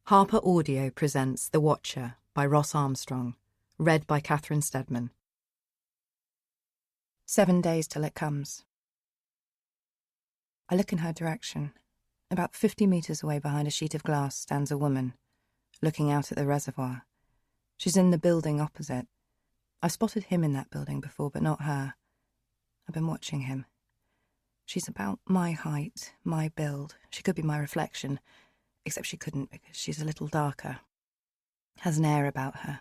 Harper Audio presents The Watcher by Ross Armstrong, read by Catherine Steadman. 7 days till it comes. I look in her direction. About 50 metres away behind a sheet of glass stands a woman, looking out at the reservoir. She's in the building opposite. I've spotted him in that building before, but not her. I've been watching him. She's about my height, my build. She could be my reflection, except she couldn't because she's a little darker. Has an air about her.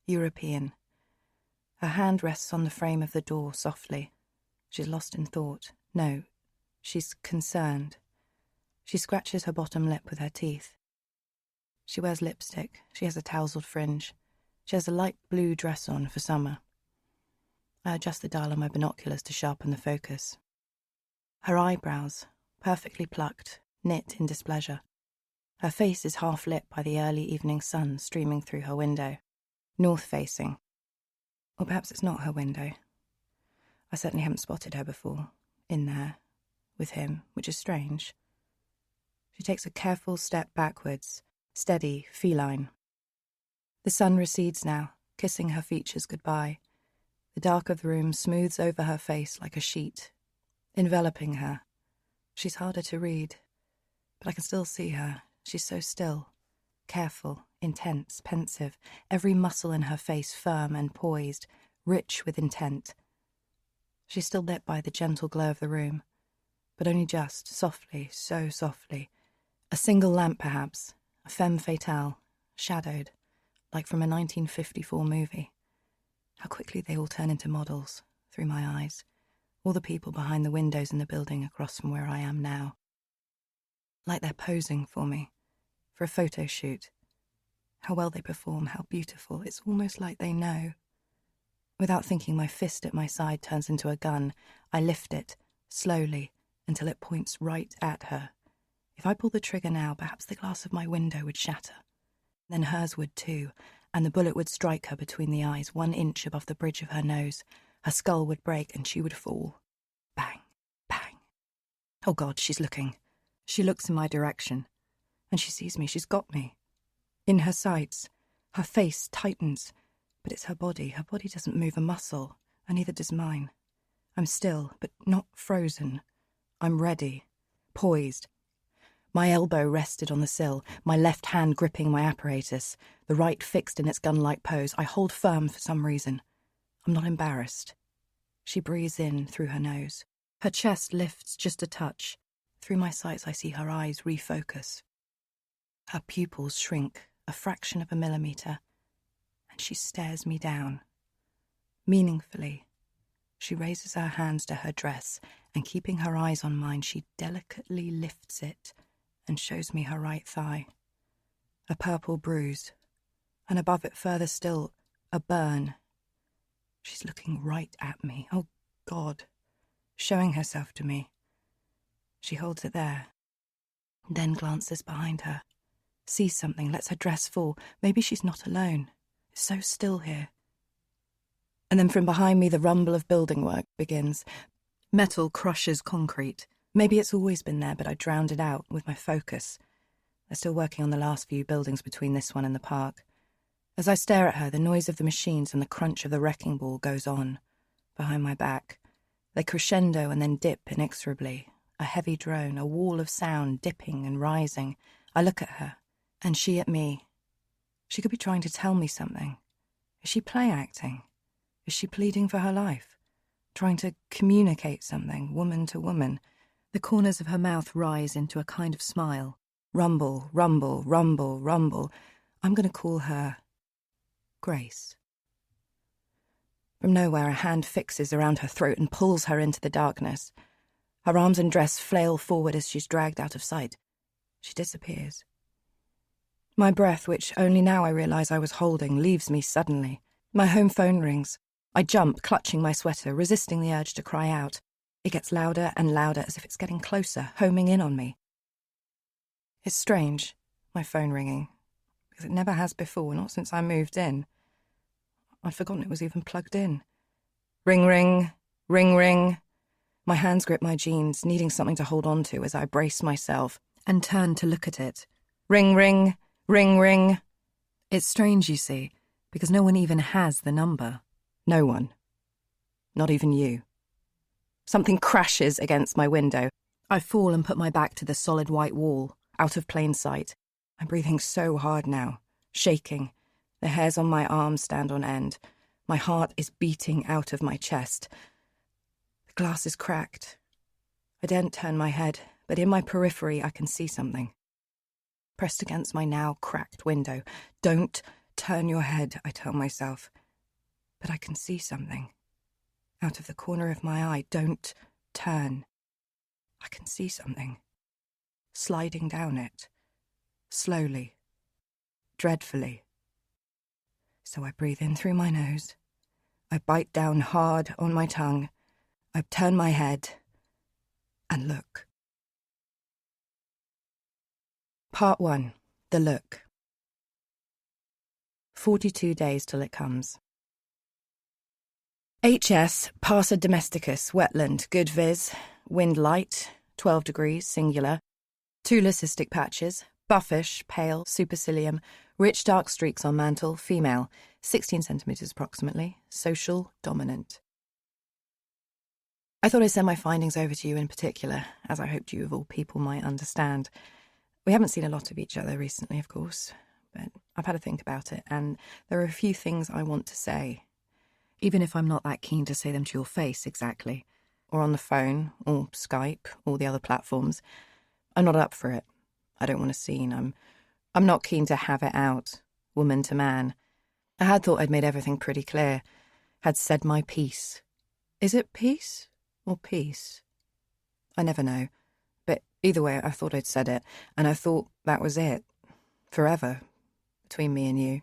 European. Her hand rests on the frame of the door softly. She's lost in thought. No, she's concerned. She scratches her bottom lip with her teeth. She wears lipstick. She has a tousled fringe. She has a light blue dress on for summer. I adjust the dial on my binoculars to sharpen the focus. Her eyebrows, perfectly plucked, knit in displeasure. Her face is half lit by the early evening sun streaming through her window, north-facing. Or perhaps it's not her window. I certainly haven't spotted her before, in there, with him, which is strange. She takes a careful step backwards, steady, feline. The sun recedes now, kissing her features goodbye. The dark of the room smooths over her face like a sheet, enveloping her. She's harder to read, but I can still see her. She's so still, careful, intense, pensive, every muscle in her face firm and poised, rich with intent. She's still lit by the gentle glow of the room, but only just, softly, so softly. A single lamp, perhaps, a femme fatale, shadowed, like from a 1954 movie. How quickly they all turn into models, through my eyes, all the people behind the windows in the building across from where I am now. Like they're posing for me, for a photo shoot. How well they perform, how beautiful. It's almost like they know. Without thinking, my fist at my side turns into a gun. I lift it, slowly, until it points right at her. If I pull the trigger now, perhaps the glass of my window would shatter. Then hers would too, and the bullet would strike her between the eyes, 1 inch above the bridge of her nose. Her skull would break and she would fall. Bang, bang. Oh God, she's looking. She looks in my direction. And she sees me, she's got me. In her sights, her face tightens, but it's her body. Her body doesn't move a muscle, and neither does mine. I'm still, but not frozen. I'm ready, poised. My elbow rested on the sill, my left hand gripping my apparatus, the right fixed in its gun-like pose. I hold firm for some reason. I'm not embarrassed. She breathes in through her nose. Her chest lifts just a touch. Through my sights I see her eyes refocus. Her pupils shrink a fraction of a millimetre, and she stares me down. Meaningfully, she raises her hands to her dress, and keeping her eyes on mine, she delicately lifts it and shows me her right thigh. A purple bruise, and above it further still, a burn. She's looking right at me. Oh, God. Showing herself to me. She holds it there, then glances behind her. Sees something, lets her dress fall. Maybe she's not alone. It's so still here. And then from behind me the rumble of building work begins. Metal crushes concrete. Maybe it's always been there, but I drowned it out with my focus. They're still working on the last few buildings between this one and the park. As I stare at her, the noise of the machines and the crunch of the wrecking ball goes on, behind my back. They crescendo and then dip inexorably. A heavy drone, a wall of sound dipping and rising. I look at her. And she at me. She could be trying to tell me something. Is she play acting? Is she pleading for her life? Trying to communicate something, woman to woman? The corners of her mouth rise into a kind of smile. Rumble, rumble, rumble, rumble. I'm going to call her Grace. From nowhere, a hand fixes around her throat and pulls her into the darkness. Her arms and dress flail forward as she's dragged out of sight. She disappears. My breath, which only now I realise I was holding, leaves me suddenly. My home phone rings. I jump, clutching my sweater, resisting the urge to cry out. It gets louder and louder, as if it's getting closer, homing in on me. It's strange, my phone ringing, because it never has before, not since I moved in. I'd forgotten it was even plugged in. Ring, ring, ring, ring. My hands grip my jeans, needing something to hold on to as I brace myself, and turn to look at it. Ring, ring. Ring, ring. It's strange, you see, because no one even has the number. No one. Not even you. Something crashes against my window. I fall and put my back to the solid white wall, out of plain sight. I'm breathing so hard now, shaking. The hairs on my arms stand on end. My heart is beating out of my chest. The glass is cracked. I daren't turn my head, but in my periphery I can see something. Pressed against my now cracked window. Don't turn your head, I tell myself. But I can see something. Out of the corner of my eye. Don't turn. I can see something. Sliding down it. Slowly. Dreadfully. So I breathe in through my nose. I bite down hard on my tongue. I turn my head and look. Part 1. The Look. 42 days till it comes. HS, Parsa domesticus, wetland, good viz, wind light, 12 degrees, singular, 2 leucistic patches, buffish, pale, supercilium, rich dark streaks on mantle, female, 16 centimetres approximately, social, dominant. I thought I'd send my findings over to you in particular, as I hoped you of all people might understand. We haven't seen a lot of each other recently, of course, but I've had to think about it, and there are a few things I want to say. Even if I'm not that keen to say them to your face exactly, or on the phone, or Skype, or the other platforms, I'm not up for it. I don't want a scene. I'm not keen to have it out, woman to man. I had thought I'd made everything pretty clear, had said my piece. Is it peace or peace? I never know, but either way I thought I'd said it, and I thought that was it, forever, between me and you.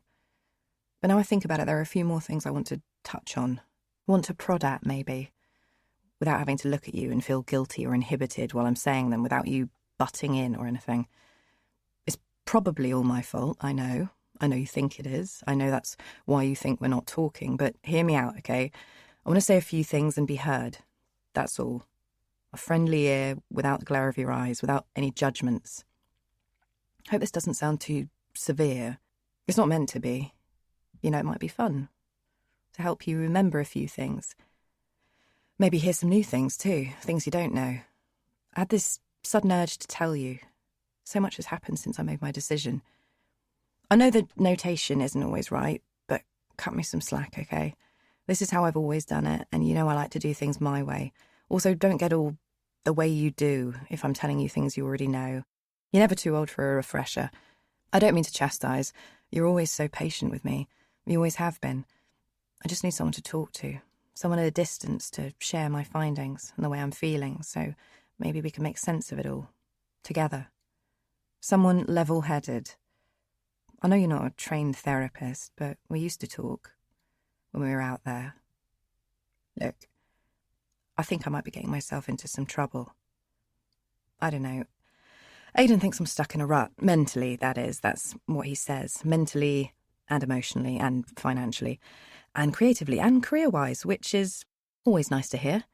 But now I think about it, there are a few more things I want to touch on, want to prod at maybe, without having to look at you and feel guilty or inhibited while I'm saying them, without you butting in or anything. It's probably all my fault, I know you think it is, I know that's why you think we're not talking, but hear me out, okay? I want to say a few things and be heard, that's all. A friendly ear, without the glare of your eyes, without any judgments. I hope this doesn't sound too severe. It's not meant to be. You know, it might be fun to help you remember a few things. Maybe hear some new things too, things you don't know. I had this sudden urge to tell you. So much has happened since I made my decision. I know the notation isn't always right, but cut me some slack, okay? This is how I've always done it, and you know I like to do things my way. Also, don't get all the way you do if I'm telling you things you already know. You're never too old for a refresher. I don't mean to chastise. You're always so patient with me. You always have been. I just need someone to talk to, someone at a distance to share my findings and the way I'm feeling, so maybe we can make sense of it all, together. Someone level-headed. I know you're not a trained therapist, but we used to talk when we were out there. Look, I think I might be getting myself into some trouble. I don't know. Aidan thinks I'm stuck in a rut, mentally, that is, that's what he says, mentally and emotionally and financially and creatively and career-wise, which is always nice to hear.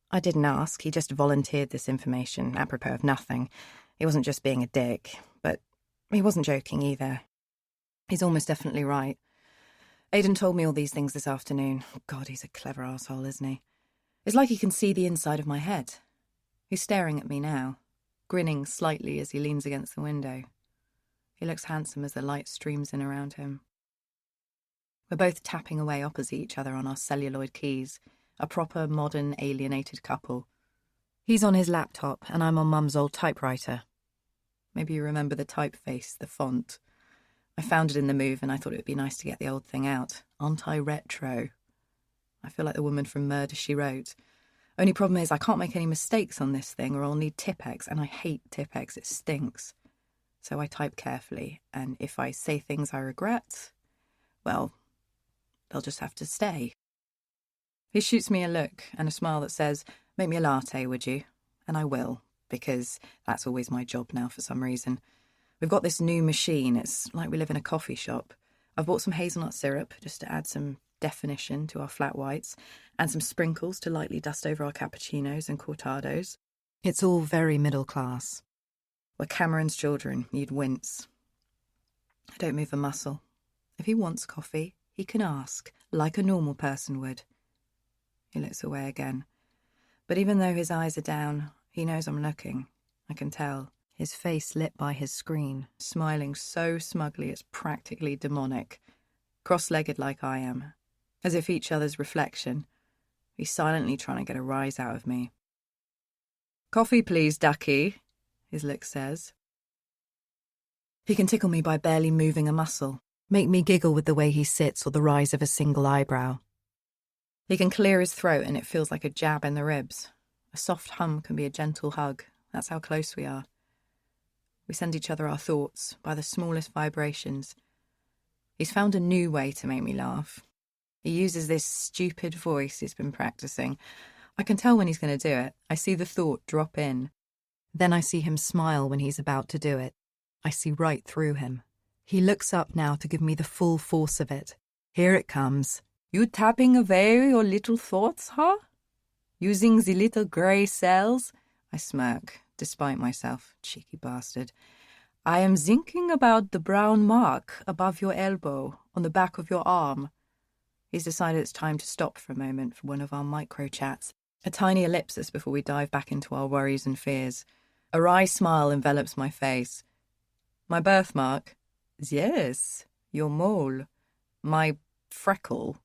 I didn't ask, he just volunteered this information apropos of nothing. He wasn't just being a dick, but he wasn't joking either. He's almost definitely right. Aidan told me all these things this afternoon. God, he's a clever arsehole, isn't he? It's like he can see the inside of my head. He's staring at me now, grinning slightly as he leans against the window. He looks handsome as the light streams in around him. We're both tapping away opposite each other on our celluloid keys, a proper, modern, alienated couple. He's on his laptop, and I'm on Mum's old typewriter. Maybe you remember the typeface, the font. I found it in the move, and I thought it would be nice to get the old thing out. Anti-retro. I feel like the woman from Murder, She Wrote. Only problem is I can't make any mistakes on this thing, or I'll need Tipp-Ex, and I hate Tipp-Ex, it stinks. So I type carefully, and if I say things I regret, well, they'll just have to stay. He shoots me a look and a smile that says, "Make me a latte, would you?" And I will, because that's always my job now for some reason. We've got this new machine, it's like we live in a coffee shop. I've bought some hazelnut syrup just to add some definition to our flat whites, and some sprinkles to lightly dust over our cappuccinos and cortados. It's all very middle class. We're Cameron's children, you'd wince. I don't move a muscle. If he wants coffee, he can ask, like a normal person would. He looks away again. But even though his eyes are down, he knows I'm looking. I can tell. His face lit by his screen, smiling so smugly it's practically demonic. Cross-legged like I am, as if each other's reflection. He's silently trying to get a rise out of me. "Coffee, please, ducky," his look says. He can tickle me by barely moving a muscle, make me giggle with the way he sits or the rise of a single eyebrow. He can clear his throat and it feels like a jab in the ribs. A soft hum can be a gentle hug. That's how close we are. We send each other our thoughts by the smallest vibrations. He's found a new way to make me laugh. He uses this stupid voice he's been practicing. I can tell when he's going to do it. I see the thought drop in. Then I see him smile when he's about to do it. I see right through him. He looks up now to give me the full force of it. Here it comes. "You tapping away your little thoughts, huh? Using the little grey cells?" I smirk, despite myself, cheeky bastard. "I am thinking about the brown mark above your elbow, on the back of your arm." He's decided it's time to stop for a moment for one of our micro-chats. A tiny ellipsis before we dive back into our worries and fears. A wry smile envelops my face. "My birthmark?" "Yes. Your mole." "My freckle?"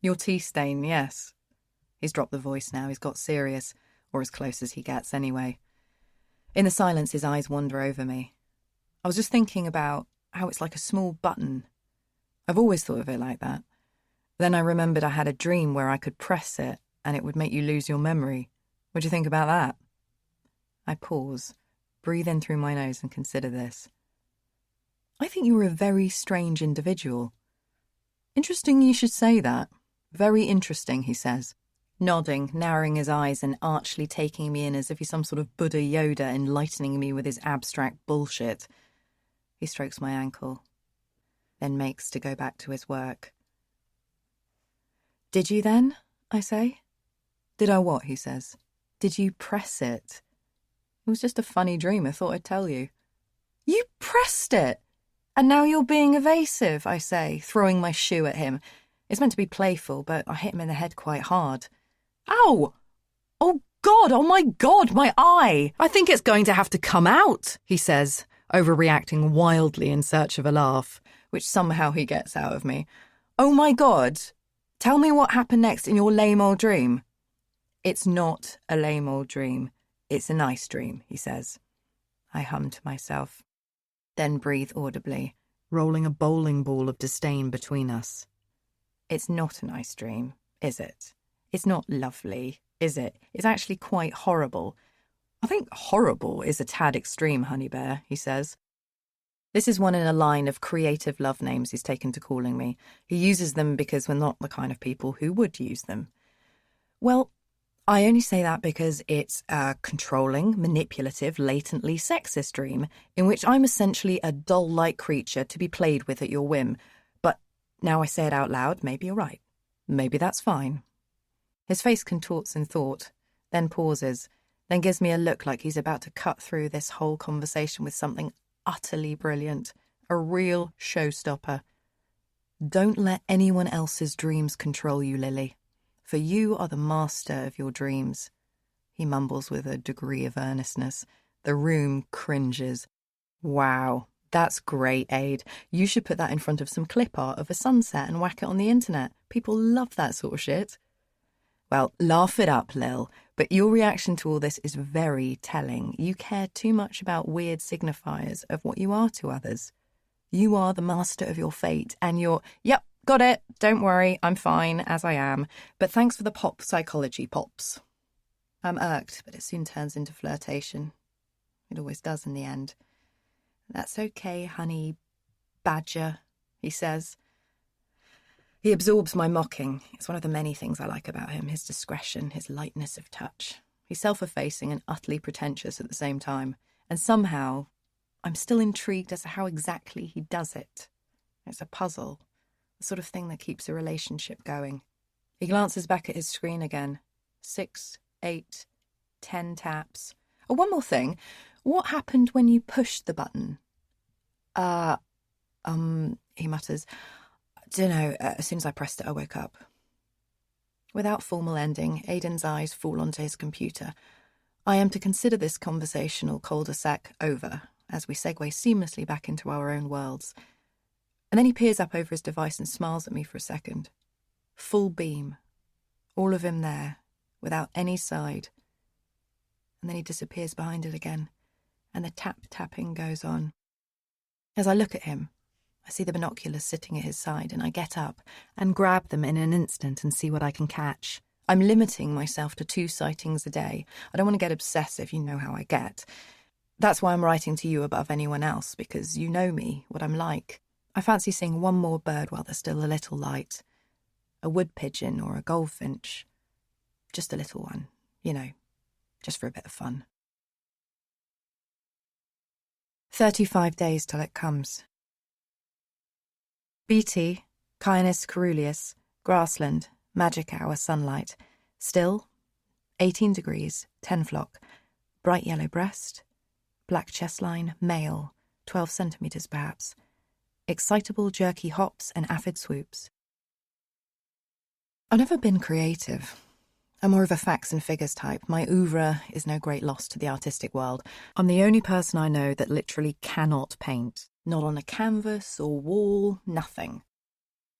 "Your tea stain, yes." He's dropped the voice now. He's got serious, or as close as he gets anyway. In the silence, his eyes wander over me. I was just thinking about how it's like a small button. I've always thought of it like that. Then I remembered I had a dream where I could press it and it would make you lose your memory. What do you think about that? I pause, breathe in through my nose and consider this. "I think you're a very strange individual." "Interesting you should say that. Very interesting," he says, nodding, narrowing his eyes and archly taking me in as if he's some sort of Buddha Yoda enlightening me with his abstract bullshit. He strokes my ankle, then makes to go back to his work. "Did you then?" I say. "Did I what?" he says. "Did you press it?" "It was just a funny dream. I thought I'd tell you." "You pressed it! And now you're being evasive," I say, throwing my shoe at him. It's meant to be playful, but I hit him in the head quite hard. "Ow! Oh God, oh my God, my eye! I think it's going to have to come out," he says, overreacting wildly in search of a laugh, which somehow he gets out of me. "Oh my God, tell me what happened next in your lame old dream." "It's not a lame old dream. It's a nice dream," he says. I hum to myself, then breathe audibly, rolling a bowling ball of disdain between us. "It's not a nice dream, is it? It's not lovely, is it? It's actually quite horrible." "I think horrible is a tad extreme, honey bear," he says. This is one in a line of creative love names he's taken to calling me. He uses them because we're not the kind of people who would use them. Well, I only say that because it's a controlling, manipulative, latently sexist dream in which I'm essentially a doll-like creature to be played with at your whim. But now I say it out loud, maybe you're right. Maybe that's fine. His face contorts in thought, then pauses, then gives me a look like he's about to cut through this whole conversation with something utterly brilliant, a real showstopper. "Don't let anyone else's dreams control you, Lily, for you are the master of your dreams," he mumbles with a degree of earnestness. The room cringes. Wow, that's great, Aid. You should put that in front of some clip art of a sunset and whack it on the internet. People love that sort of shit. Well, laugh it up, Lil, but your reaction to all this is very telling. You care too much about weird signifiers of what you are to others. You are the master of your fate, and you're, "Yep, got it. Don't worry, I'm fine, as I am. But thanks for the pop psychology, Pops." I'm irked, but it soon turns into flirtation. It always does in the end. "That's okay, honey badger," he says. He absorbs my mocking. It's one of the many things I like about him, his discretion, his lightness of touch. He's self-effacing and utterly pretentious at the same time. And somehow, I'm still intrigued as to how exactly he does it. It's a puzzle, the sort of thing that keeps a relationship going. He glances back at his screen again. 6, 8, 10 taps. Oh, one more thing. What happened when you pushed the button? He mutters. Dunno, as soon as I pressed it, I woke up. Without formal ending, Aidan's eyes fall onto his computer. I am to consider this conversational cul-de-sac over, as we segue seamlessly back into our own worlds. And then he peers up over his device and smiles at me for a second. Full beam. All of him there, without any side. And then he disappears behind it again, and the tap-tapping goes on. As I look at him, I see the binoculars sitting at his side, and I get up and grab them in an instant and see what I can catch. I'm limiting myself to 2 sightings a day. I don't want to get obsessive, you know how I get. That's why I'm writing to you above anyone else, because you know me, what I'm like. I fancy seeing one more bird while there's still a little light. A wood pigeon or a goldfinch. Just a little one, you know, just for a bit of fun. 35 days till it comes. BT, Canis caeruleus, grassland, magic hour sunlight. Still, 18 degrees, 10 flock, bright yellow breast, black chest line, male, 12 centimetres perhaps. Excitable jerky hops and aphid swoops. I've never been creative. I'm more of a facts and figures type. My oeuvre is no great loss to the artistic world. I'm the only person I know that literally cannot paint. Not on a canvas or wall, nothing.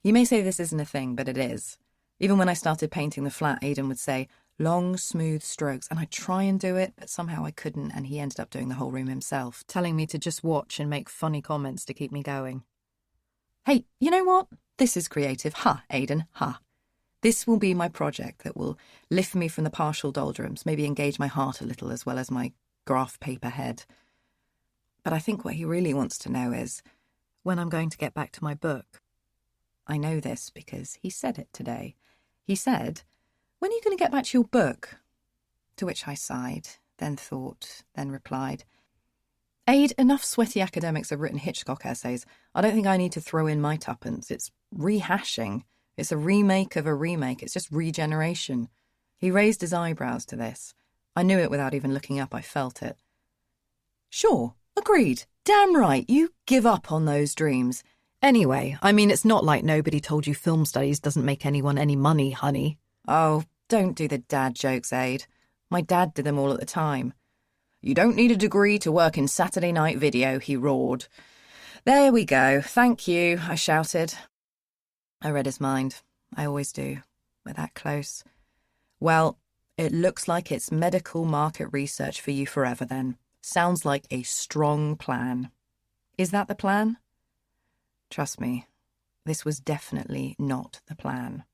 You may say this isn't a thing, but it is. Even when I started painting the flat, Aidan would say, long, smooth strokes, and I'd try and do it, but somehow I couldn't, and he ended up doing the whole room himself, telling me to just watch and make funny comments to keep me going. Hey, you know what? This is creative. Ha, Aidan, ha. This will be my project that will lift me from the partial doldrums, maybe engage my heart a little as well as my graph paper head. But I think what he really wants to know is when I'm going to get back to my book. I know this because he said it today. He said, "When are you going to get back to your book?" To which I sighed, then thought, then replied, "Aid, enough sweaty academics have written Hitchcock essays. I don't think I need to throw in my tuppence. It's rehashing. It's a remake of a remake. It's just regeneration." He raised his eyebrows to this. I knew it without even looking up. I felt it. "Sure, agreed. Damn right, you give up on those dreams. Anyway, I mean, it's not like nobody told you film studies doesn't make anyone any money, honey." Oh, don't do the dad jokes, Aid. My dad did them all at the time. "You don't need a degree to work in Saturday night video," he roared. "There we go. Thank you," I shouted. I read his mind. I always do. We're that close. "Well, it looks like it's medical market research for you forever then. Sounds like a strong plan." Is that the plan? Trust me, this was definitely not the plan.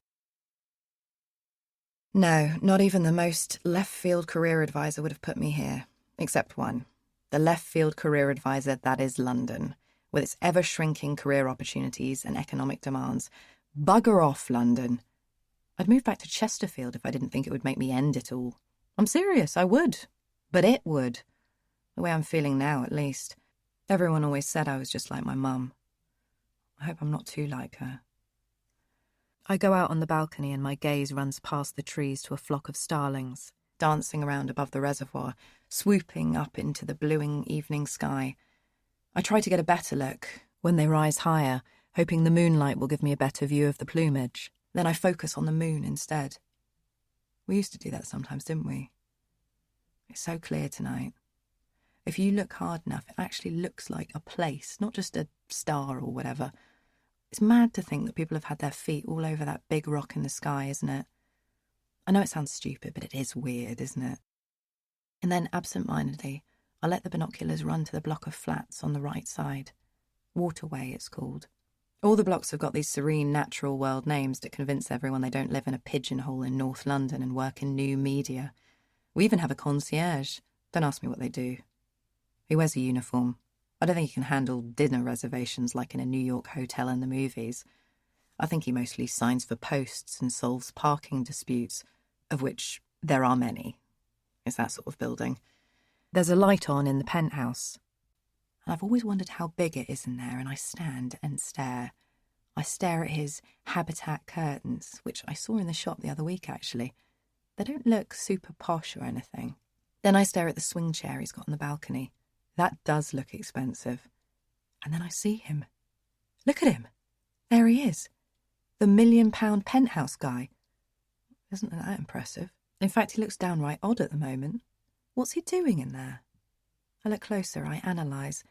No, not even the most left-field career advisor would have put me here. Except one. The left-field career advisor that is London, with its ever-shrinking career opportunities and economic demands. Bugger off, London. I'd move back to Chesterfield if I didn't think it would make me end it all. I'm serious, I would. But it would. The way I'm feeling now, at least. Everyone always said I was just like my mum. I hope I'm not too like her. I go out on the balcony and my gaze runs past the trees to a flock of starlings, dancing around above the reservoir, swooping up into the bluing evening sky. I try to get a better look. When they rise higher, hoping the moonlight will give me a better view of the plumage. Then I focus on the moon instead. We used to do that sometimes, didn't we? It's so clear tonight. If you look hard enough, it actually looks like a place, not just a star or whatever. It's mad to think that people have had their feet all over that big rock in the sky, isn't it? I know it sounds stupid, but it is weird, isn't it? And then, absent-mindedly, I let the binoculars run to the block of flats on the right side. Waterway, it's called. All the blocks have got these serene natural world names that convince everyone they don't live in a pigeonhole in North London and work in new media. We even have a concierge. Don't ask me what they do. He wears a uniform. I don't think he can handle dinner reservations like in a New York hotel in the movies. I think he mostly signs for posts and solves parking disputes, of which there are many. It's that sort of building. There's a light on in the penthouse. And I've always wondered how big it is in there, and I stand and stare. I stare at his habitat curtains, which I saw in the shop the other week, actually. They don't look super posh or anything. Then I stare at the swing chair he's got on the balcony. That does look expensive. And then I see him. Look at him. There he is. The £1 million penthouse guy. Isn't that impressive? In fact, he looks downright odd at the moment. What's he doing in there? I look closer, I analyse.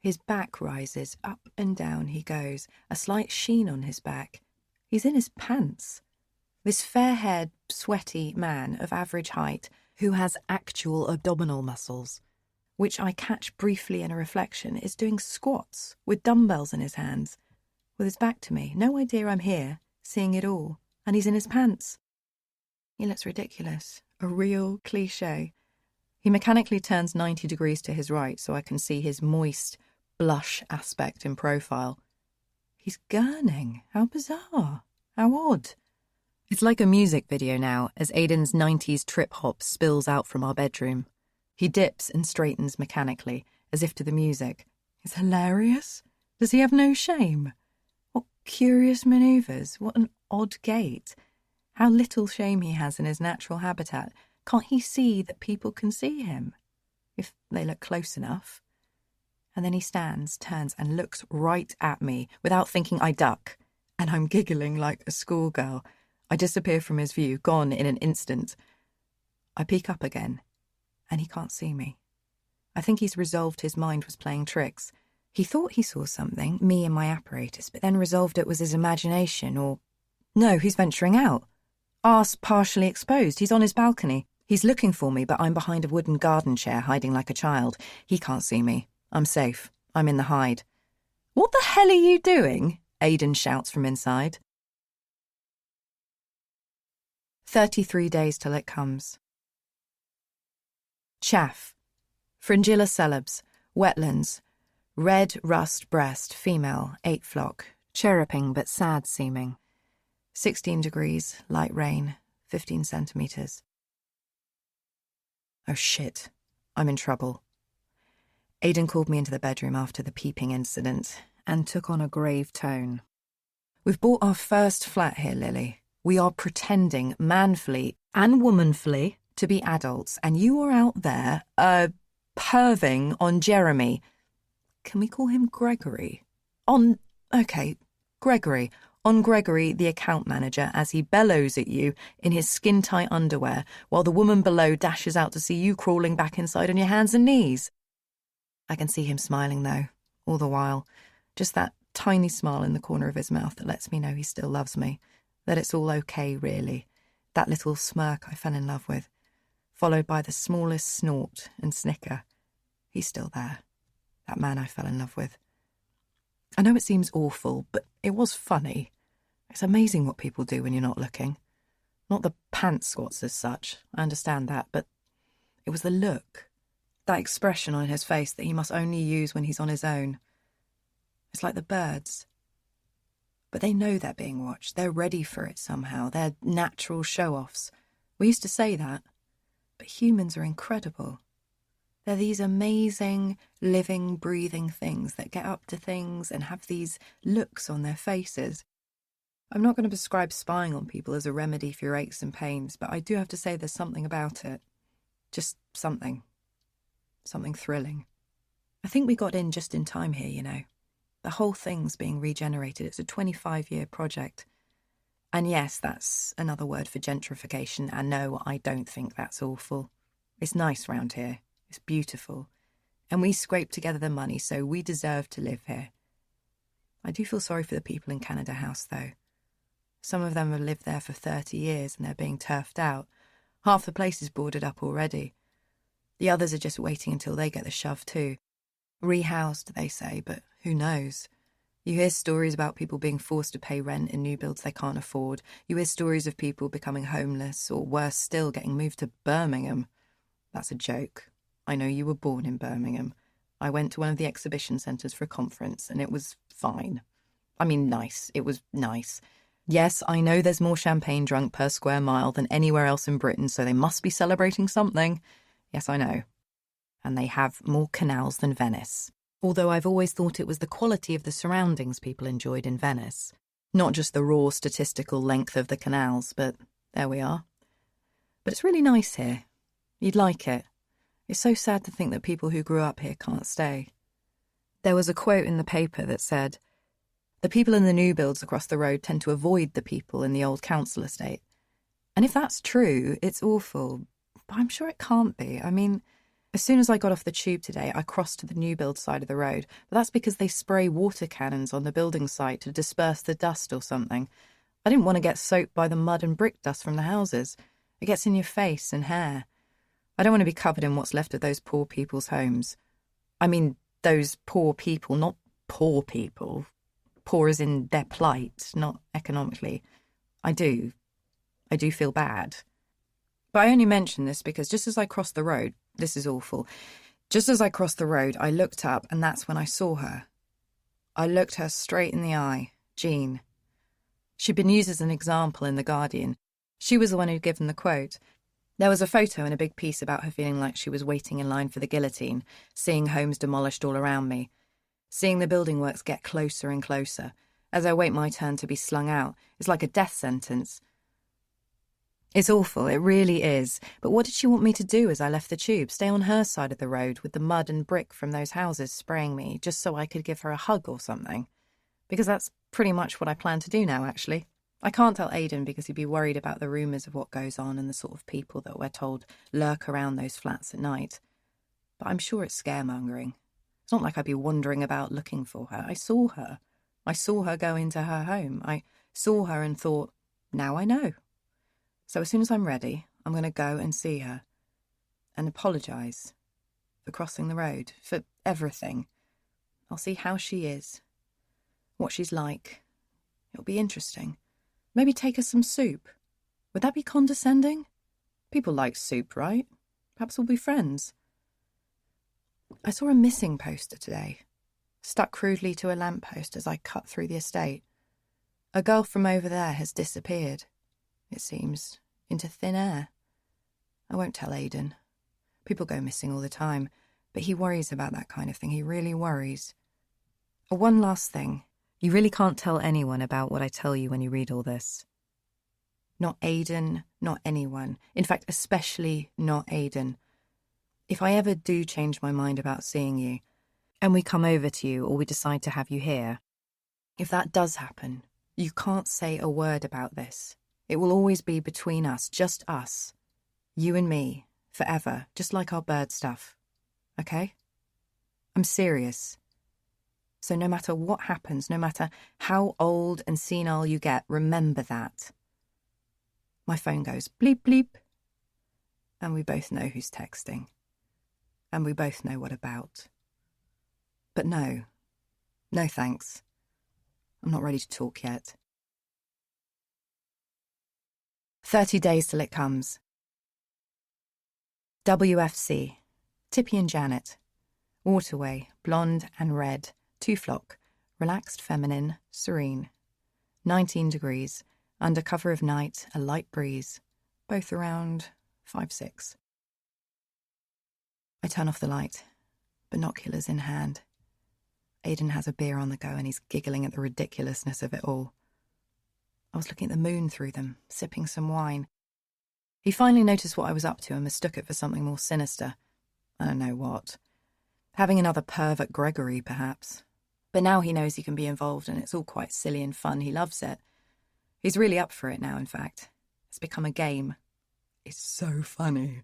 His back rises, up and down he goes, a slight sheen on his back. He's in his pants. This fair-haired, sweaty man of average height who has actual abdominal muscles, which I catch briefly in a reflection, is doing squats with dumbbells in his hands, with his back to me. No idea I'm here, seeing it all, and he's in his pants. He looks ridiculous, a real cliché. He mechanically turns 90 degrees to his right so I can see his moist, blush aspect in profile. He's gurning. How bizarre. How odd. It's like a music video now as Aiden's 90s trip-hop spills out from our bedroom. He dips and straightens mechanically, as if to the music. It's hilarious. Does he have no shame? What curious manoeuvres. What an odd gait. How little shame he has in his natural habitat. Can't he see that people can see him? If they look close enough. And then he stands, turns, and looks right at me without thinking I duck. And I'm giggling like a schoolgirl. I disappear from his view, gone in an instant. I peek up again, and he can't see me. I think he's resolved his mind was playing tricks. He thought he saw something, me and my apparatus, but then resolved it was his imagination, or... No, he's venturing out. Arse partially exposed. He's on his balcony. He's looking for me, but I'm behind a wooden garden chair, hiding like a child. He can't see me. I'm safe. I'm in the hide. What the hell are you doing? Aiden shouts from inside. 33 days till it comes. Chaff. Fringilla celebs. Wetlands. Red rust breast, female, 8 flock. Chirruping but sad seeming. 16 degrees, light rain, 15 centimetres. Oh shit, I'm in trouble. Aiden called me into the bedroom after the peeping incident and took on a grave tone. We've bought our first flat here, Lily. We are pretending manfully and womanfully to be adults, and you are out there, perving on Jeremy. Can we call him Gregory? Gregory. On Gregory, the account manager, as he bellows at you in his skin-tight underwear, while the woman below dashes out to see you crawling back inside on your hands and knees. I can see him smiling, though, all the while. Just that tiny smile in the corner of his mouth that lets me know he still loves me, that it's all okay, really. That little smirk I fell in love with, followed by the smallest snort and snicker. He's still there, that man I fell in love with. I know it seems awful, but it was funny. It's amazing what people do when you're not looking. Not the pants squats as such, I understand that, but it was the look. That expression on his face that he must only use when he's on his own. It's like the birds. But they know they're being watched. They're ready for it somehow. They're natural show-offs. We used to say that. But humans are incredible. They're these amazing, living, breathing things that get up to things and have these looks on their faces. I'm not going to prescribe spying on people as a remedy for your aches and pains, but I do have to say there's something about it. Just something. Something thrilling. I think we got in just in time here, you know. The whole thing's being regenerated. It's a 25-year project. And yes, that's another word for gentrification, and no, I don't think that's awful. It's nice round here. It's beautiful. And we scraped together the money, so we deserve to live here. I do feel sorry for the people in Canada House, though. Some of them have lived there for 30 years and they're being turfed out. Half the place is boarded up already. The others are just waiting until they get the shove too. Rehoused, they say, but who knows? You hear stories about people being forced to pay rent in new builds they can't afford. You hear stories of people becoming homeless, or worse still, getting moved to Birmingham. That's a joke. I know you were born in Birmingham. I went to one of the exhibition centres for a conference, and it was fine. I mean, nice. It was nice. Yes, I know there's more champagne drunk per square mile than anywhere else in Britain, so they must be celebrating something. Yes, I know. And they have more canals than Venice. Although I've always thought it was the quality of the surroundings people enjoyed in Venice. Not just the raw statistical length of the canals, but there we are. But it's really nice here. You'd like it. It's so sad to think that people who grew up here can't stay. There was a quote in the paper that said, The people in the new builds across the road tend to avoid the people in the old council estate. And if that's true, it's awful. But I'm sure it can't be. I mean, as soon as I got off the tube today, I crossed to the new build side of the road. But that's because they spray water cannons on the building site to disperse the dust or something. I didn't want to get soaked by the mud and brick dust from the houses. It gets in your face and hair. I don't want to be covered in what's left of those poor people's homes. I mean, those poor people, not poor people. Poor as in their plight, not economically. I do feel bad. But I only mention this because just as I crossed the road, this is awful. Just as I crossed the road, I looked up and that's when I saw her. I looked her straight in the eye, Jean. She'd been used as an example in The Guardian. She was the one who'd given the quote. There was a photo and a big piece about her feeling like she was waiting in line for the guillotine, seeing homes demolished all around me, seeing the building works get closer and closer. As I wait my turn to be slung out, it's like a death sentence. It's awful, it really is. But what did she want me to do as I left the tube? Stay on her side of the road with the mud and brick from those houses spraying me, just so I could give her a hug or something? Because that's pretty much what I plan to do now, actually. I can't tell Aidan because he'd be worried about the rumours of what goes on and the sort of people that we're told lurk around those flats at night. But I'm sure it's scaremongering. It's not like I'd be wandering about looking for her. I saw her. I saw her go into her home. I saw her and thought, now I know. So as soon as I'm ready, I'm going to go and see her and apologise for crossing the road, for everything. I'll see how she is, what she's like. It'll be interesting. Maybe take her some soup. Would that be condescending? People like soup, right? Perhaps we'll be friends. I saw a missing poster today, stuck crudely to a lamppost as I cut through the estate. A girl from over there has disappeared, it seems, into thin air. I won't tell Aidan. People go missing all the time, but he worries about that kind of thing. He really worries. One last thing. You really can't tell anyone about what I tell you when you read all this. Not Aidan, not anyone. In fact, especially not Aidan. If I ever do change my mind about seeing you, and we come over to you or we decide to have you here, if that does happen, you can't say a word about this. It will always be between us, just us. You and me, forever, just like our bird stuff. Okay? I'm serious. So no matter what happens, no matter how old and senile you get, remember that. My phone goes bleep bleep, and we both know who's texting. And we both know what about. But no thanks. I'm not ready to talk yet. 30 days till it comes. WFC, Tippy and Janet. Waterway, blonde and red. 2 flock, relaxed, feminine, serene. 19 degrees, under cover of night, a light breeze, both around 5-6. I turn off the light, binoculars in hand. Aidan has a beer on the go and he's giggling at the ridiculousness of it all. I was looking at the moon through them, sipping some wine. He finally noticed what I was up to and mistook it for something more sinister. I don't know what. Having another pervert Gregory, perhaps. But now he knows he can be involved and it's all quite silly and fun. He loves it. He's really up for it now, in fact. It's become a game. It's so funny.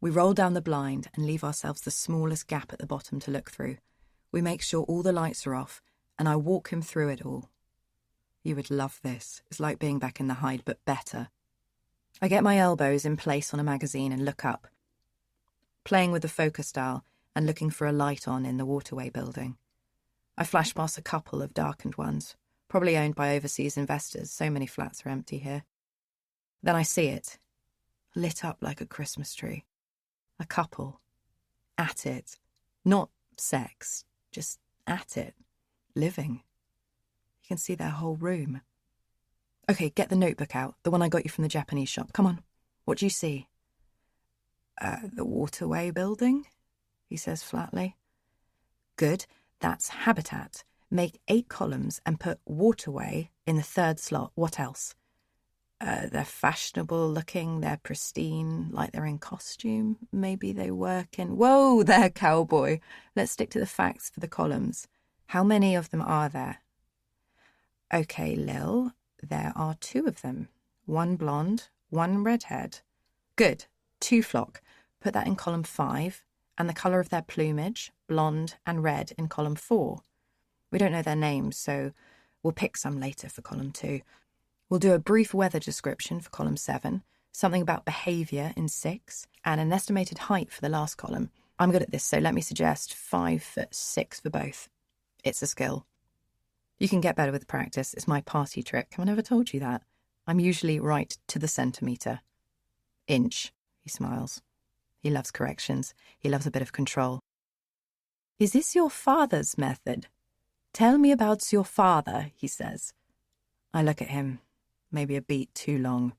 We roll down the blind and leave ourselves the smallest gap at the bottom to look through. We make sure all the lights are off and I walk him through it all. You would love this. It's like being back in the Hyde, but better. I get my elbows in place on a magazine and look up, playing with the focus dial and looking for a light on in the Waterway building. I flash past a couple of darkened ones, probably owned by overseas investors. So many flats are empty here. Then I see it, lit up like a Christmas tree. A couple, at it. Not sex, just at it. Living. You can see their whole room. Okay, get the notebook out, the one I got you from the Japanese shop. Come on, what do you see? The Waterway building, he says flatly. Good, that's habitat. Make 8 columns and put Waterway in the 3rd slot. What else? They're fashionable looking, they're pristine, like they're in costume. Maybe they work in... Whoa there, cowboy. Let's stick to the facts for the columns. How many of them are there? Okay, Lil, there are 2 of them. 1 blonde, 1 redhead. Good. 2 flock. Put that in column 5, and the colour of their plumage, blonde and red, in column 4. We don't know their names, so we'll pick some later for column 2. We'll do a brief weather description for column 7, something about behaviour in 6, and an estimated height for the last column. I'm good at this, so let me suggest 5'6" for both. It's a skill. You can get better with practice. It's my party trick. Have I never told you that? I'm usually right to the centimetre. Inch, he smiles. He loves corrections. He loves a bit of control. Is this your father's method? Tell me about your father, he says. I look at him, maybe a beat too long.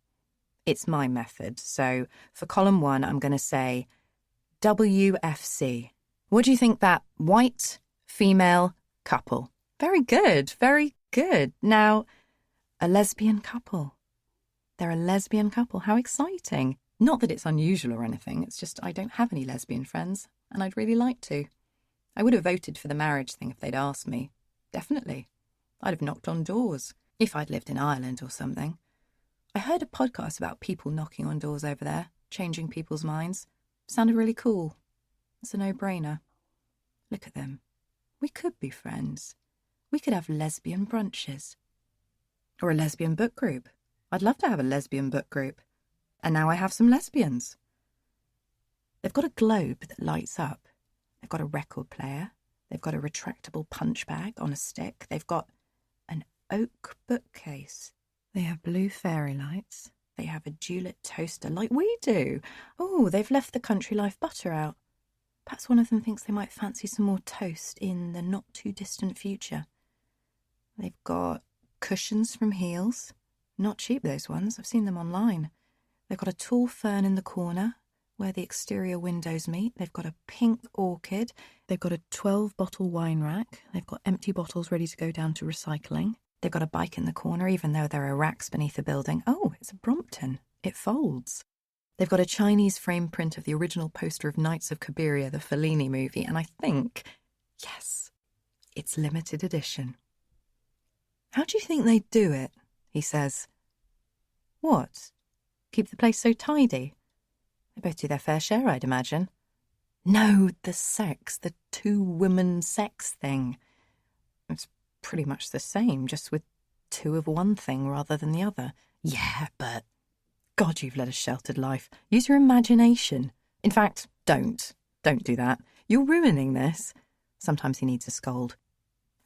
It's my method, so for column 1, I'm going to say WFC. What do you think that white, female couple? Very good, very good. Now, a lesbian couple. They're a lesbian couple. How exciting. Not that it's unusual or anything, it's just I don't have any lesbian friends, and I'd really like to. I would have voted for the marriage thing if they'd asked me. Definitely. I'd have knocked on doors, if I'd lived in Ireland or something. I heard a podcast about people knocking on doors over there, changing people's minds. Sounded really cool. It's a no-brainer. Look at them. We could be friends. We could have lesbian brunches. Or a lesbian book group. I'd love to have a lesbian book group. And now I have some lesbians. They've got a globe that lights up. They've got a record player. They've got a retractable punch bag on a stick. They've got an oak bookcase. They have blue fairy lights. They have a Dulet toaster like we do. Oh, they've left the Country Life butter out. Perhaps one of them thinks they might fancy some more toast in the not-too-distant future. They've got cushions from Heels. Not cheap, those ones. I've seen them online. They've got a tall fern in the corner where the exterior windows meet. They've got a pink orchid. They've got a 12-bottle wine rack. They've got empty bottles ready to go down to recycling. They've got a bike in the corner, even though there are racks beneath the building. Oh, it's a Brompton. It folds. They've got a Chinese frame print of the original poster of Knights of Cabiria, the Fellini movie, and I think, yes, it's limited edition. How do you think they do it? He says. What? Keep the place so tidy? They both do their fair share, I'd imagine. No, the sex, the 2-woman sex thing. It's pretty much the same, just with 2 of one thing rather than the other. Yeah, but God, you've led a sheltered life. Use your imagination. In fact, don't. Don't do that. You're ruining this. Sometimes he needs a scold.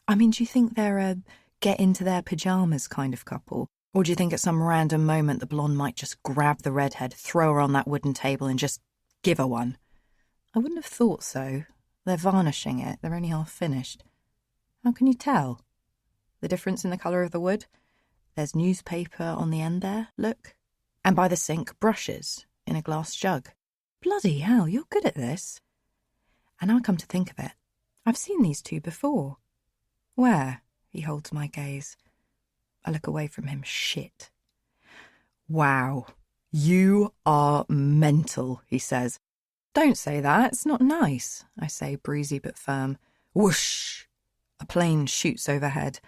I mean, do you think they're a get into their pyjamas kind of couple? Or do you think at some random moment the blonde might just grab the redhead, throw her on that wooden table and just give her one? I wouldn't have thought so. They're varnishing it. They're only half finished. How can you tell? The difference in the colour of the wood? There's newspaper on the end there, look. And by the sink, brushes in a glass jug. Bloody hell, you're good at this. And now I come to think of it, I've seen these 2 before. Where? He holds my gaze. I look away from him. Shit. Wow, you are mental, he says. Don't say that, it's not nice, I say, breezy but firm. Whoosh! A plane shoots overhead.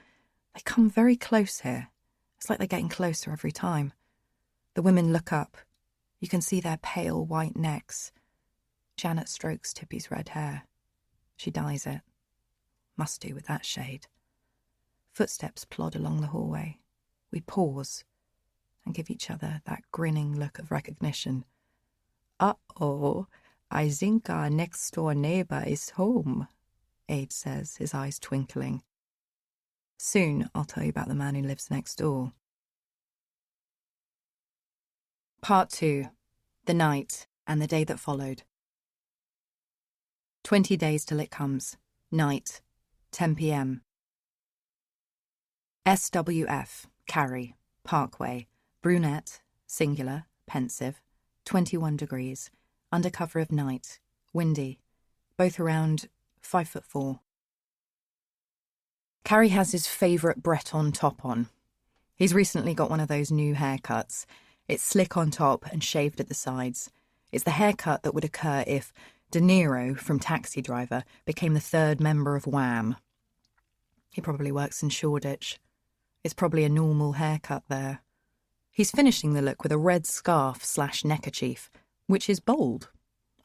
They come very close here. It's like they're getting closer every time. The women look up. You can see their pale white necks. Janet strokes Tippy's red hair. She dyes it. Must do with that shade. Footsteps plod along the hallway. We pause and give each other that grinning look of recognition. Uh-oh, I think our next-door neighbour is home, Aide says, his eyes twinkling. Soon I'll tell you about the man who lives next door. Part 2. The night and the day that followed. 20 days till it comes. Night. 10 p.m. SWF, Carrie, Parkway, brunette, singular, pensive, 21 degrees, under cover of night, windy, both around 5'4". Carrie has his favourite Breton top on. He's recently got one of those new haircuts. It's slick on top and shaved at the sides. It's the haircut that would occur if De Niro from Taxi Driver became the 3rd member of Wham. He probably works in Shoreditch. It's probably a normal haircut there. He's finishing the look with a red scarf/neckerchief, which is bold.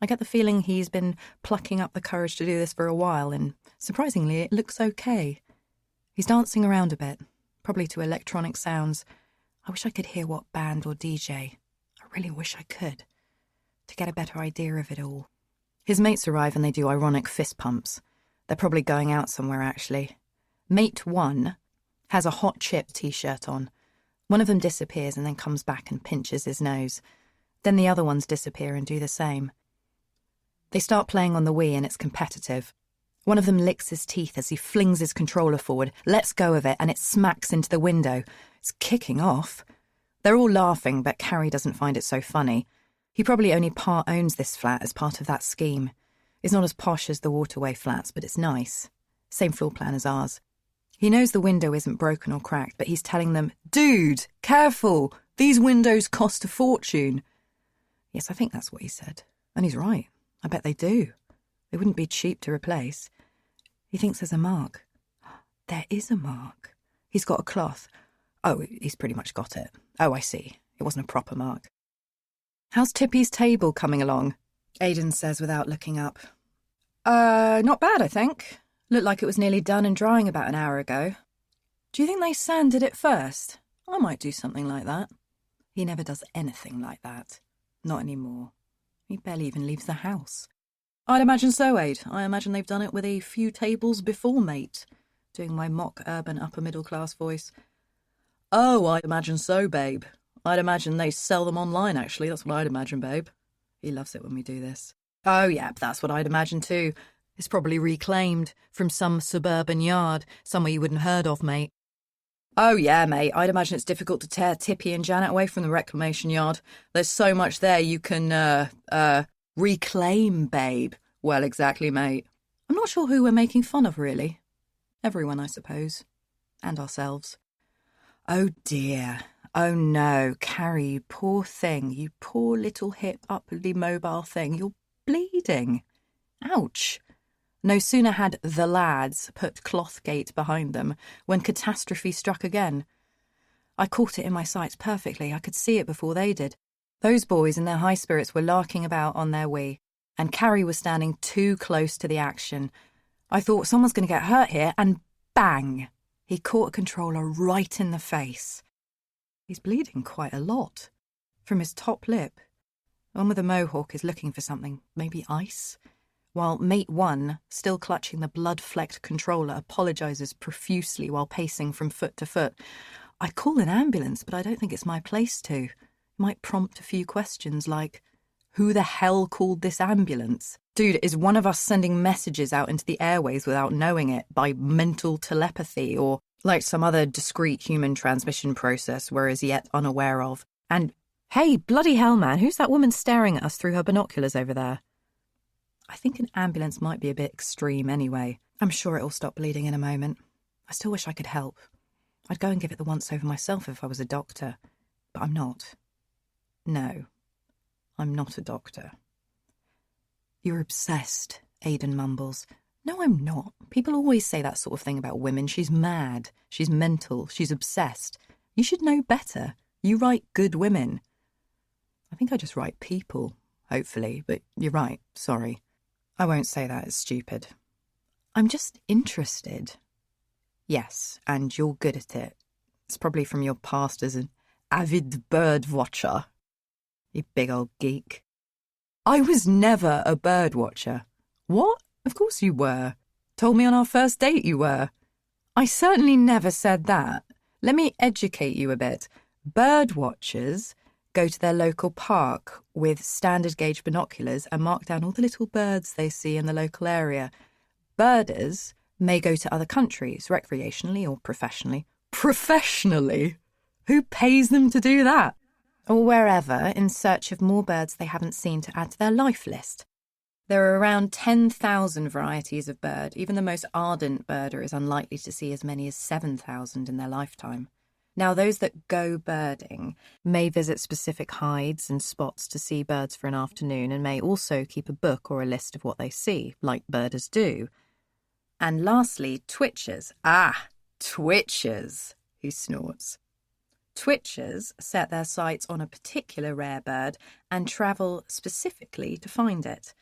I get the feeling he's been plucking up the courage to do this for a while, and surprisingly, it looks okay. He's dancing around a bit, probably to electronic sounds. I wish I could hear what band or DJ. I really wish I could, to get a better idea of it all. His mates arrive and they do ironic fist pumps. They're probably going out somewhere, actually. Mate 1 has a Hot Chip t-shirt on. One of them disappears and then comes back and pinches his nose. Then the other ones disappear and do the same. They start playing on the Wii and it's competitive. One of them licks his teeth as he flings his controller forward, lets go of it, and it smacks into the window. It's kicking off. They're all laughing, but Carrie doesn't find it so funny. He probably only part owns this flat as part of that scheme. It's not as posh as the Waterway flats, but it's nice. Same floor plan as ours. He knows the window isn't broken or cracked, but he's telling them, "Dude, careful! These windows cost a fortune." Yes, I think that's what he said. And he's right. I bet they do. They wouldn't be cheap to replace. He thinks there's a mark. There is a mark. He's got a cloth. Oh, he's pretty much got it. Oh, I see. It wasn't a proper mark. "How's Tippy's table coming along?" Aidan says without looking up. Not bad, I think. Looked like it was nearly done and drying about an hour ago. Do you think they sanded it first? I might do something like that. He never does anything like that. Not anymore. He barely even leaves the house. I'd imagine so, Aid. I imagine they've done it with a few tables before, mate. Doing my mock urban upper middle class voice. Oh, I'd imagine so, babe. I'd imagine they sell them online, actually. That's what I'd imagine, babe. He loves it when we do this. Oh, yeah, that's what I'd imagine too. It's probably reclaimed from some suburban yard, somewhere you wouldn't heard of, mate. Oh, yeah, mate, I'd imagine it's difficult to tear Tippy and Janet away from the reclamation yard. There's so much there you can, reclaim, babe. Well, exactly, mate. I'm not sure who we're making fun of, really. Everyone, I suppose. And ourselves. Oh, dear. Oh, no, Carrie, you poor thing. You poor little hip, upwardly mobile thing. You're bleeding. Ouch. No sooner had the lads put Clothgate behind them when catastrophe struck again. I caught it in my sights perfectly. I could see it before they did. Those boys in their high spirits were larking about on their Wii, and Carrie was standing too close to the action. I thought someone's going to get hurt here, and bang! He caught a controller right in the face. He's bleeding quite a lot. From his top lip. The one with the mohawk is looking for something, maybe ice? While mate 1, still clutching the blood-flecked controller, apologises profusely while pacing from foot to foot. I'd call an ambulance, but I don't think it's my place to. It might prompt a few questions like, who the hell called this ambulance? Dude, is one of us sending messages out into the airways without knowing it by mental telepathy or like some other discrete human transmission process we're as yet unaware of? And, hey, bloody hell, man, who's that woman staring at us through her binoculars over there? I think an ambulance might be a bit extreme anyway. I'm sure it'll stop bleeding in a moment. I still wish I could help. I'd go and give it the once-over myself if I was a doctor. But I'm not. No, I'm not a doctor. You're obsessed, Aidan mumbles. No, I'm not. People always say that sort of thing about women. She's mad. She's mental. She's obsessed. You should know better. You write good women. I think I just write people, hopefully. But you're right. Sorry. I won't say that, it's stupid. I'm just interested. Yes, and you're good at it. It's probably from your past as an avid bird watcher. You big old geek. I was never a bird watcher. What? Of course you were. Told me on our first date you were. I certainly never said that. Let me educate you a bit. Bird watchers go to their local park with standard gauge binoculars and mark down all the little birds they see in the local area. Birders may go to other countries, recreationally or professionally. Professionally? Who pays them to do that? Or wherever, in search of more birds they haven't seen to add to their life list. There are around 10,000 varieties of bird. Even the most ardent birder is unlikely to see as many as 7,000 in their lifetime. Now, those that go birding may visit specific hides and spots to see birds for an afternoon and may also keep a book or a list of what they see, like birders do. And lastly, twitchers. Twitchers. he snorts. Twitchers set their sights on a particular rare bird and travel specifically to find it.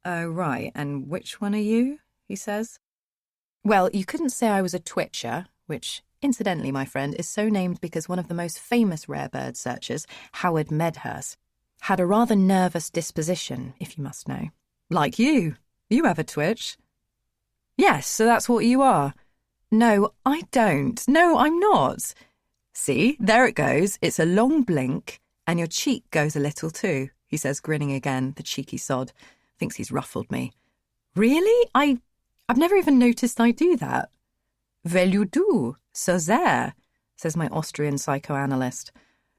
Oh, right, and which one are you? He says. Well, you couldn't say I was a twitcher, which, incidentally, my friend, is so named because one of the most famous rare bird searchers, Howard Medhurst, had a rather nervous disposition, if you must know. Like you. You have a twitch. Yes, so that's what you are. No, I don't. No, I'm not. See, there it goes. It's a long blink, and your cheek goes a little too, he says, grinning again, the cheeky sod. Thinks he's ruffled me. Really? I've never even noticed I do that. Well, you do. So there, says my Austrian psychoanalyst.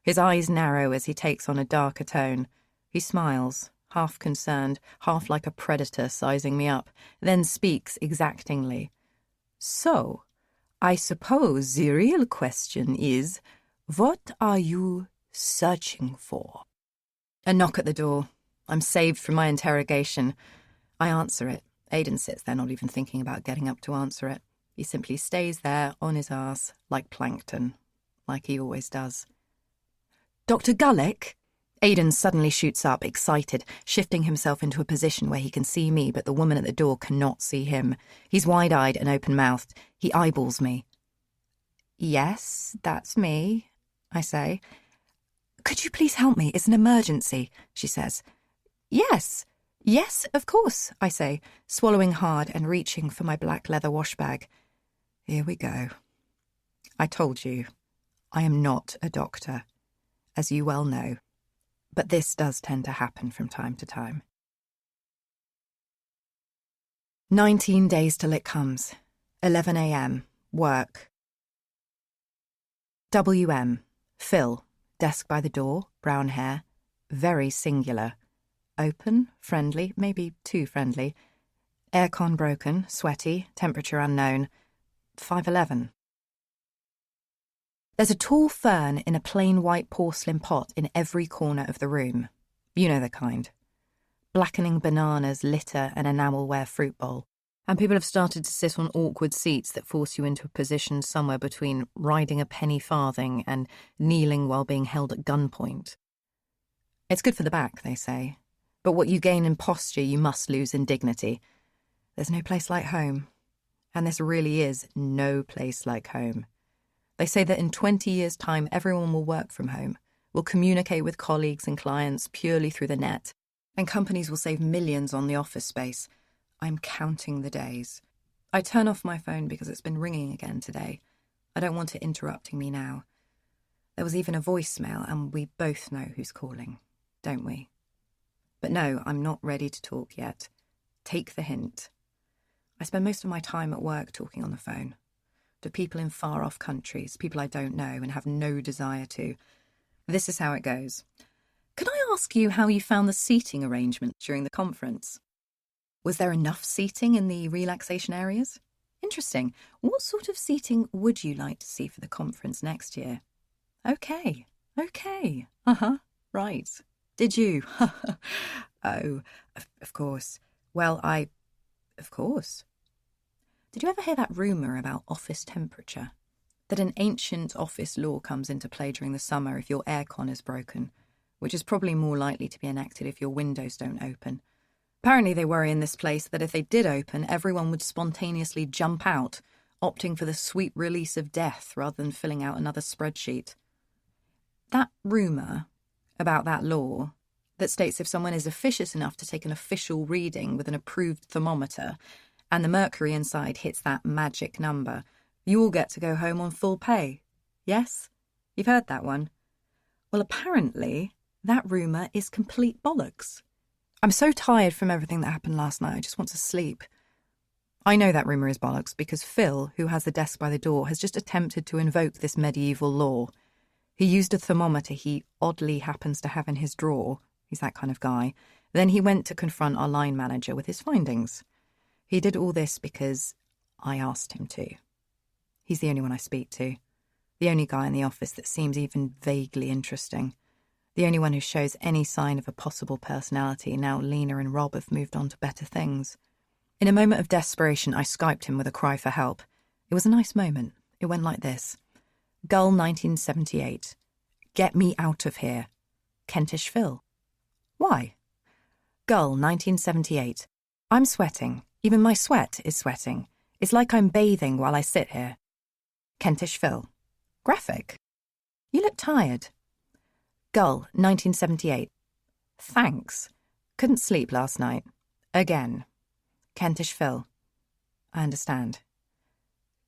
His eyes narrow as he takes on a darker tone. He smiles, half concerned, half like a predator sizing me up, then speaks exactingly. So, I suppose the real question is, what are you searching for? A knock at the door. I'm saved from my interrogation. I answer it. Aidan sits there not even thinking about getting up to answer it. He simply stays there on his arse like plankton, like he always does. Dr. Gulick? Aidan suddenly shoots up, excited, shifting himself into a position where he can see me, but the woman at the door cannot see him. He's wide-eyed and open-mouthed. He eyeballs me. Yes, that's me, I say. Could you please help me? It's an emergency, she says. Yes, of course, I say, swallowing hard and reaching for my black leather wash bag. Here we go. I told you, I am not a doctor, as you well know. But this does tend to happen from time to time. 19 days till it comes. 11 a.m. Work. W.M. Phil. Desk by the door, brown hair. Very singular. Open, friendly, maybe too friendly. Aircon broken, sweaty, temperature unknown. 5:11. There's a tall fern in a plain white porcelain pot in every corner of the room. You know the kind. Blackening bananas litter an enamelware fruit bowl, and people have started to sit on awkward seats that force you into a position somewhere between riding a penny farthing and kneeling while being held at gunpoint. It's good for the back, they say, but what you gain in posture you must lose in dignity. There's no place like home, and this really is no place like home. They say that in 20 years' time, everyone will work from home, will communicate with colleagues and clients purely through the net, and companies will save millions on the office space. I'm counting the days. I turn off my phone because it's been ringing again today. I don't want it interrupting me now. There was even a voicemail, and we both know who's calling, don't we? But no, I'm not ready to talk yet. Take the hint. I spend most of my time at work talking on the phone. To people in far-off countries, people I don't know and have no desire to. This is how it goes. Can I ask you how you found the seating arrangement during the conference? Was there enough seating in the relaxation areas? Interesting. What sort of seating would you like to see for the conference next year? Okay. Right. Did you? Oh, of course. Well, of course. Did you ever hear that rumour about office temperature? That an ancient office law comes into play during the summer if your aircon is broken, which is probably more likely to be enacted if your windows don't open. Apparently they worry in this place that if they did open, everyone would spontaneously jump out, opting for the sweet release of death rather than filling out another spreadsheet. That rumour about that law that states if someone is officious enough to take an official reading with an approved thermometer and the mercury inside hits that magic number, you all get to go home on full pay. Yes? You've heard that one? Well, apparently, that rumour is complete bollocks. I'm so tired from everything that happened last night, I just want to sleep. I know that rumour is bollocks because Phil, who has the desk by the door, has just attempted to invoke this medieval law. He used a thermometer he oddly happens to have in his drawer. He's that kind of guy. Then he went to confront our line manager with his findings. He did all this because I asked him to. He's the only one I speak to. The only guy in the office that seems even vaguely interesting. The only one who shows any sign of a possible personality now Lena and Rob have moved on to better things. In a moment of desperation, I Skyped him with a cry for help. It was a nice moment. It went like this. Gull 1978. Get me out of here. Kentish Phil. Why? Gull 1978. I'm sweating. Even my sweat is sweating. It's like I'm bathing while I sit here. Kentish Phil. Graphic. You look tired. Gull 1978. Thanks. Couldn't sleep last night. Again. Kentish Phil. I understand.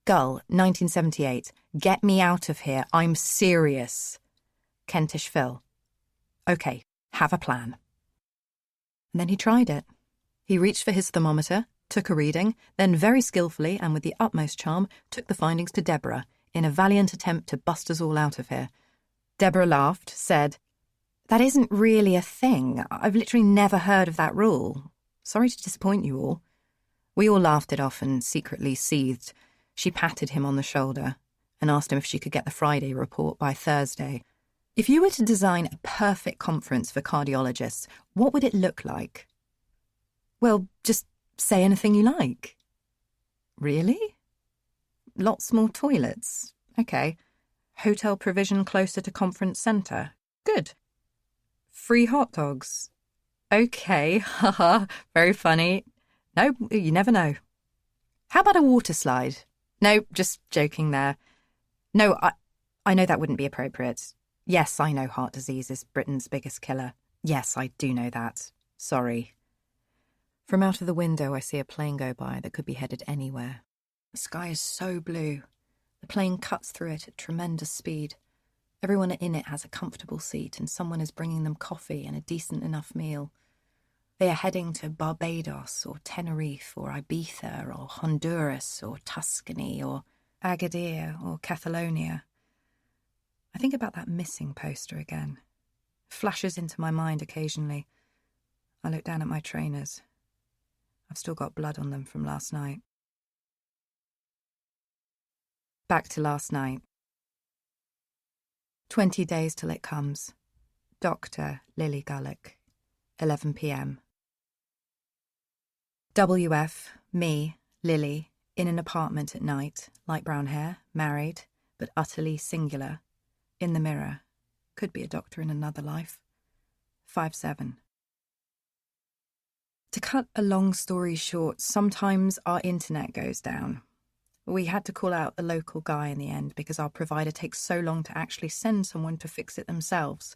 Gull 1978. Get me out of here. I'm serious. Kentish Phil. Okay, have a plan. And then he tried it. He reached for his thermometer, took a reading, then very skillfully and with the utmost charm took the findings to Deborah in a valiant attempt to bust us all out of here. Deborah laughed, said, "That isn't really a thing. I've literally never heard of that rule. Sorry to disappoint you all." We all laughed it off and secretly seethed. She patted him on the shoulder and asked him if she could get the Friday report by Thursday. If you were to design a perfect conference for cardiologists, what would it look like? Well, just say anything you like. Really? Lots more toilets. Okay. Hotel provision closer to conference centre. Good. Free hot dogs. Okay, haha, very funny. No, you never know. How about a water slide? No, just joking there. No, I know that wouldn't be appropriate. Yes, I know heart disease is Britain's biggest killer. Yes, I do know that. Sorry. From out of the window, I see a plane go by that could be headed anywhere. The sky is so blue. The plane cuts through it at tremendous speed. Everyone in it has a comfortable seat and someone is bringing them coffee and a decent enough meal. They are heading to Barbados or Tenerife or Ibiza or Honduras or Tuscany or Agadir or Catalonia. I think about that missing poster again. It flashes into my mind occasionally. I look down at my trainers. I've still got blood on them from last night. Back to last night. 20 days till it comes. Dr. Lily Gullick. 11 p.m. WF, me, Lily, in an apartment at night, light brown hair, married, but utterly singular. In the mirror. Could be a doctor in another life. 5'7". To cut a long story short, sometimes our internet goes down. We had to call out a local guy in the end because our provider takes so long to actually send someone to fix it themselves.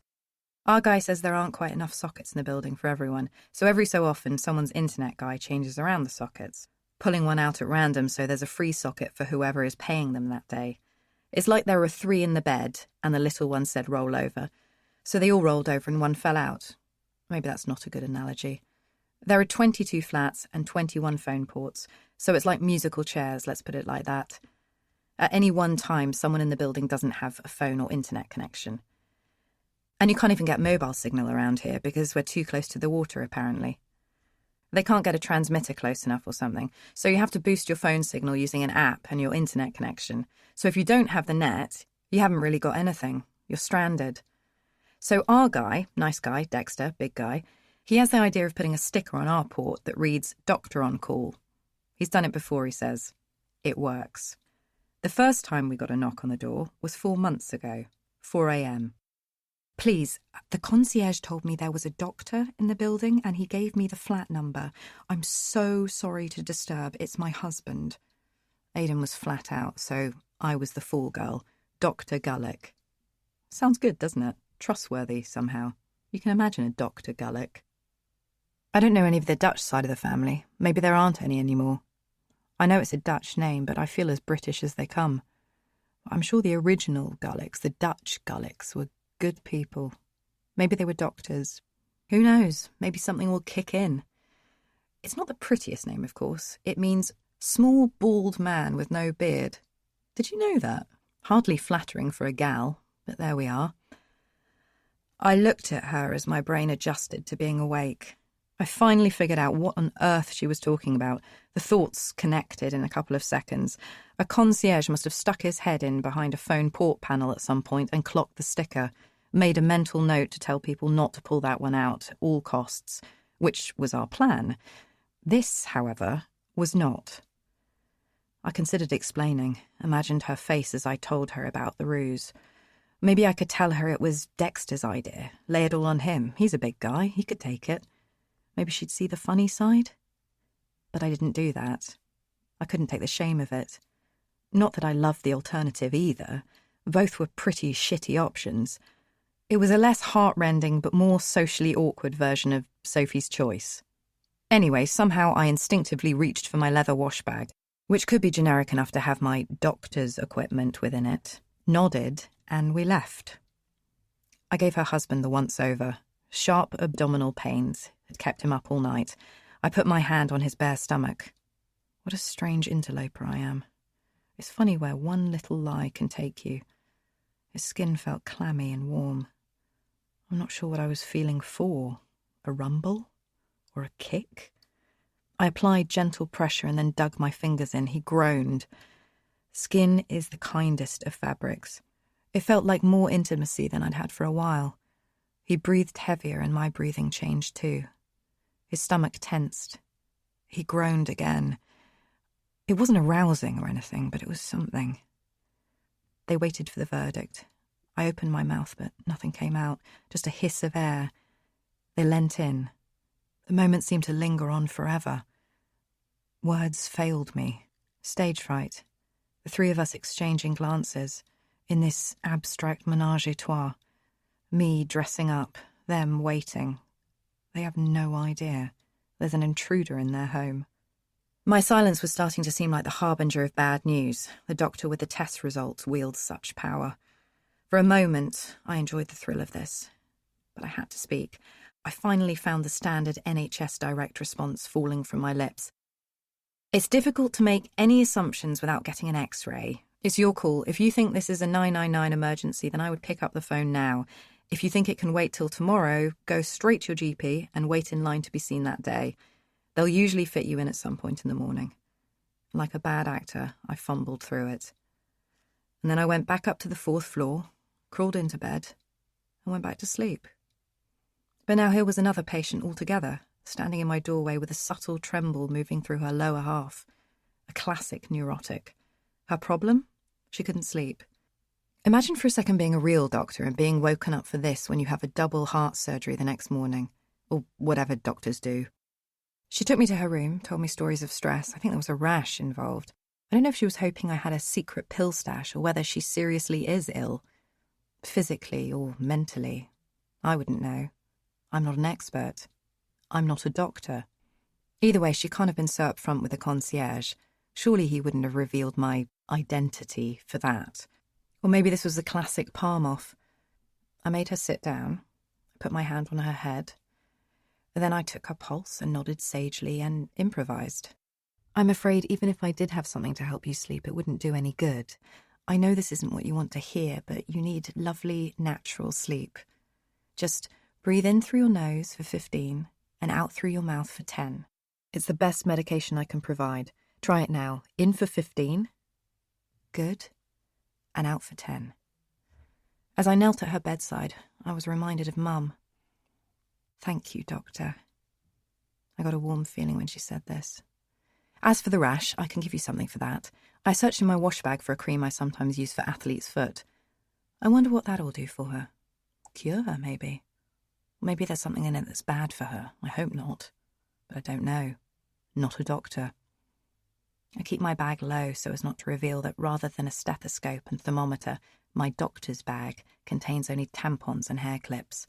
Our guy says there aren't quite enough sockets in the building for everyone, so every so often someone's internet guy changes around the sockets, pulling one out at random so there's a free socket for whoever is paying them that day. It's like there were 3 in the bed and the little one said roll over, so they all rolled over and one fell out. Maybe that's not a good analogy. There are 22 flats and 21 phone ports, so it's like musical chairs, let's put it like that. At any one time, someone in the building doesn't have a phone or internet connection. And you can't even get mobile signal around here because we're too close to the water, apparently. They can't get a transmitter close enough or something, so you have to boost your phone signal using an app and your internet connection. So if you don't have the net, you haven't really got anything. You're stranded. So our guy, nice guy, Dexter, big guy, he has the idea of putting a sticker on our port that reads, "Doctor on call." He's done it before, he says. It works. The first time we got a knock on the door was 4 months ago, 4 a.m. "Please, the concierge told me there was a doctor in the building and he gave me the flat number. I'm so sorry to disturb. It's my husband." Aidan was flat out, so I was the fall girl, Dr. Gullick. Sounds good, doesn't it? Trustworthy, somehow. You can imagine a Dr. Gullick. I don't know any of the Dutch side of the family. Maybe there aren't any anymore. I know it's a Dutch name, but I feel as British as they come. I'm sure the original Gullicks, the Dutch Gullicks, were good people. Maybe they were doctors. Who knows? Maybe something will kick in. It's not the prettiest name, of course. It means small, bald man with no beard. Did you know that? Hardly flattering for a gal, but there we are. I looked at her as my brain adjusted to being awake. I finally figured out what on earth she was talking about. The thoughts connected in a couple of seconds. A concierge must have stuck his head in behind a phone port panel at some point and clocked the sticker, made a mental note to tell people not to pull that one out at all costs, which was our plan. This, however, was not. I considered explaining, imagined her face as I told her about the ruse. Maybe I could tell her it was Dexter's idea, lay it all on him. He's a big guy, he could take it. Maybe she'd see the funny side? But I didn't do that. I couldn't take the shame of it. Not that I loved the alternative either. Both were pretty shitty options. It was a less heart-rending but more socially awkward version of Sophie's Choice. Anyway, somehow I instinctively reached for my leather wash bag, which could be generic enough to have my doctor's equipment within it, nodded, and we left. I gave her husband the once-over. Sharp abdominal pains had kept him up all night. I put my hand on his bare stomach. What a strange interloper I am. It's funny where one little lie can take you. His skin felt clammy and warm. I'm not sure what I was feeling for. A rumble? Or a kick? I applied gentle pressure and then dug my fingers in. He groaned. Skin is the kindest of fabrics. It felt like more intimacy than I'd had for a while. He breathed heavier and my breathing changed too. His stomach tensed. He groaned again. It wasn't arousing or anything, but it was something. They waited for the verdict. I opened my mouth, but nothing came out, just a hiss of air. They leant in. The moment seemed to linger on forever. Words failed me. Stage fright. The three of us exchanging glances, in this abstract ménage à trois. Me dressing up, them waiting. They have no idea. There's an intruder in their home. My silence was starting to seem like the harbinger of bad news. The doctor with the test results wields such power. For a moment, I enjoyed the thrill of this. But I had to speak. I finally found the standard NHS direct response falling from my lips. It's difficult to make any assumptions without getting an X-ray. It's your call. If you think this is a 999 emergency, then I would pick up the phone now. If you think it can wait till tomorrow, go straight to your GP and wait in line to be seen that day. They'll usually fit you in at some point in the morning. Like a bad actor, I fumbled through it. And then I went back up to the 4th floor, crawled into bed, and went back to sleep. But now here was another patient altogether, standing in my doorway with a subtle tremble moving through her lower half. A classic neurotic. Her problem? She couldn't sleep. Imagine for a second being a real doctor and being woken up for this when you have a double heart surgery the next morning, or whatever doctors do. She took me to her room, told me stories of stress. I think there was a rash involved. I don't know if she was hoping I had a secret pill stash or whether she seriously is ill. Physically or mentally. I wouldn't know. I'm not an expert. I'm not a doctor. Either way, she can't have been so upfront with the concierge. Surely he wouldn't have revealed my identity for that. Or maybe this was the classic palm off. I made her sit down, put my hand on her head. Then I took her pulse and nodded sagely and improvised. I'm afraid even if I did have something to help you sleep, it wouldn't do any good. I know this isn't what you want to hear, but you need lovely, natural sleep. Just breathe in through your nose for 15 and out through your mouth for 10. It's the best medication I can provide. Try it now. In for 15. Good. And out for 10. As I knelt at her bedside, I was reminded of Mum. Thank you, Doctor. I got a warm feeling when she said this. As for the rash, I can give you something for that. I searched in my wash bag for a cream I sometimes use for athlete's foot. I wonder what that'll do for her. Cure her, maybe. Maybe there's something in it that's bad for her. I hope not. But I don't know. Not a doctor. I keep my bag low so as not to reveal that rather than a stethoscope and thermometer, my doctor's bag contains only tampons and hair clips.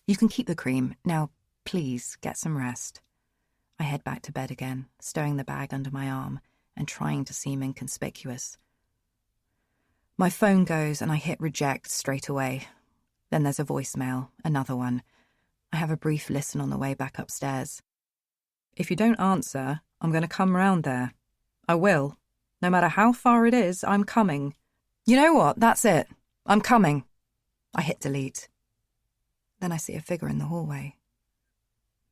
You can keep the cream. Now, please, get some rest. I head back to bed again, stowing the bag under my arm and trying to seem inconspicuous. My phone goes and I hit reject straight away. Then there's a voicemail, another one. I have a brief listen on the way back upstairs. If you don't answer, I'm going to come round there. I will. No matter how far it is, I'm coming. You know what? That's it. I'm coming. I hit delete. Then I see a figure in the hallway.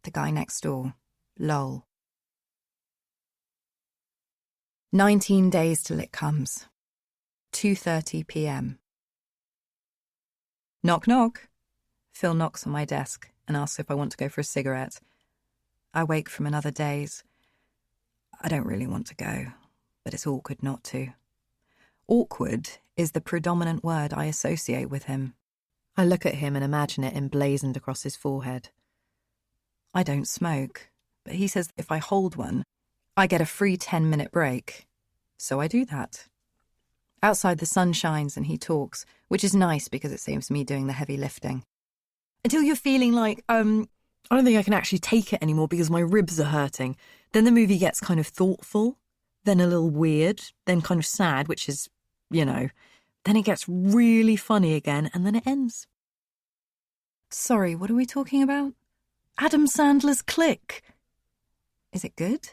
The guy next door. Lol. 19 days till it comes. 2:30 p.m. Knock, knock. Phil knocks on my desk and asks if I want to go for a cigarette. I wake from another daze. I don't really want to go. but it's awkward not to. Awkward is the predominant word I associate with him. I look at him and imagine it emblazoned across his forehead. I don't smoke, but he says if I hold one, I get a free 10-minute break. So I do that. Outside the sun shines and he talks, which is nice because it saves me doing the heavy lifting. Until you're feeling like, I don't think I can actually take it anymore because my ribs are hurting. Then the movie gets kind of thoughtful, then a little weird, then kind of sad, which is, then it gets really funny again, and then it ends. Sorry, what are we talking about? Adam Sandler's Click. Is it good?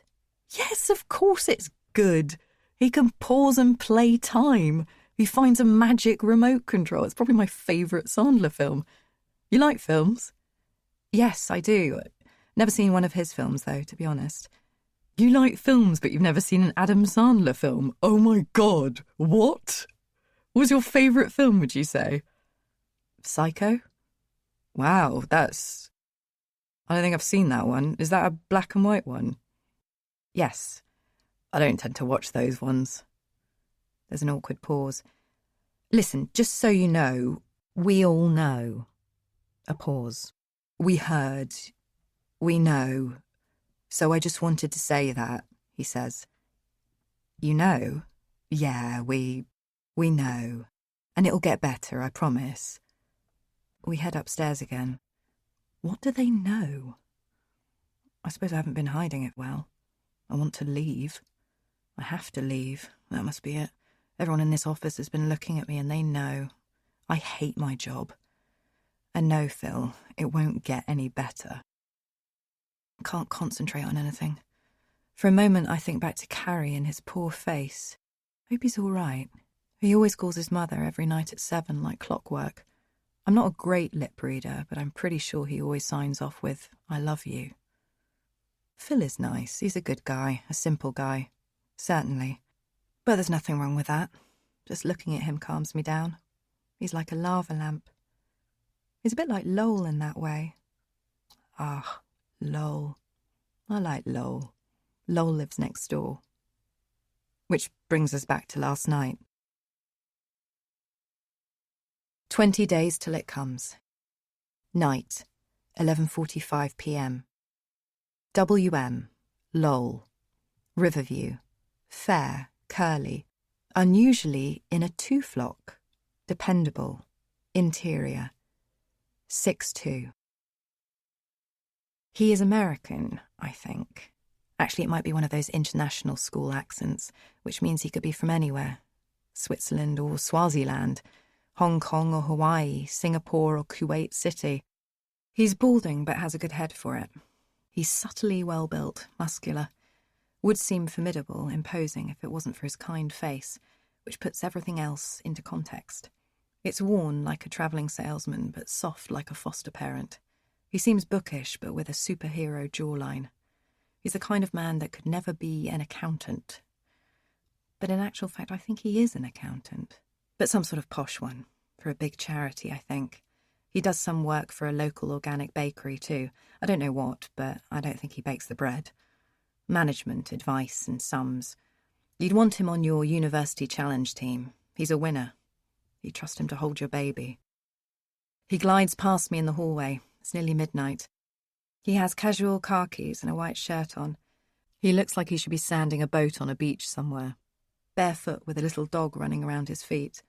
Yes, of course it's good. He can pause and play time. He finds a magic remote control. It's probably my favourite Sandler film. You like films? Yes, I do. Never seen one of his films, though, to be honest. You like films, but you've never seen an Adam Sandler film? Oh my God, what? What was your favourite film, would you say? Psycho? Wow, I don't think I've seen that one. Is that a black and white one? Yes. I don't tend to watch those ones. There's an awkward pause. Listen, just so you know, we all know. A pause. We heard. We know. So I just wanted to say that, he says. You know? Yeah, we know. And it'll get better, I promise. We head upstairs again. What do they know? I suppose I haven't been hiding it well. I want to leave. I have to leave. That must be it. Everyone in this office has been looking at me and they know. I hate my job. And no, Phil, it won't get any better. I can't concentrate on anything. For a moment, I think back to Carrie and his poor face. Hope he's all right. He always calls his mother every night at 7 like clockwork. I'm not a great lip reader, but I'm pretty sure he always signs off with, I love you. Phil is nice. He's a good guy, a simple guy. Certainly. But there's nothing wrong with that. Just looking at him calms me down. He's like a lava lamp. He's a bit like Lowell in that way. Ah, Lowell. I like Lowell. Lowell lives next door. Which brings us back to last night. 20 days till it comes. Night, 11:45 p.m. WM, Lowell. Riverview. Fair, curly. Unusually in a 2 flock. Dependable. Interior. 6'2". He is American, I think. Actually, it might be one of those international school accents, which means he could be from anywhere. Switzerland or Swaziland, Hong Kong or Hawaii, Singapore or Kuwait City. He's balding but has a good head for it. He's subtly well-built, muscular. Would seem formidable, imposing if it wasn't for his kind face, which puts everything else into context. It's worn like a travelling salesman, but soft like a foster parent. He seems bookish, but with a superhero jawline. He's the kind of man that could never be an accountant. But in actual fact, I think he is an accountant. But some sort of posh one, for a big charity, I think. He does some work for a local organic bakery too. I don't know what, but I don't think he bakes the bread. Management, advice, and sums. You'd want him on your university challenge team. He's a winner. You trust him to hold your baby. He glides past me in the hallway. It's nearly midnight. He has casual khakis and a white shirt on. He looks like he should be sanding a boat on a beach somewhere. Barefoot with a little dog running around his feet.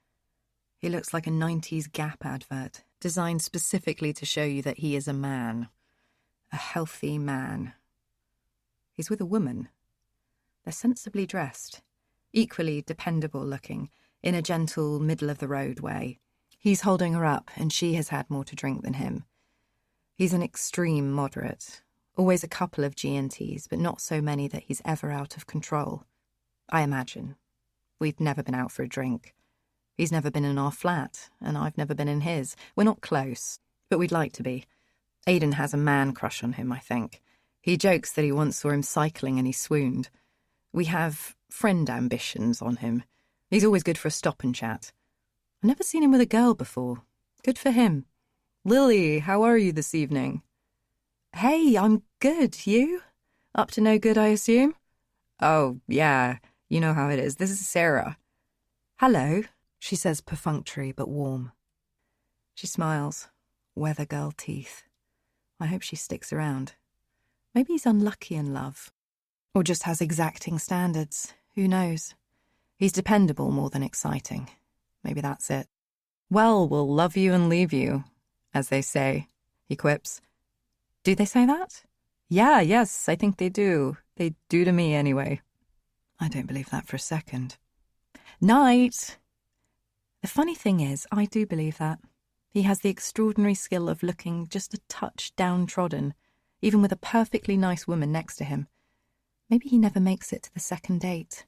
He looks like a 90s Gap advert, designed specifically to show you that he is a man. A healthy man. He's with a woman. They're sensibly dressed, equally dependable looking, in a gentle, middle-of-the-road way. He's holding her up, and she has had more to drink than him. He's an extreme moderate, always a couple of G&Ts, but not so many that he's ever out of control. I imagine. We've never been out for a drink. He's never been in our flat, and I've never been in his. We're not close, but we'd like to be. Aidan has a man crush on him, I think. He jokes that he once saw him cycling and he swooned. We have friend ambitions on him. He's always good for a stop and chat. I've never seen him with a girl before. Good for him. Lily, how are you this evening? Hey, I'm good. You? Up to no good, I assume? Oh, yeah. You know how it is. This is Sarah. Hello, she says, perfunctory but warm. She smiles. Weather girl teeth. I hope she sticks around. Maybe he's unlucky in love. Or just has exacting standards. Who knows? He's dependable more than exciting. Maybe that's it. Well, we'll love you and leave you, as they say, he quips. Do they say that? Yes, I think they do. They do to me anyway. I don't believe that for a second. Night! The funny thing is, I do believe that. He has the extraordinary skill of looking just a touch downtrodden, even with a perfectly nice woman next to him. Maybe he never makes it to the second date.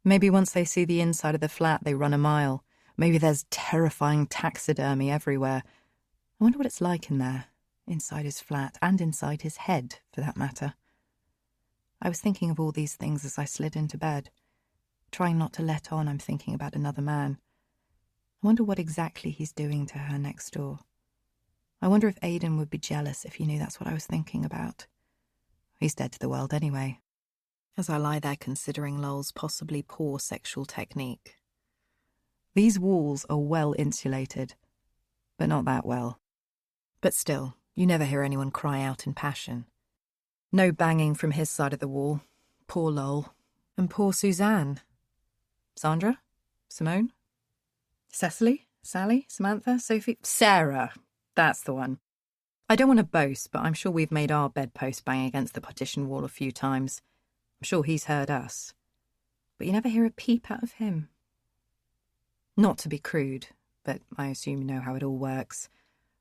Maybe once they see the inside of the flat, they run a mile. Maybe there's terrifying taxidermy everywhere. I wonder what it's like in there, inside his flat, and inside his head, for that matter. I was thinking of all these things as I slid into bed, trying not to let on I'm thinking about another man. I wonder what exactly he's doing to her next door. I wonder if Aidan would be jealous if he knew that's what I was thinking about. He's dead to the world anyway. As I lie there considering Lowell's possibly poor sexual technique. These walls are well insulated, but not that well. But still, you never hear anyone cry out in passion. No banging from his side of the wall. Poor Lowell. And poor Suzanne. Sandra? Simone? Cecily? Sally? Samantha? Sophie? Sarah! That's the one. I don't want to boast, but I'm sure we've made our bedpost bang against the partition wall a few times. I'm sure he's heard us. But you never hear a peep out of him. Not to be crude, but I assume you know how it all works.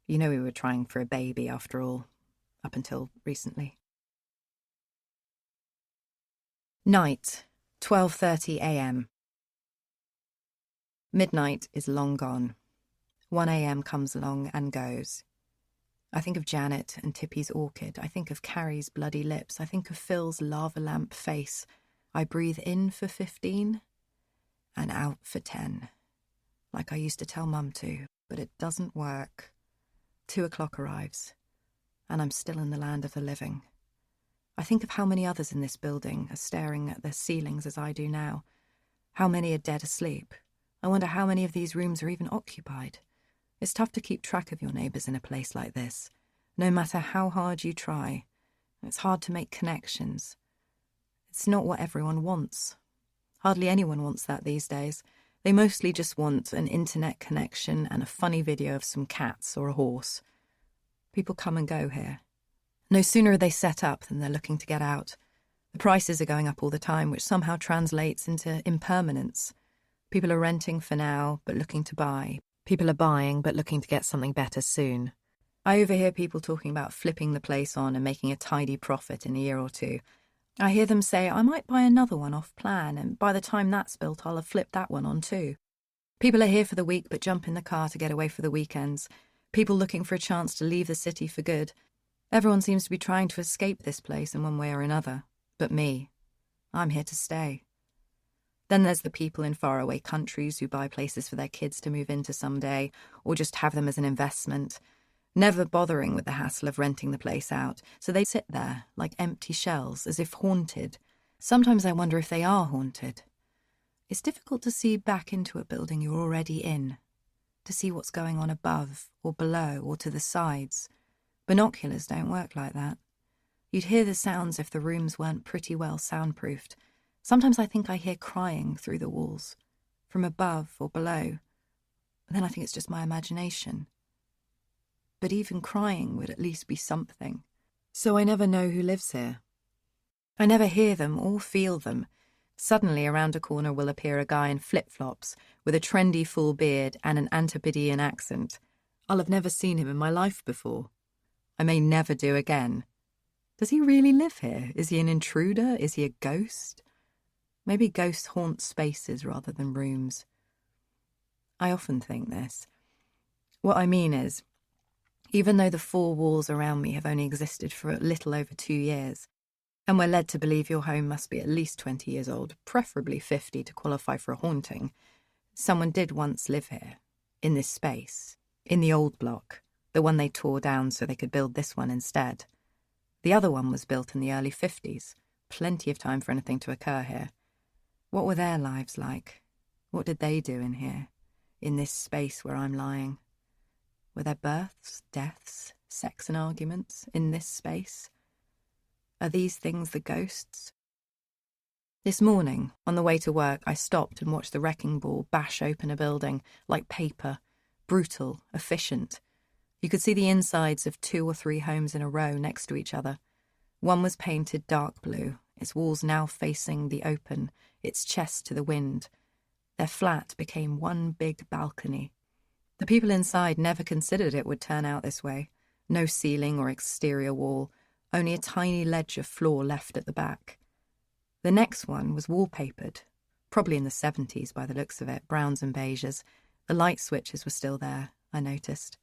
You know we were trying for a baby after all, up until recently. Night, 12:30 a.m. Midnight is long gone. 1 a.m. comes along and goes. I think of Janet and Tippy's orchid. I think of Carrie's bloody lips. I think of Phil's lava lamp face. I breathe in for 15 and out for 10, like I used to tell Mum to, but it doesn't work. 2 o'clock arrives, and I'm still in the land of the living. I think of how many others in this building are staring at their ceilings as I do now. How many are dead asleep. I wonder how many of these rooms are even occupied. It's tough to keep track of your neighbours in a place like this, no matter how hard you try. It's hard to make connections. It's not what everyone wants. Hardly anyone wants that these days. They mostly just want an internet connection and a funny video of some cats or a horse. People come and go here. No sooner are they set up than they're looking to get out. The prices are going up all the time, which somehow translates into impermanence. People are renting for now, but looking to buy. People are buying, but looking to get something better soon. I overhear people talking about flipping the place on and making a tidy profit in a year or two. I hear them say, I might buy another one off plan, and by the time that's built, I'll have flipped that one on too. People are here for the week, but jump in the car to get away for the weekends. People looking for a chance to leave the city for good. Everyone seems to be trying to escape this place in one way or another. But me. I'm here to stay. Then there's the people in faraway countries who buy places for their kids to move into someday, or just have them as an investment, never bothering with the hassle of renting the place out, so they sit there like empty shells, as if haunted. Sometimes I wonder if they are haunted. It's difficult to see back into a building you're already in, to see what's going on above or below or to the sides. Binoculars don't work like that. You'd hear the sounds if the rooms weren't pretty well soundproofed. Sometimes I think I hear crying through the walls, from above or below. Then I think it's just my imagination. But even crying would at least be something. So I never know who lives here. I never hear them or feel them. Suddenly around a corner will appear a guy in flip-flops with a trendy full beard and an Antipodean accent. I'll have never seen him in my life before. I may never do again. Does he really live here? Is he an intruder? Is he a ghost? Maybe ghosts haunt spaces rather than rooms. I often think this. What I mean is, even though the four walls around me have only existed for a little over 2 years, and we're led to believe your home must be at least 20 years old, preferably 50 to qualify for a haunting, someone did once live here, in this space, in the old block, the one they tore down so they could build this one instead. The other one was built in the early 50s, plenty of time for anything to occur here. What were their lives like? What did they do in here, in this space where I'm lying? Were there births, deaths, sex and arguments in this space? Are these things the ghosts? This morning, on the way to work, I stopped and watched the wrecking ball bash open a building, like paper, brutal, efficient. You could see the insides of 2 or 3 homes in a row next to each other. One was painted dark blue, its walls now facing the open, its chest to the wind. Their flat became one big balcony. The people inside never considered it would turn out this way. No ceiling or exterior wall, only a tiny ledge of floor left at the back. The next one was wallpapered, probably in the 70s by the looks of it, browns and beiges. The light switches were still there, I noticed.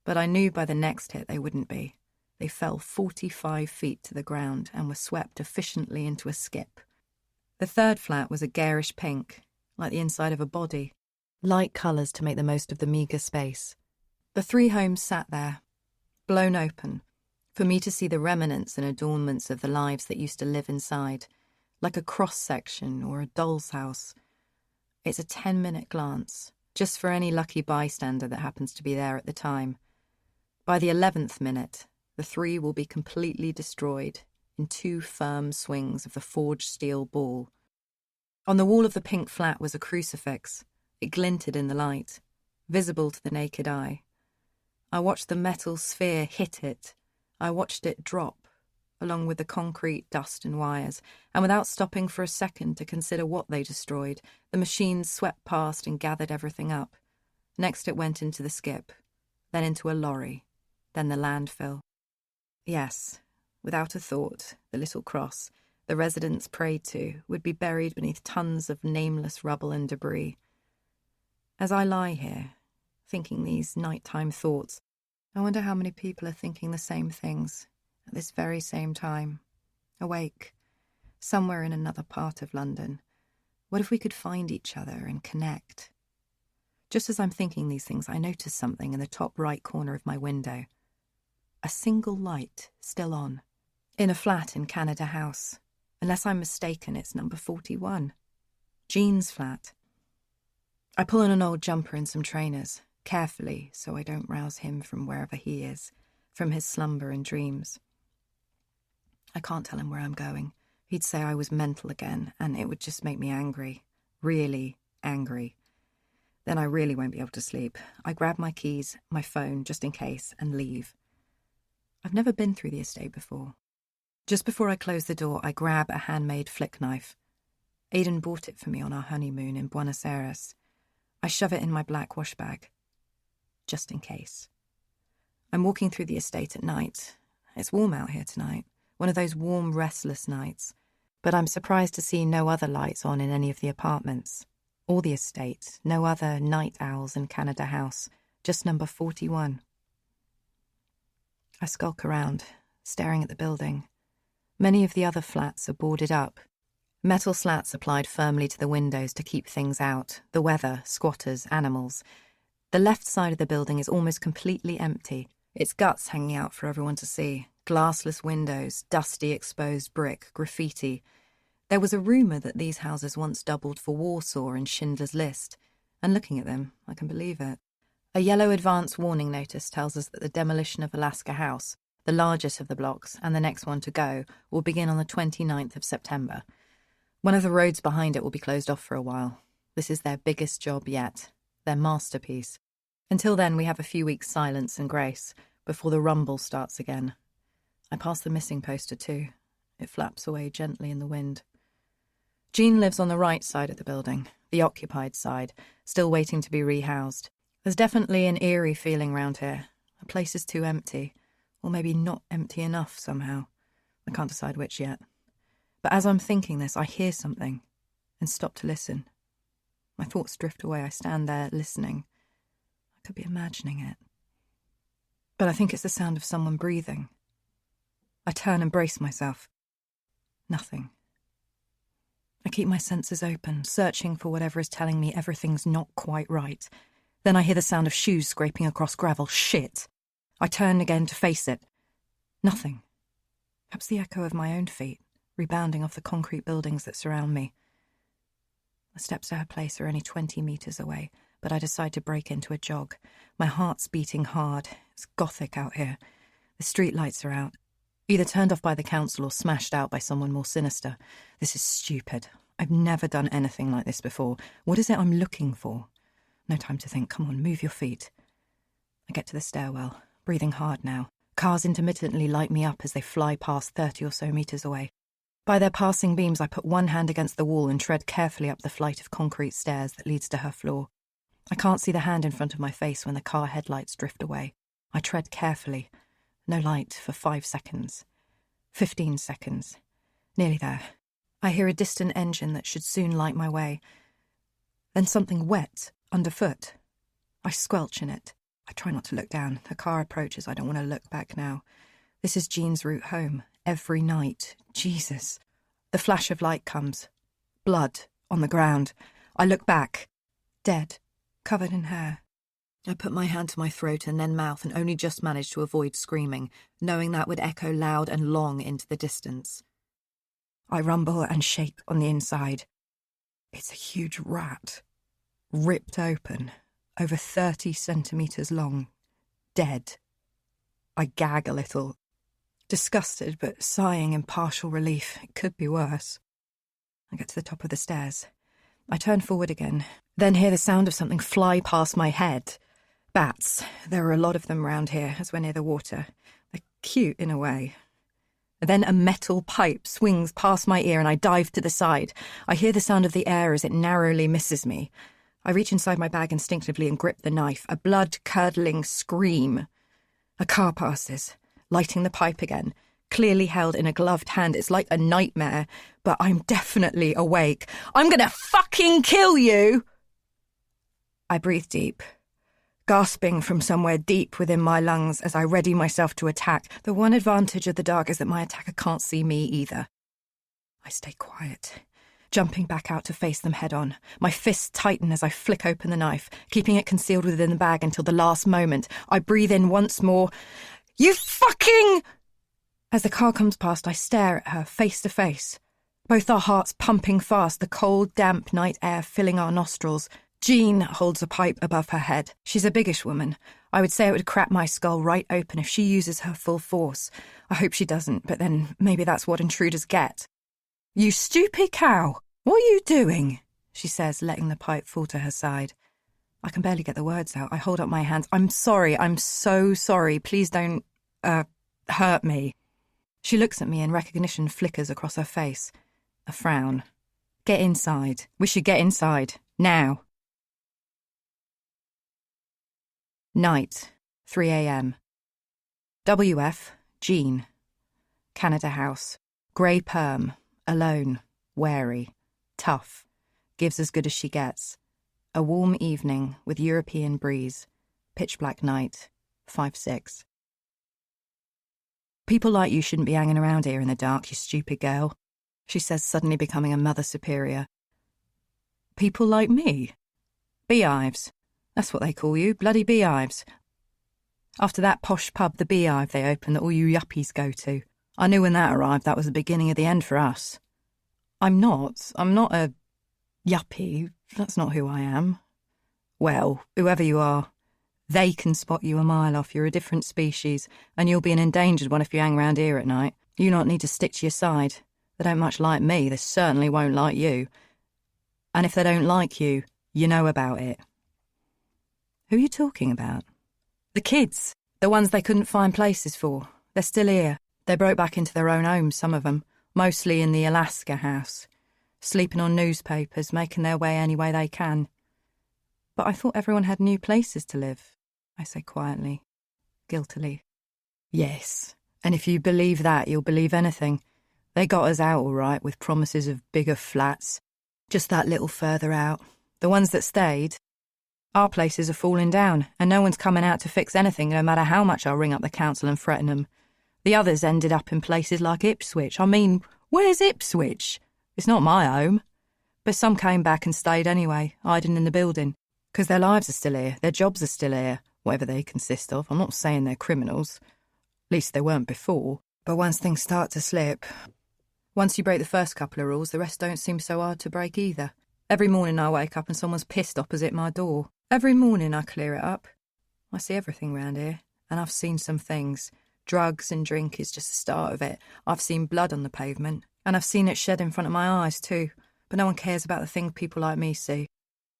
But I knew by the next hit they wouldn't be. They fell 45 feet to the ground and were swept efficiently into a skip. The third flat was a garish pink, like the inside of a body. Light colours to make the most of the meagre space. The 3 homes sat there, blown open, for me to see the remnants and adornments of the lives that used to live inside, like a cross-section or a doll's house. It's a 10-minute glance, just for any lucky bystander that happens to be there at the time. By the 11th minute, the 3 will be completely destroyed in 2 firm swings of the forged steel ball. On the wall of the pink flat was a crucifix. It glinted in the light, visible to the naked eye. I watched the metal sphere hit it. I watched it drop, along with the concrete, dust and wires, and without stopping for a second to consider what they destroyed, the machines swept past and gathered everything up. Next it went into the skip, then into a lorry, then the landfill. Yes, without a thought, the little cross, the residents prayed to, would be buried beneath tons of nameless rubble and debris. As I lie here, thinking these nighttime thoughts, I wonder how many people are thinking the same things at this very same time, awake, somewhere in another part of London. What if we could find each other and connect? Just as I'm thinking these things, I notice something in the top right corner of my window. A single light still on, in a flat in Canada House. Unless I'm mistaken, it's number 41. Jean's flat. I pull on an old jumper and some trainers, carefully so I don't rouse him from wherever he is, from his slumber and dreams. I can't tell him where I'm going. He'd say I was mental again, and it would just make me angry. Really angry. Then I really won't be able to sleep. I grab my keys, my phone, just in case, and leave. I've never been through the estate before. Just before I close the door, I grab a handmade flick knife. Aidan bought it for me on our honeymoon in Buenos Aires. I shove it in my black wash bag, just in case. I'm walking through the estate at night. It's warm out here tonight, one of those warm, restless nights, but I'm surprised to see no other lights on in any of the apartments, or the estate, no other night owls in Canada House, just number 41. I skulk around, staring at the building. Many of the other flats are boarded up. Metal slats applied firmly to the windows to keep things out, the weather, squatters, animals. The left side of the building is almost completely empty, its guts hanging out for everyone to see. Glassless windows, dusty exposed brick, graffiti. There was a rumour that these houses once doubled for Warsaw and Schindler's List, and looking at them, I can believe it. A yellow advance warning notice tells us that the demolition of Alaska House, the largest of the blocks and the next one to go, will begin on the 29th of September. One of the roads behind it will be closed off for a while. This is their biggest job yet, their masterpiece. Until then, we have a few weeks' silence and grace, before the rumble starts again. I pass the missing poster too. It flaps away gently in the wind. Jean lives on the right side of the building, the occupied side, still waiting to be rehoused. There's definitely an eerie feeling round here. The place is too empty, or maybe not empty enough somehow. I can't decide which yet. But as I'm thinking this, I hear something and stop to listen. My thoughts drift away. I stand there listening. I could be imagining it. But I think it's the sound of someone breathing. I turn and brace myself. Nothing. I keep my senses open, searching for whatever is telling me everything's not quite right. Then I hear the sound of shoes scraping across gravel. Shit! I turn again to face it. Nothing. Perhaps the echo of my own feet, rebounding off the concrete buildings that surround me. The steps to her place are only 20 metres away, but I decide to break into a jog. My heart's beating hard. It's gothic out here. The street lights are out. Either turned off by the council or smashed out by someone more sinister. This is stupid. I've never done anything like this before. What is it I'm looking for? No time to think. Come on, move your feet. I get to the stairwell, breathing hard now. Cars intermittently light me up as they fly past 30 or so metres away. By their passing beams, I put one hand against the wall and tread carefully up the flight of concrete stairs that leads to her floor. I can't see the hand in front of my face when the car headlights drift away. I tread carefully. No light for 5 seconds. 15 seconds. Nearly there. I hear a distant engine that should soon light my way. Then something wet underfoot. I squelch in it. I try not to look down. The car approaches. I don't want to look back now. This is Jean's route home. Every night. Jesus. The flash of light comes. Blood on the ground. I look back. Dead. Covered in hair. I put my hand to my throat and then mouth and only just managed to avoid screaming, knowing that would echo loud and long into the distance. I rumble and shake on the inside. It's a huge rat. Ripped open. Over 30 centimetres long. Dead. I gag a little. Disgusted, but sighing in partial relief. It could be worse. I get to the top of the stairs. I turn forward again, then hear the sound of something fly past my head. Bats. There are a lot of them round here, as we're near the water. They're cute in a way. Then a metal pipe swings past my ear and I dive to the side. I hear the sound of the air as it narrowly misses me. I reach inside my bag instinctively and grip the knife. A blood-curdling scream. A car passes, lighting the pipe again, clearly held in a gloved hand. It's like a nightmare, but I'm definitely awake. I'm gonna fucking kill you! I breathe deep, gasping from somewhere deep within my lungs as I ready myself to attack. The one advantage of the dark is that my attacker can't see me either. I stay quiet, jumping back out to face them head on. My fists tighten as I flick open the knife, keeping it concealed within the bag until the last moment. I breathe in once more. You fucking... As the car comes past, I stare at her face to face. Both our hearts pumping fast, the cold, damp night air filling our nostrils. Jean holds a pipe above her head. She's a biggish woman. I would say it would crack my skull right open if she uses her full force. I hope she doesn't, but then maybe that's what intruders get. You stupid cow! What are you doing? She says, letting the pipe fall to her side. I can barely get the words out. I hold up my hands. I'm sorry. I'm so sorry. Please don't, hurt me. She looks at me and recognition flickers across her face. A frown. Get inside. We should get inside. Now. Night, 3 a.m. WF, Jean. Canada House. Grey perm. Alone. Wary. Tough. Gives as good as she gets. A warm evening with European breeze. Pitch black night. 5-6. People like you shouldn't be hanging around here in the dark, you stupid girl, she says, suddenly becoming a mother superior. People like me? Beehives. That's what they call you, bloody beehives. After that posh pub, the Beehive they open that all you yuppies go to. I knew when that arrived that was the beginning of the end for us. I'm not a yuppie. That's not who I am. Well, whoever you are, they can spot you a mile off. You're a different species, and you'll be an endangered one if you hang round here at night. You not need to stick to your side. They don't much like me. They certainly won't like you. And if they don't like you, you know about it. Who are you talking about? The kids. The ones they couldn't find places for. They're still here. They broke back into their own homes, some of them. Mostly in the Alaska house. Sleeping on newspapers, making their way any way they can. But I thought everyone had new places to live, I say quietly, guiltily. Yes, and if you believe that, you'll believe anything. They got us out all right with promises of bigger flats. Just that little further out. The ones that stayed, our places are falling down, and no one's coming out to fix anything no matter how much I ring up the council and threaten them. The others ended up in places like Ipswich. I mean, where's Ipswich? It's not my home. But some came back and stayed anyway, hiding in the building. Because their lives are still here, their jobs are still here, whatever they consist of. I'm not saying they're criminals. At least they weren't before. But once things start to slip, once you break the first couple of rules, the rest don't seem so hard to break either. Every morning I wake up and someone's pissed opposite my door. Every morning I clear it up. I see everything round here, and I've seen some things. Drugs and drink is just the start of it. I've seen blood on the pavement, and I've seen it shed in front of my eyes too, but no one cares about the things people like me see.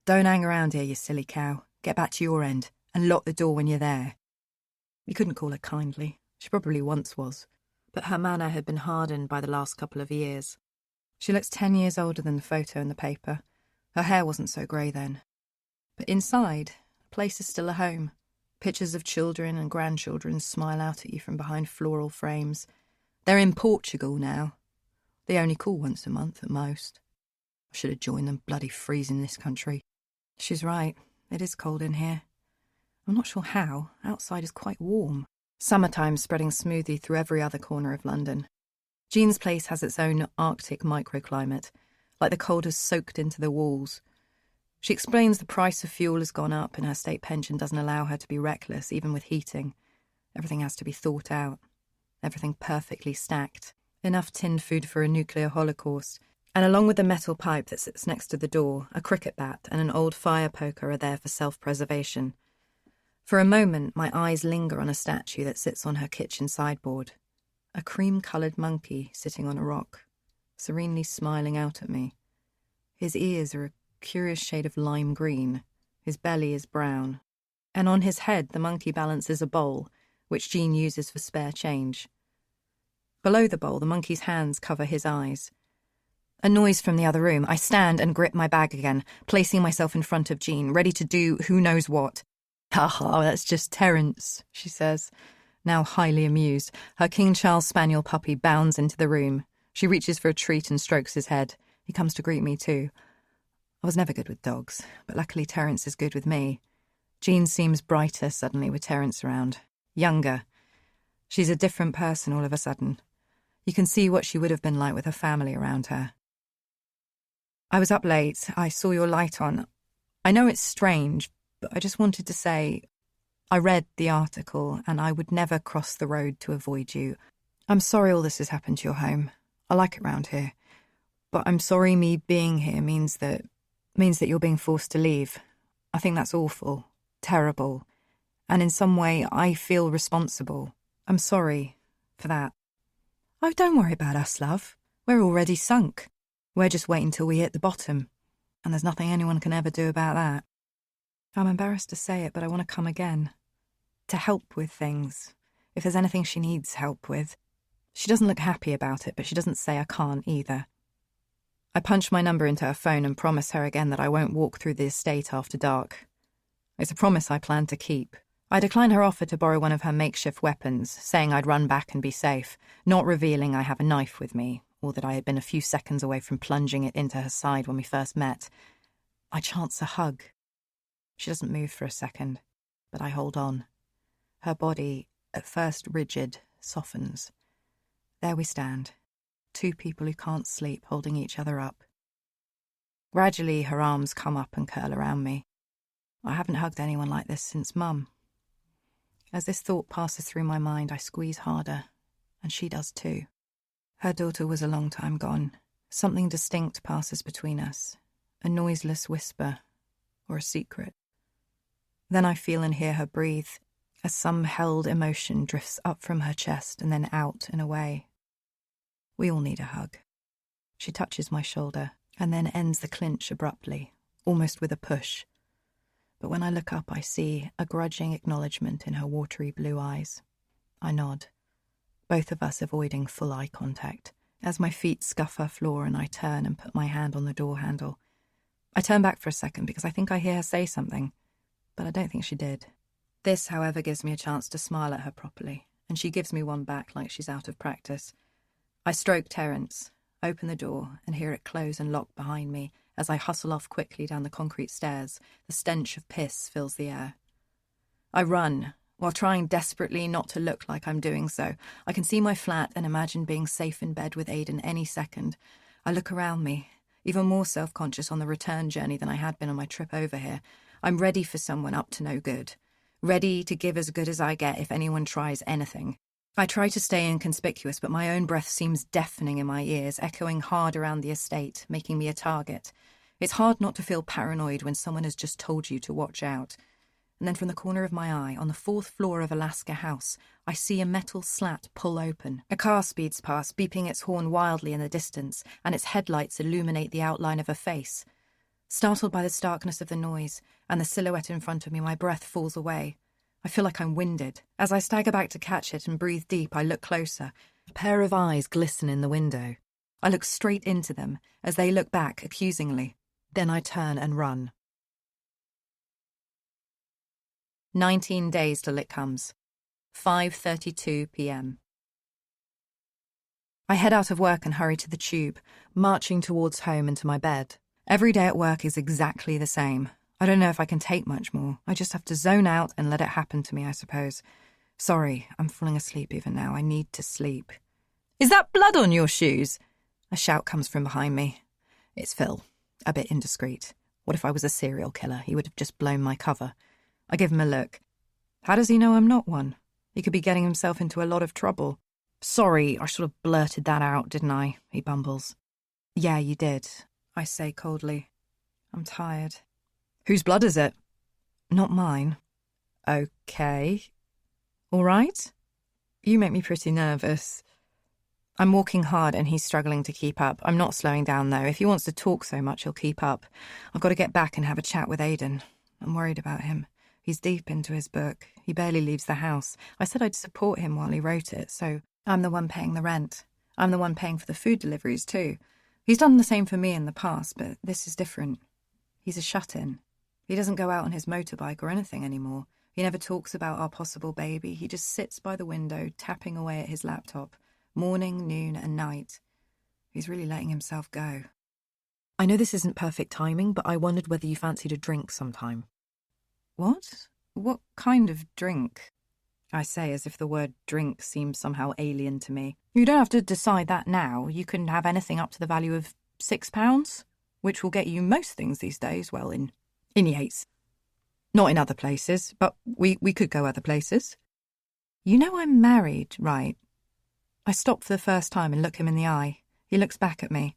Don't hang around here, you silly cow. Get back to your end, and lock the door when you're there. You couldn't call her kindly. She probably once was, but her manner had been hardened by the last couple of years. She looks 10 years older than the photo in the paper. Her hair wasn't so grey then. But inside, the place is still a home. Pictures of children and grandchildren smile out at you from behind floral frames. They're in Portugal now. They only call once a month at most. I should have joined them, bloody freezing this country. She's right, it is cold in here. I'm not sure how. Outside is quite warm. Summertime spreading smoothly through every other corner of London. Jean's place has its own Arctic microclimate, like the cold has soaked into the walls. She explains the price of fuel has gone up and her state pension doesn't allow her to be reckless, even with heating. Everything has to be thought out. Everything perfectly stacked. Enough tinned food for a nuclear holocaust. And along with the metal pipe that sits next to the door, a cricket bat and an old fire poker are there for self-preservation. For a moment, my eyes linger on a statue that sits on her kitchen sideboard. A cream-coloured monkey sitting on a rock, serenely smiling out at me. His ears are a curious shade of lime green. His belly is brown. And on his head, the monkey balances a bowl, which Jean uses for spare change. Below the bowl, the monkey's hands cover his eyes. A noise from the other room. I stand and grip my bag again, placing myself in front of Jean, ready to do who knows what. "Ha, that's just Terence," she says, now highly amused. Her King Charles Spaniel puppy bounds into the room. She reaches for a treat and strokes his head. He comes to greet me too. I was never good with dogs, but luckily Terence is good with me. Jean seems brighter suddenly with Terence around. Younger. She's a different person all of a sudden. You can see what she would have been like with her family around her. "I was up late. I saw your light on. I know it's strange, but I just wanted to say, I read the article and I would never cross the road to avoid you. I'm sorry all this has happened to your home. I like it round here. But I'm sorry me being here means that you're being forced to leave. I think that's awful, terrible, and in some way I feel responsible. I'm sorry for that." "Oh, don't worry about us, love. We're already sunk. We're just waiting till we hit the bottom, and there's nothing anyone can ever do about that." I'm embarrassed to say it, but I want to come again. To help with things, if there's anything she needs help with. She doesn't look happy about it, but she doesn't say I can't either. I punch my number into her phone and promise her again that I won't walk through the estate after dark. It's a promise I plan to keep. I decline her offer to borrow one of her makeshift weapons, saying I'd run back and be safe, not revealing I have a knife with me, or that I had been a few seconds away from plunging it into her side when we first met. I chance a hug. She doesn't move for a second, but I hold on. Her body, at first rigid, softens. There we stand, two people who can't sleep holding each other up. Gradually, her arms come up and curl around me. I haven't hugged anyone like this since Mum. As this thought passes through my mind, I squeeze harder, and she does too. Her daughter was a long time gone. Something distinct passes between us, a noiseless whisper, or a secret. Then I feel and hear her breathe, as some held emotion drifts up from her chest and then out and away. We all need a hug. She touches my shoulder, and then ends the clinch abruptly, almost with a push. But when I look up, I see a grudging acknowledgement in her watery blue eyes. I nod, both of us avoiding full eye contact, as my feet scuff her floor and I turn and put my hand on the door handle. I turn back for a second because I think I hear her say something, but I don't think she did. This, however, gives me a chance to smile at her properly, and she gives me one back like she's out of practice. I stroke Terence, open the door, and hear it close and lock behind me as I hustle off quickly down the concrete stairs. The stench of piss fills the air. I run, while trying desperately not to look like I'm doing so. I can see my flat and imagine being safe in bed with Aidan any second. I look around me, even more self-conscious on the return journey than I had been on my trip over here. I'm ready for someone up to no good. Ready to give as good as I get if anyone tries anything. I try to stay inconspicuous, but my own breath seems deafening in my ears, echoing hard around the estate, making me a target. It's hard not to feel paranoid when someone has just told you to watch out. And then from the corner of my eye, on the 4th floor of Alaska House, I see a metal slat pull open. A car speeds past, beeping its horn wildly in the distance, and its headlights illuminate the outline of a face. Startled by the starkness of the noise and the silhouette in front of me, my breath falls away. I feel like I'm winded. As I stagger back to catch it and breathe deep, I look closer. A pair of eyes glisten in the window. I look straight into them as they look back accusingly. Then I turn and run. 19 days till it comes. 5:32 p.m. I head out of work and hurry to the tube, marching towards home and to my bed. Every day at work is exactly the same. I don't know if I can take much more. I just have to zone out and let it happen to me, I suppose. Sorry, I'm falling asleep even now. I need to sleep. Is that blood on your shoes? A shout comes from behind me. It's Phil, a bit indiscreet. What if I was a serial killer? He would have just blown my cover. I give him a look. How does he know I'm not one? He could be getting himself into a lot of trouble. Sorry, I sort of blurted that out, didn't I? He bumbles. Yeah, you did, I say coldly. I'm tired. Whose blood is it? Not mine. Okay. All right? You make me pretty nervous. I'm walking hard and he's struggling to keep up. I'm not slowing down, though. If he wants to talk so much, he'll keep up. I've got to get back and have a chat with Aidan. I'm worried about him. He's deep into his book. He barely leaves the house. I said I'd support him while he wrote it, so I'm the one paying the rent. I'm the one paying for the food deliveries, too. He's done the same for me in the past, but this is different. He's a shut-in. He doesn't go out on his motorbike or anything anymore. He never talks about our possible baby. He just sits by the window, tapping away at his laptop, morning, noon, and night. He's really letting himself go. I know this isn't perfect timing, but I wondered whether you fancied a drink sometime. What? What kind of drink? I say as if the word drink seems somehow alien to me. You don't have to decide that now. You can have anything up to the value of £6, which will get you most things these days, well, in Yates. Not in other places, but we could go other places. You know I'm married, right? I stop for the first time and look him in the eye. He looks back at me.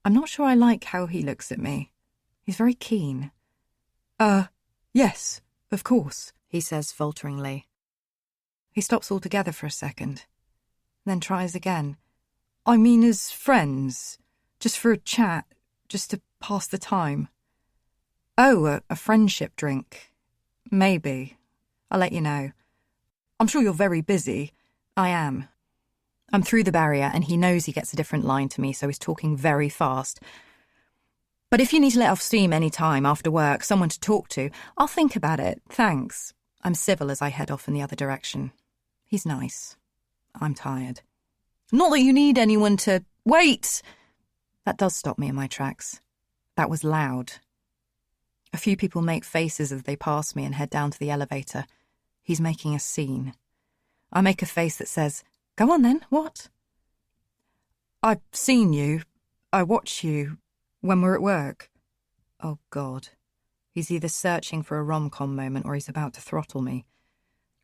I'm not sure I like how he looks at me. He's very keen. Yes, of course, he says falteringly. He stops altogether for a second, then tries again. I mean as friends, just for a chat, just to pass the time. Oh, a friendship drink. Maybe. I'll let you know. I'm sure you're very busy. I am. I'm through the barrier and he knows he gets a different line to me, so he's talking very fast. But if you need to let off steam any time after work, someone to talk to, I'll think about it, thanks. I'm civil as I head off in the other direction. He's nice. I'm tired. Not that you need anyone to... Wait! That does stop me in my tracks. That was loud. A few people make faces as they pass me and head down to the elevator. He's making a scene. I make a face that says, Go on then, what? I've seen you. I watch you when we're at work. Oh, God. He's either searching for a rom-com moment or he's about to throttle me.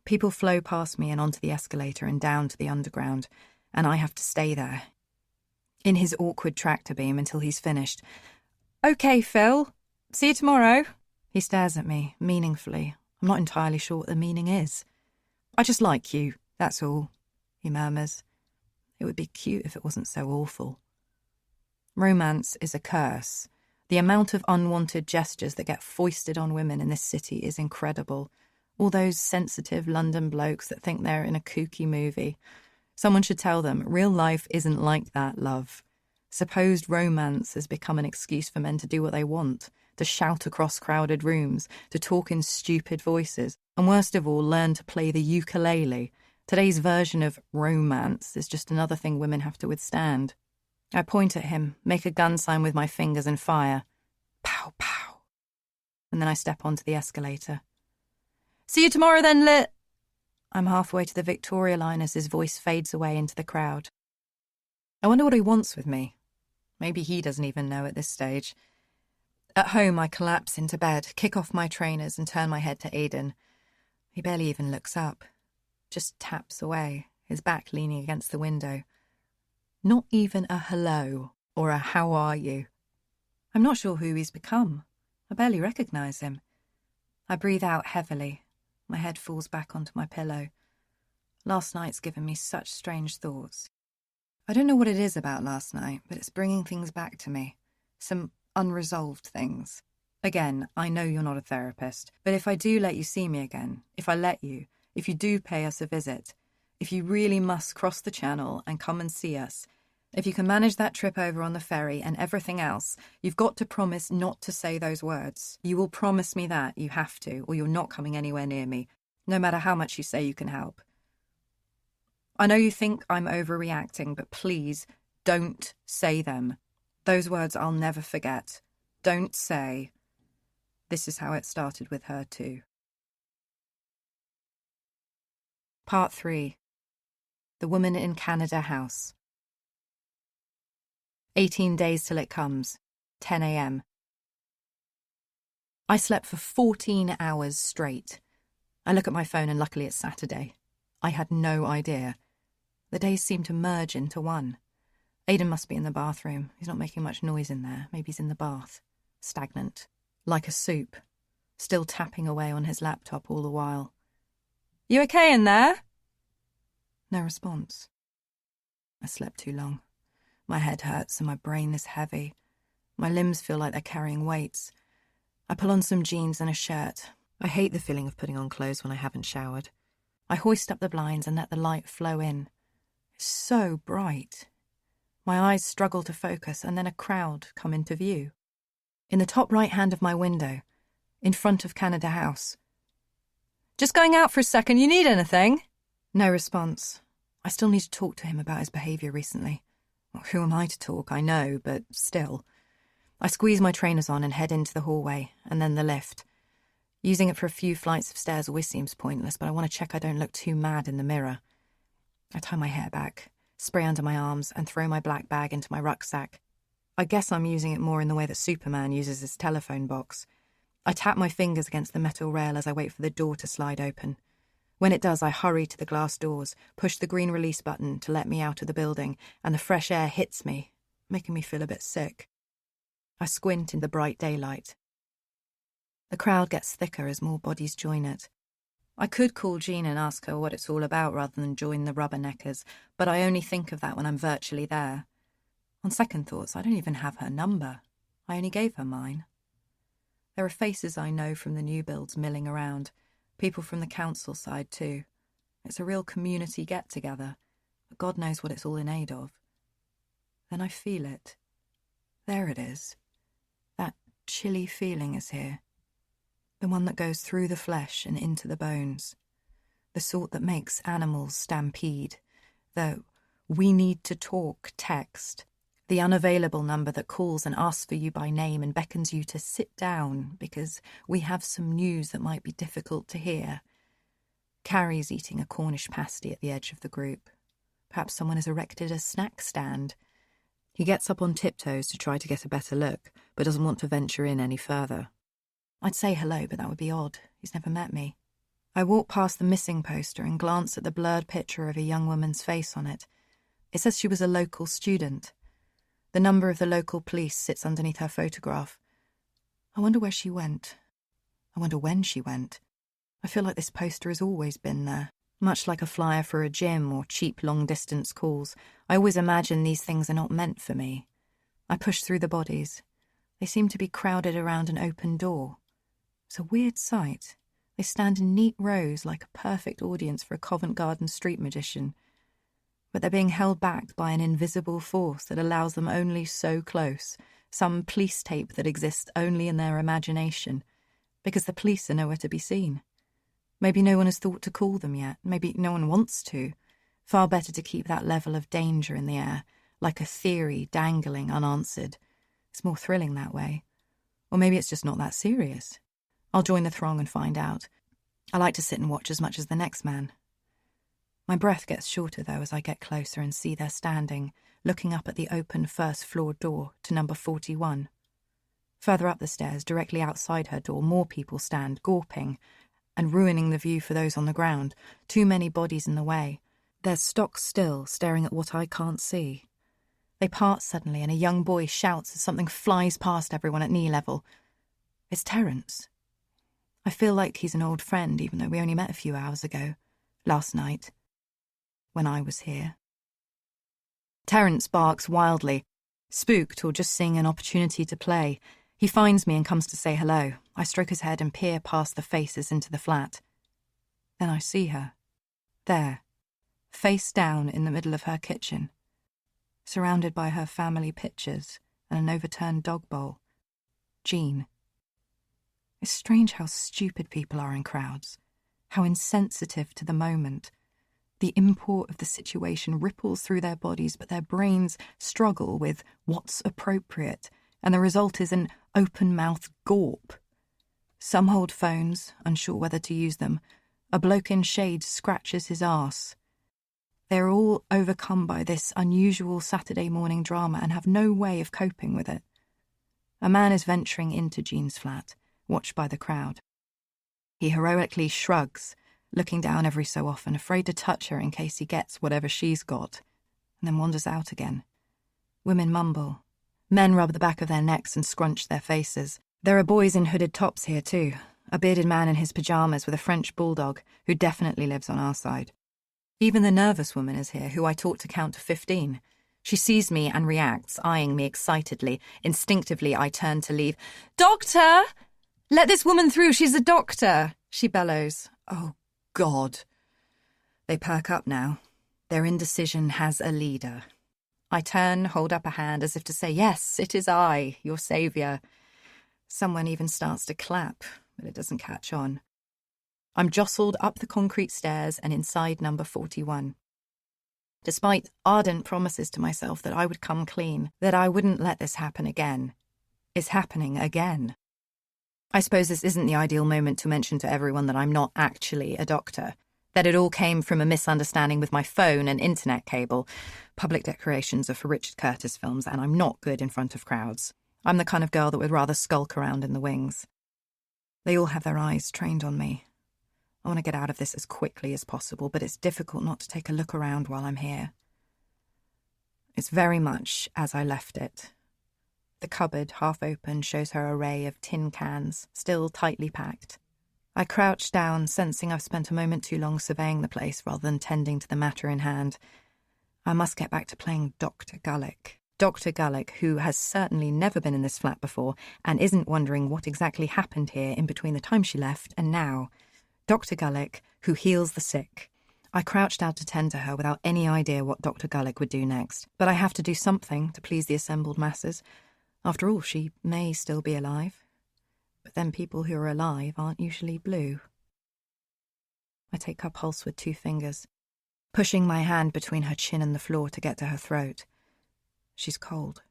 People flow past me and onto the escalator and down to the underground, and I have to stay there, in his awkward tractor beam until he's finished. Okay, Phil. See you tomorrow. He stares at me, meaningfully. I'm not entirely sure what the meaning is. I just like you, that's all, he murmurs. It would be cute if it wasn't so awful. Romance is a curse. The amount of unwanted gestures that get foisted on women in this city is incredible. All those sensitive London blokes that think they're in a kooky movie. Someone should tell them, real life isn't like that, love. Supposed romance has become an excuse for men to do what they want, to shout across crowded rooms, to talk in stupid voices, and worst of all, learn to play the ukulele. Today's version of romance is just another thing women have to withstand. I point at him, make a gun sign with my fingers and fire. Pow, pow. And then I step onto the escalator. See you tomorrow then, Lit. I'm halfway to the Victoria line as his voice fades away into the crowd. I wonder what he wants with me. Maybe he doesn't even know at this stage. At home, I collapse into bed, kick off my trainers and turn my head to Aidan. He barely even looks up. Just taps away, his back leaning against the window. Not even a hello or a how are you. I'm not sure who he's become. I barely recognise him. I breathe out heavily. My head falls back onto my pillow. Last night's given me such strange thoughts. I don't know what it is about last night, but it's bringing things back to me. Some unresolved things. Again, I know you're not a therapist, but if I do let you see me again, if you do pay us a visit, if you really must cross the channel and come and see us, if you can manage that trip over on the ferry and everything else, you've got to promise not to say those words. You will promise me that, you have to, or you're not coming anywhere near me, no matter how much you say you can help. I know you think I'm overreacting, but please, don't say them. Those words I'll never forget. Don't say, "This is how it started with her too." Part 3. The Woman in Canada House. 18 days till it comes. 10 a.m. I slept for 14 hours straight. I look at my phone and luckily it's Saturday. I had no idea. The days seem to merge into one. Aidan must be in the bathroom. He's not making much noise in there. Maybe he's in the bath. Stagnant. Like a soup. Still tapping away on his laptop all the while. "You okay in there?" No response. I slept too long. My head hurts and my brain is heavy. My limbs feel like they're carrying weights. I pull on some jeans and a shirt. I hate the feeling of putting on clothes when I haven't showered. I hoist up the blinds and let the light flow in. It's so bright. My eyes struggle to focus and then a crowd come into view. In the top right hand of my window, in front of Canada House. "Just going out for a second, you need anything?" No response. I still need to talk to him about his behaviour recently. Well, who am I to talk? I know, but still. I squeeze my trainers on and head into the hallway, and then the lift. Using it for a few flights of stairs always seems pointless, but I want to check I don't look too mad in the mirror. I tie my hair back, spray under my arms, and throw my black bag into my rucksack. I guess I'm using it more in the way that Superman uses his telephone box. I tap my fingers against the metal rail as I wait for the door to slide open. When it does, I hurry to the glass doors, push the green release button to let me out of the building, and the fresh air hits me, making me feel a bit sick. I squint in the bright daylight. The crowd gets thicker as more bodies join it. I could call Jean and ask her what it's all about rather than join the rubberneckers, but I only think of that when I'm virtually there. On second thoughts, I don't even have her number. I only gave her mine. There are faces I know from the new builds milling around, people from the council side too. It's a real community get-together, but God knows what it's all in aid of. Then I feel it. There it is. That chilly feeling is here. The one that goes through the flesh and into the bones. The sort that makes animals stampede. The "we need to talk" text. The unavailable number that calls and asks for you by name and beckons you to sit down because we have some news that might be difficult to hear. Carrie's eating a Cornish pasty at the edge of the group. Perhaps someone has erected a snack stand. He gets up on tiptoes to try to get a better look, but doesn't want to venture in any further. I'd say hello, but that would be odd. He's never met me. I walk past the missing poster and glance at the blurred picture of a young woman's face on it. It says she was a local student. The number of the local police sits underneath her photograph. I wonder where she went. I wonder when she went. I feel like this poster has always been there. Much like a flyer for a gym or cheap long-distance calls, I always imagine these things are not meant for me. I push through the bodies. They seem to be crowded around an open door. It's a weird sight. They stand in neat rows like a perfect audience for a Covent Garden street magician. But they're being held back by an invisible force that allows them only so close, some police tape that exists only in their imagination, because the police are nowhere to be seen. Maybe no one has thought to call them yet, maybe no one wants to. Far better to keep that level of danger in the air, like a theory dangling unanswered. It's more thrilling that way. Or maybe it's just not that serious. I'll join the throng and find out. I like to sit and watch as much as the next man. My breath gets shorter, though, as I get closer and see they're standing, looking up at the open first-floor door to number 41. Further up the stairs, directly outside her door, more people stand, gawping, and ruining the view for those on the ground. Too many bodies in the way. They're stock still, staring at what I can't see. They part suddenly and a young boy shouts as something flies past everyone at knee level. It's Terence. I feel like he's an old friend, even though we only met a few hours ago, last night, when I was here. Terence barks wildly, spooked or just seeing an opportunity to play. He finds me and comes to say hello. I stroke his head and peer past the faces into the flat. Then I see her. There, face down in the middle of her kitchen, surrounded by her family pictures and an overturned dog bowl. Jean. It's strange how stupid people are in crowds, how insensitive to the moment. The import of the situation ripples through their bodies, but their brains struggle with what's appropriate, and the result is an open-mouthed gawp. Some hold phones, unsure whether to use them. A bloke in shades scratches his arse. They're all overcome by this unusual Saturday morning drama and have no way of coping with it. A man is venturing into Jean's flat, watched by the crowd. He heroically shrugs, looking down every so often, afraid to touch her in case he gets whatever she's got, and then wanders out again. Women mumble. Men rub the back of their necks and scrunch their faces. There are boys in hooded tops here too, a bearded man in his pyjamas with a French bulldog who definitely lives on our side. Even the nervous woman is here, who I taught to count to 15. She sees me and reacts, eyeing me excitedly. Instinctively, I turn to leave. "Doctor! Let this woman through, she's a doctor!" she bellows. Oh, God. They perk up now. Their indecision has a leader. I turn, hold up a hand as if to say, "Yes, it is I, your saviour." Someone even starts to clap, but it doesn't catch on. I'm jostled up the concrete stairs and inside number 41. Despite ardent promises to myself that I would come clean, that I wouldn't let this happen again, it's happening again. I suppose this isn't the ideal moment to mention to everyone that I'm not actually a doctor, that it all came from a misunderstanding with my phone and internet cable. Public decorations are for Richard Curtis films, and I'm not good in front of crowds. I'm the kind of girl that would rather skulk around in the wings. They all have their eyes trained on me. I want to get out of this as quickly as possible, but it's difficult not to take a look around while I'm here. It's very much as I left it. The cupboard, half open, shows her array of tin cans, still tightly packed. I crouch down, sensing I've spent a moment too long surveying the place rather than tending to the matter in hand. I must get back to playing Dr. Gullick. Dr. Gullick, who has certainly never been in this flat before and isn't wondering what exactly happened here in between the time she left and now. Dr. Gullick, who heals the sick. I crouched out to tend to her without any idea what Dr. Gullick would do next. But I have to do something to please the assembled masses. After all, she may still be alive. But then people who are alive aren't usually blue. I take her pulse with 2 fingers, pushing my hand between her chin and the floor to get to her throat. She's cold.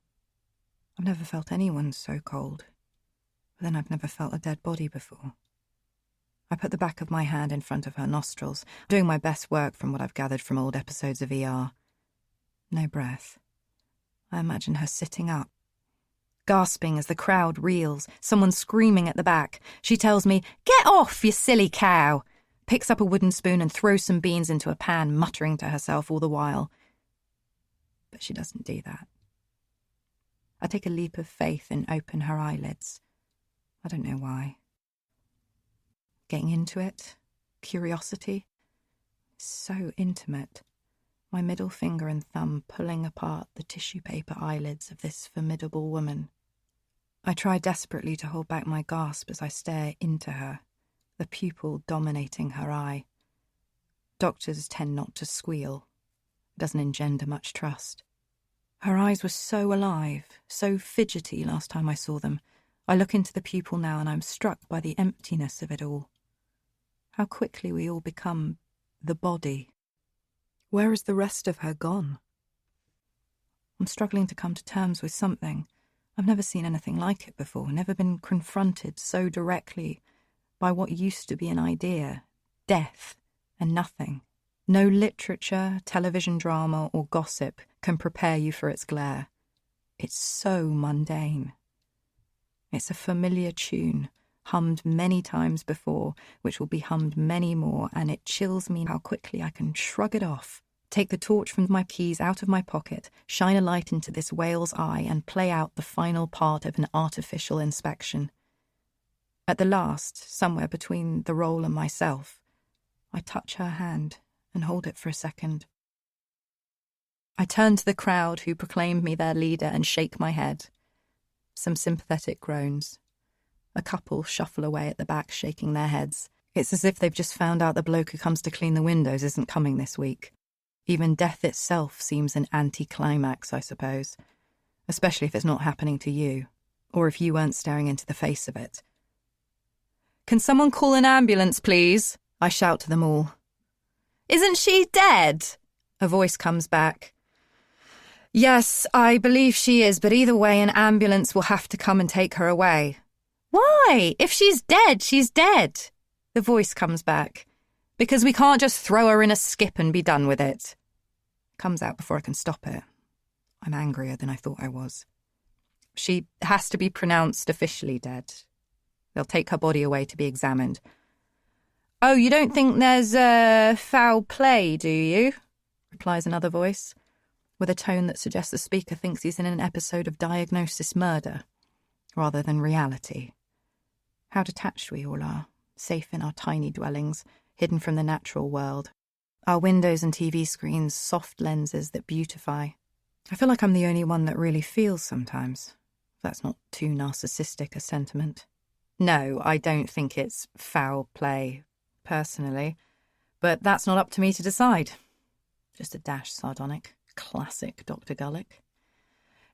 I've never felt anyone so cold. But then I've never felt a dead body before. I put the back of my hand in front of her nostrils, doing my best work from what I've gathered from old episodes of ER. No breath. I imagine her sitting up, gasping as the crowd reels, someone screaming at the back. She tells me, "Get off, you silly cow!" Picks up a wooden spoon and throws some beans into a pan, muttering to herself all the while. But she doesn't do that. I take a leap of faith and open her eyelids. I don't know why. Getting into it, curiosity, so intimate. My middle finger and thumb pulling apart the tissue paper eyelids of this formidable woman. I try desperately to hold back my gasp as I stare into her, the pupil dominating her eye. Doctors tend not to squeal. It doesn't engender much trust. Her eyes were so alive, so fidgety last time I saw them. I look into the pupil now and I'm struck by the emptiness of it all. How quickly we all become the body. Where is the rest of her gone? I'm struggling to come to terms with something. I've never seen anything like it before, never been confronted so directly by what used to be an idea, death and nothing. No literature, television drama or gossip can prepare you for its glare. It's so mundane. It's a familiar tune, hummed many times before, which will be hummed many more, and it chills me how quickly I can shrug it off, take the torch from my keys out of my pocket, shine a light into this whale's eye, and play out the final part of an artificial inspection. At the last, somewhere between the roll and myself, I touch her hand and hold it for a second. I turn to the crowd who proclaimed me their leader and shake my head. Some sympathetic groans. A couple shuffle away at the back, shaking their heads. It's as if they've just found out the bloke who comes to clean the windows isn't coming this week. Even death itself seems an anticlimax, I suppose. Especially if it's not happening to you, or if you weren't staring into the face of it. "Can someone call an ambulance, please?" I shout to them all. "Isn't she dead?" A voice comes back. "Yes, I believe she is, but either way an ambulance will have to come and take her away." "Why? If she's dead, she's dead." The voice comes back. "Because we can't just throw her in a skip and be done with it." Comes out before I can stop it. I'm angrier than I thought I was. "She has to be pronounced officially dead. They'll take her body away to be examined." "Oh, you don't think there's foul play, do you?" replies another voice, with a tone that suggests the speaker thinks he's in an episode of Diagnosis Murder, rather than reality. How detached we all are, safe in our tiny dwellings, hidden from the natural world. Our windows and TV screens, soft lenses that beautify. I feel like I'm the only one that really feels sometimes. That's not too narcissistic a sentiment. No, I don't think it's foul play, personally, but that's not up to me to decide. Just a dash sardonic. Classic Dr. Gulick.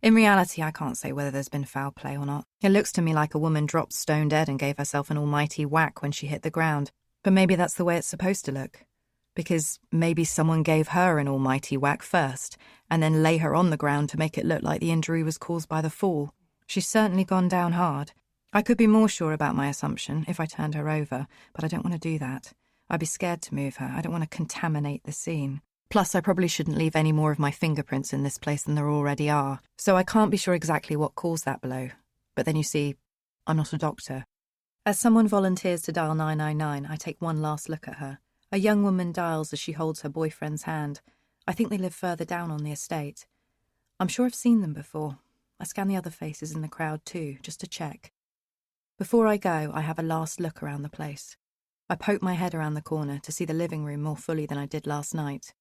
In reality, I can't say whether there's been foul play or not. It looks to me like a woman dropped stone dead and gave herself an almighty whack when she hit the ground. But maybe that's the way it's supposed to look. Because maybe someone gave her an almighty whack first, and then lay her on the ground to make it look like the injury was caused by the fall. She's certainly gone down hard. I could be more sure about my assumption if I turned her over, but I don't want to do that. I'd be scared to move her. I don't want to contaminate the scene. Plus, I probably shouldn't leave any more of my fingerprints in this place than there already are. So I can't be sure exactly what caused that blow. But then you see, I'm not a doctor. As someone volunteers to dial 999, I take one last look at her. A young woman dials as she holds her boyfriend's hand. I think they live further down on the estate. I'm sure I've seen them before. I scan the other faces in the crowd too, just to check. Before I go, I have a last look around the place. I poke my head around the corner to see the living room more fully than I did last night.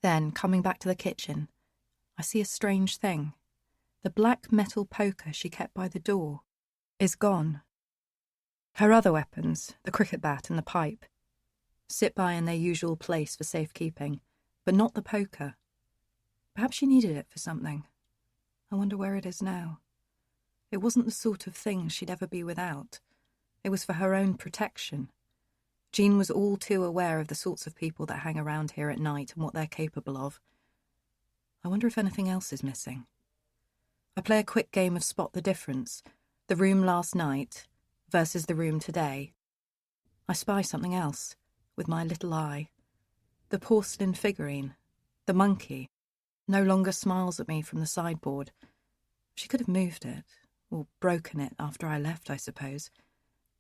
Then, coming back to the kitchen, I see a strange thing. The black metal poker she kept by the door is gone. Her other weapons, the cricket bat and the pipe, sit by in their usual place for safekeeping, but not the poker. Perhaps she needed it for something. I wonder where it is now. It wasn't the sort of thing she'd ever be without. It was for her own protection. Jean was all too aware of the sorts of people that hang around here at night and what they're capable of. I wonder if anything else is missing. I play a quick game of spot the difference, the room last night versus the room today. I spy something else, with my little eye. The porcelain figurine, the monkey, no longer smiles at me from the sideboard. She could have moved it, or broken it after I left, I suppose.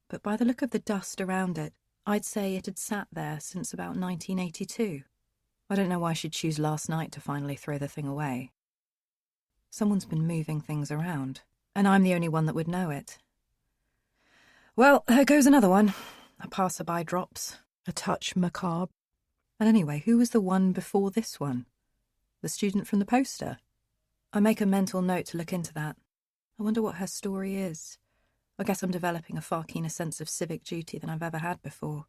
But by the look of the dust around it, I'd say it had sat there since about 1982. I don't know why she'd choose last night to finally throw the thing away. Someone's been moving things around, and I'm the only one that would know it. Well, there goes another one. A passerby drops, a touch macabre. And anyway, who was the one before this one? The student from the poster? I make a mental note to look into that. I wonder what her story is. I guess I'm developing a far keener sense of civic duty than I've ever had before.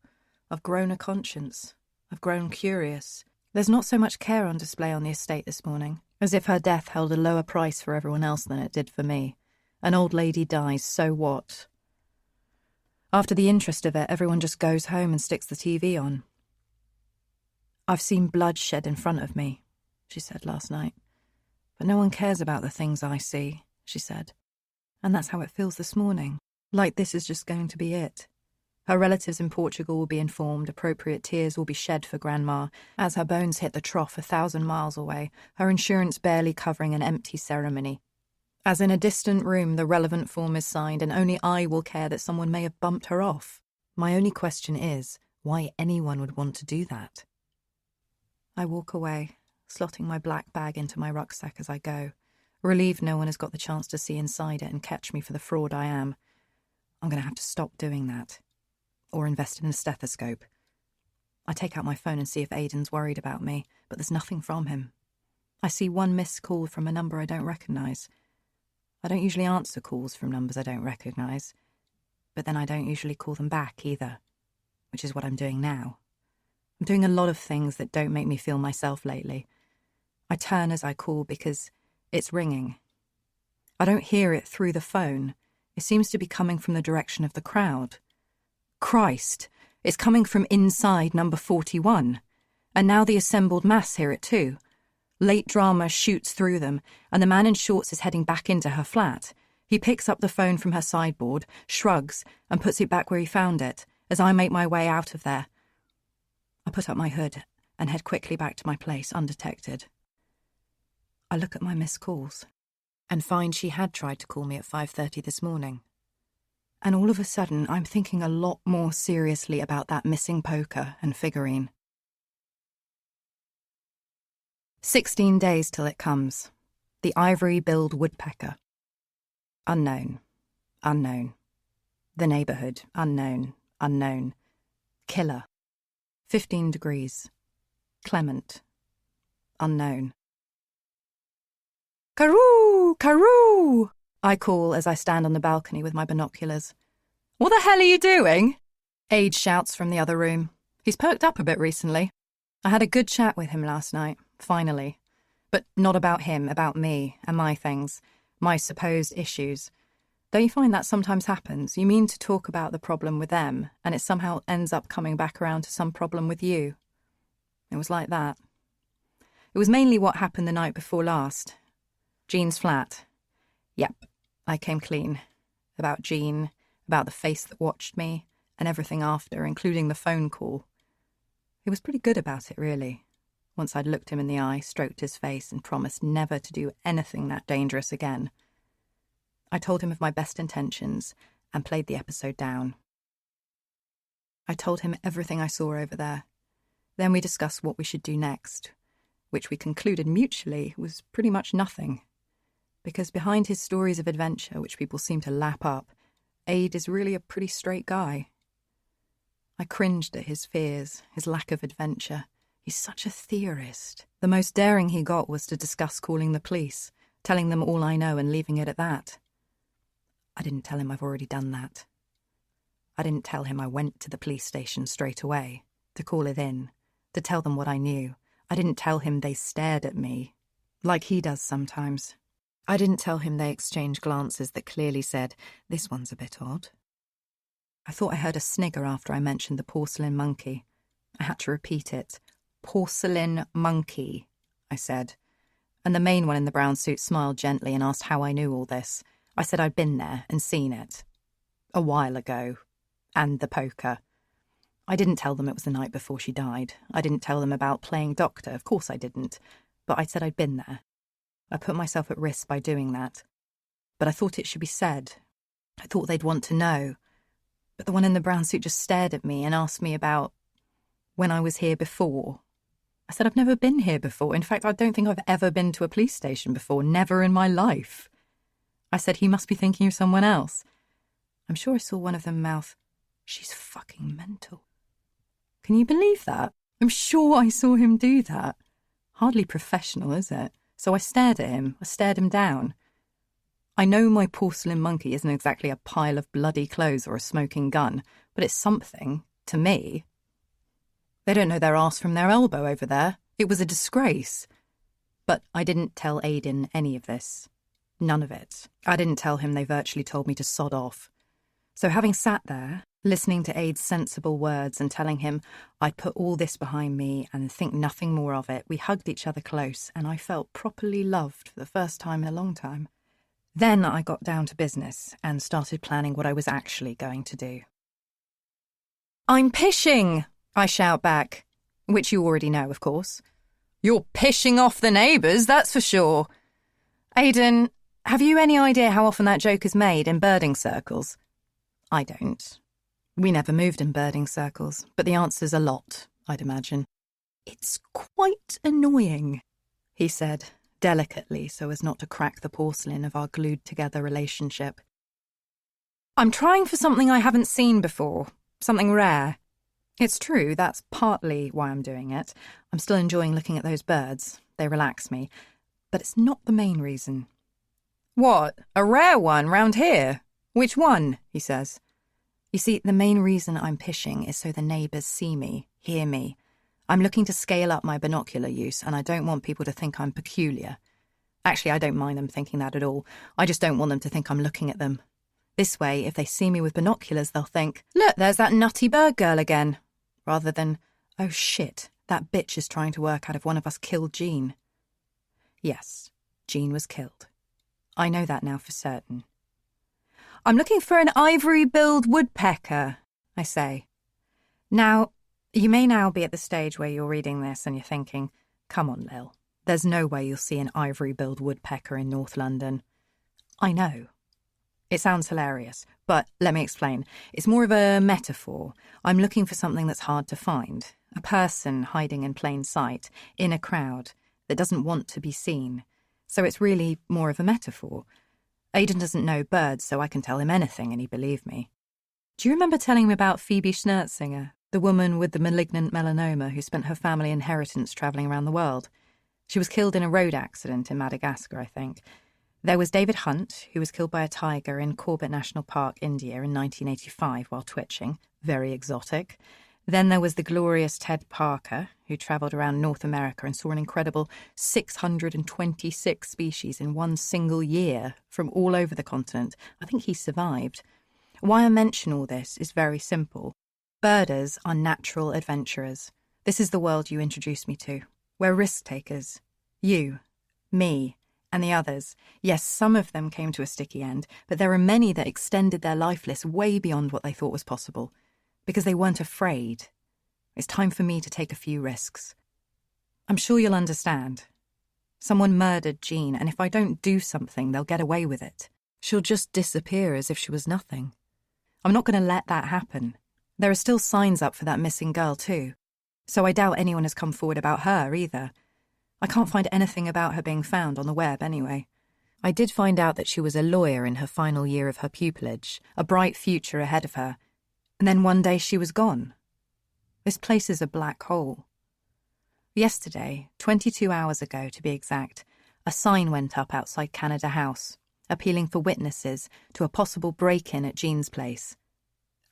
I've grown a conscience. I've grown curious. There's not so much care on display on the estate this morning, as if her death held a lower price for everyone else than it did for me. An old lady dies, so what? After the interest of it, everyone just goes home and sticks the TV on. "I've seen blood shed in front of me," she said last night. "But no one cares about the things I see," she said. And that's how it feels this morning, like this is just going to be it. Her relatives in Portugal will be informed, appropriate tears will be shed for Grandma, as her bones hit the trough 1,000 miles away, her insurance barely covering an empty ceremony. As in a distant room the relevant form is signed, and only I will care that someone may have bumped her off. My only question is, why anyone would want to do that? I walk away, slotting my black bag into my rucksack as I go, relieved no one has got the chance to see inside it and catch me for the fraud I am. I'm going to have to stop doing that. Or invest in a stethoscope. I take out my phone and see if Aidan's worried about me, but there's nothing from him. I see one missed call from a number I don't recognise. I don't usually answer calls from numbers I don't recognise, but then I don't usually call them back either, which is what I'm doing now. I'm doing a lot of things that don't make me feel myself lately. I turn as I call because it's ringing. I don't hear it through the phone. It seems to be coming from the direction of the crowd. Christ, it's coming from inside number 41. And now the assembled mass hear it too. Late drama shoots through them, and the man in shorts is heading back into her flat. He picks up the phone from her sideboard, shrugs, and puts it back where he found it, as I make my way out of there. I put up my hood and head quickly back to my place, undetected. I look at my missed calls and find she had tried to call me at 5:30 this morning. And all of a sudden, I'm thinking a lot more seriously about that missing poker and figurine. 16 days till it comes. The ivory-billed woodpecker. Unknown. Unknown. The neighbourhood. Unknown. Unknown. Killer. 15 degrees. Clement. Unknown. Karoo! Karoo! I call as I stand on the balcony with my binoculars. What the hell are you doing? Ade shouts from the other room. He's perked up a bit recently. I had a good chat with him last night, finally. But not about him, about me and my things, my supposed issues. Don't you find that sometimes happens? You mean to talk about the problem with them, and it somehow ends up coming back around to some problem with you. It was like that. It was mainly what happened the night before last. Jean's flat. Yep, I came clean. About Jean, about the face that watched me, and everything after, including the phone call. He was pretty good about it, really. Once I'd looked him in the eye, stroked his face, and promised never to do anything that dangerous again. I told him of my best intentions and played the episode down. I told him everything I saw over there. Then we discussed what we should do next, which we concluded mutually was pretty much nothing. Because behind his stories of adventure, which people seem to lap up, Ade is really a pretty straight guy. I cringed at his fears, his lack of adventure. He's such a theorist. The most daring he got was to discuss calling the police, telling them all I know and leaving it at that. I didn't tell him I've already done that. I didn't tell him I went to the police station straight away, to call it in, to tell them what I knew. I didn't tell him they stared at me, like he does sometimes. I didn't tell him they exchanged glances that clearly said, "This one's a bit odd." I thought I heard a snigger after I mentioned the porcelain monkey. I had to repeat it. "Porcelain monkey," I said. And the main one in the brown suit smiled gently and asked how I knew all this. I said I'd been there and seen it. A while ago. And the poker. I didn't tell them it was the night before she died. I didn't tell them about playing doctor. Of course I didn't. But I said I'd been there. I put myself at risk by doing that. But I thought it should be said. I thought they'd want to know. But the one in the brown suit just stared at me and asked me about when I was here before. I said I've never been here before. In fact, I don't think I've ever been to a police station before. Never in my life. I said he must be thinking of someone else. I'm sure I saw one of them mouth, "She's fucking mental." Can you believe that? I'm sure I saw him do that. Hardly professional, is it? So I stared at him. I stared him down. I know my porcelain monkey isn't exactly a pile of bloody clothes or a smoking gun, but it's something, to me. They don't know their arse from their elbow over there. It was a disgrace. But I didn't tell Aidan any of this. None of it. I didn't tell him they virtually told me to sod off. So having sat there, listening to Ade's sensible words and telling him I'd put all this behind me and think nothing more of it, we hugged each other close and I felt properly loved for the first time in a long time. Then I got down to business and started planning what I was actually going to do. "I'm pishing!" I shout back, which you already know, of course. "You're pishing off the neighbours, that's for sure." "Aidan, have you any idea how often that joke is made in birding circles?" I don't. We never moved in birding circles, but the answer's a lot, I'd imagine. "It's quite annoying," he said, delicately so as not to crack the porcelain of our glued-together relationship. "I'm trying for something I haven't seen before, something rare. It's true, that's partly why I'm doing it. I'm still enjoying looking at those birds. They relax me. But it's not the main reason." "What, a rare one round here? Which one?" he says. "You see, the main reason I'm pishing is so the neighbours see me, hear me. I'm looking to scale up my binocular use, and I don't want people to think I'm peculiar. Actually, I don't mind them thinking that at all. I just don't want them to think I'm looking at them. This way, if they see me with binoculars, they'll think, 'Look, there's that nutty bird girl again,' rather than, 'Oh shit, that bitch is trying to work out if one of us killed Jean.' Yes, Jean was killed. I know that now for certain." "I'm looking for an ivory-billed woodpecker," I say. Now, you may now be at the stage where you're reading this and you're thinking, "Come on, Lil, there's no way you'll see an ivory-billed woodpecker in North London." I know. It sounds hilarious, but let me explain. It's more of a metaphor. I'm looking for something that's hard to find. A person hiding in plain sight, in a crowd, that doesn't want to be seen. So it's really more of a metaphor. Aidan doesn't know birds, so I can tell him anything and he believed me. Do you remember telling me about Phoebe Schnertzinger, the woman with the malignant melanoma who spent her family inheritance travelling around the world? She was killed in a road accident in Madagascar, I think. There was David Hunt, who was killed by a tiger in Corbett National Park, India, in 1985 while twitching. Very exotic. Then there was the glorious Ted Parker, who travelled around North America and saw an incredible 626 species in one single year from all over the continent. I think he survived. Why I mention all this is very simple. Birders are natural adventurers. This is the world you introduced me to. We're risk-takers. You, me, and the others. Yes, some of them came to a sticky end, but there are many that extended their life list way beyond what they thought was possible. Because they weren't afraid. It's time for me to take a few risks. I'm sure you'll understand. Someone murdered Jean, and if I don't do something, they'll get away with it. She'll just disappear as if she was nothing. I'm not going to let that happen. There are still signs up for that missing girl too, so I doubt anyone has come forward about her either. I can't find anything about her being found on the web anyway. I did find out that she was a lawyer in her final year of her pupillage, a bright future ahead of her. And then one day she was gone. This place is a black hole. Yesterday, 22 hours ago to be exact, a sign went up outside Canada House, appealing for witnesses to a possible break-in at Jean's place.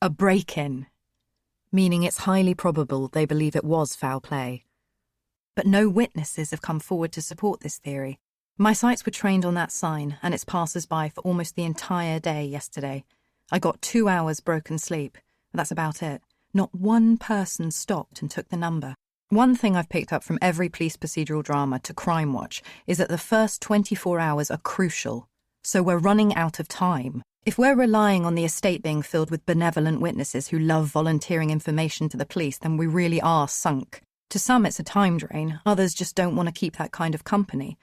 A break-in, meaning it's highly probable they believe it was foul play. But no witnesses have come forward to support this theory. My sights were trained on that sign and its passers-by for almost the entire day yesterday. I got 2 hours broken sleep. That's about it. Not one person stopped and took the number. One thing I've picked up from every police procedural drama to Crime Watch is that the first 24 hours are crucial. So we're running out of time. If we're relying on the estate being filled with benevolent witnesses who love volunteering information to the police, then we really are sunk. To some it's a time drain, others just don't want to keep that kind of company.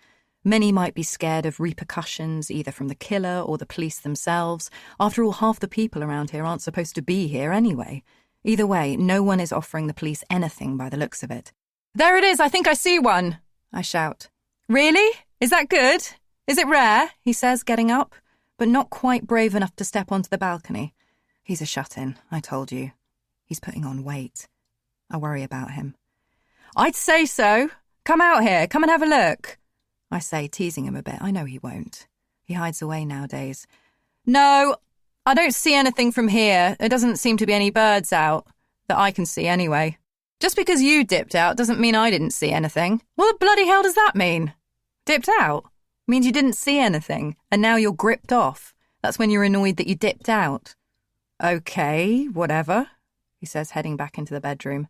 Many might be scared of repercussions, either from the killer or the police themselves. After all, half the people around here aren't supposed to be here anyway. Either way, no one is offering the police anything by the looks of it. "There it is, I think I see one," I shout. "Really? Is that good? Is it rare?" he says, getting up, but not quite brave enough to step onto the balcony. He's a shut-in, I told you. He's putting on weight. I worry about him. "I'd say so. Come out here, come and have a look," I say, teasing him a bit. I know he won't. He hides away nowadays. "No, I don't see anything from here. There doesn't seem to be any birds out. That I can see anyway. Just because you dipped out doesn't mean I didn't see anything. What the bloody hell does that mean? Dipped out? Means you didn't see anything, and now you're gripped off. That's when you're annoyed that you dipped out." "Okay, whatever," he says, heading back into the bedroom.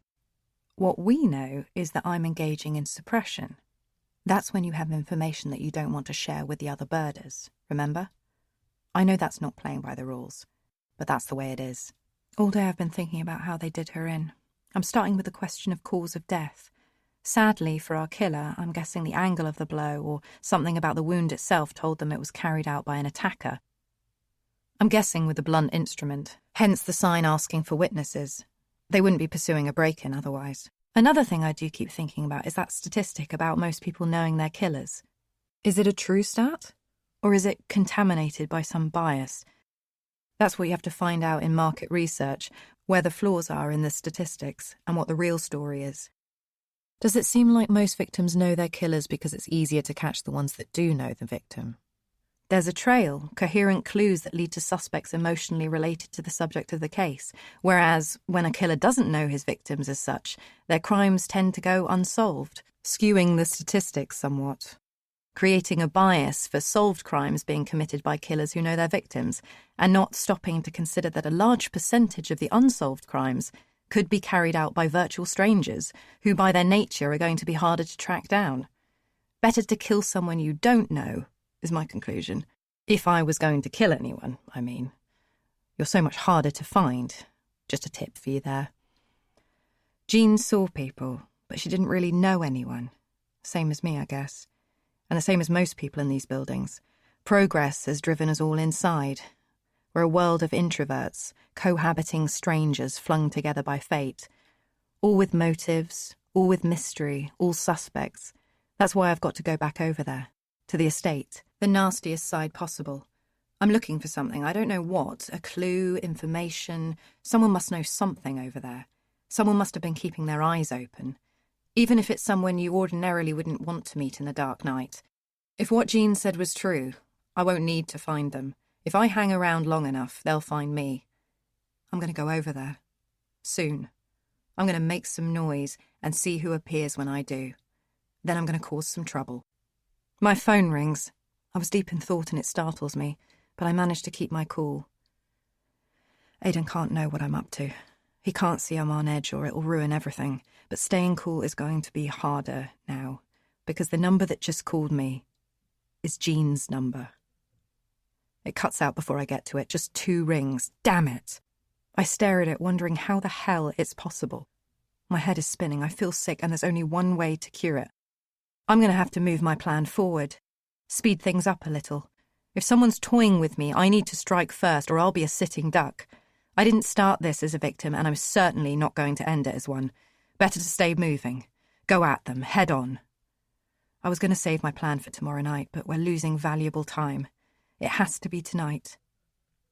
What we know is that I'm engaging in suppression. That's when you have information that you don't want to share with the other birders, remember? I know that's not playing by the rules, but that's the way it is. All day I've been thinking about how they did her in. I'm starting with the question of cause of death. Sadly for our killer, I'm guessing the angle of the blow or something about the wound itself told them it was carried out by an attacker. I'm guessing with a blunt instrument, hence the sign asking for witnesses. They wouldn't be pursuing a break-in otherwise. Another thing I do keep thinking about is that statistic about most people knowing they're killers. Is it a true stat? Or is it contaminated by some bias? That's what you have to find out in market research, where the flaws are in the statistics and what the real story is. Does it seem like most victims know they're killers because it's easier to catch the ones that do know the victim? There's a trail, coherent clues that lead to suspects emotionally related to the subject of the case, whereas when a killer doesn't know his victims as such, their crimes tend to go unsolved, skewing the statistics somewhat, creating a bias for solved crimes being committed by killers who know their victims, and not stopping to consider that a large percentage of the unsolved crimes could be carried out by virtual strangers, who by their nature are going to be harder to track down. Better to kill someone you don't know, is my conclusion. If I was going to kill anyone, I mean. You're so much harder to find. Just a tip for you there. Jean saw people, but she didn't really know anyone. Same as me, I guess. And the same as most people in these buildings. Progress has driven us all inside. We're a world of introverts, cohabiting strangers flung together by fate. All with motives, all with mystery, all suspects. That's why I've got to go back over there. To the estate. The nastiest side possible. I'm looking for something, I don't know what, a clue, information. Someone must know something over there. Someone must have been keeping their eyes open. Even if it's someone you ordinarily wouldn't want to meet in the dark night. If what Jean said was true, I won't need to find them. If I hang around long enough, they'll find me. I'm going to go over there. Soon. I'm going to make some noise and see who appears when I do. Then I'm going to cause some trouble. My phone rings. I was deep in thought and it startles me, but I managed to keep my cool. Aidan can't know what I'm up to. He can't see I'm on edge or it'll ruin everything, but staying cool is going to be harder now, because the number that just called me is Jean's number. It cuts out before I get to it, just 2 rings. Damn it! I stare at it, wondering how the hell it's possible. My head is spinning, I feel sick, and there's only one way to cure it. I'm going to have to move my plan forward. Speed things up a little. If someone's toying with me, I need to strike first or I'll be a sitting duck. I didn't start this as a victim and I'm certainly not going to end it as one. Better to stay moving. Go at them, head on. I was going to save my plan for tomorrow night, but we're losing valuable time. It has to be tonight.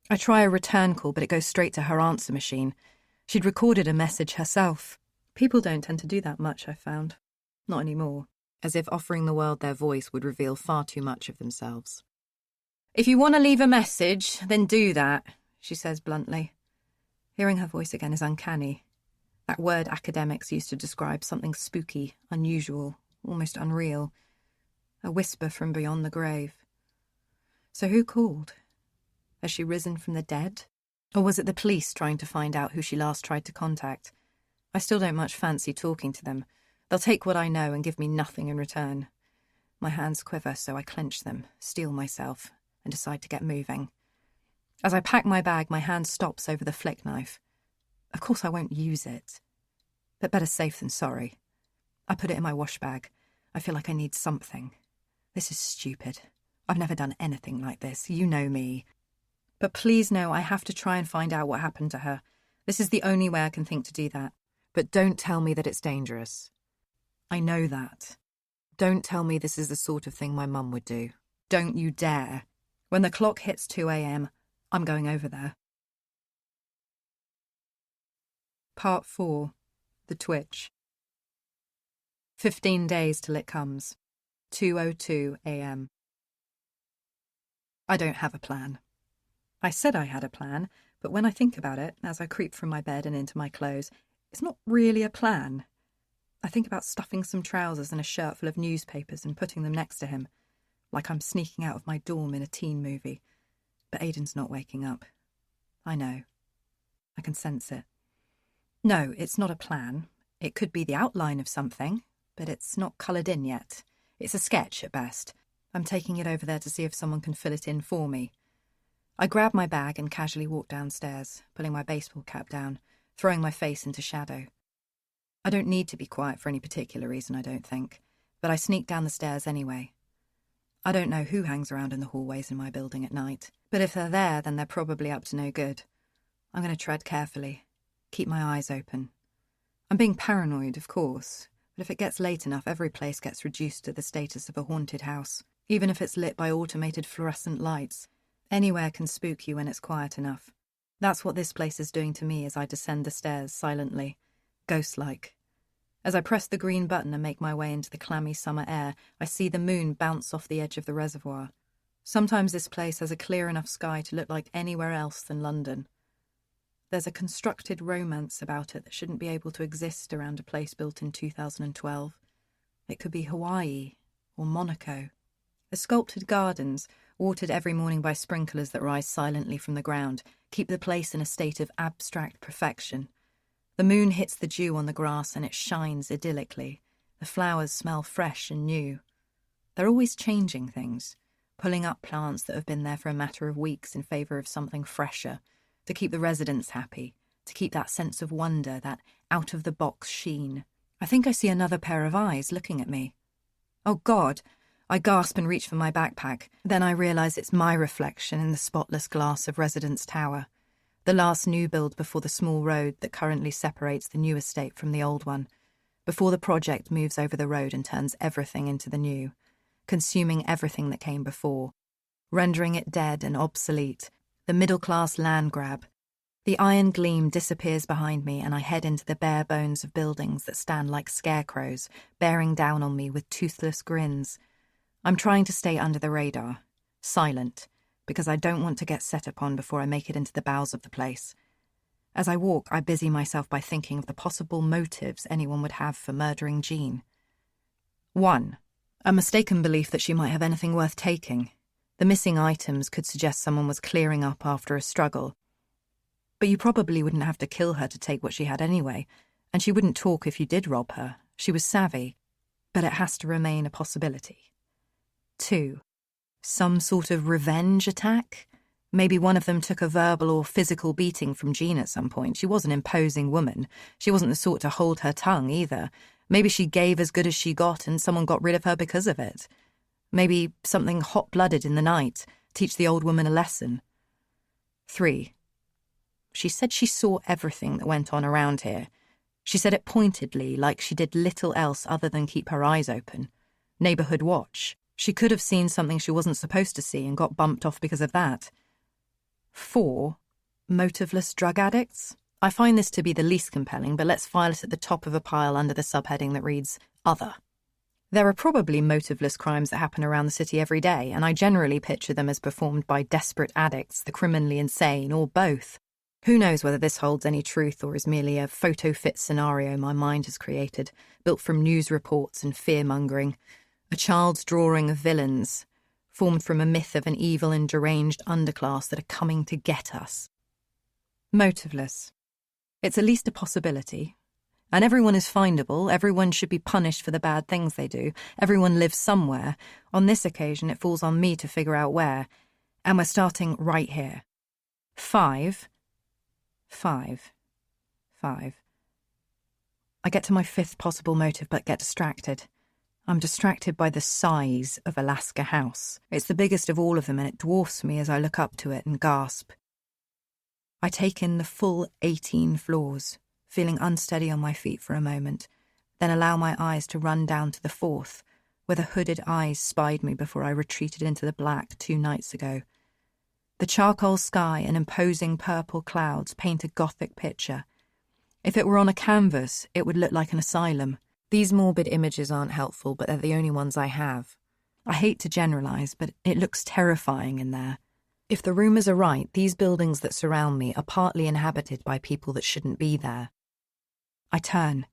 I try a return call, but it goes straight to her answer machine. She'd recorded a message herself. People don't tend to do that much, I've found. Not anymore. As if offering the world their voice would reveal far too much of themselves. If you want to leave a message, then do that, she says bluntly. Hearing her voice again is uncanny. That word academics used to describe something spooky, unusual, almost unreal. A whisper from beyond the grave. So who called? Has she risen from the dead? Or was it the police trying to find out who she last tried to contact? I still don't much fancy talking to them. They'll take what I know and give me nothing in return. My hands quiver, so I clench them, steel myself, and decide to get moving. As I pack my bag, my hand stops over the flick knife. Of course I won't use it. But better safe than sorry. I put it in my wash bag. I feel like I need something. This is stupid. I've never done anything like this. You know me. But please know I have to try and find out what happened to her. This is the only way I can think to do that. But don't tell me that it's dangerous. I know that. Don't tell me this is the sort of thing my mum would do. Don't you dare. When the clock hits 2 a.m, I'm going over there. Part 4. The Twitch. 15 days till it comes. 2:02 a.m. I don't have a plan. I said I had a plan, but when I think about it, as I creep from my bed and into my clothes, it's not really a plan. I think about stuffing some trousers and a shirt full of newspapers and putting them next to him, like I'm sneaking out of my dorm in a teen movie. But Aidan's not waking up. I know. I can sense it. No, it's not a plan. It could be the outline of something, but it's not coloured in yet. It's a sketch at best. I'm taking it over there to see if someone can fill it in for me. I grab my bag and casually walk downstairs, pulling my baseball cap down, throwing my face into shadow. I don't need to be quiet for any particular reason, I don't think, but I sneak down the stairs anyway. I don't know who hangs around in the hallways in my building at night, but if they're there, then they're probably up to no good. I'm going to tread carefully, keep my eyes open. I'm being paranoid, of course, but if it gets late enough, every place gets reduced to the status of a haunted house, even if it's lit by automated fluorescent lights. Anywhere can spook you when it's quiet enough. That's what this place is doing to me as I descend the stairs silently, ghost-like. As I press the green button and make my way into the clammy summer air, I see the moon bounce off the edge of the reservoir. Sometimes this place has a clear enough sky to look like anywhere else than London. There's a constructed romance about it that shouldn't be able to exist around a place built in 2012. It could be Hawaii or Monaco. The sculpted gardens, watered every morning by sprinklers that rise silently from the ground, keep the place in a state of abstract perfection. The moon hits the dew on the grass and it shines idyllically. The flowers smell fresh and new. They're always changing things, pulling up plants that have been there for a matter of weeks in favour of something fresher, to keep the residents happy, to keep that sense of wonder, that out-of-the-box sheen. I think I see another pair of eyes looking at me. Oh, God! I gasp and reach for my backpack. Then I realise it's my reflection in the spotless glass of Residence Tower, the last new build before the small road that currently separates the new estate from the old one, before the project moves over the road and turns everything into the new, consuming everything that came before, rendering it dead and obsolete. The middle-class land grab. The iron gleam disappears behind me and I head into the bare bones of buildings that stand like scarecrows, bearing down on me with toothless grins. I'm trying to stay under the radar, silent, because I don't want to get set upon before I make it into the bowels of the place. As I walk, I busy myself by thinking of the possible motives anyone would have for murdering Jean. 1. A mistaken belief that she might have anything worth taking. The missing items could suggest someone was clearing up after a struggle. But you probably wouldn't have to kill her to take what she had anyway, and she wouldn't talk if you did rob her. She was savvy, but it has to remain a possibility. 2. Some sort of revenge attack? Maybe one of them took a verbal or physical beating from Jean at some point. She was an imposing woman. She wasn't the sort to hold her tongue either. Maybe she gave as good as she got and someone got rid of her because of it. Maybe something hot-blooded in the night, teach the old woman a lesson. 3. She said she saw everything that went on around here. She said it pointedly, like she did little else other than keep her eyes open. Neighbourhood watch. She could have seen something she wasn't supposed to see and got bumped off because of that. 4. Motiveless drug addicts. I find this to be the least compelling, but let's file it at the top of a pile under the subheading that reads, Other. There are probably motiveless crimes that happen around the city every day, and I generally picture them as performed by desperate addicts, the criminally insane, or both. Who knows whether this holds any truth or is merely a photo-fit scenario my mind has created, built from news reports and fear-mongering. A child's drawing of villains, formed from a myth of an evil and deranged underclass that are coming to get us. Motiveless. It's at least a possibility. And everyone is findable, everyone should be punished for the bad things they do, everyone lives somewhere. On this occasion, it falls on me to figure out where, and we're starting right here. 5. I get to my 5th possible motive but get distracted. I'm distracted by the size of Alaska House. It's the biggest of all of them and it dwarfs me as I look up to it and gasp. I take in the full 18 floors, feeling unsteady on my feet for a moment, then allow my eyes to run down to the 4th, where the hooded eyes spied me before I retreated into the black 2 nights ago. The charcoal sky and imposing purple clouds paint a gothic picture. If it were on a canvas, it would look like an asylum. These morbid images aren't helpful, but they're the only ones I have. I hate to generalise, but it looks terrifying in there. If the rumours are right, these buildings that surround me are partly inhabited by people that shouldn't be there. I turn.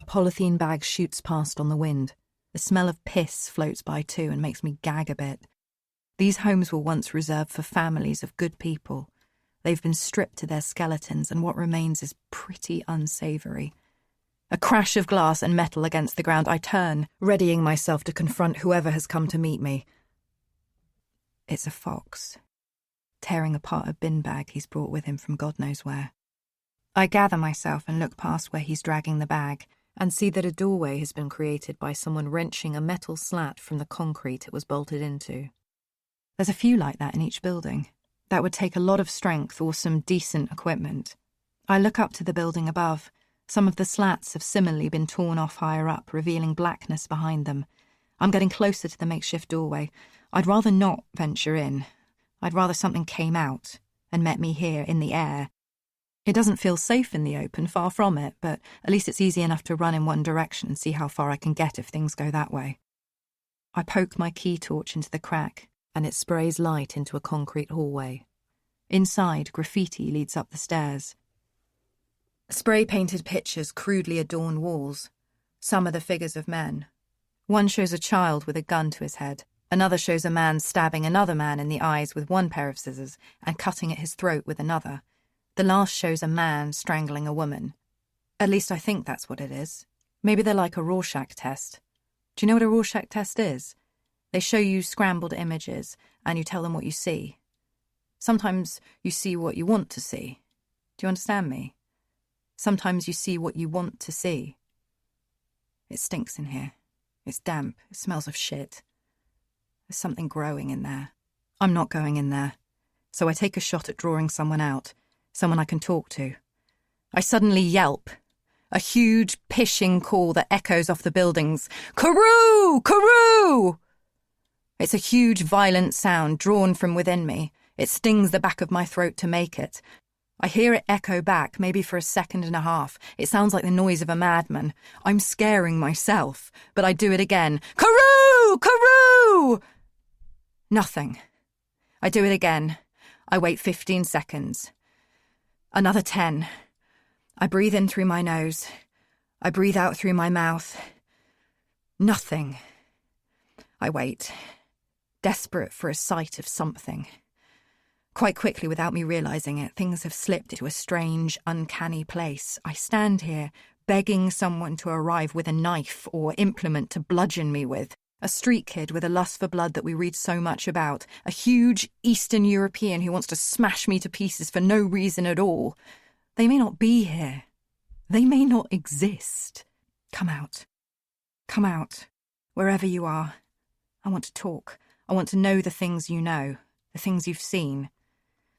A polythene bag shoots past on the wind. The smell of piss floats by too and makes me gag a bit. These homes were once reserved for families of good people. They've been stripped to their skeletons and what remains is pretty unsavoury. A crash of glass and metal against the ground. I turn, readying myself to confront whoever has come to meet me. It's a fox, tearing apart a bin bag he's brought with him from God knows where. I gather myself and look past where he's dragging the bag and see that a doorway has been created by someone wrenching a metal slat from the concrete it was bolted into. There's a few like that in each building. That would take a lot of strength or some decent equipment. I look up to the building above. Some of the slats have similarly been torn off higher up, revealing blackness behind them. I'm getting closer to the makeshift doorway. I'd rather not venture in. I'd rather something came out and met me here in the air. It doesn't feel safe in the open, far from it, but at least it's easy enough to run in one direction and see how far I can get if things go that way. I poke my key torch into the crack, and it sprays light into a concrete hallway. Inside, graffiti leads up the stairs. Spray-painted pictures crudely adorn walls. Some are the figures of men. One shows a child with a gun to his head. Another shows a man stabbing another man in the eyes with one pair of scissors and cutting at his throat with another. The last shows a man strangling a woman. At least I think that's what it is. Maybe they're like a Rorschach test. Do you know what a Rorschach test is? They show you scrambled images and you tell them what you see. Sometimes you see what you want to see. Do you understand me? Sometimes you see what you want to see. It stinks in here. It's damp. It smells of shit. There's something growing in there. I'm not going in there. So I take a shot at drawing someone out, someone I can talk to. I suddenly yelp. A huge, pishing call that echoes off the buildings. Karoo! Karoo! It's a huge, violent sound drawn from within me. It stings the back of my throat to make it. I hear it echo back, maybe for a second and a half. It sounds like the noise of a madman. I'm scaring myself, but I do it again. Karoo! Karoo! Nothing. I do it again. I wait 15 seconds. Another 10. I breathe in through my nose. I breathe out through my mouth. Nothing. I wait, desperate for a sight of something. Quite quickly, without me realising it, things have slipped into a strange, uncanny place. I stand here, begging someone to arrive with a knife or implement to bludgeon me with. A street kid with a lust for blood that we read so much about. A huge Eastern European who wants to smash me to pieces for no reason at all. They may not be here. They may not exist. Come out. Come out. Wherever you are. I want to talk. I want to know the things you know. The things you've seen.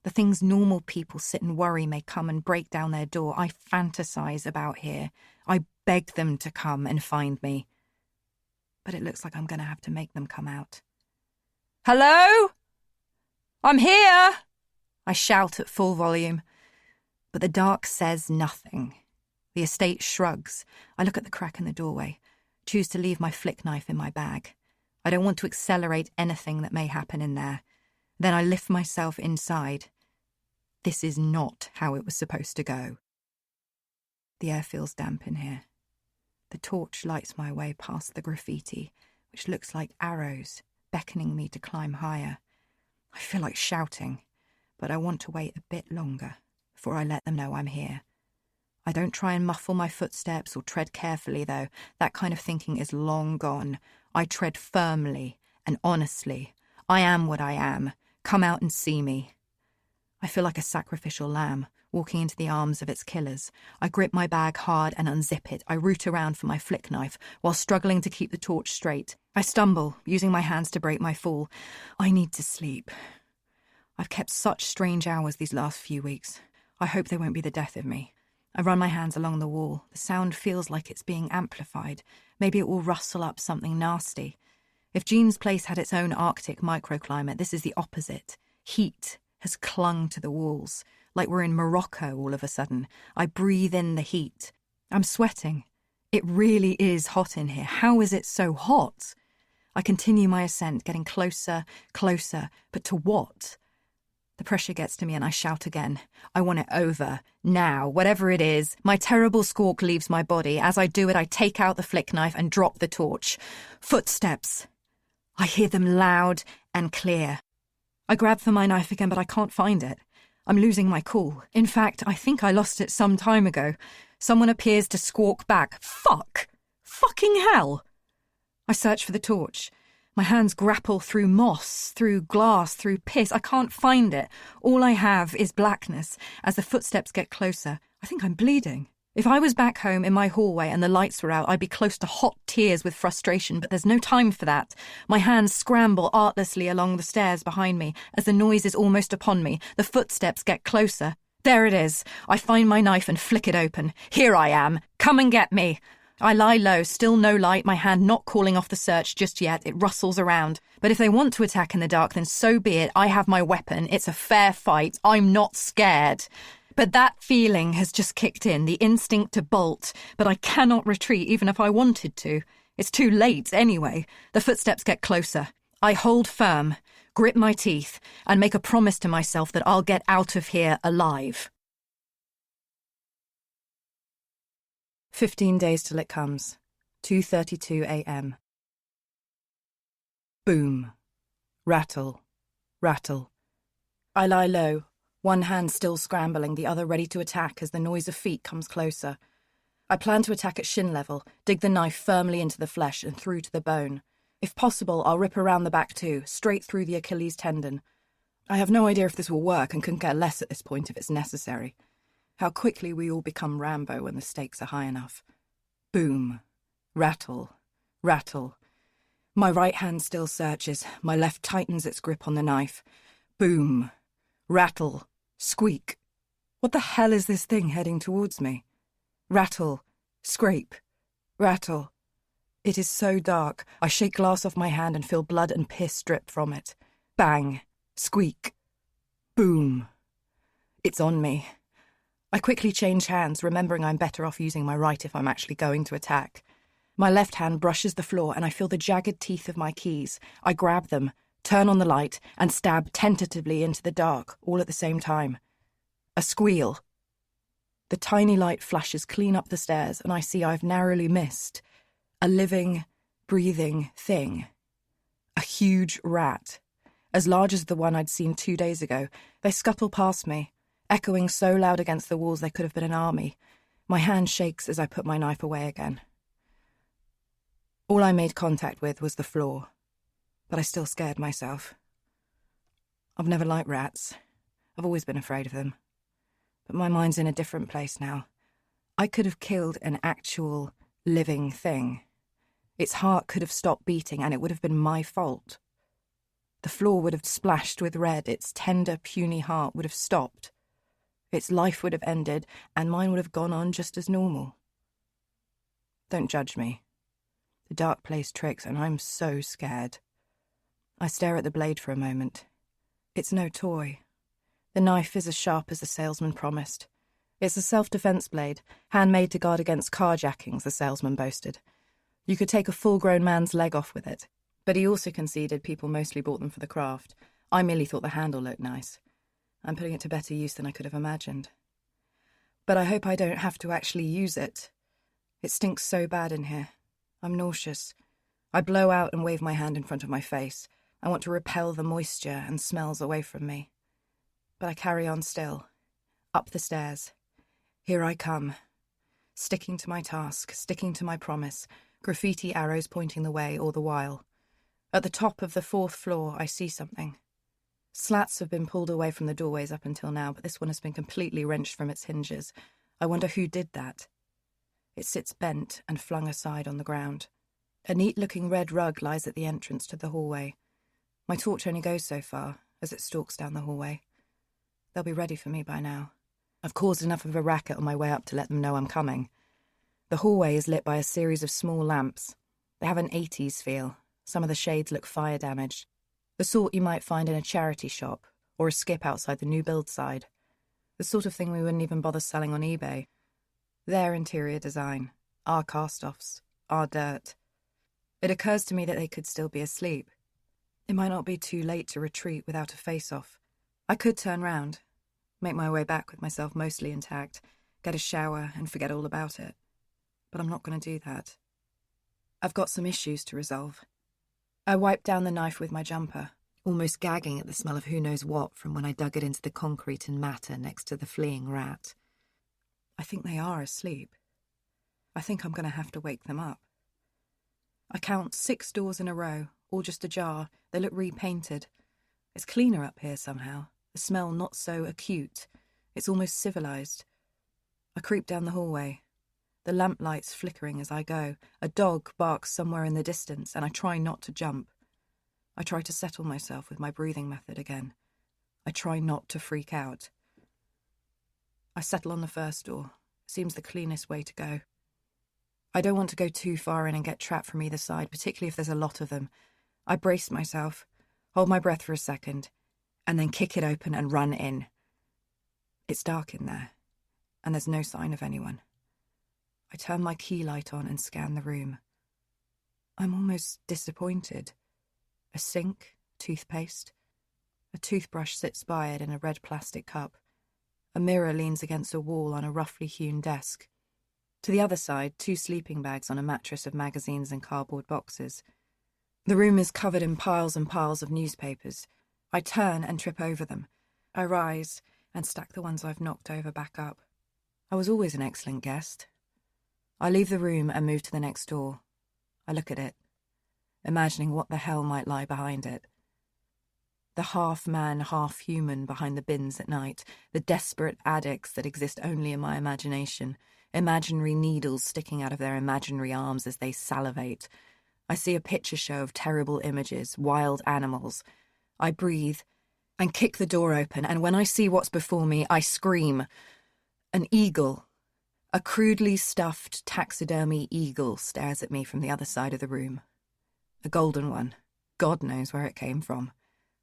The things normal people sit and worry may come and break down their door. I fantasize about here. I beg them to come and find me. But it looks like I'm going to have to make them come out. Hello? I'm here! I shout at full volume. But the dark says nothing. The estate shrugs. I look at the crack in the doorway, choose to leave my flick knife in my bag. I don't want to accelerate anything that may happen in there. Then I lift myself inside. This is not how it was supposed to go. The air feels damp in here. The torch lights my way past the graffiti, which looks like arrows, beckoning me to climb higher. I feel like shouting, but I want to wait a bit longer before I let them know I'm here. I don't try and muffle my footsteps or tread carefully, though. That kind of thinking is long gone. I tread firmly and honestly. I am what I am. Come out and see me. I feel like a sacrificial lamb, walking into the arms of its killers. I grip my bag hard and unzip it. I root around for my flick knife, while struggling to keep the torch straight. I stumble, using my hands to break my fall. I need to sleep. I've kept such strange hours these last few weeks. I hope they won't be the death of me. I run my hands along the wall. The sound feels like it's being amplified. Maybe it will rustle up something nasty. If Jean's place had its own Arctic microclimate, this is the opposite. Heat has clung to the walls, like we're in Morocco all of a sudden. I breathe in the heat. I'm sweating. It really is hot in here. How is it so hot? I continue my ascent, getting closer, closer, but to what? The pressure gets to me and I shout again. I want it over. Now, whatever it is. My terrible squawk leaves my body. As I do it, I take out the flick knife and drop the torch. Footsteps. I hear them loud and clear. I grab for my knife again, but I can't find it. I'm losing my cool. In fact, I think I lost it some time ago. Someone appears to squawk back. Fuck! Fucking hell! I search for the torch. My hands grapple through moss, through glass, through piss. I can't find it. All I have is blackness. As the footsteps get closer, I think I'm bleeding. If I was back home in my hallway and the lights were out, I'd be close to hot tears with frustration, but there's no time for that. My hands scramble artlessly along the stairs behind me as the noise is almost upon me. The footsteps get closer. There it is. I find my knife and flick it open. Here I am. Come and get me. I lie low, still no light, my hand not calling off the search just yet. It rustles around. But if they want to attack in the dark, then so be it. I have my weapon. It's a fair fight. I'm not scared. But that feeling has just kicked in, the instinct to bolt. But I cannot retreat, even if I wanted to. It's too late, anyway. The footsteps get closer. I hold firm, grip my teeth, and make a promise to myself that I'll get out of here alive. 15 days till it comes. 2:32 a.m. Boom. Rattle. Rattle. I lie low, one hand still scrambling, the other ready to attack as the noise of feet comes closer. I plan to attack at shin level, dig the knife firmly into the flesh and through to the bone. If possible, I'll rip around the back too, straight through the Achilles tendon. I have no idea if this will work and couldn't care less at this point if it's necessary. How quickly we all become Rambo when the stakes are high enough. Boom. Rattle. Rattle. My right hand still searches, my left tightens its grip on the knife. Boom. Rattle. Squeak. What the hell is this thing heading towards me? Rattle. Scrape. Rattle. It is so dark. I shake glass off my hand and feel blood and piss drip from it. Bang. Squeak. Boom. It's on me. I quickly change hands, remembering I'm better off using my right if I'm actually going to attack. My left hand brushes the floor and I feel the jagged teeth of my keys. I grab them, turn on the light, and stab tentatively into the dark, all at the same time. A squeal. The tiny light flashes clean up the stairs and I see I've narrowly missed a living, breathing thing. A huge rat. As large as the one I'd seen 2 days ago. They scuttle past me, echoing so loud against the walls they could have been an army. My hand shakes as I put my knife away again. All I made contact with was the floor, but I still scared myself. I've never liked rats. I've always been afraid of them. But my mind's in a different place now. I could have killed an actual, living thing. Its heart could have stopped beating and it would have been my fault. The floor would have splashed with red, its tender, puny heart would have stopped. Its life would have ended, and mine would have gone on just as normal. Don't judge me. The dark plays tricks, and I'm so scared. I stare at the blade for a moment. It's no toy. The knife is as sharp as the salesman promised. It's a self-defense blade, handmade to guard against carjackings, the salesman boasted. You could take a full-grown man's leg off with it. But he also conceded people mostly bought them for the craft. I merely thought the handle looked nice. I'm putting it to better use than I could have imagined. But I hope I don't have to actually use it. It stinks so bad in here. I'm nauseous. I blow out and wave my hand in front of my face. I want to repel the moisture and smells away from me. But I carry on still. Up the stairs. Here I come. Sticking to my task, sticking to my promise. Graffiti arrows pointing the way all the while. At the top of the 4th floor, I see something. Slats have been pulled away from the doorways up until now, but this one has been completely wrenched from its hinges. I wonder who did that. It sits bent and flung aside on the ground. A neat-looking red rug lies at the entrance to the hallway. My torch only goes so far, as it stalks down the hallway. They'll be ready for me by now. I've caused enough of a racket on my way up to let them know I'm coming. The hallway is lit by a series of small lamps. They have an 80s feel. Some of the shades look fire-damaged. The sort you might find in a charity shop, or a skip outside the new build side. The sort of thing we wouldn't even bother selling on eBay. Their interior design, our cast-offs, our dirt. It occurs to me that they could still be asleep. It might not be too late to retreat without a face-off. I could turn round, make my way back with myself mostly intact, get a shower and forget all about it. But I'm not going to do that. I've got some issues to resolve. I wiped down the knife with my jumper, almost gagging at the smell of who knows what from when I dug it into the concrete and matter next to the fleeing rat. I think they are asleep. I think I'm going to have to wake them up. I count 6 doors in a row, all just ajar. They look repainted. It's cleaner up here somehow. The smell not so acute. It's almost civilized. I creep down the hallway. The lamplights flickering as I go. A dog barks somewhere in the distance, and I try not to jump. I try to settle myself with my breathing method again. I try not to freak out. I settle on the first door. Seems the cleanest way to go. I don't want to go too far in and get trapped from either side, particularly if there's a lot of them. I brace myself, hold my breath for a second, and then kick it open and run in. It's dark in there, and there's no sign of anyone. I turn my key light on and scan the room. I'm almost disappointed. A sink, toothpaste. A toothbrush sits by it in a red plastic cup. A mirror leans against a wall on a roughly hewn desk. To the other side, 2 sleeping bags on a mattress of magazines and cardboard boxes. The room is covered in piles and piles of newspapers. I turn and trip over them. I rise and stack the ones I've knocked over back up. I was always an excellent guest. I leave the room and move to the next door. I look at it, imagining what the hell might lie behind it. The half-man, half-human behind the bins at night, the desperate addicts that exist only in my imagination, imaginary needles sticking out of their imaginary arms as they salivate. I see a picture show of terrible images, wild animals. I breathe and kick the door open, and when I see what's before me, I scream. An eagle. A crudely stuffed taxidermy eagle stares at me from the other side of the room. A golden one. God knows where it came from.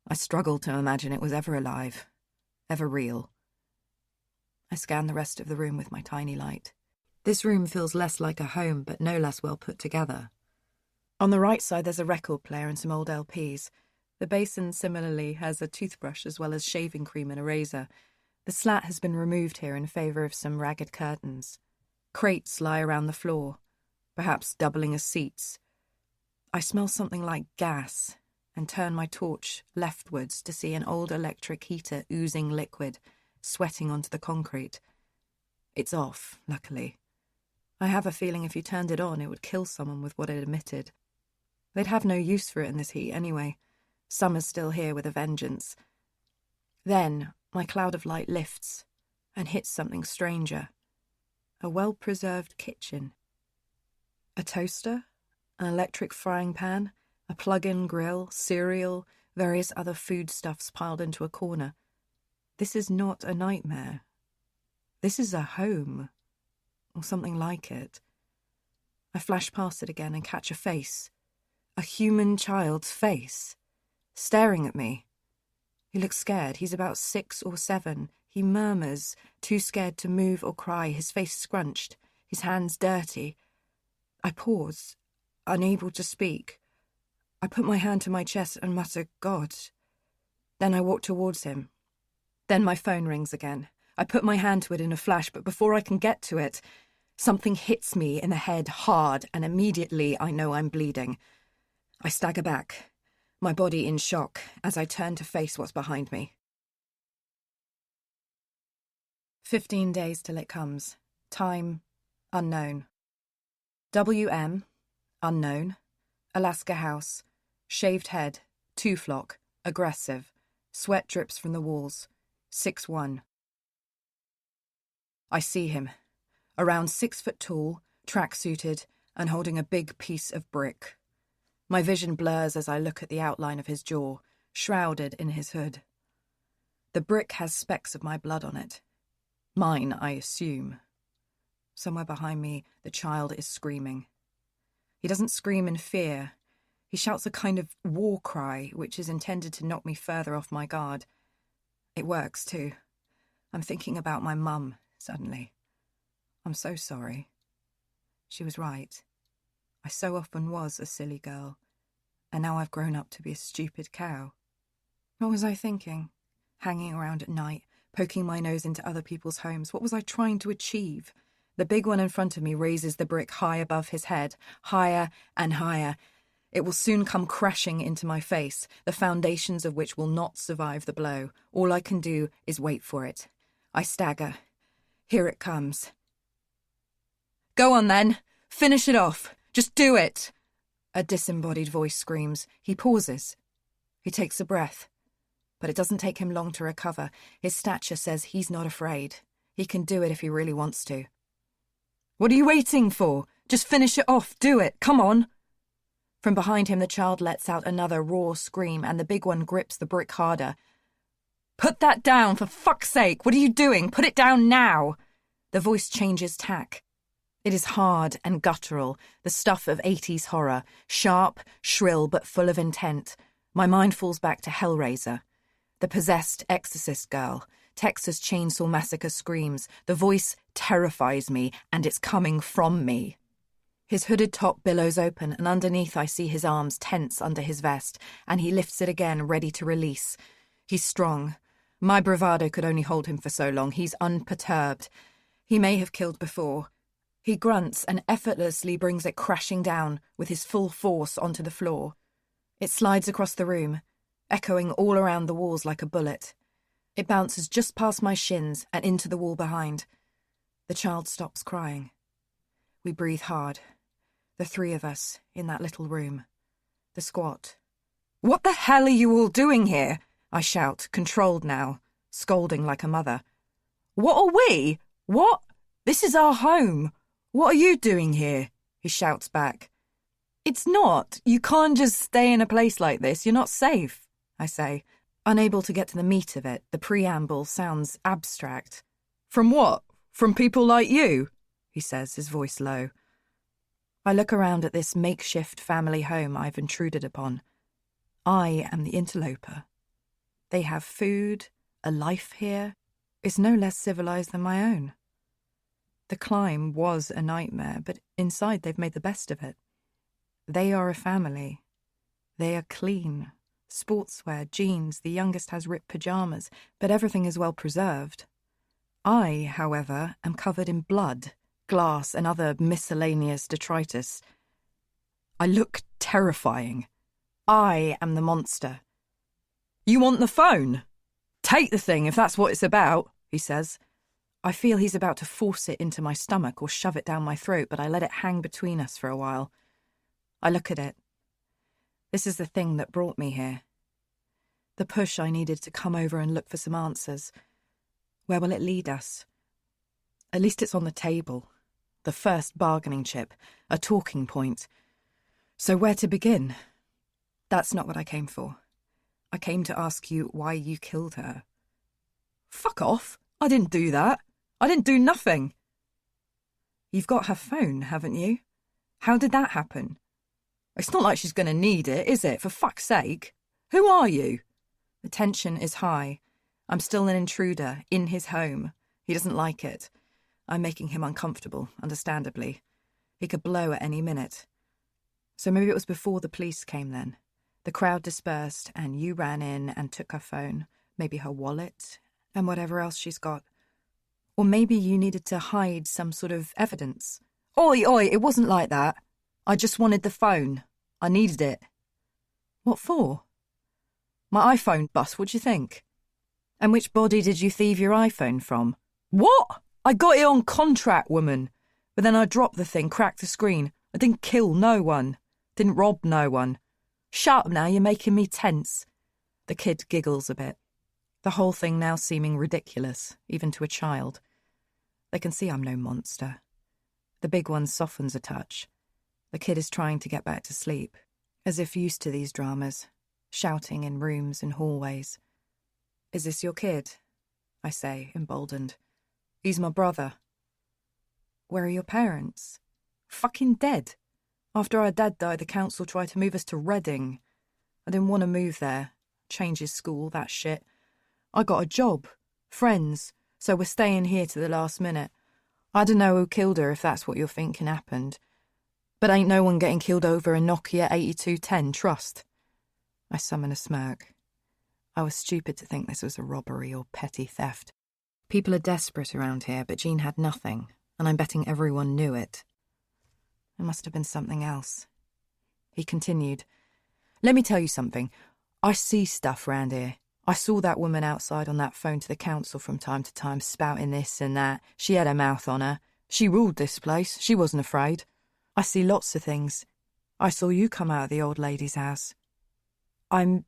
I struggle to imagine it was ever alive, ever real. I scan the rest of the room with my tiny light. This room feels less like a home, but no less well put together. On the right side, there's a record player and some old LPs. The basin similarly has a toothbrush as well as shaving cream and a razor. The slat has been removed here in favour of some ragged curtains. Crates lie around the floor, perhaps doubling as seats. I smell something like gas and turn my torch leftwards to see an old electric heater oozing liquid, sweating onto the concrete. It's off, luckily. I have a feeling if you turned it on, it would kill someone with what it emitted. They'd have no use for it in this heat anyway. Summer's still here with a vengeance. Then my cloud of light lifts and hits something stranger. A well-preserved kitchen. A toaster, an electric frying pan, a plug-in grill, cereal, various other foodstuffs piled into a corner. This is not a nightmare. This is a home, or something like it. I flash past it again and catch a face. A human child's face, staring at me. He looks scared. He's about 6 or 7. He murmurs, too scared to move or cry, his face scrunched, his hands dirty. I pause, unable to speak. I put my hand to my chest and mutter, God. Then I walk towards him. Then my phone rings again. I put my hand to it in a flash, but before I can get to it, something hits me in the head hard, and immediately I know I'm bleeding. I stagger back, my body in shock, as I turn to face what's behind me. 15 days till it comes. Time, unknown. WM, unknown. Alaska house. Shaved head. 2 flock. Aggressive. Sweat drips from the walls. 6'1". I see him. Around 6 foot tall, track-suited, and holding a big piece of brick. My vision blurs as I look at the outline of his jaw, shrouded in his hood. The brick has specks of my blood on it. Mine, I assume. Somewhere behind me, the child is screaming. He doesn't scream in fear. He shouts a kind of war cry, which is intended to knock me further off my guard. It works, too. I'm thinking about my mum, suddenly. I'm so sorry. She was right. I so often was a silly girl, and now I've grown up to be a stupid cow. What was I thinking? Hanging around at night, poking my nose into other people's homes. What was I trying to achieve? The big one in front of me raises the brick high above his head, higher and higher. It will soon come crashing into my face, the foundations of which will not survive the blow. All I can do is wait for it. I stagger. Here it comes. Go on then. Finish it off. Just do it. A disembodied voice screams. He pauses. He takes a breath. But it doesn't take him long to recover. His stature says he's not afraid. He can do it if he really wants to. What are you waiting for? Just finish it off. Do it. Come on. From behind him, the child lets out another raw scream, and the big one grips the brick harder. Put that down, for fuck's sake! What are you doing? Put it down now! The voice changes tack. It is hard and guttural, the stuff of 80s horror, sharp, shrill, but full of intent. My mind falls back to Hellraiser. The possessed exorcist girl, Texas Chainsaw Massacre screams. The voice terrifies me, and it's coming from me. His hooded top billows open, and underneath I see his arms tense under his vest, and he lifts it again, ready to release. He's strong. My bravado could only hold him for so long. He's unperturbed. He may have killed before. He grunts and effortlessly brings it crashing down with his full force onto the floor. It slides across the room, echoing all around the walls like a bullet. It bounces just past my shins and into the wall behind. The child stops crying. We breathe hard. The three of us in that little room. The squat. "What the hell are you all doing here?" I shout, controlled now, scolding like a mother. "What are we? What? This is our home. What are you doing here?" he shouts back. "It's not. You can't just stay in a place like this. You're not safe," I say, unable to get to the meat of it. The preamble sounds abstract. "From what? From people like you?" he says, his voice low. I look around at this makeshift family home I've intruded upon. I am the interloper. They have food, a life here. It's no less civilized than my own. The climb was a nightmare, but inside they've made the best of it. They are a family. They are clean. Sportswear, jeans, the youngest has ripped pajamas, but everything is well preserved. I, however, am covered in blood, glass, and other miscellaneous detritus. I look terrifying. I am the monster. "You want the phone? Take the thing if that's what it's about," he says. I feel he's about to force it into my stomach or shove it down my throat, but I let it hang between us for a while. I look at it. This is the thing that brought me here. The push I needed to come over and look for some answers. Where will it lead us? At least it's on the table. The first bargaining chip, a talking point. So where to begin? That's not what I came for. I came to ask you why you killed her. Fuck off. I didn't do that. I didn't do nothing. You've got her phone, haven't you? How did that happen? It's not like she's going to need it, is it? For fuck's sake. Who are you? The tension is high. I'm still an intruder, in his home. He doesn't like it. I'm making him uncomfortable, understandably. He could blow at any minute. So maybe it was before the police came then. The crowd dispersed, and you ran in and took her phone, maybe her wallet, and whatever else she's got. Or maybe you needed to hide some sort of evidence. Oi, it wasn't like that. I just wanted the phone. I needed it. What for? My iPhone bust, what do you think? And which body did you thieve your iPhone from? What? I got it on contract, woman. But then I dropped the thing, cracked the screen. I didn't kill no one. Didn't rob no one. Shut up now, you're making me tense. The kid giggles a bit. The whole thing now seeming ridiculous, even to a child. They can see I'm no monster. The big one softens a touch. The kid is trying to get back to sleep, as if used to these dramas, shouting in rooms and hallways. Is this your kid? I say, emboldened. He's my brother. Where are your parents? Fucking dead. After our dad died, the council tried to move us to Reading. I didn't want to move there. Change his school, that shit. I got a job. Friends. So we're staying here to the last minute. I don't know who killed her if that's what you're thinking happened. But ain't no one getting killed over a Nokia 8210, trust. I summon a smirk. I was stupid to think this was a robbery or petty theft. People are desperate around here, but Jean had nothing, and I'm betting everyone knew it. It must have been something else. He continued. Let me tell you something. I see stuff round here. I saw that woman outside on that phone to the council from time to time, spouting this and that. She had her mouth on her. She ruled this place. She wasn't afraid. I see lots of things. I saw you come out of the old lady's house. I'm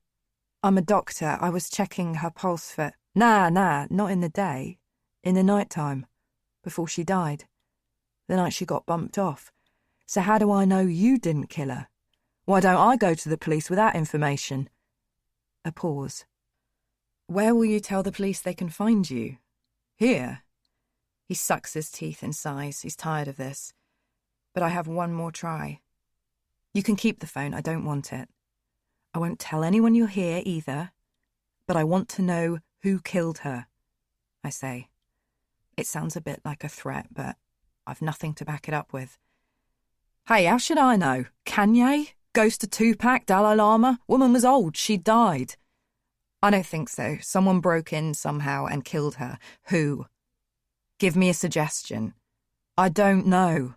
a doctor. I was checking her pulse for... Nah, not in the day. In the night time. Before she died. The night she got bumped off. So how do I know you didn't kill her? Why don't I go to the police with that information? A pause. Where will you tell the police they can find you? Here? He sucks his teeth in sighs. He's tired of this. But I have one more try. You can keep the phone. I don't want it. I won't tell anyone you're here either. But I want to know who killed her, I say. It sounds a bit like a threat, but I've nothing to back it up with. Hey, how should I know? Kanye? Ghost of Tupac? Dalai Lama? Woman was old. She died. I don't think so. Someone broke in somehow and killed her. Who? Give me a suggestion. I don't know.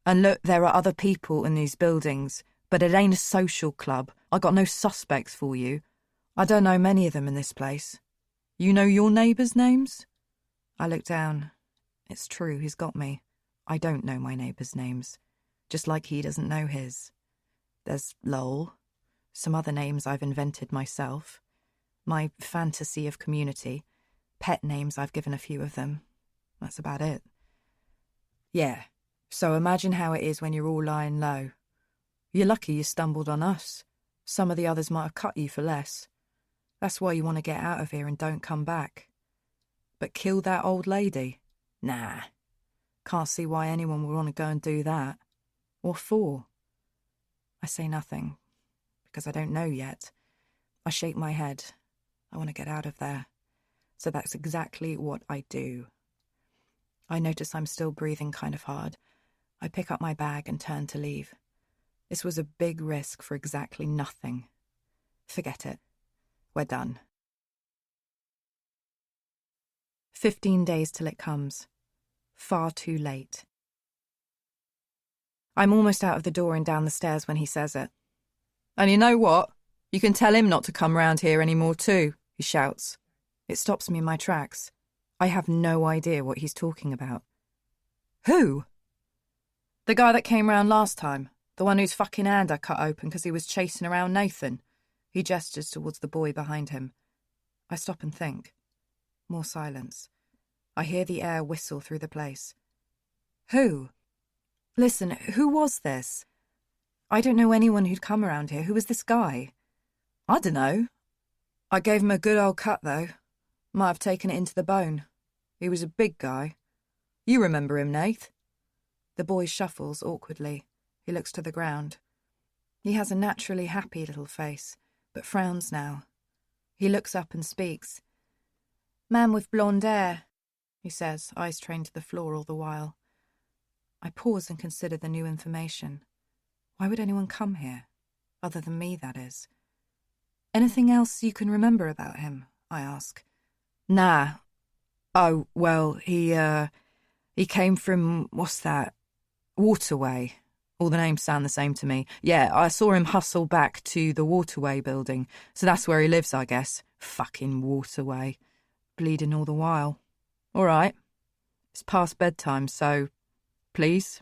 And look, there are other people in these buildings, but it ain't a social club. I got no suspects for you. I don't know many of them in this place. You know your neighbours' names? I look down. It's true, he's got me. I don't know my neighbours' names, just like he doesn't know his. There's Lowell, some other names I've invented myself, my fantasy of community, pet names I've given a few of them. That's about it. Yeah, so imagine how it is when you're all lying low. You're lucky you stumbled on us. Some of the others might have cut you for less. That's why you want to get out of here and don't come back. But kill that old lady? Nah. Can't see why anyone would want to go and do that. What for? I say nothing, because I don't know yet. I shake my head. I want to get out of there. So that's exactly what I do. I notice I'm still breathing kind of hard. I pick up my bag and turn to leave. This was a big risk for exactly nothing. Forget it. We're done. 15 days till it comes. Far too late. I'm almost out of the door and down the stairs when he says it. And you know what? You can tell him not to come round here anymore too, he shouts. It stops me in my tracks. I have no idea what he's talking about. Who? The guy that came round last time. The one whose fucking hand I cut open because he was chasing around Nathan. He gestures towards the boy behind him. I stop and think. More silence. I hear the air whistle through the place. Who? Listen, who was this? I don't know anyone who'd come around here. Who was this guy? I dunno. I gave him a good old cut, though. Might have taken it into the bone. He was a big guy. You remember him, Nath? The boy shuffles awkwardly. He looks to the ground. He has a naturally happy little face, but frowns now. He looks up and speaks. Man with blonde hair, he says, eyes trained to the floor all the while. I pause and consider the new information. Why would anyone come here? Other than me, that is. Anything else you can remember about him? I ask. Nah. Oh, well, he came from, what's that? Waterway. All the names sound the same to me. Yeah, I saw him hustle back to the Waterway building, so that's where he lives, I guess. Fucking Waterway. Bleeding all the while. All right. It's past bedtime, so... Please?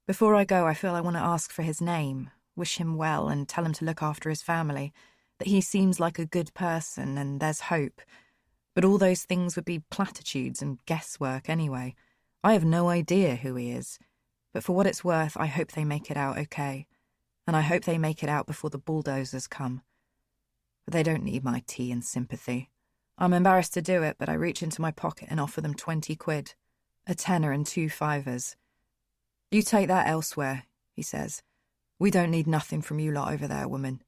Before I go, I feel I want to ask for his name, wish him well, and tell him to look after his family, that he seems like a good person and there's hope. But all those things would be platitudes and guesswork anyway. I have no idea who he is. But for what it's worth, I hope they make it out okay. And I hope they make it out before the bulldozers come. But they don't need my tea and sympathy. I'm embarrassed to do it, but I reach into my pocket and offer them 20 quid. A tenner and 2 fivers. You take that elsewhere, he says. We don't need nothing from you lot over there, woman.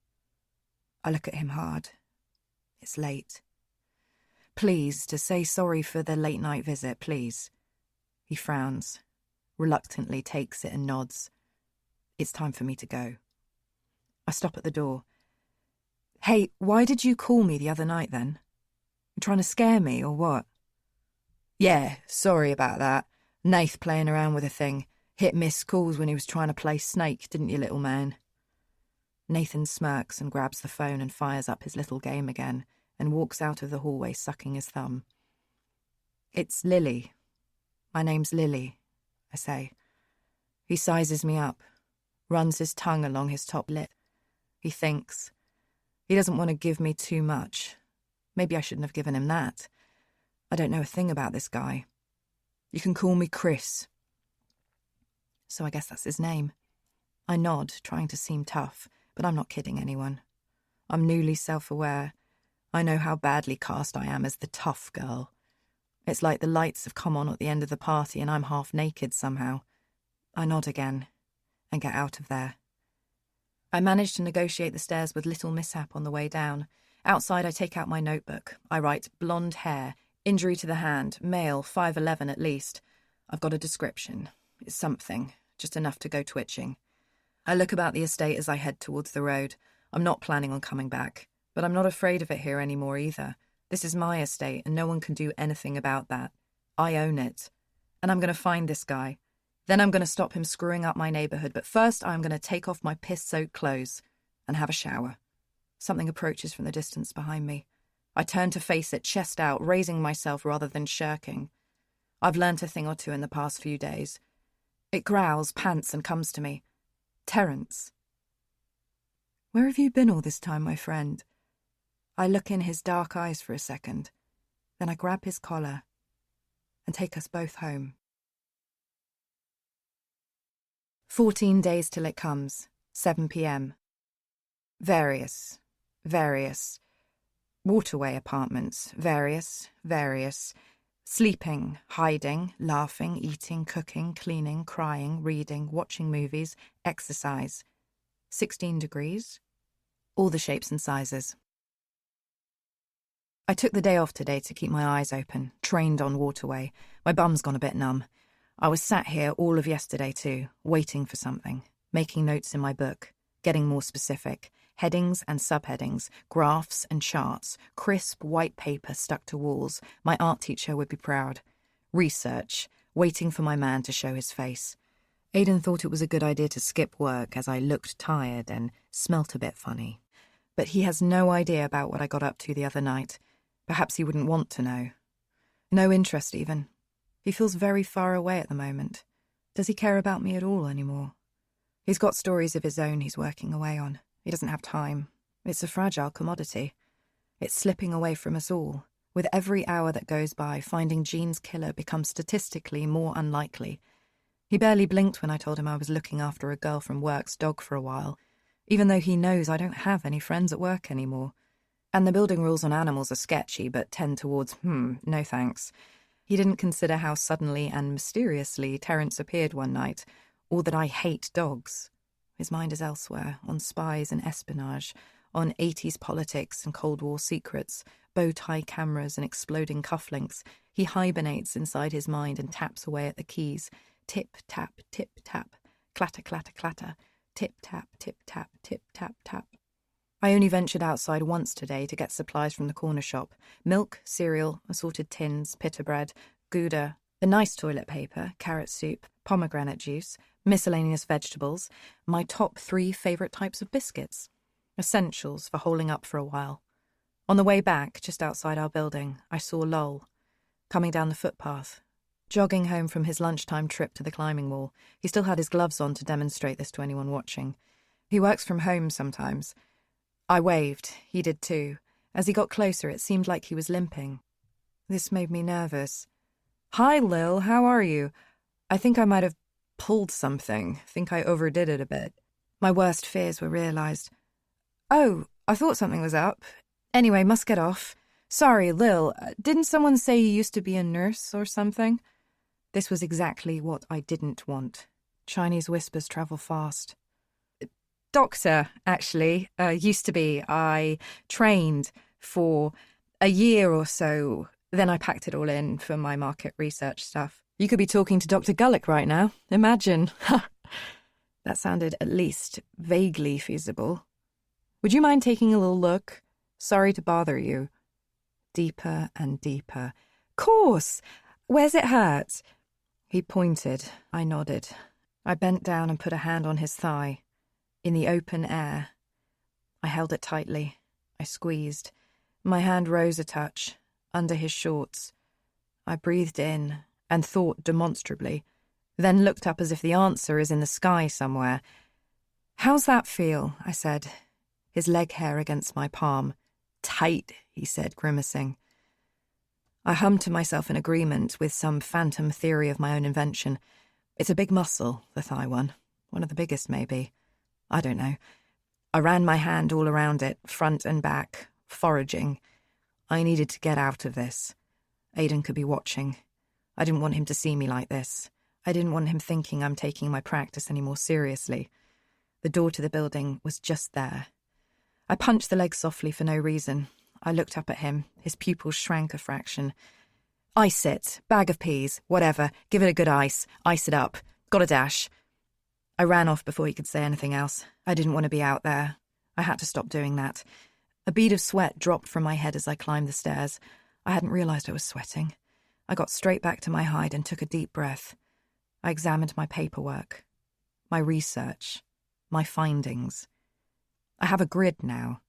I look at him hard. It's late. Please, to say sorry for the late-night visit, please. He frowns, reluctantly takes it and nods. It's time for me to go. I stop at the door. Hey, why did you call me the other night then? You trying to scare me or what? Yeah, sorry about that. Nath playing around with a thing. Hit missed calls when he was trying to play Snake, didn't you, little man? Nathan smirks and grabs the phone and fires up his little game again and walks out of the hallway sucking his thumb. It's Lily. My name's Lily, I say. He sizes me up, runs his tongue along his top lip. He thinks. He doesn't want to give me too much. Maybe I shouldn't have given him that. I don't know a thing about this guy. You can call me Chris. So I guess that's his name. I nod, trying to seem tough, but I'm not kidding anyone. I'm newly self-aware. I know how badly cast I am as the tough girl. It's like the lights have come on at the end of the party and I'm half naked somehow. I nod again and get out of there. I manage to negotiate the stairs with little mishap on the way down. Outside, I take out my notebook. I write blonde hair, injury to the hand, male, 5'11" at least. I've got a description. It's something, just enough to go twitching. I look about the estate as I head towards the road. I'm not planning on coming back, but I'm not afraid of it here anymore either. This is my estate and no one can do anything about that. I own it. And I'm going to find this guy. Then I'm going to stop him screwing up my neighbourhood, but first I'm going to take off my piss-soaked clothes and have a shower. Something approaches from the distance behind me. I turn to face it, chest out, raising myself rather than shirking. I've learnt a thing or two in the past few days. It growls, pants, and comes to me. Terence. Where have you been all this time, my friend? I look in his dark eyes for a second. Then I grab his collar and take us both home. 14 days till it comes, 7 p.m. Various. Waterway apartments, various. Sleeping, hiding, laughing, eating, cooking, cleaning, crying, reading, watching movies, exercise. 16 degrees. All the shapes and sizes. I took the day off today to keep my eyes open, trained on Waterway. My bum's gone a bit numb. I was sat here all of yesterday too, waiting for something, making notes in my book, getting more specific, headings and subheadings, graphs and charts, crisp white paper stuck to walls. My art teacher would be proud. Research, waiting for my man to show his face. Aidan thought it was a good idea to skip work as I looked tired and smelt a bit funny. But he has no idea about what I got up to the other night. Perhaps he wouldn't want to know. No interest even. He feels very far away at the moment. Does he care about me at all anymore? He's got stories of his own he's working away on. He doesn't have time. It's a fragile commodity. It's slipping away from us all. With every hour that goes by, finding Jean's killer becomes statistically more unlikely. He barely blinked when I told him I was looking after a girl from work's dog for a while, even though he knows I don't have any friends at work anymore. And the building rules on animals are sketchy, but tend towards, no thanks. He didn't consider how suddenly and mysteriously Terence appeared one night, or that I hate dogs. His mind is elsewhere, on spies and espionage, on 80s politics and Cold War secrets, bow-tie cameras and exploding cufflinks. He hibernates inside his mind and taps away at the keys. Tip-tap, tip-tap, clatter-clatter-clatter, tip-tap, tip-tap, tip-tap-tap. I only ventured outside once today to get supplies from the corner shop. Milk, cereal, assorted tins, pita bread, Gouda, the nice toilet paper, carrot soup, pomegranate juice, miscellaneous vegetables, my top 3 favourite types of biscuits. Essentials for holding up for a while. On the way back, just outside our building, I saw Lowell, coming down the footpath, jogging home from his lunchtime trip to the climbing wall. He still had his gloves on to demonstrate this to anyone watching. He works from home sometimes. I waved. He did too. As he got closer, it seemed like he was limping. This made me nervous. "Hi, Lil, how are you? I think I might have pulled something. Think I overdid it a bit." My worst fears were realised. "Oh, I thought something was up. Anyway, must get off. Sorry, Lil, didn't someone say you used to be a nurse or something?" This was exactly what I didn't want. Chinese whispers travel fast. "Doctor, actually, used to be. I trained for a year or so. Then I packed it all in for my market research stuff. You could be talking to Dr. Gullick right now. Imagine." That sounded at least vaguely feasible. "Would you mind taking a little look? Sorry to bother you." Deeper and deeper. "Course! Where's it hurt?" He pointed. I nodded. I bent down and put a hand on his thigh. In the open air. I held it tightly. I squeezed. My hand rose a touch, under his shorts. I breathed in and thought demonstrably, then looked up as if the answer is in the sky somewhere. "How's that feel?" I said, his leg hair against my palm. "Tight," he said, grimacing. I hummed to myself in agreement with some phantom theory of my own invention. It's a big muscle, the thigh one. One of the biggest, maybe. I don't know. I ran my hand all around it, front and back, foraging. I needed to get out of this. Aidan could be watching. I didn't want him to see me like this. I didn't want him thinking I'm taking my practice any more seriously. The door to the building was just there. I punched the leg softly for no reason. I looked up at him. His pupils shrank a fraction. Ice it. Bag of peas. Whatever. Give it a good ice. Ice it up. Got a dash. I ran off before he could say anything else. I didn't want to be out there. I had to stop doing that. A bead of sweat dropped from my head as I climbed the stairs. I hadn't realised I was sweating. I got straight back to my hide and took a deep breath. I examined my paperwork, my research, my findings. I have a grid now.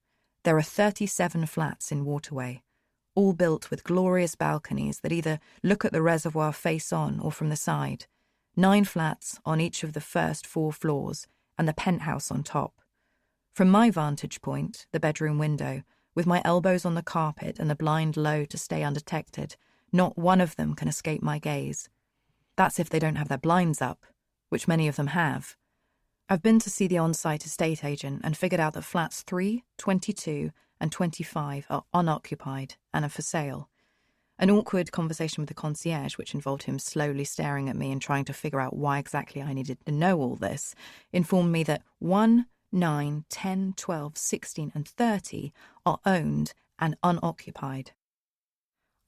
There are 37 flats in Waterway, all built with glorious balconies that either look at the reservoir face on or from the side. 9 flats on each of the first 4 floors, and the penthouse on top. From my vantage point, the bedroom window, with my elbows on the carpet and the blind low to stay undetected, not one of them can escape my gaze. That's if they don't have their blinds up, which many of them have. I've been to see the on-site estate agent and figured out that flats 3, 22, and 25 are unoccupied and are for sale. An awkward conversation with the concierge, which involved him slowly staring at me and trying to figure out why exactly I needed to know all this, informed me that 1, 9, 10, 12, 16, and 30 are owned and unoccupied.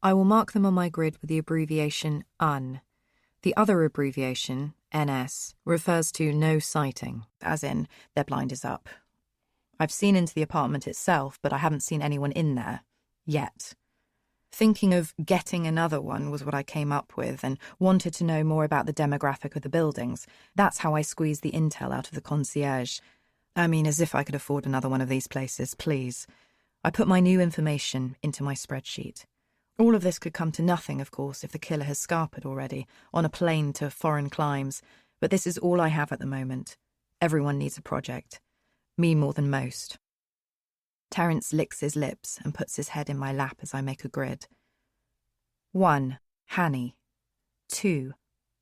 I will mark them on my grid with the abbreviation UN. The other abbreviation, NS, refers to no sighting, as in their blind is up. I've seen into the apartment itself, but I haven't seen anyone in there. Yet. Thinking of getting another one was what I came up with, and wanted to know more about the demographic of the buildings. That's how I squeezed the intel out of the concierge. I mean, as if I could afford another one of these places, please. I put my new information into my spreadsheet. All of this could come to nothing, of course, if the killer has scarpered already, on a plane to foreign climes, but this is all I have at the moment. Everyone needs a project. Me more than most. Terence licks his lips and puts his head in my lap as I make a grid. 1. Hanny. 2.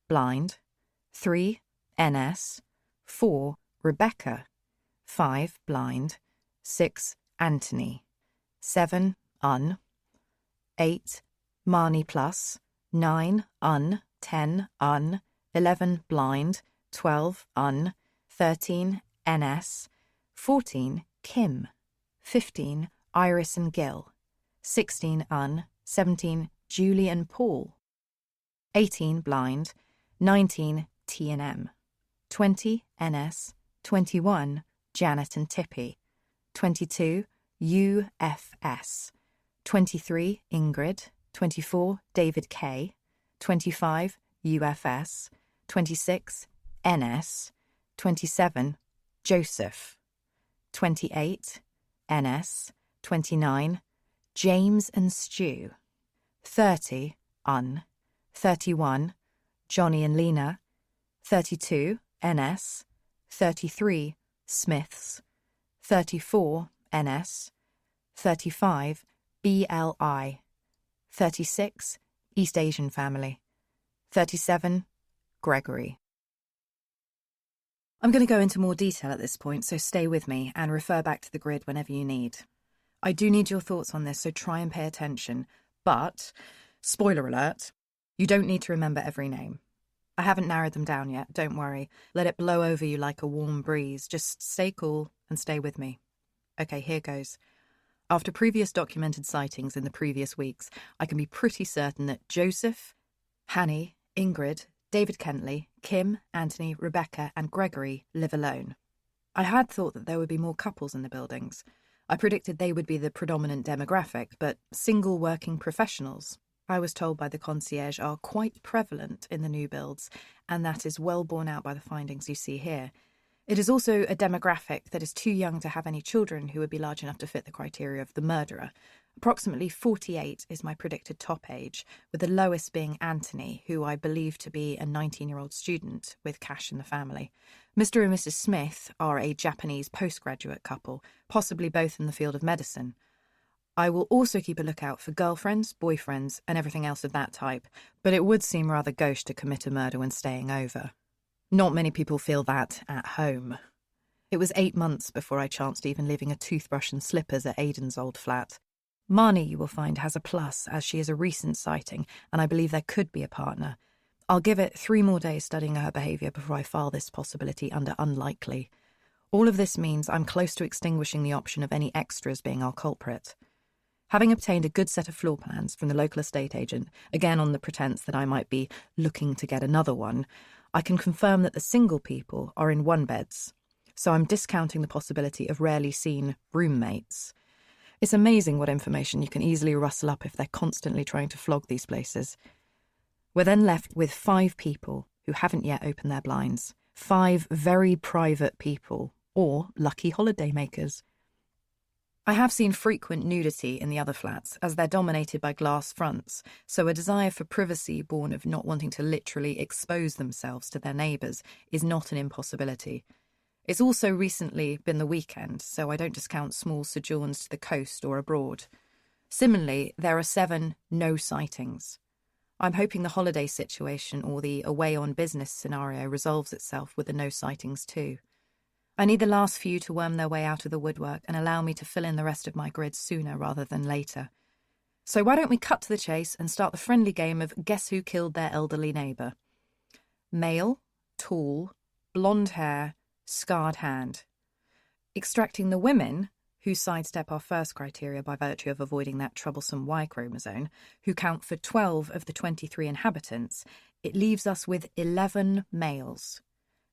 Blind. 3. NS. 4. Rebecca. 5. Blind. 6. Anthony. 7. Un. 8. Marnie plus. 9. Un. 10. Un. 11. Blind. 12. Un. 13. NS. 14. Kim. 15. Iris and Gil. 16. Un. 17. Julie and Paul. 18. Blind. 19. T and M. 20. NS. 21. Janet and Tippy. 22. UFS. 23. Ingrid. 24. David K. 25. UFS. 26. NS. 27. Joseph. 28. NS. 29. James and Stu. 30. Un. 31. Johnny and Lena. 32. NS. 33. Smiths. 34. NS. 35. BLI. 36. East Asian family. 37. Gregory. I'm going to go into more detail at this point, so stay with me and refer back to the grid whenever you need. I do need your thoughts on this, so try and pay attention. But, spoiler alert, you don't need to remember every name. I haven't narrowed them down yet, don't worry. Let it blow over you like a warm breeze. Just stay cool and stay with me. Okay, here goes. After previous documented sightings in the previous weeks, I can be pretty certain that Joseph, Hanny, Ingrid, David Kentley, Kim, Anthony, Rebecca, and Gregory live alone. I had thought that there would be more couples in the buildings. I predicted they would be the predominant demographic, but single working professionals, I was told by the concierge, are quite prevalent in the new builds, and that is well borne out by the findings you see here. It is also a demographic that is too young to have any children who would be large enough to fit the criteria of the murderer. Approximately 48 is my predicted top age, with the lowest being Anthony, who I believe to be a 19-year-old student with cash in the family. Mr. and Mrs. Smith are a Japanese postgraduate couple, possibly both in the field of medicine. I will also keep a lookout for girlfriends, boyfriends, and everything else of that type, but it would seem rather gauche to commit a murder when staying over. Not many people feel that at home. It was 8 months before I chanced even leaving a toothbrush and slippers at Aidan's old flat. Marnie, you will find, has a plus, as she is a recent sighting, and I believe there could be a partner. I'll give it 3 more days studying her behaviour before I file this possibility under unlikely. All of this means I'm close to extinguishing the option of any extras being our culprit. Having obtained a good set of floor plans from the local estate agent, again on the pretence that I might be looking to get another one, I can confirm that the single people are in 1-beds, so I'm discounting the possibility of rarely seen roommates. It's amazing what information you can easily rustle up if they're constantly trying to flog these places. We're then left with 5 people who haven't yet opened their blinds. 5 very private people, or lucky holidaymakers. I have seen frequent nudity in the other flats, as they're dominated by glass fronts, so a desire for privacy born of not wanting to literally expose themselves to their neighbours is not an impossibility. It's also recently been the weekend, so I don't discount small sojourns to the coast or abroad. Similarly, there are 7 no sightings. I'm hoping the holiday situation or the away on business scenario resolves itself with the no sightings too. I need the last few to worm their way out of the woodwork and allow me to fill in the rest of my grid sooner rather than later. So why don't we cut to the chase and start the friendly game of guess who killed their elderly neighbour? Male, tall, blonde hair, scarred hand. Extracting the women, who sidestep our first criteria by virtue of avoiding that troublesome Y chromosome, who count for 12 of the 23 inhabitants, it leaves us with 11 males.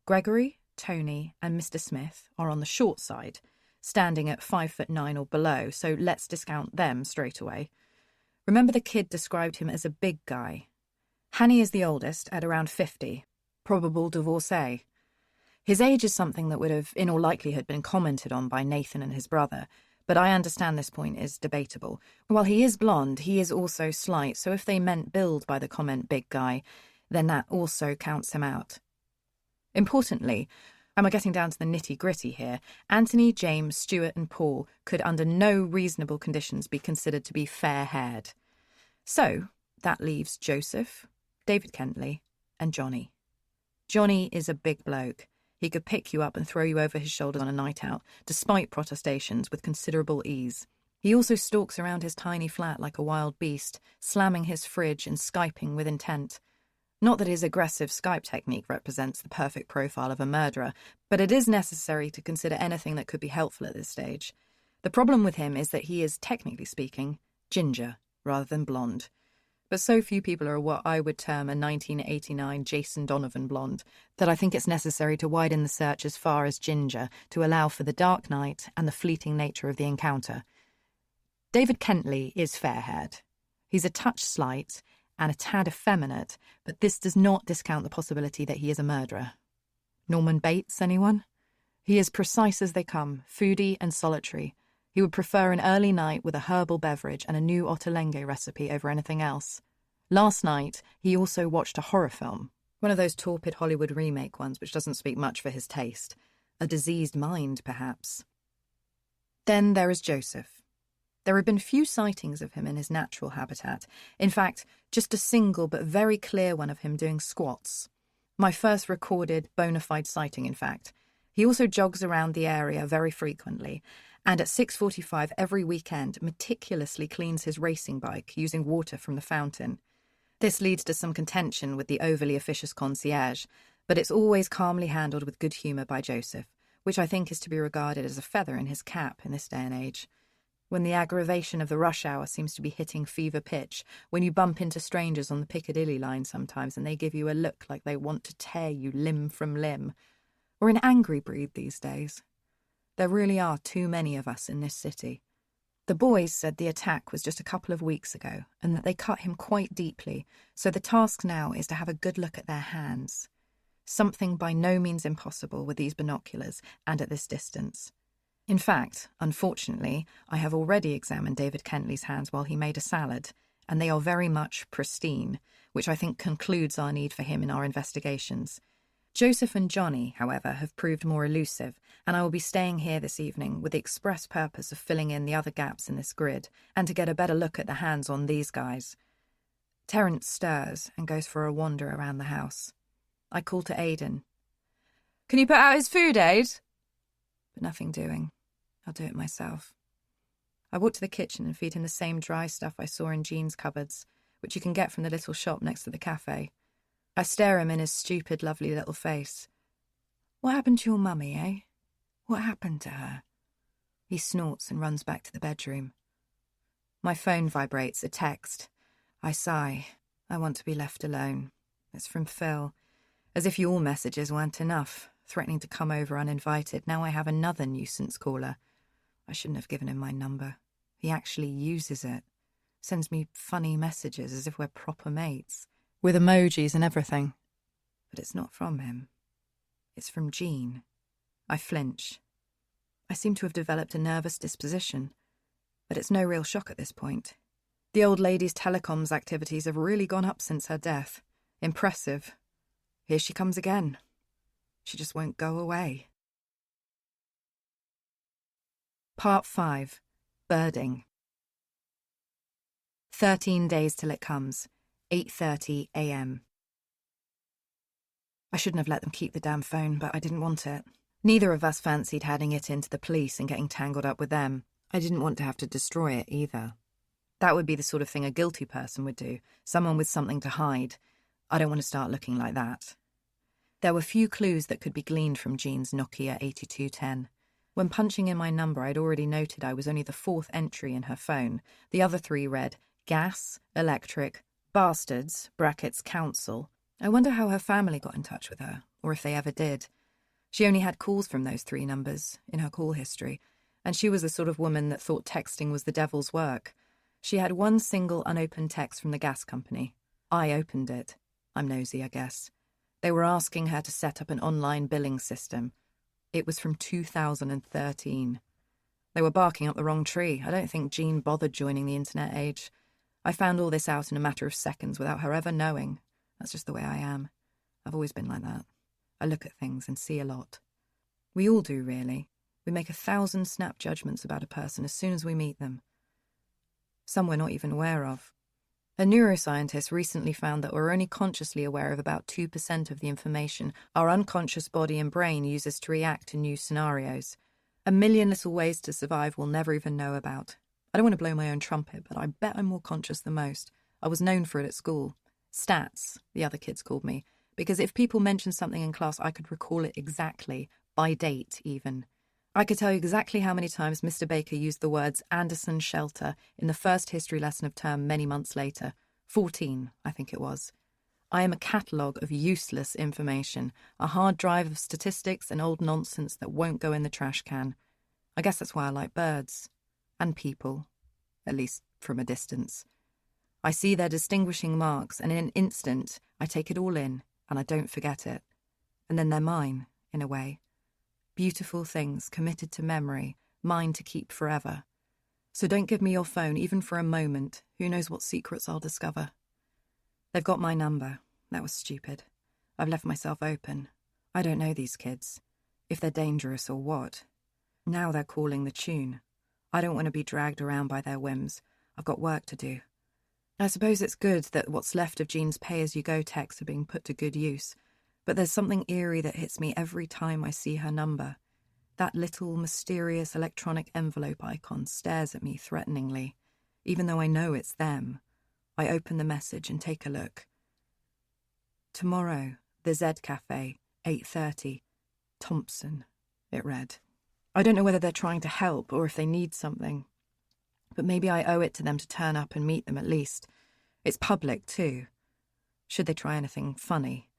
Gregory, Tony and Mr. Smith are on the short side, standing at 5'9" or below, so let's discount them straight away. Remember the kid described him as a big guy. Hanny is the oldest, at around 50, probable divorcee. His age is something that would have, in all likelihood, been commented on by Nathan and his brother, but I understand this point is debatable. While he is blonde, he is also slight, so if they meant build by the comment big guy, then that also counts him out. Importantly, and we're getting down to the nitty-gritty here, Anthony, James, Stuart and Paul could under no reasonable conditions be considered to be fair-haired. So, that leaves Joseph, David Kentley and Johnny. Johnny is a big bloke. He could pick you up and throw you over his shoulder on a night out, despite protestations, with considerable ease. He also stalks around his tiny flat like a wild beast, slamming his fridge and Skyping with intent. Not that his aggressive Skype technique represents the perfect profile of a murderer, but it is necessary to consider anything that could be helpful at this stage. The problem with him is that he is, technically speaking, ginger rather than blonde. But so few people are what I would term a 1989 Jason Donovan blonde that I think it's necessary to widen the search as far as ginger to allow for the dark night and the fleeting nature of the encounter. David Kentley is fair-haired. He's a touch slight and a tad effeminate, but this does not discount the possibility that he is a murderer. Norman Bates, anyone? He is precise as they come, foodie and solitary. He would prefer an early night with a herbal beverage and a new ottolenghi recipe over anything else. Last night, he also watched a horror film, one of those torpid Hollywood remake ones which doesn't speak much for his taste. A diseased mind, perhaps. Then there is Joseph. There have been few sightings of him in his natural habitat. In fact, just a single but very clear one of him doing squats. My first recorded bona fide sighting, in fact. He also jogs around the area very frequently, and at 6:45 every weekend meticulously cleans his racing bike using water from the fountain. This leads to some contention with the overly officious concierge, but it's always calmly handled with good humour by Joseph, which I think is to be regarded as a feather in his cap in this day and age. When the aggravation of the rush hour seems to be hitting fever pitch, when you bump into strangers on the Piccadilly line sometimes and they give you a look like they want to tear you limb from limb. We're an angry breed these days. There really are too many of us in this city. The boys said the attack was just a couple of weeks ago and that they cut him quite deeply, so the task now is to have a good look at their hands. Something by no means impossible with these binoculars and at this distance. In fact, unfortunately, I have already examined David Kentley's hands while he made a salad, and they are very much pristine, which I think concludes our need for him in our investigations. Joseph and Johnny, however, have proved more elusive, and I will be staying here this evening with the express purpose of filling in the other gaps in this grid, and to get a better look at the hands on these guys. Terence stirs and goes for a wander around the house. I call to Aidan. "Can you put out his food, Aid?" But nothing doing. I'll do it myself. I walk to the kitchen and feed him the same dry stuff I saw in Jean's cupboards, which you can get from the little shop next to the cafe. I stare him in his stupid, lovely little face. "What happened to your mummy, eh? What happened to her?" He snorts and runs back to the bedroom. My phone vibrates, a text. I sigh. I want to be left alone. It's from Phil. As if your messages weren't enough, threatening to come over uninvited. Now I have another nuisance caller. I shouldn't have given him my number. He actually uses it. Sends me funny messages as if we're proper mates, with emojis and everything. But it's not from him. It's from Jean. I flinch. I seem to have developed a nervous disposition, but it's no real shock at this point. The old lady's telecoms activities have really gone up since her death. Impressive. Here she comes again. She just won't go away. Part 5. Birding. 13 days till it comes. 8:30 a.m. I shouldn't have let them keep the damn phone, but I didn't want it. Neither of us fancied handing it in to the police and getting tangled up with them. I didn't want to have to destroy it either. That would be the sort of thing a guilty person would do, someone with something to hide. I don't want to start looking like that. There were few clues that could be gleaned from Jean's Nokia 8210. When punching in my number, I'd already noted I was only the 4th entry in her phone. The other 3 read gas, electric, bastards, brackets, council. I wonder how her family got in touch with her, or if they ever did. She only had calls from those 3 numbers in her call history, and she was the sort of woman that thought texting was the devil's work. She had one single unopened text from the gas company. I opened it. I'm nosy, I guess. They were asking her to set up an online billing system. It was from 2013. They were barking up the wrong tree. I don't think Jean bothered joining the internet age. I found all this out in a matter of seconds without her ever knowing. That's just the way I am. I've always been like that. I look at things and see a lot. We all do, really. We make 1,000 snap judgments about a person as soon as we meet them. Some we're not even aware of. A neuroscientist recently found that we're only consciously aware of about 2% of the information our unconscious body and brain uses to react to new scenarios. 1,000,000 little ways to survive we'll never even know about. I don't want to blow my own trumpet, but I bet I'm more conscious than most. I was known for it at school. Stats, the other kids called me, because if people mentioned something in class, I could recall it exactly, by date even. I could tell you exactly how many times Mr. Baker used the words Anderson shelter in the first history lesson of term many months later. 14, I think it was. I am a catalogue of useless information, a hard drive of statistics and old nonsense that won't go in the trash can. I guess that's why I like birds. And people. At least from a distance. I see their distinguishing marks, and in an instant, I take it all in, and I don't forget it. And then they're mine, in a way. Beautiful things committed to memory, mine to keep forever. So don't give me your phone, even for a moment. Who knows what secrets I'll discover. They've got my number. That was stupid. I've left myself open. I don't know these kids. If they're dangerous or what. Now they're calling the tune. I don't want to be dragged around by their whims. I've got work to do. I suppose it's good that what's left of Jean's pay-as-you-go texts are being put to good use. But there's something eerie that hits me every time I see her number. That little, mysterious electronic envelope icon stares at me threateningly. Even though I know it's them, I open the message and take a look. Tomorrow, the Z Cafe, 8:30. Thompson, it read. I don't know whether they're trying to help or if they need something. But maybe I owe it to them to turn up and meet them at least. It's public, too. Should they try anything funny?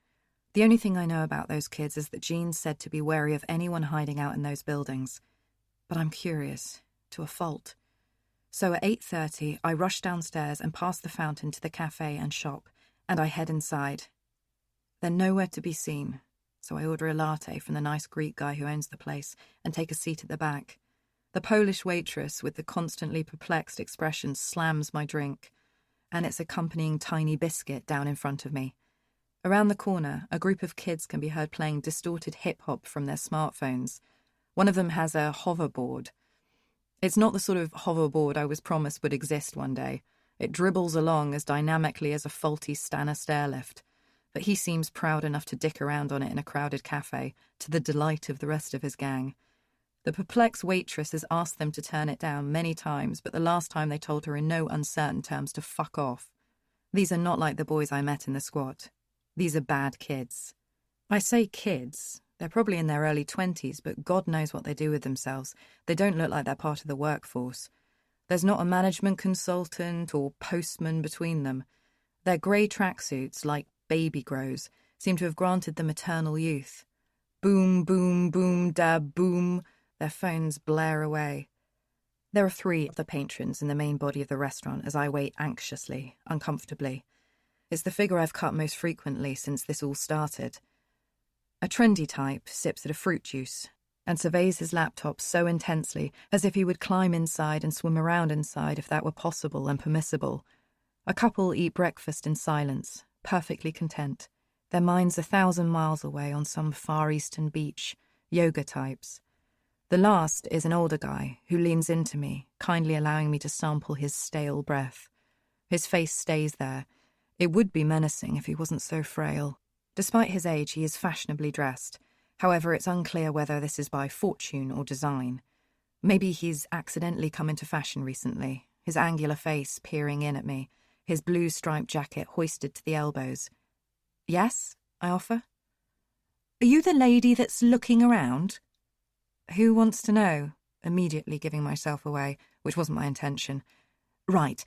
The only thing I know about those kids is that Jean's said to be wary of anyone hiding out in those buildings. But I'm curious, to a fault. So at 8:30, I rush downstairs and past the fountain to the cafe and shop, and I head inside. They're nowhere to be seen, so I order a latte from the nice Greek guy who owns the place and take a seat at the back. The Polish waitress with the constantly perplexed expression slams my drink, and its accompanying tiny biscuit down in front of me. Around the corner, a group of kids can be heard playing distorted hip-hop from their smartphones. One of them has a hoverboard. It's not the sort of hoverboard I was promised would exist one day. It dribbles along as dynamically as a faulty Stannah stairlift. But he seems proud enough to dick around on it in a crowded cafe, to the delight of the rest of his gang. The perplexed waitress has asked them to turn it down many times, but the last time they told her in no uncertain terms to fuck off. These are not like the boys I met in the squat. These are bad kids. I say kids. They're probably in their early 20s, but God knows what they do with themselves. They don't look like they're part of the workforce. There's not a management consultant or postman between them. Their grey tracksuits, like baby grows, seem to have granted them eternal youth. Boom, boom, boom, dab, boom. Their phones blare away. There are 3 of the patrons in the main body of the restaurant as I wait anxiously, uncomfortably. It's the figure I've cut most frequently since this all started. A trendy type sips at a fruit juice and surveys his laptop so intensely as if he would climb inside and swim around inside if that were possible and permissible. A couple eat breakfast in silence, perfectly content, their minds 1,000 miles away on some Far Eastern beach, yoga types. The last is an older guy who leans into me, kindly allowing me to sample his stale breath. His face stays there. It would be menacing if he wasn't so frail. Despite his age, he is fashionably dressed. However, it's unclear whether this is by fortune or design. Maybe he's accidentally come into fashion recently, his angular face peering in at me, his blue striped jacket hoisted to the elbows. "Yes?" I offer. "Are you the lady that's looking around?" "Who wants to know?" Immediately giving myself away, which wasn't my intention. "Right.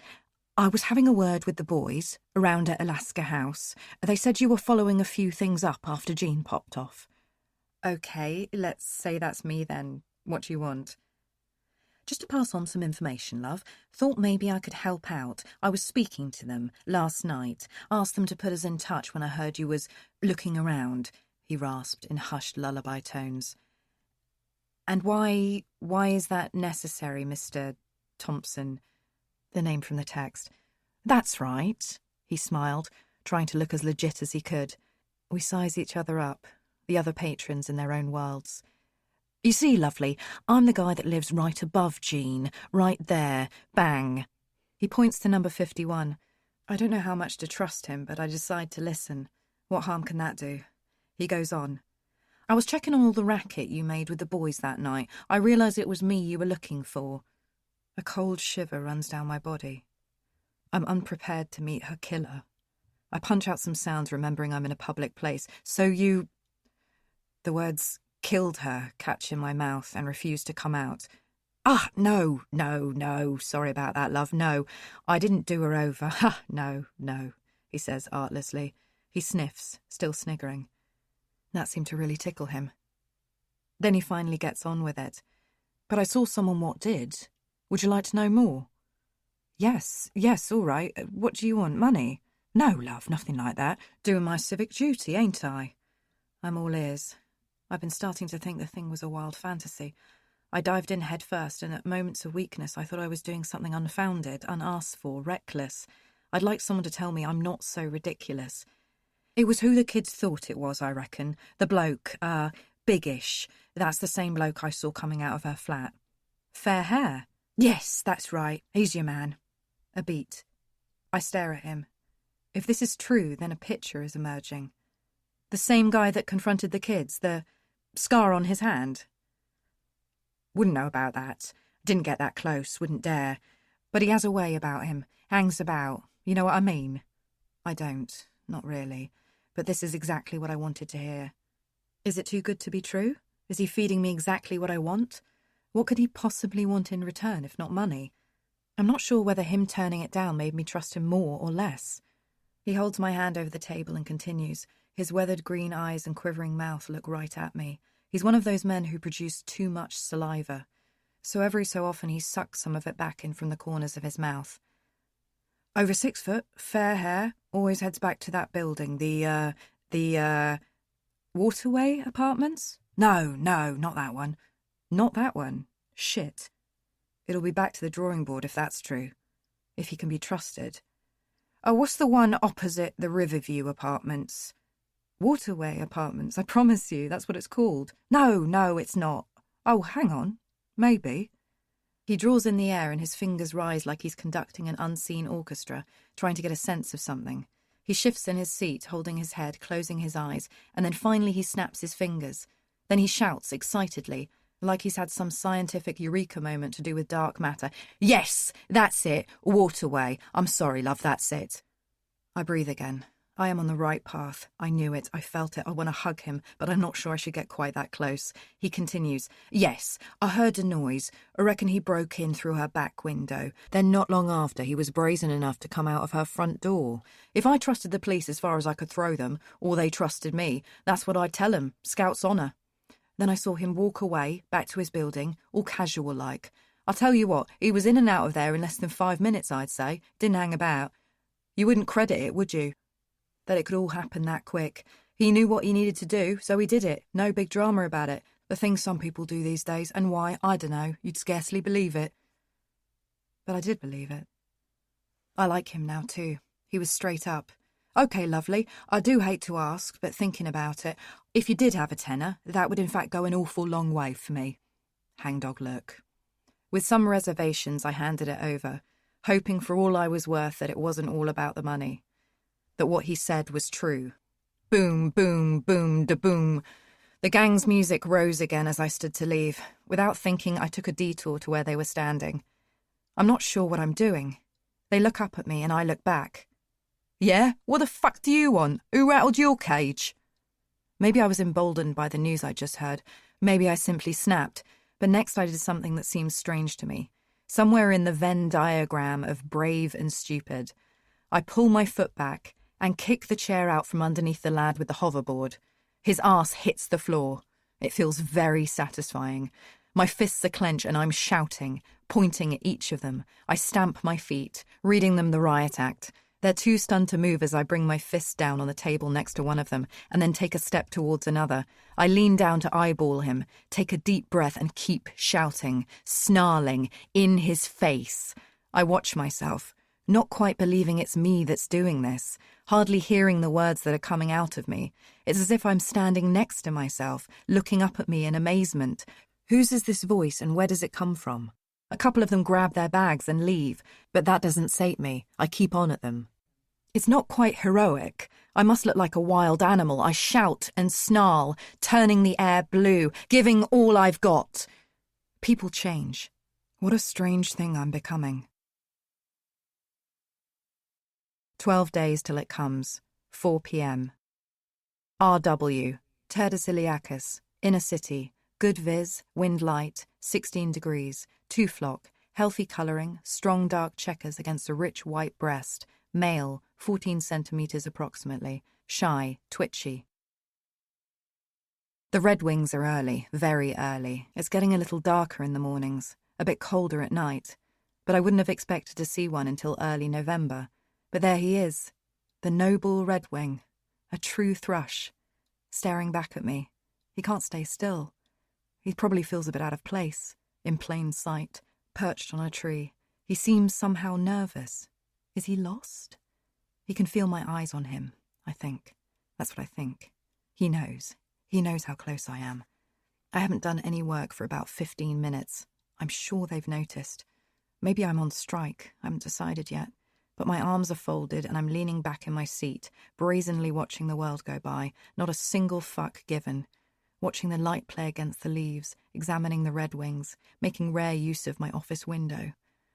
I was having a word with the boys around at Alaska House. They said you were following a few things up after Jean popped off." "Okay, let's say that's me then. What do you want?" "Just to pass on some information, love. Thought maybe I could help out. I was speaking to them last night. Asked them to put us in touch when I heard you was looking around," he rasped in hushed lullaby tones. "And why is that necessary, Mr. Thompson?" The name from the text. "That's right," he smiled, trying to look as legit as he could. We size each other up, the other patrons in their own worlds. "You see, lovely, I'm the guy that lives right above Jean, right there, bang." He points to number 51. I don't know how much to trust him, but I decide to listen. What harm can that do? He goes on. "I was checking on all the racket you made with the boys that night. I realised it was me you were looking for." A cold shiver runs down my body. I'm unprepared to meet her killer. I punch out some sounds, remembering I'm in a public place. "So you..." The words "killed her" catch in my mouth and refuse to come out. No, sorry about that, love, no. I didn't do her over. Ha, no, he says artlessly. He sniffs, still sniggering. That seemed to really tickle him. Then he finally gets on with it. "But I saw someone what did. Would you like to know more?" Yes, all right. What do you want, money?" "No, love, nothing like that. Doing my civic duty, ain't I?" I'm all ears. I've been starting to think the thing was a wild fantasy. I dived in head first, and at moments of weakness I thought I was doing something unfounded, unasked for, reckless. I'd like someone to tell me I'm not so ridiculous. It was who the kids thought it was, I reckon. The bloke, biggish. That's the same bloke I saw coming out of her flat. Fair hair? Yes, that's right. He's your man. A beat. I stare at him. If this is true, then a picture is emerging. The same guy that confronted the kids, the scar on his hand. Wouldn't know about that. Didn't get that close, wouldn't dare. But he has a way about him. Hangs about. You know what I mean? I don't. Not really. But this is exactly what I wanted to hear. Is it too good to be true? Is he feeding me exactly what I want? What could he possibly want in return, if not money? I'm not sure whether him turning it down made me trust him more or less. He holds my hand over the table and continues. His weathered green eyes and quivering mouth look right at me. He's one of those men who produce too much saliva. So every so often he sucks some of it back in from the corners of his mouth. Over 6 foot, fair hair, always heads back to that building, the Waterway Apartments? No, not that one. Not that one. Shit. It'll be back to the drawing board if that's true. If he can be trusted. Oh, what's the one opposite the Riverview Apartments? Waterway Apartments, I promise you, that's what it's called. No, it's not. Oh, hang on. Maybe. He draws in the air and his fingers rise like he's conducting an unseen orchestra, trying to get a sense of something. He shifts in his seat, holding his head, closing his eyes, and then finally he snaps his fingers. Then he shouts excitedly, Like he's had some scientific eureka moment to do with dark matter. Yes, that's it. Waterway. I'm sorry, love, that's it. I breathe again. I am on the right path. I knew it. I felt it. I want to hug him, but I'm not sure I should get quite that close. He continues. Yes, I heard a noise. I reckon he broke in through her back window. Then not long after, he was brazen enough to come out of her front door. If I trusted the police as far as I could throw them, or they trusted me, that's what I'd tell 'em. Scout's honour. Then I saw him walk away, back to his building, all casual-like. I'll tell you what, he was in and out of there in less than 5 minutes, I'd say. Didn't hang about. You wouldn't credit it, would you? That it could all happen that quick. He knew what he needed to do, so he did it. No big drama about it. The things some people do these days, and why, I dunno. You'd scarcely believe it. But I did believe it. I like him now, too. He was straight up. OK, lovely, I do hate to ask, but thinking about it, if you did have a tenner, that would in fact go an awful long way for me. Hangdog look. With some reservations, I handed it over, hoping for all I was worth that it wasn't all about the money. That what he said was true. Boom, boom, boom, da boom. The gang's music rose again as I stood to leave. Without thinking, I took a detour to where they were standing. I'm not sure what I'm doing. They look up at me and I look back. Yeah? What the fuck do you want? Who rattled your cage? Maybe I was emboldened by the news I just heard. Maybe I simply snapped. But next I did something that seems strange to me. Somewhere in the Venn diagram of brave and stupid. I pull my foot back and kick the chair out from underneath the lad with the hoverboard. His arse hits the floor. It feels very satisfying. My fists are clenched and I'm shouting, pointing at each of them. I stamp my feet, reading them the riot act. They're too stunned to move as I bring my fist down on the table next to one of them and then take a step towards another. I lean down to eyeball him, take a deep breath and keep shouting, snarling, in his face. I watch myself, not quite believing it's me that's doing this, hardly hearing the words that are coming out of me. It's as if I'm standing next to myself, looking up at me in amazement. Whose is this voice and where does it come from? A couple of them grab their bags and leave, but that doesn't sate me. I keep on at them. It's not quite heroic. I must look like a wild animal. I shout and snarl, turning the air blue, giving all I've got. People change. What a strange thing I'm becoming. 12 days till it comes. 4 p.m. R.W. Terdasiliakis, Inner City. Good viz, wind light, 16 degrees, 2 flock, healthy colouring, strong dark checkers against a rich white breast, male, 14 centimetres approximately, shy, twitchy. The red wings are early, very early. It's getting a little darker in the mornings, a bit colder at night, but I wouldn't have expected to see one until early November. But there he is, the noble redwing, a true thrush, staring back at me. He can't stay still. He probably feels a bit out of place, in plain sight, perched on a tree. He seems somehow nervous. Is he lost? He can feel my eyes on him, I think. That's what I think. He knows. He knows how close I am. I haven't done any work for about 15 minutes. I'm sure they've noticed. Maybe I'm on strike. I haven't decided yet. But my arms are folded and I'm leaning back in my seat, brazenly watching the world go by, not a single fuck given. Watching the light play against the leaves, examining the redwings, making rare use of my office window.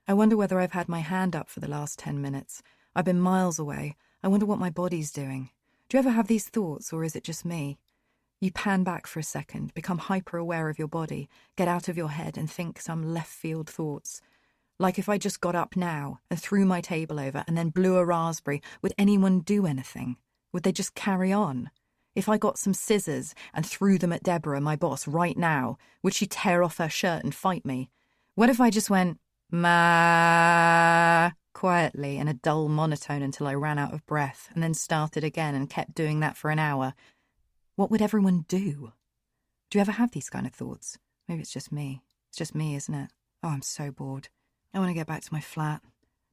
I wonder whether I've had my hand up for the last 10 minutes. I've been miles away. I wonder what my body's doing. Do you ever have these thoughts, or is it just me? You pan back for a second, become hyper-aware of your body, get out of your head and think some left-field thoughts. Like if I just got up now and threw my table over and then blew a raspberry, would anyone do anything? Would they just carry on? If I got some scissors and threw them at Deborah, my boss, right now, would she tear off her shirt and fight me? What if I just went, ma, quietly in a dull monotone until I ran out of breath and then started again and kept doing that for an hour? What would everyone do? Do you ever have these kind of thoughts? Maybe it's just me. It's just me, isn't it? Oh, I'm so bored. I want to get back to my flat,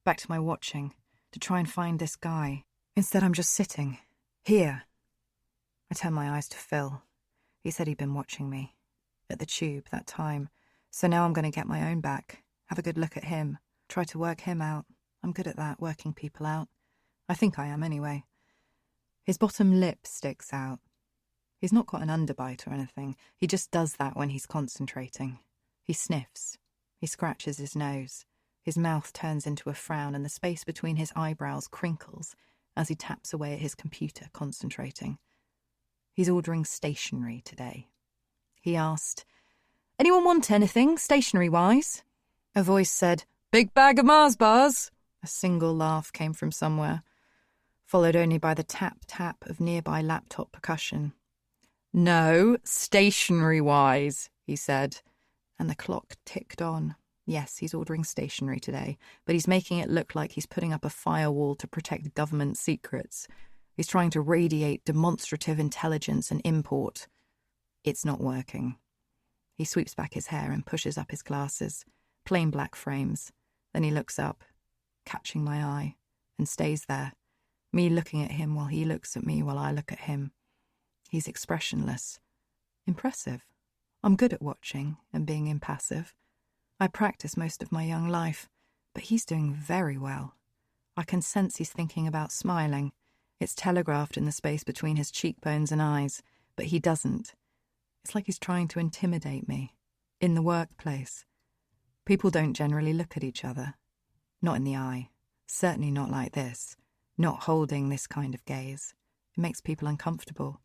back to my watching, to try and find this guy. Instead, I'm just sitting, here. I turned my eyes to Phil. He said he'd been watching me. At the Tube, that time. So now I'm going to get my own back. Have a good look at him. Try to work him out. I'm good at that, working people out. I think I am, anyway. His bottom lip sticks out. He's not got an underbite or anything. He just does that when he's concentrating. He sniffs. He scratches his nose. His mouth turns into a frown and the space between his eyebrows crinkles as he taps away at his computer, concentrating. He's ordering stationery today. He asked, "Anyone want anything, stationery-wise?" A voice said, "Big bag of Mars bars." A single laugh came from somewhere, followed only by the tap-tap of nearby laptop percussion. "No, stationery-wise," he said, and the clock ticked on. Yes, he's ordering stationery today, but he's making it look like he's putting up a firewall to protect government secrets. He's trying to radiate demonstrative intelligence and import. It's not working. He sweeps back his hair and pushes up his glasses, plain black frames. Then he looks up, catching my eye, and stays there, me looking at him while he looks at me while I look at him. He's expressionless. Impressive. I'm good at watching and being impassive. I practice most of my young life, but he's doing very well. I can sense he's thinking about smiling. It's telegraphed in the space between his cheekbones and eyes, but he doesn't. It's like he's trying to intimidate me. In the workplace. People don't generally look at each other. Not in the eye. Certainly not like this. Not holding this kind of gaze. It makes people uncomfortable.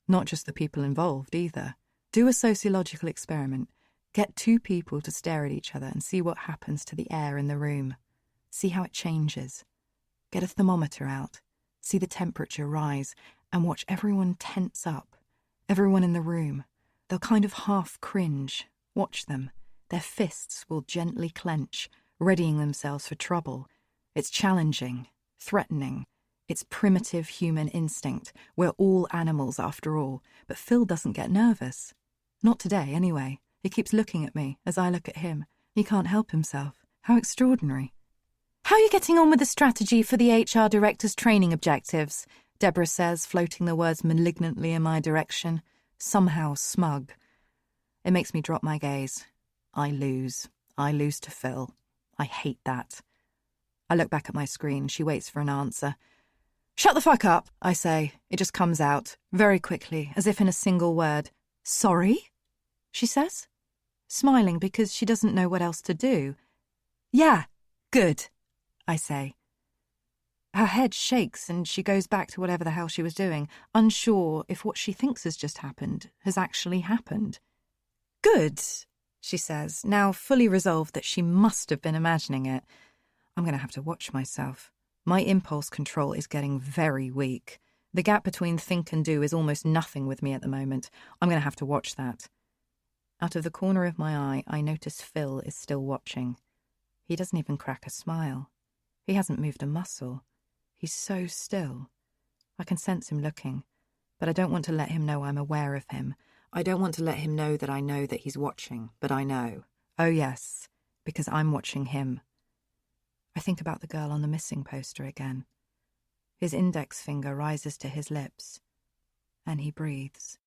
Not just the people involved, either. Do a sociological experiment. Get two people to stare at each other and see what happens to the air in the room. See how it changes. Get a thermometer out. See the temperature rise and watch everyone tense up. Everyone in the room. They'll kind of half cringe. Watch them. Their fists will gently clench, readying themselves for trouble. It's challenging, threatening. It's primitive human instinct. We're all animals after all, but Phil doesn't get nervous. Not today, anyway. He keeps looking at me as I look at him. He can't help himself. How extraordinary. "How are you getting on with the strategy for the HR director's training objectives?" Deborah says, floating the words malignantly in my direction, somehow smug. It makes me drop my gaze. I lose. I lose to Phil. I hate that. I look back at my screen. She waits for an answer. "Shut the fuck up," I say. It just comes out, very quickly, as if in a single word. "Sorry?" she says, smiling because she doesn't know what else to do. "Yeah, good," I say. Her head shakes and she goes back to whatever the hell she was doing, unsure if what she thinks has just happened has actually happened. "Good," she says, now fully resolved that she must have been imagining it. I'm going to have to watch myself. My impulse control is getting very weak. The gap between think and do is almost nothing with me at the moment. I'm going to have to watch that. Out of the corner of my eye, I notice Phil is still watching. He doesn't even crack a smile. He hasn't moved a muscle. He's so still. I can sense him looking, but I don't want to let him know I'm aware of him. I don't want to let him know that he's watching, but I know. Oh yes, because I'm watching him. I think about the girl on the missing poster again. His index finger rises to his lips, and he breathes.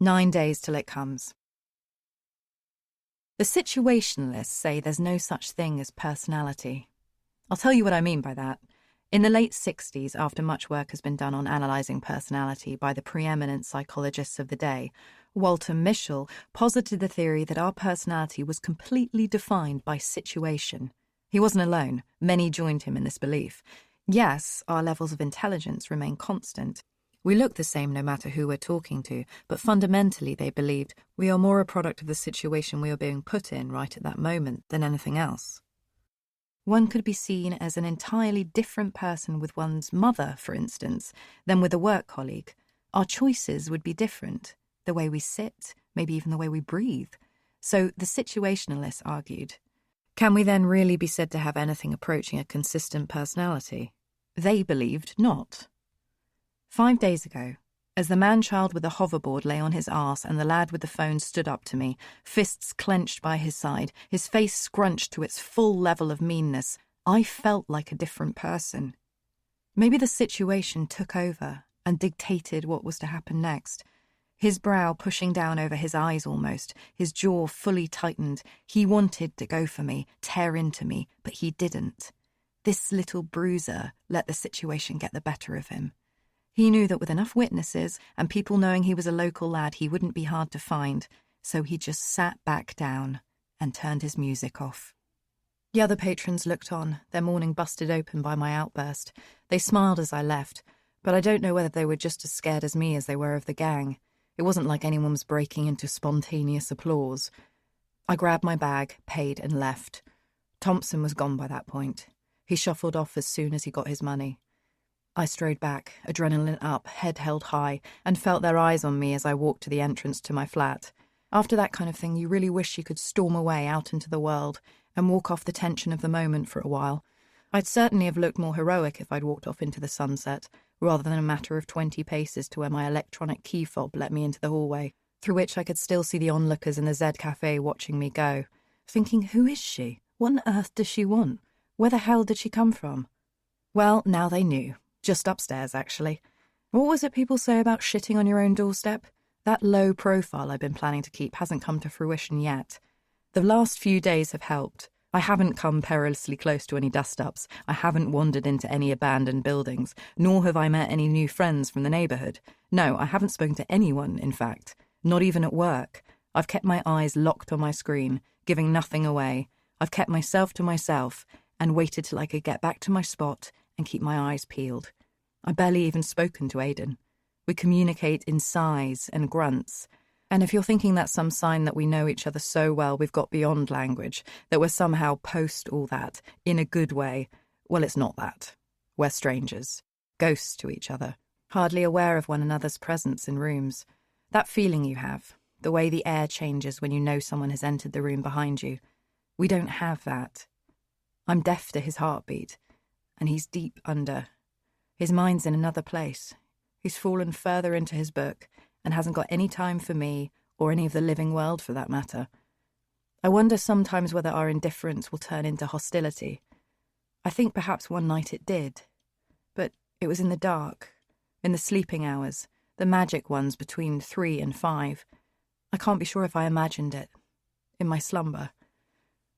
9 days till it comes. The situationalists say there's no such thing as personality. I'll tell you what I mean by that. In the late 60s, after much work has been done on analysing personality by the preeminent psychologists of the day, Walter Mischel posited the theory that our personality was completely defined by situation. He wasn't alone. Many joined him in this belief. Yes, our levels of intelligence remain constant. We look the same no matter who we're talking to, but fundamentally they believed we are more a product of the situation we are being put in right at that moment than anything else. One could be seen as an entirely different person with one's mother, for instance, than with a work colleague. Our choices would be different. The way we sit, maybe even the way we breathe. So the situationalists argued, can we then really be said to have anything approaching a consistent personality? They believed not. 5 days ago, as the man-child with the hoverboard lay on his arse and the lad with the phone stood up to me, fists clenched by his side, his face scrunched to its full level of meanness, I felt like a different person. Maybe the situation took over and dictated what was to happen next. His brow pushing down over his eyes almost, his jaw fully tightened. He wanted to go for me, tear into me, but he didn't. This little bruiser let the situation get the better of him. He knew that with enough witnesses and people knowing he was a local lad, he wouldn't be hard to find, so he just sat back down and turned his music off. The other patrons looked on, their morning busted open by my outburst. They smiled as I left, but I don't know whether they were just as scared as me as they were of the gang. It wasn't like anyone was breaking into spontaneous applause. I grabbed my bag, paid, and left. Thompson was gone by that point. He shuffled off as soon as he got his money. I strode back, adrenaline up, head held high, and felt their eyes on me as I walked to the entrance to my flat. After that kind of thing, you really wish you could storm away out into the world and walk off the tension of the moment for a while. I'd certainly have looked more heroic if I'd walked off into the sunset, rather than a matter of 20 paces to where my electronic key fob let me into the hallway, through which I could still see the onlookers in the Z Cafe watching me go, thinking, who is she? What on earth does she want? Where the hell did she come from? Well, now they knew. Just upstairs, actually. What was it people say about shitting on your own doorstep? That low profile I've been planning to keep hasn't come to fruition yet. The last few days have helped. I haven't come perilously close to any dust-ups. I haven't wandered into any abandoned buildings, nor have I met any new friends from the neighbourhood. No, I haven't spoken to anyone, in fact. Not even at work. I've kept my eyes locked on my screen, giving nothing away. I've kept myself to myself and waited till I could get back to my spot and keep my eyes peeled. I barely even spoken to Aidan. We communicate in sighs and grunts. And if you're thinking that's some sign that we know each other so well we've got beyond language, that we're somehow post all that, in a good way, well, it's not that. We're strangers, ghosts to each other, hardly aware of one another's presence in rooms. That feeling you have, the way the air changes when you know someone has entered the room behind you, we don't have that. I'm deaf to his heartbeat, and he's deep under. His mind's in another place. He's fallen further into his book and hasn't got any time for me or any of the living world for that matter. I wonder sometimes whether our indifference will turn into hostility. I think perhaps one night it did. But it was in the dark, in the sleeping hours, the magic ones between 3 and 5. I can't be sure if I imagined it. In my slumber.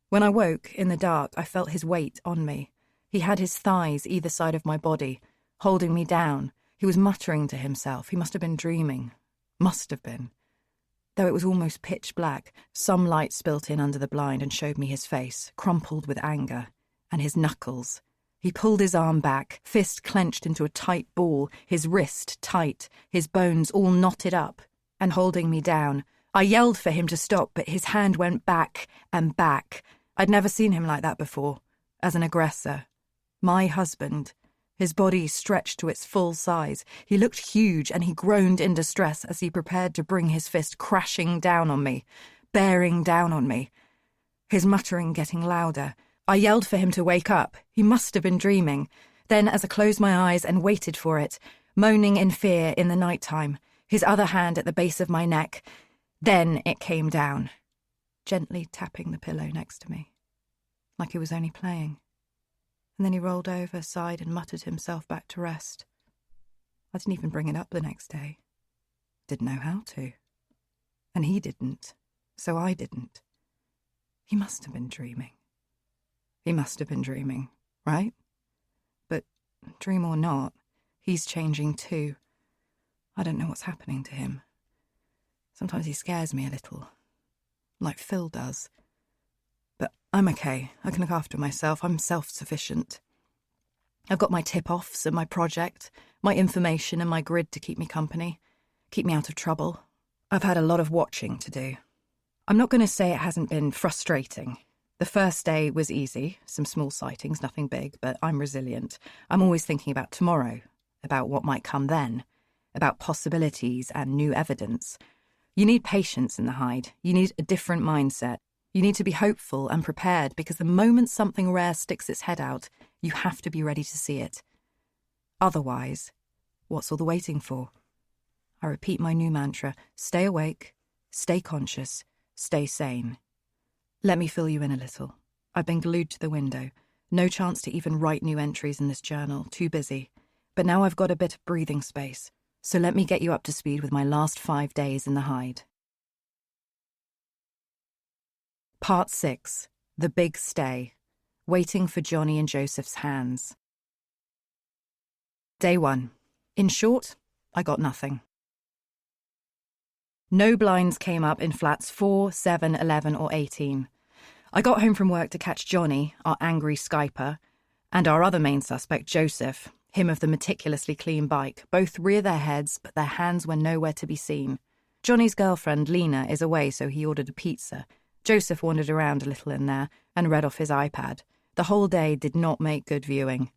When I woke, in the dark, I felt his weight on me. He had his thighs either side of my body, holding me down. He was muttering to himself. He must have been dreaming. Must have been. Though it was almost pitch black, some light spilt in under the blind and showed me his face, crumpled with anger, and his knuckles. He pulled his arm back, fist clenched into a tight ball, his wrist tight, his bones all knotted up, and holding me down. I yelled for him to stop, but his hand went back and back. I'd never seen him like that before, as an aggressor. My husband. His body stretched to its full size. He looked huge, and he groaned in distress as he prepared to bring his fist crashing down on me, bearing down on me. His muttering getting louder. I yelled for him to wake up. He must have been dreaming. Then, as I closed my eyes and waited for it, moaning in fear in the night time, his other hand at the base of my neck, then it came down, gently tapping the pillow next to me, like he was only playing. And then he rolled over, sighed, and muttered himself back to rest. I didn't even bring it up the next day. Didn't know how to. And he didn't, so I didn't. He must have been dreaming. He must have been dreaming, right? But, dream or not, he's changing too. I don't know what's happening to him. Sometimes he scares me a little, like Phil does. But I'm okay. I can look after myself. I'm self-sufficient. I've got my tip-offs and my project, my information and my grid to keep me company, keep me out of trouble. I've had a lot of watching to do. I'm not going to say it hasn't been frustrating. The first day was easy, some small sightings, nothing big, but I'm resilient. I'm always thinking about tomorrow, about what might come then, about possibilities and new evidence. You need patience in the hide. You need a different mindset. You need to be hopeful and prepared because the moment something rare sticks its head out, you have to be ready to see it. Otherwise, what's all the waiting for? I repeat my new mantra, stay awake, stay conscious, stay sane. Let me fill you in a little. I've been glued to the window. No chance to even write new entries in this journal, too busy. But now I've got a bit of breathing space, so let me get you up to speed with my last 5 days in the hide. Part 6. The Big Stay. Waiting for Johnny and Joseph's hands. Day 1. In short, I got nothing. No blinds came up in flats 4, 7, 11 or 18. I got home from work to catch Johnny, our angry Skyper, and our other main suspect, Joseph, him of the meticulously clean bike, both rear their heads, but their hands were nowhere to be seen. Johnny's girlfriend, Lena, is away, so he ordered a pizza. Joseph wandered around a little in there and read off his iPad. The whole day did not make good viewing.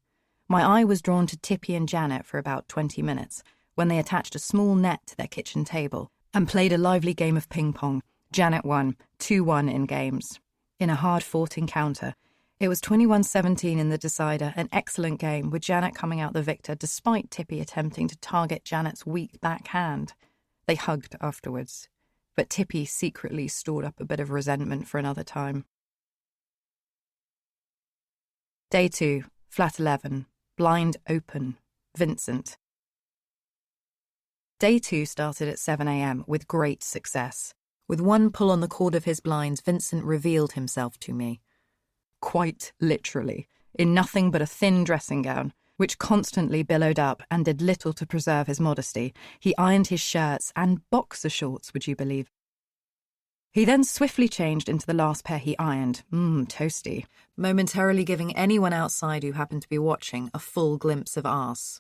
My eye was drawn to Tippy and Janet for about 20 minutes, when they attached a small net to their kitchen table and played a lively game of ping-pong. Janet won, 2-1 in games. In a hard-fought encounter, it was 21-17 in the decider, an excellent game, with Janet coming out the victor despite Tippy attempting to target Janet's weak backhand. They hugged afterwards, but Tippy secretly stored up a bit of resentment for another time. Day 2, flat 11, blind open, Vincent. Day 2 started at 7 a.m. with great success. With one pull on the cord of his blinds, Vincent revealed himself to me. Quite literally, in nothing but a thin dressing gown, which constantly billowed up and did little to preserve his modesty. He ironed his shirts and boxer shorts, would you believe? He then swiftly changed into the last pair he ironed, toasty, momentarily giving anyone outside who happened to be watching a full glimpse of arse.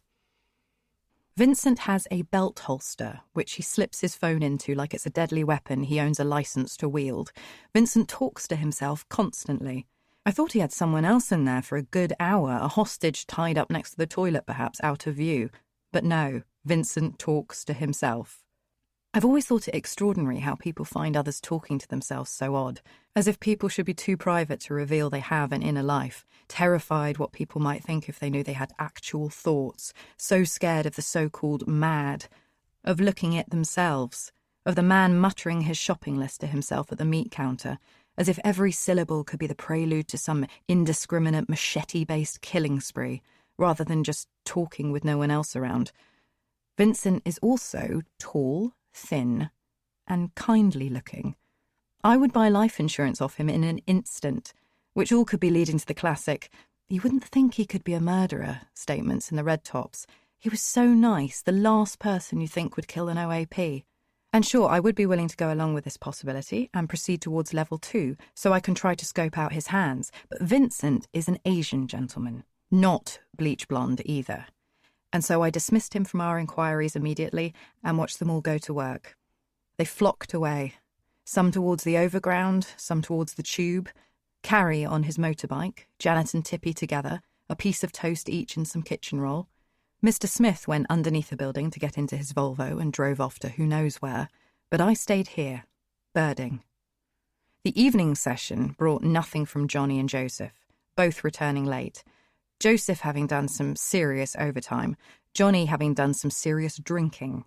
Vincent has a belt holster, which he slips his phone into like it's a deadly weapon he owns a license to wield. Vincent talks to himself constantly. I thought he had someone else in there for a good hour, a hostage tied up next to the toilet perhaps, out of view. But no, Vincent talks to himself. I've always thought it extraordinary how people find others talking to themselves so odd, as if people should be too private to reveal they have an inner life, terrified what people might think if they knew they had actual thoughts, so scared of the so-called mad, of looking at themselves, of the man muttering his shopping list to himself at the meat counter, as if every syllable could be the prelude to some indiscriminate machete-based killing spree, rather than just talking with no one else around. Vincent is also tall, thin, and kindly-looking. I would buy life insurance off him in an instant, which all could be leading to the classic, "You wouldn't think he could be a murderer," statements in the red tops. He was so nice, the last person you think would kill an OAP. And sure, I would be willing to go along with this possibility and proceed towards level 2, so I can try to scope out his hands. But Vincent is an Asian gentleman, not bleach blonde either. And so I dismissed him from our inquiries immediately and watched them all go to work. They flocked away, some towards the overground, some towards the tube, Carrie on his motorbike, Janet and Tippy together, a piece of toast each and some kitchen roll. Mr. Smith went underneath the building to get into his Volvo and drove off to who knows where, but I stayed here, birding. The evening session brought nothing from Johnny and Joseph, both returning late. Joseph having done some serious overtime, Johnny having done some serious drinking,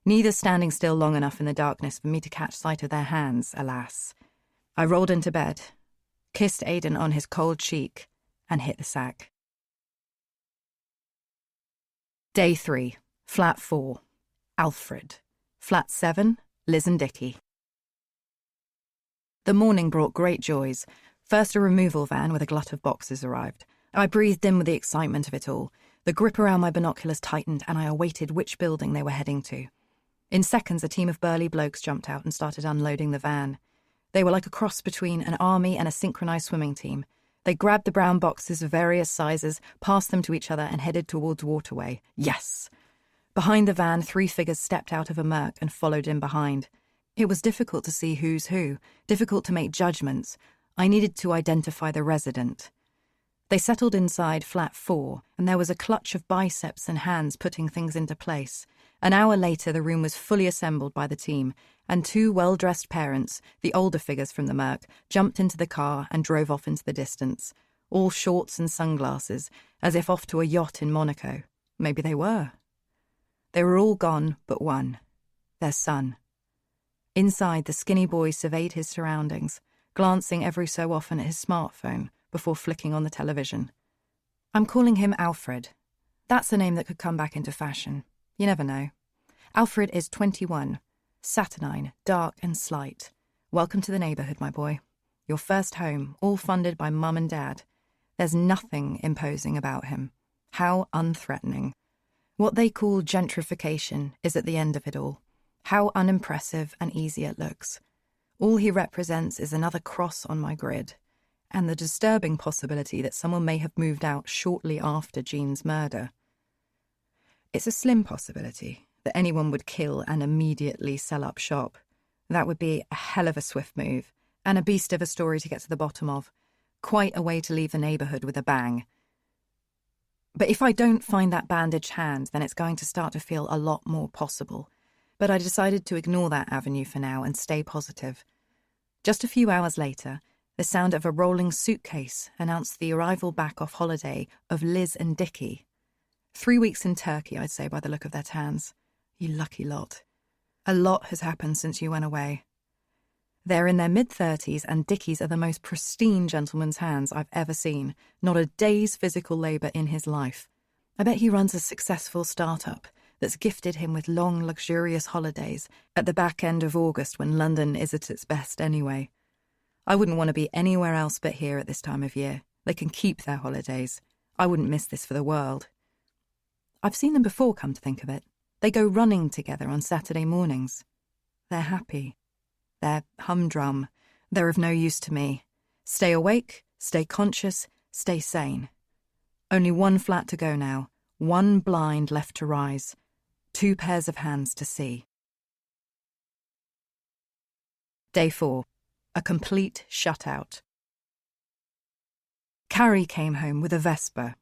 neither standing still long enough in the darkness for me to catch sight of their hands, alas. I rolled into bed, kissed Aidan on his cold cheek, and hit the sack. Day 3, Flat 4, Alfred. Flat 7, Liz and Dickie. The morning brought great joys. First, a removal van with a glut of boxes arrived. I breathed in with the excitement of it all. The grip around my binoculars tightened, and I awaited which building they were heading to. In seconds, a team of burly blokes jumped out and started unloading the van. They were like a cross between an army and a synchronized swimming team. They grabbed the brown boxes of various sizes, passed them to each other, and headed towards Waterway. Yes! Behind the van, 3 figures stepped out of a Merc and followed in behind. It was difficult to see who's who, difficult to make judgments. I needed to identify the resident. They settled inside flat 4, and there was a clutch of biceps and hands putting things into place. An hour later, the room was fully assembled by the team, and 2 well-dressed parents, the older figures from the Merc, jumped into the car and drove off into the distance, all shorts and sunglasses, as if off to a yacht in Monaco. Maybe they were. They were all gone but one, their son. Inside, the skinny boy surveyed his surroundings, glancing every so often at his smartphone before flicking on the television. I'm calling him Alfred. That's a name that could come back into fashion. You never know. Alfred is 21, saturnine, dark and slight. Welcome to the neighbourhood, my boy. Your first home, all funded by Mum and Dad. There's nothing imposing about him. How unthreatening. What they call gentrification is at the end of it all. How unimpressive and easy it looks. All he represents is another cross on my grid, and the disturbing possibility that someone may have moved out shortly after Jean's murder. It's a slim possibility that anyone would kill and immediately sell up shop. That would be a hell of a swift move, and a beast of a story to get to the bottom of. Quite a way to leave the neighbourhood with a bang. But if I don't find that bandaged hand, then it's going to start to feel a lot more possible. But I decided to ignore that avenue for now and stay positive. Just a few hours later, the sound of a rolling suitcase announced the arrival back off holiday of Liz and Dickie. 3 weeks in Turkey, I'd say, by the look of their tans. You lucky lot. A lot has happened since you went away. They're in their mid-30s, and Dickie's are the most pristine gentleman's hands I've ever seen. Not a day's physical labour in his life. I bet he runs a successful start-up that's gifted him with long, luxurious holidays at the back end of August when London is at its best anyway. I wouldn't want to be anywhere else but here at this time of year. They can keep their holidays. I wouldn't miss this for the world. I've seen them before, come to think of it. They go running together on Saturday mornings. They're happy. They're humdrum. They're of no use to me. Stay awake, stay conscious, stay sane. Only one flat to go now, one blind left to rise, 2 pairs of hands to see. Day 4. A complete shutout. Carrie came home with a Vespa.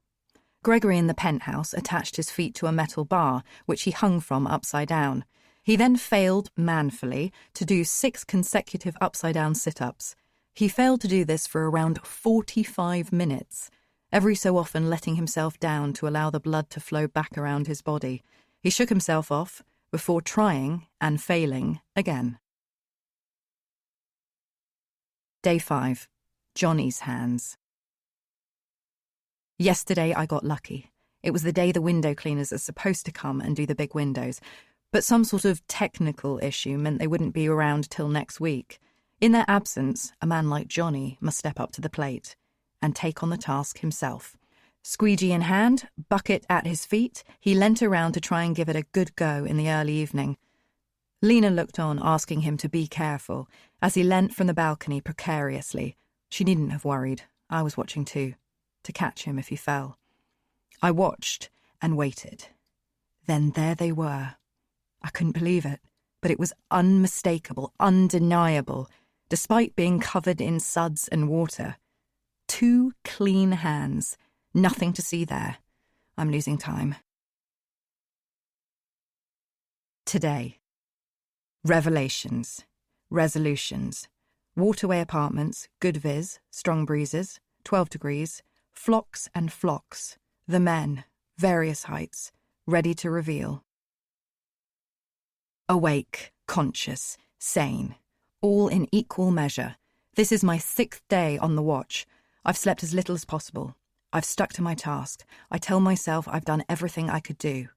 Gregory in the penthouse attached his feet to a metal bar, which he hung from upside down. He then failed, manfully, to do 6 consecutive upside-down sit-ups. He failed to do this for around 45 minutes, every so often letting himself down to allow the blood to flow back around his body. He shook himself off, before trying and failing again. Day 5. Johnny's hands. Yesterday I got lucky. It was the day the window cleaners are supposed to come and do the big windows, but some sort of technical issue meant they wouldn't be around till next week. In their absence, a man like Johnny must step up to the plate and take on the task himself. Squeegee in hand, bucket at his feet, he leant around to try and give it a good go in the early evening. Lena looked on, asking him to be careful, as he leant from the balcony precariously. She needn't have worried. I was watching too, to catch him if he fell. I watched and waited. Then there they were. I couldn't believe it, but it was unmistakable, undeniable, despite being covered in suds and water. 2 clean hands. Nothing to see there. I'm losing time. Today. Revelations. Resolutions. Waterway apartments, good viz, strong breezes, 12 degrees, flocks and flocks, the men, various heights, ready to reveal. Awake, conscious, sane, all in equal measure. This is my 6th day on the watch. I've slept as little as possible. I've stuck to my task. I tell myself I've done everything I could do.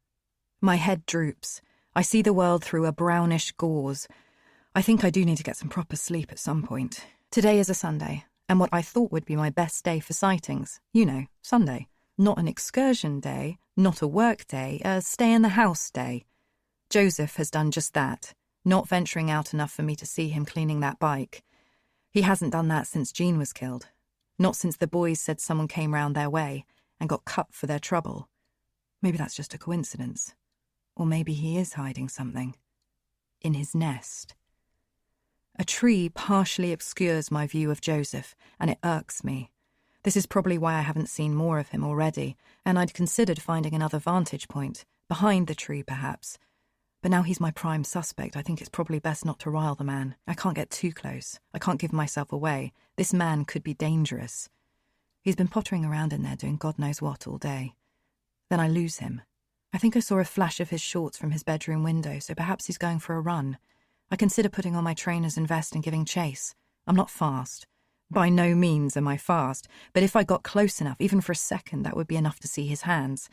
My head droops. I see the world through a brownish gauze. I think I do need to get some proper sleep at some point. Today is a Sunday, and what I thought would be my best day for sightings. You know, Sunday. Not an excursion day, not a work day, a stay-in-the-house day. Joseph has done just that, not venturing out enough for me to see him cleaning that bike. He hasn't done that since Jean was killed. Not since the boys said someone came round their way and got cut for their trouble. Maybe that's just a coincidence. Or maybe he is hiding something. In his nest. A tree partially obscures my view of Joseph, and it irks me. This is probably why I haven't seen more of him already, and I'd considered finding another vantage point, behind the tree perhaps. But now he's my prime suspect, I think it's probably best not to rile the man. I can't get too close. I can't give myself away. This man could be dangerous. He's been pottering around in there doing God knows what all day. Then I lose him. I think I saw a flash of his shorts from his bedroom window, so perhaps he's going for a run. I consider putting on my trainers and vest and giving chase. I'm not fast. By no means am I fast, but if I got close enough, even for a second, that would be enough to see his hands.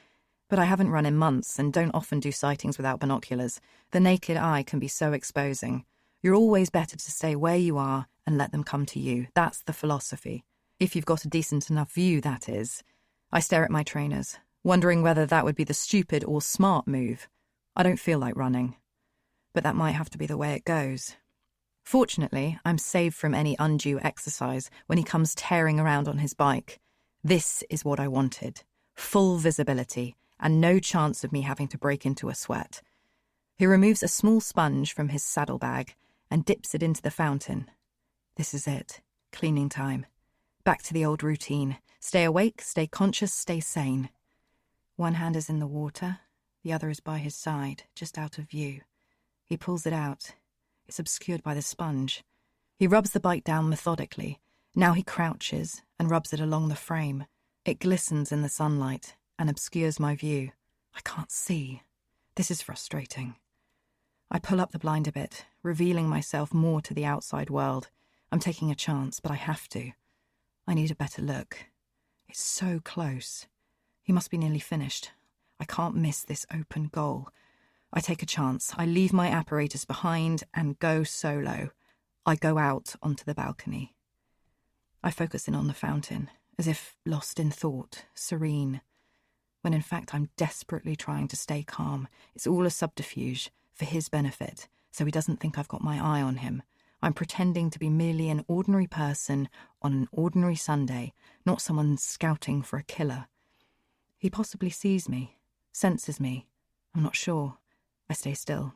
But I haven't run in months and don't often do sightings without binoculars. The naked eye can be so exposing. You're always better to stay where you are and let them come to you. That's the philosophy. If you've got a decent enough view, that is. I stare at my trainers. wondering whether that would be the stupid or smart move. I don't feel like running, but that might have to be the way it goes. Fortunately, I'm saved from any undue exercise when he comes tearing around on his bike. This is what I wanted. Full visibility, and no chance of me having to break into a sweat. He removes a small sponge from his saddlebag and dips it into the fountain. This is it. Cleaning time. Back to the old routine. Stay awake, stay conscious, stay sane. One hand is in the water, the other is by his side, just out of view. He pulls it out. It's obscured by the sponge. He rubs the bike down methodically. Now he crouches and rubs it along the frame. It glistens in the sunlight and obscures my view. I can't see. This is frustrating. I pull up the blind a bit, revealing myself more to the outside world. I'm taking a chance, but I have to. I need a better look. It's so close. He must be nearly finished. I can't miss this open goal. I take a chance. I leave my apparatus behind and go solo. I go out onto the balcony. I focus in on the fountain, as if lost in thought, serene, when in fact I'm desperately trying to stay calm. It's all a subterfuge, for his benefit, so he doesn't think I've got my eye on him. I'm pretending to be merely an ordinary person on an ordinary Sunday, not someone scouting for a killer. He possibly sees me, senses me. I'm not sure. I stay still.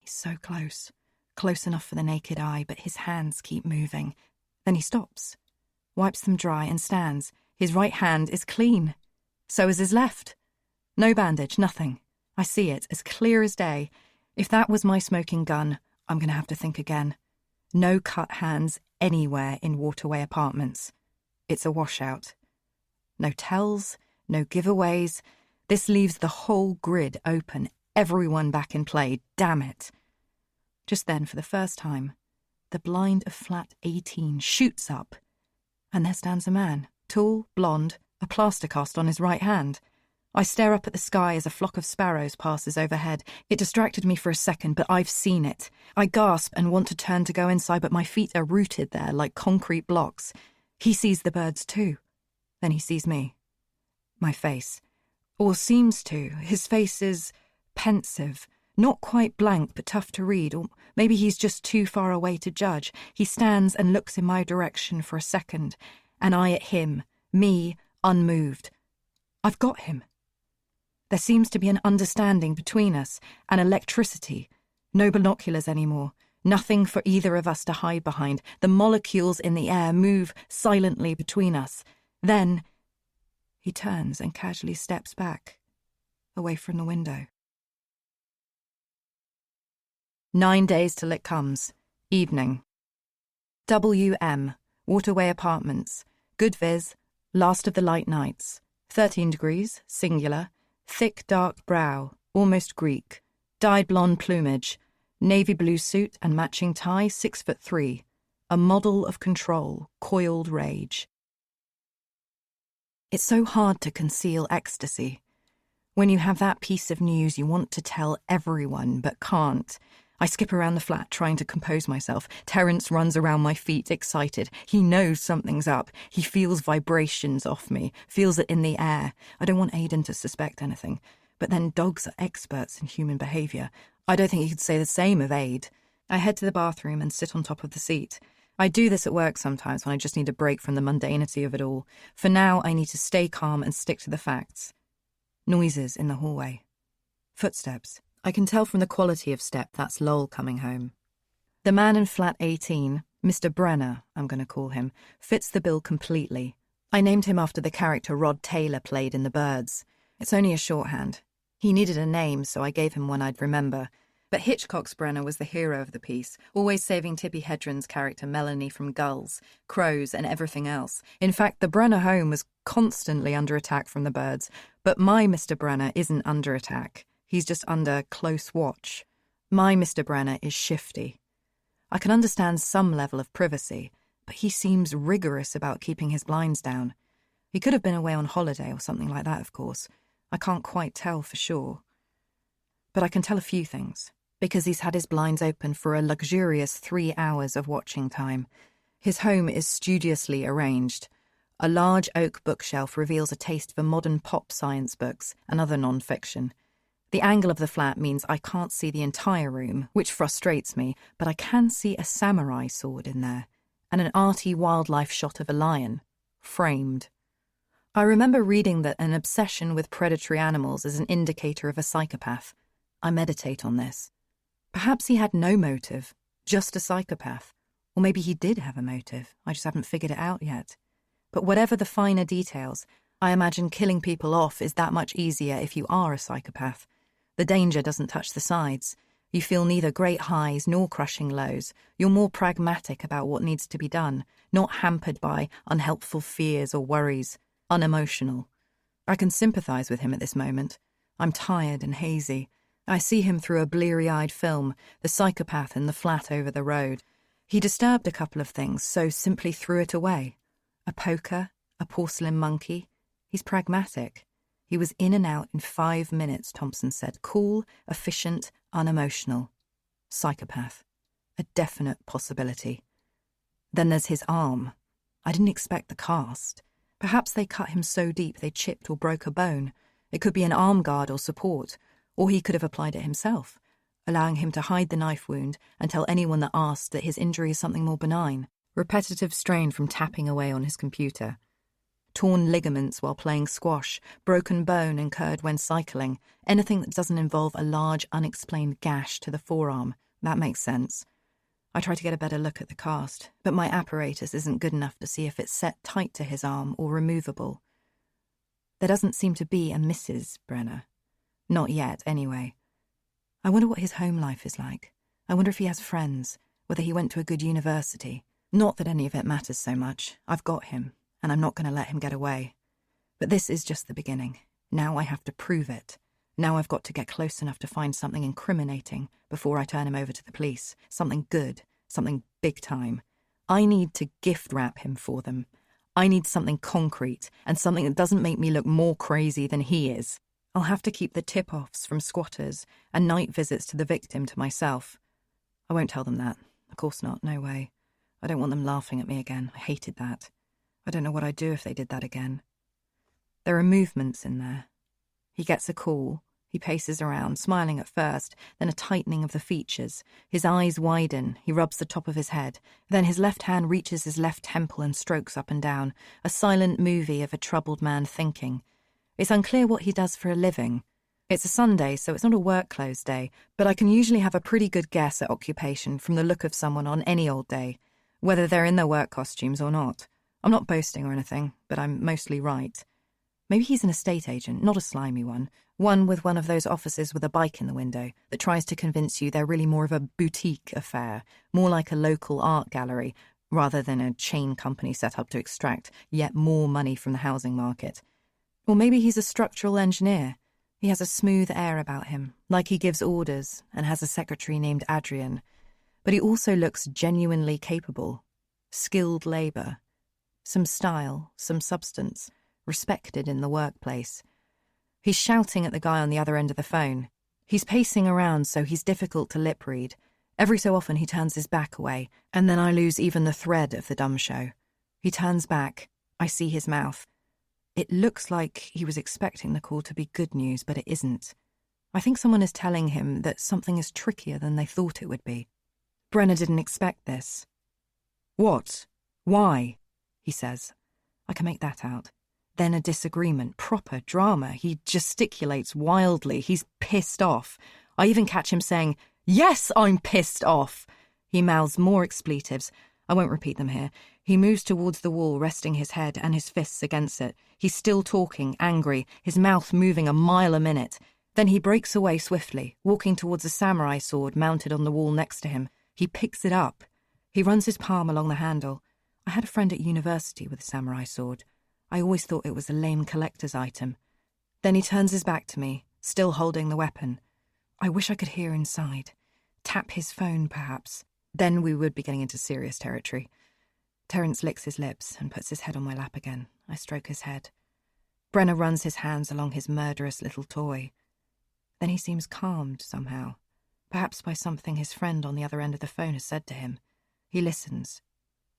He's so close. Close enough for the naked eye, but his hands keep moving. Then he stops, wipes them dry and stands. His right hand is clean. So is his left. No bandage, nothing. I see it, as clear as day. If that was my smoking gun, I'm going to have to think again. No cut hands anywhere in Waterway Apartments. It's a washout. No tells, no giveaways. This leaves the whole grid open, everyone back in play, damn it. Just then, for the first time, the blind of flat 18 shoots up, and there stands a man, tall, blonde, a plaster cast on his right hand. I stare up at the sky as a flock of sparrows passes overhead. It distracted me for a second, but I've seen it. I gasp and want to turn to go inside, but my feet are rooted there like concrete blocks. He sees the birds too. Then he sees me. My face. Or seems to. His face is pensive. Not quite blank, but tough to read. Or maybe he's just too far away to judge. He stands and looks in my direction for a second, and I at him. Me, unmoved. I've got him. There seems to be an understanding between us, an electricity. No binoculars anymore. Nothing for either of us to hide behind. The molecules in the air move silently between us. Then he turns and casually steps back, away from the window. 9 days till it comes. Evening. WM, Waterway Apartments. Good viz, last of the light nights. 13 degrees, singular. Thick dark brow, almost Greek. Dyed blonde plumage. Navy blue suit and matching tie, 6'3". A model of control, coiled rage. It's so hard to conceal ecstasy. When you have that piece of news you want to tell everyone but can't. I skip around the flat trying to compose myself. Terence runs around my feet, excited. He knows something's up. He feels vibrations off me, feels it in the air. I don't want Aidan to suspect anything. But then dogs are experts in human behaviour. I don't think he could say the same of Aid. I head to the bathroom and sit on top of the seat. I do this at work sometimes when I just need a break from the mundanity of it all. For now, I need to stay calm and stick to the facts. Noises in the hallway. Footsteps. I can tell from the quality of step that's Lowell coming home. The man in flat 18, Mr. Brenner, I'm going to call him, fits the bill completely. I named him after the character Rod Taylor played in The Birds. It's only a shorthand. He needed a name, so I gave him one I'd remember. But Hitchcock's Brenner was the hero of the piece, always saving Tippi Hedren's character Melanie from gulls, crows, and everything else. In fact, the Brenner home was constantly under attack from the birds, but my Mr. Brenner isn't under attack. He's just under close watch. My Mr. Brenner is shifty. I can understand some level of privacy, but he seems rigorous about keeping his blinds down. He could have been away on holiday or something like that, of course. I can't quite tell for sure. But I can tell a few things, because he's had his blinds open for a luxurious 3 hours of watching time. His home is studiously arranged. A large oak bookshelf reveals a taste for modern pop science books and other non-fiction. The angle of the flat means I can't see the entire room, which frustrates me, but I can see a samurai sword in there, and an arty wildlife shot of a lion, framed. I remember reading that an obsession with predatory animals is an indicator of a psychopath. I meditate on this. Perhaps he had no motive, just a psychopath. Or maybe he did have a motive, I just haven't figured it out yet. But whatever the finer details, I imagine killing people off is that much easier if you are a psychopath. The danger doesn't touch the sides. You feel neither great highs nor crushing lows. You're more pragmatic about what needs to be done, not hampered by unhelpful fears or worries, unemotional. I can sympathise with him at this moment. I'm tired and hazy. I see him through a bleary-eyed film, the psychopath in the flat over the road. He disturbed a couple of things, so simply threw it away. A poker, a porcelain monkey. He's pragmatic. He was in and out in 5 minutes, Thompson said. Cool, efficient, unemotional. Psychopath. A definite possibility. Then there's his arm. I didn't expect the cast. Perhaps they cut him so deep they chipped or broke a bone. It could be an arm guard or support, or he could have applied it himself, allowing him to hide the knife wound and tell anyone that asked that his injury is something more benign. Repetitive strain from tapping away on his computer. Torn ligaments while playing squash, broken bone incurred when cycling, anything that doesn't involve a large, unexplained gash to the forearm. That makes sense. I try to get a better look at the cast, but my apparatus isn't good enough to see if it's set tight to his arm or removable. There doesn't seem to be a Mrs. Brenner. Not yet, anyway. I wonder what his home life is like. I wonder if he has friends, whether he went to a good university. Not that any of it matters so much. I've got him, and I'm not going to let him get away. But this is just the beginning. Now I have to prove it. Now I've got to get close enough to find something incriminating before I turn him over to the police. Something good, something big time. I need to gift wrap him for them. I need something concrete and something that doesn't make me look more crazy than he is. I'll have to keep the tip-offs from squatters and night visits to the victim to myself. I won't tell them that. Of course not, no way. I don't want them laughing at me again. I hated that. I don't know what I'd do if they did that again. There are movements in there. He gets a call. He paces around, smiling at first, then a tightening of the features. His eyes widen. He rubs the top of his head. Then his left hand reaches his left temple and strokes up and down, a silent movie of a troubled man thinking. It's unclear what he does for a living. It's a Sunday, so it's not a work-closed day, but I can usually have a pretty good guess at occupation from the look of someone on any old day, whether they're in their work costumes or not. I'm not boasting or anything, but I'm mostly right. Maybe he's an estate agent, not a slimy one with one of those offices with a bike in the window that tries to convince you they're really more of a boutique affair, more like a local art gallery, rather than a chain company set up to extract yet more money from the housing market. Or maybe he's a structural engineer. He has a smooth air about him, like he gives orders and has a secretary named Adrian. But he also looks genuinely capable. Skilled labour. Some style, some substance, respected in the workplace. He's shouting at the guy on the other end of the phone. He's pacing around, so he's difficult to lip read. Every so often he turns his back away, and then I lose even the thread of the dumb show. He turns back. I see his mouth. It looks like he was expecting the call to be good news, but it isn't. I think someone is telling him that something is trickier than they thought it would be. Brenner didn't expect this. What? Why? He says. I can make that out. Then a disagreement, proper drama. He gesticulates wildly. He's pissed off. I even catch him saying, "Yes, I'm pissed off." He mouths more expletives. I won't repeat them here. He moves towards the wall, resting his head and his fists against it. He's still talking, angry, his mouth moving a mile a minute. Then he breaks away swiftly, walking towards a samurai sword mounted on the wall next to him. He picks it up. He runs his palm along the handle. I had a friend at university with a samurai sword. I always thought it was a lame collector's item. Then he turns his back to me, still holding the weapon. I wish I could hear inside. Tap his phone, perhaps. Then we would be getting into serious territory. Terence licks his lips and puts his head on my lap again. I stroke his head. Brenner runs his hands along his murderous little toy. Then he seems calmed somehow, perhaps by something his friend on the other end of the phone has said to him. He listens.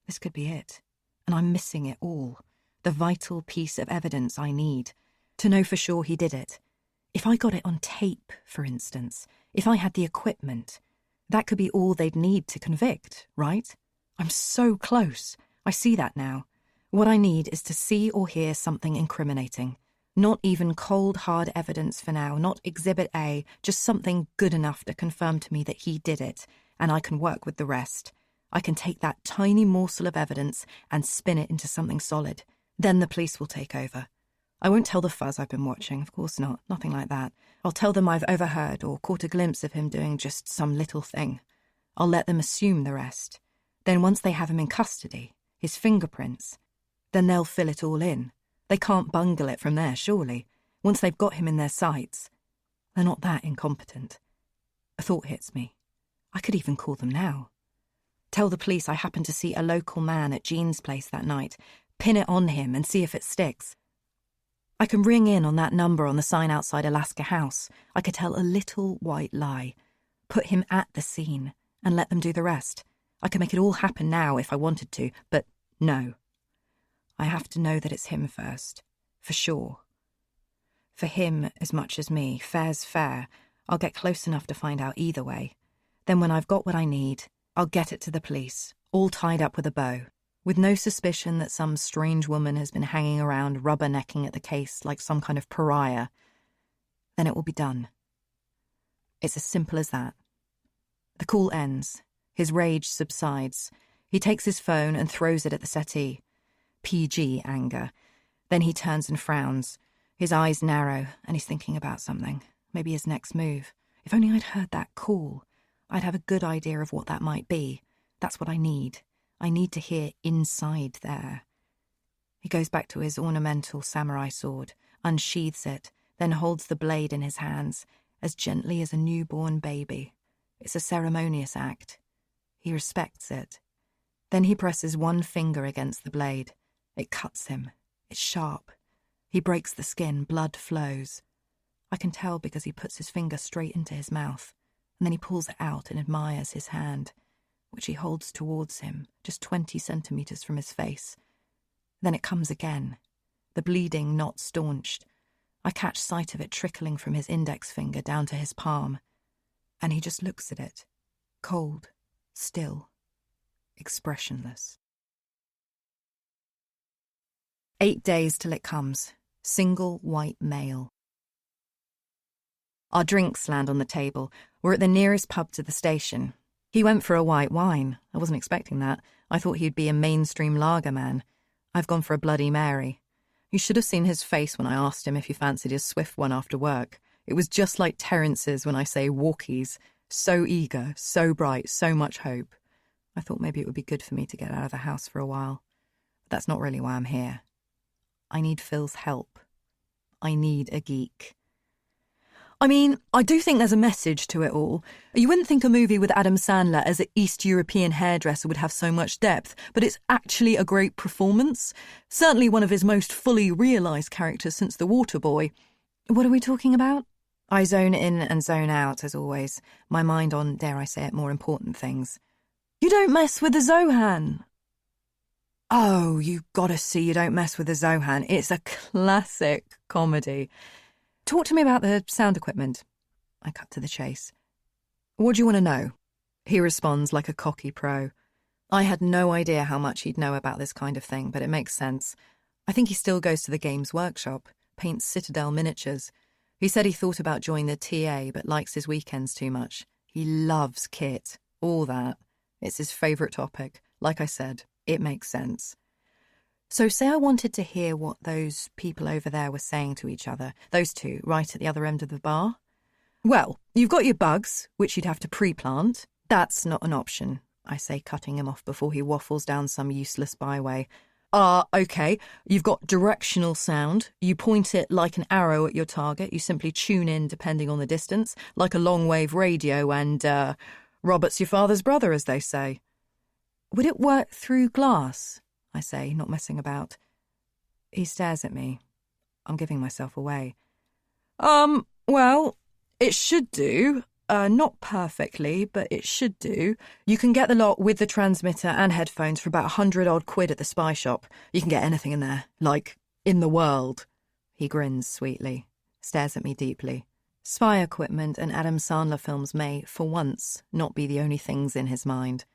This could be it, and I'm missing it all. The vital piece of evidence I need. To know for sure he did it. If I got it on tape, for instance, if I had the equipment, that could be all they'd need to convict, right? I'm so close. I see that now. What I need is to see or hear something incriminating. Not even cold, hard evidence for now, not Exhibit A, just something good enough to confirm to me that he did it, and I can work with the rest. I can take that tiny morsel of evidence and spin it into something solid. Then the police will take over. I won't tell the fuzz I've been watching, of course not, nothing like that. I'll tell them I've overheard or caught a glimpse of him doing just some little thing. I'll let them assume the rest. Then once they have him in custody, his fingerprints, then they'll fill it all in. They can't bungle it from there, surely. Once they've got him in their sights, they're not that incompetent. A thought hits me. I could even call them now. Tell the police I happened to see a local man at Jean's place that night. Pin it on him and see if it sticks. I can ring in on that number on the sign outside Alaska House. I could tell a little white lie. Put him at the scene and let them do the rest. I could make it all happen now if I wanted to, but no. I have to know that it's him first, for sure. For him as much as me, fair's fair. I'll get close enough to find out either way. Then when I've got what I need, I'll get it to the police, all tied up with a bow, with no suspicion that some strange woman has been hanging around rubbernecking at the case like some kind of pariah. Then it will be done. It's as simple as that. The call ends. His rage subsides. He takes his phone and throws it at the settee. PG anger. Then he turns and frowns. His eyes narrow, and he's thinking about something. Maybe his next move. If only I'd heard that call, I'd have a good idea of what that might be. That's what I need. I need to hear inside there. He goes back to his ornamental samurai sword, unsheathes it, then holds the blade in his hands, as gently as a newborn baby. It's a ceremonious act. He respects it. Then he presses one finger against the blade. It cuts him. It's sharp. He breaks the skin. Blood flows. I can tell because he puts his finger straight into his mouth, and then he pulls it out and admires his hand, which he holds towards him, just 20 centimetres from his face. Then it comes again, the bleeding not staunched. I catch sight of it trickling from his index finger down to his palm, and he just looks at it, cold, still, expressionless. 8 days till it comes. Single white male. Our drinks land on the table. We're at the nearest pub to the station. He went for a white wine. I wasn't expecting that. I thought he'd be a mainstream lager man. I've gone for a Bloody Mary. You should have seen his face when I asked him if he fancied a swift one after work. It was just like Terence's when I say walkies. So eager, so bright, so much hope. I thought maybe it would be good for me to get out of the house for a while. But that's not really why I'm here. I need Phil's help. I need a geek. I mean, I do think there's a message to it all. You wouldn't think a movie with Adam Sandler as an East European hairdresser would have so much depth, but it's actually a great performance. Certainly one of his most fully realised characters since The Waterboy. What are we talking about? I zone in and zone out, as always, my mind on, dare I say it, more important things. You don't mess with the Zohan. Oh, you gotta see You Don't Mess with the Zohan. It's a classic comedy. Talk to me about the sound equipment. I cut to the chase. What do you want to know? He responds like a cocky pro. I had no idea how much he'd know about this kind of thing, but it makes sense. I think he still goes to the Games Workshop, paints Citadel miniatures. He said he thought about joining the TA, but likes his weekends too much. He loves kit, all that. It's his favourite topic. Like I said, it makes sense. So say I wanted to hear what those people over there were saying to each other, those two, right at the other end of the bar. Well, you've got your bugs, which you'd have to pre-plant. That's not an option, I say, cutting him off before he waffles down some useless byway. Okay, you've got directional sound. You point it like an arrow at your target. You simply tune in depending on the distance, like a long-wave radio and, Robert's your father's brother, as they say. Would it work through glass? I say, not messing about. He stares at me. I'm giving myself away. Well, it should do. Not perfectly, but it should do. You can get the lot with the transmitter and headphones for about 100-odd quid at the spy shop. You can get anything in there, like, in the world. He grins sweetly, stares at me deeply. Spy equipment and Adam Sandler films may, for once, not be the only things in his mind.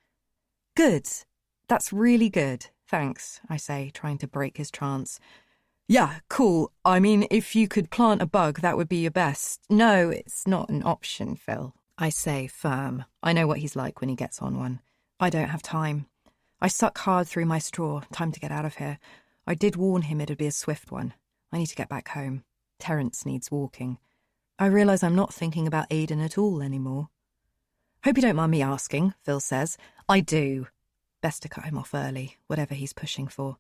Good. That's really good. Thanks, I say, trying to break his trance. Yeah, cool. I mean, if you could plant a bug, that would be your best. No, it's not an option, Phil. I say, firm. I know what he's like when he gets on one. I don't have time. I suck hard through my straw. Time to get out of here. I did warn him it'd be a swift one. I need to get back home. Terence needs walking. I realise I'm not thinking about Aidan at all anymore. Hope you don't mind me asking, Phil says. I do. Best to cut him off early, whatever he's pushing for.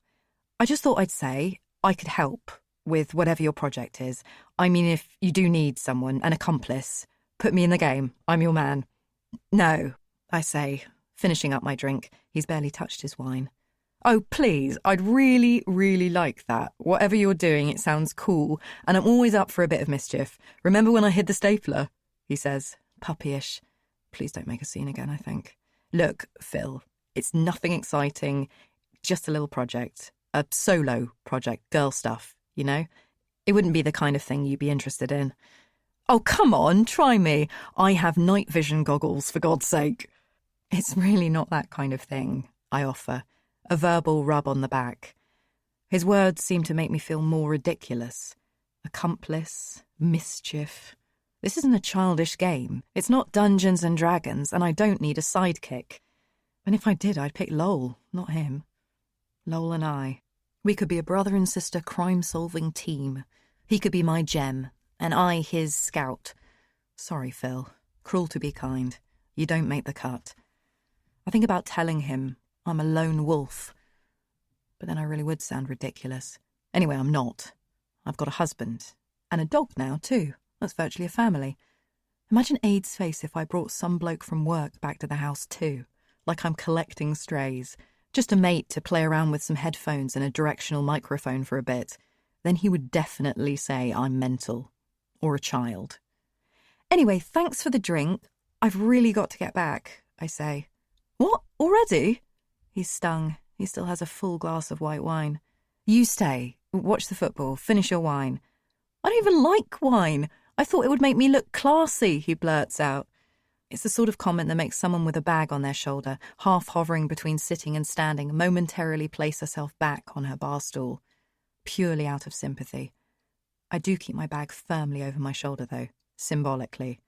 I just thought I'd say I could help with whatever your project is. I mean, if you do need someone, an accomplice, put me in the game. I'm your man. No, I say, finishing up my drink. He's barely touched his wine. Oh, please, I'd really, really like that. Whatever you're doing, it sounds cool, and I'm always up for a bit of mischief. Remember when I hid the stapler? He says, puppyish. Please don't make a scene again, I think. Look, Phil, it's nothing exciting, just a little project. A solo project, girl stuff, you know? It wouldn't be the kind of thing you'd be interested in. Oh, come on, try me. I have night vision goggles, for God's sake. It's really not that kind of thing, I offer, a verbal rub on the back. His words seem to make me feel more ridiculous. Accomplice, mischief. This isn't a childish game. It's not Dungeons and Dragons, and I don't need a sidekick. And if I did, I'd pick Lowell, not him. Lowell and I. We could be a brother and sister crime-solving team. He could be my gem, and I his scout. Sorry, Phil. Cruel to be kind. You don't make the cut. I think about telling him I'm a lone wolf. But then I really would sound ridiculous. Anyway, I'm not. I've got a husband. And a dog now, too. That's virtually a family. Imagine Aid's face if I brought some bloke from work back to the house, too. Like I'm collecting strays. Just a mate to play around with some headphones and a directional microphone for a bit. Then he would definitely say I'm mental. Or a child. Anyway, thanks for the drink. I've really got to get back, I say. What? Already? He's stung. He still has a full glass of white wine. You stay. Watch the football. Finish your wine. I don't even like wine. I thought it would make me look classy, he blurts out. It's the sort of comment that makes someone with a bag on their shoulder, half hovering between sitting and standing, momentarily place herself back on her bar stool, purely out of sympathy. I do keep my bag firmly over my shoulder, though, symbolically.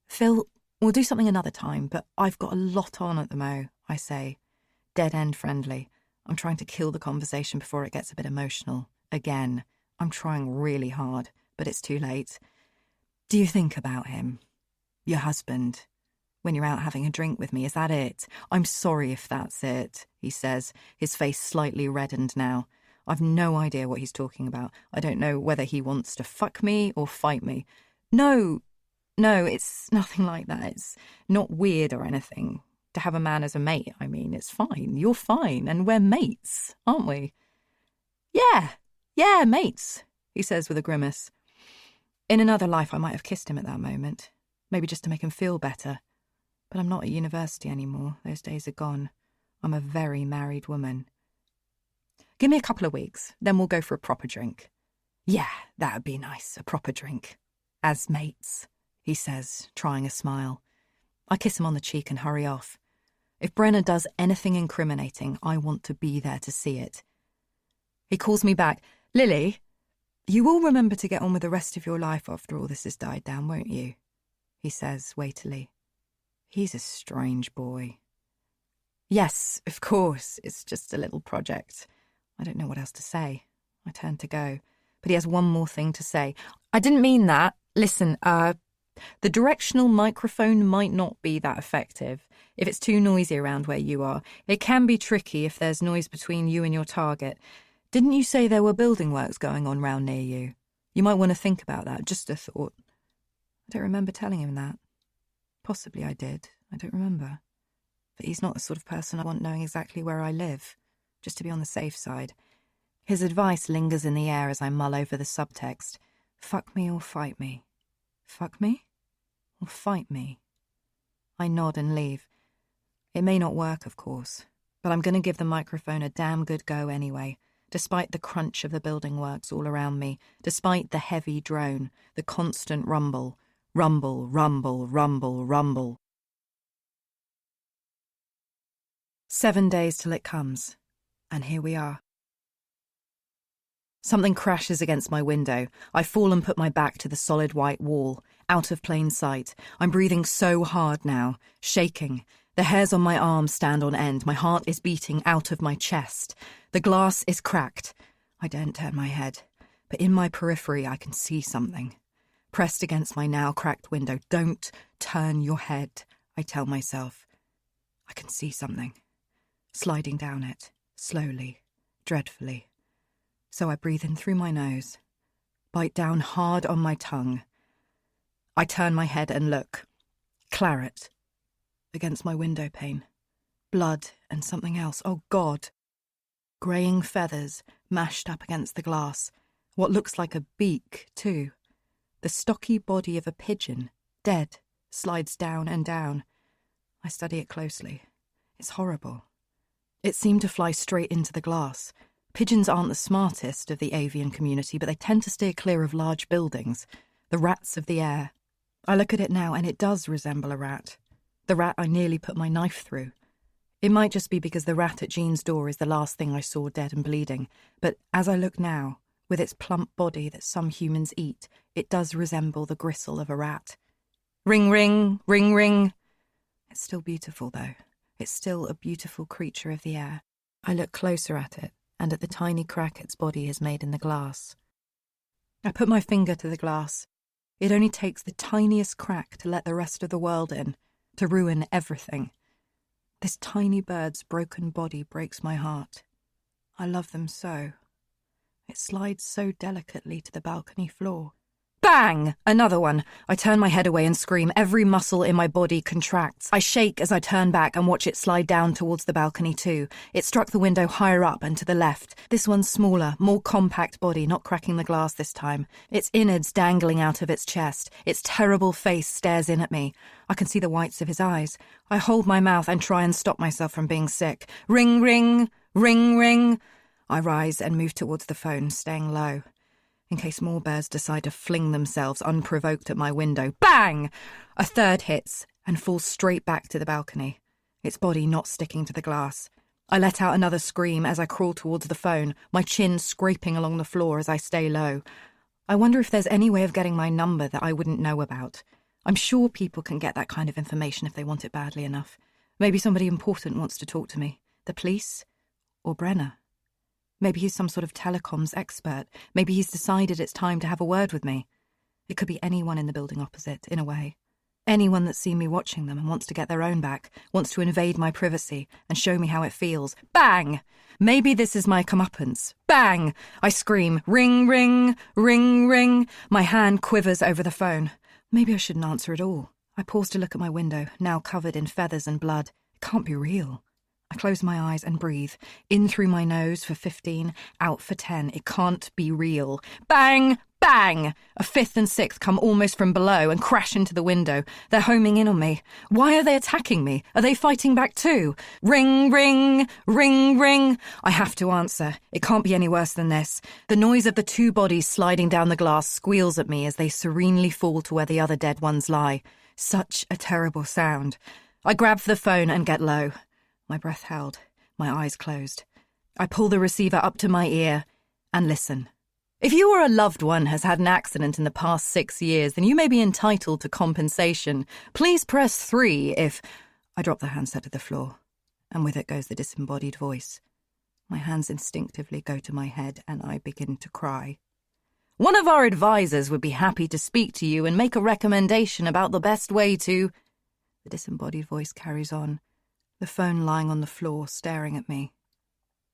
Phil, we'll do something another time, but I've got a lot on at the mo, I say. Dead-end friendly. I'm trying to kill the conversation before it gets a bit emotional. Again, I'm trying really hard, but it's too late. Do you think about him? Your husband? When you're out having a drink with me, is that it? I'm sorry if that's it, he says, his face slightly reddened now. I've no idea what he's talking about. I don't know whether he wants to fuck me or fight me. No, it's nothing like that. It's not weird or anything. To have a man as a mate, I mean, it's fine. You're fine, and we're mates, aren't we? Yeah, mates, he says with a grimace. In another life, I might have kissed him at that moment, maybe just to make him feel better. But I'm not at university anymore. Those days are gone. I'm a very married woman. Give me a couple of weeks, then we'll go for a proper drink. Yeah, that'd be nice, a proper drink. As mates, he says, trying a smile. I kiss him on the cheek and hurry off. If Brenner does anything incriminating, I want to be there to see it. He calls me back. Lily, you will remember to get on with the rest of your life after all this has died down, won't you? He says weightily. He's a strange boy. Yes, of course, it's just a little project. I don't know what else to say. I turn to go, but he has one more thing to say. I didn't mean that. Listen, the directional microphone might not be that effective. If it's too noisy around where you are, it can be tricky if there's noise between you and your target. Didn't you say there were building works going on round near you? You might want to think about that, just a thought. I don't remember telling him that. Possibly I did, I don't remember. But he's not the sort of person I want knowing exactly where I live, just to be on the safe side. His advice lingers in the air as I mull over the subtext. Fuck me or fight me. Fuck me? or fight me. I nod and leave. It may not work, of course, but I'm going to give the microphone a damn good go anyway, despite the crunch of the building works all around me, despite the heavy drone, the constant rumble. Rumble, rumble, rumble, rumble. 7 days till it comes, and here we are. Something crashes against my window. I fall and put my back to the solid white wall, out of plain sight. I'm breathing so hard now, shaking. The hairs on my arms stand on end. My heart is beating out of my chest. The glass is cracked. I daren't turn my head, but in my periphery I can see something. Pressed against my now cracked window. Don't turn your head, I tell myself. I can see something. Sliding down it, slowly, dreadfully. So I breathe in through my nose, bite down hard on my tongue. I turn my head and look. Claret. Against my window pane. Blood and something else. Oh, God. Greying feathers mashed up against the glass. What looks like a beak, too. The stocky body of a pigeon, dead, slides down and down. I study it closely. It's horrible. It seemed to fly straight into the glass. Pigeons aren't the smartest of the avian community, but they tend to steer clear of large buildings. The rats of the air. I look at it now, and it does resemble a rat. The rat I nearly put my knife through. It might just be because the rat at Jean's door is the last thing I saw dead and bleeding, but as I look now, with its plump body that some humans eat, it does resemble the gristle of a rat. Ring, ring, ring, ring. It's still beautiful, though. It's still a beautiful creature of the air. I look closer at it, and at the tiny crack its body has made in the glass. I put my finger to the glass. It only takes the tiniest crack to let the rest of the world in, to ruin everything. This tiny bird's broken body breaks my heart. I love them so. It slides so delicately to the balcony floor. Bang! Another one. I turn my head away and scream. Every muscle in my body contracts. I shake as I turn back and watch it slide down towards the balcony too. It struck the window higher up and to the left. This one's smaller, more compact body, not cracking the glass this time. Its innards dangling out of its chest. Its terrible face stares in at me. I can see the whites of his eyes. I hold my mouth and try and stop myself from being sick. Ring, ring, ring, ring. I rise and move towards the phone, staying low, in case more birds decide to fling themselves unprovoked at my window. Bang! A third hits and falls straight back to the balcony, its body not sticking to the glass. I let out another scream as I crawl towards the phone, my chin scraping along the floor as I stay low. I wonder if there's any way of getting my number that I wouldn't know about. I'm sure people can get that kind of information if they want it badly enough. Maybe somebody important wants to talk to me. The police? Or Brenner? Maybe he's some sort of telecoms expert. Maybe he's decided it's time to have a word with me. It could be anyone in the building opposite, in a way. Anyone that's seen me watching them and wants to get their own back, wants to invade my privacy and show me how it feels. Bang! Maybe this is my comeuppance. Bang! I scream. Ring, ring, ring, ring. My hand quivers over the phone. Maybe I shouldn't answer at all. I pause to look at my window, now covered in feathers and blood. It can't be real. I close my eyes and breathe. In through my nose for 15, out for 10. It can't be real. Bang! Bang! A fifth and sixth come almost from below and crash into the window. They're homing in on me. Why are they attacking me? Are they fighting back too? Ring, ring, ring, ring. I have to answer. It can't be any worse than this. The noise of the two bodies sliding down the glass squeals at me as they serenely fall to where the other dead ones lie. Such a terrible sound. I grab for the phone and get low. My breath held, my eyes closed. I pull the receiver up to my ear and listen. If you or a loved one has had an accident in the past 6 years, then you may be entitled to compensation. Please press 3 if... I drop the handset to the floor, and with it goes the disembodied voice. My hands instinctively go to my head, and I begin to cry. One of our advisors would be happy to speak to you and make a recommendation about the best way to... The disembodied voice carries on, the phone lying on the floor, staring at me.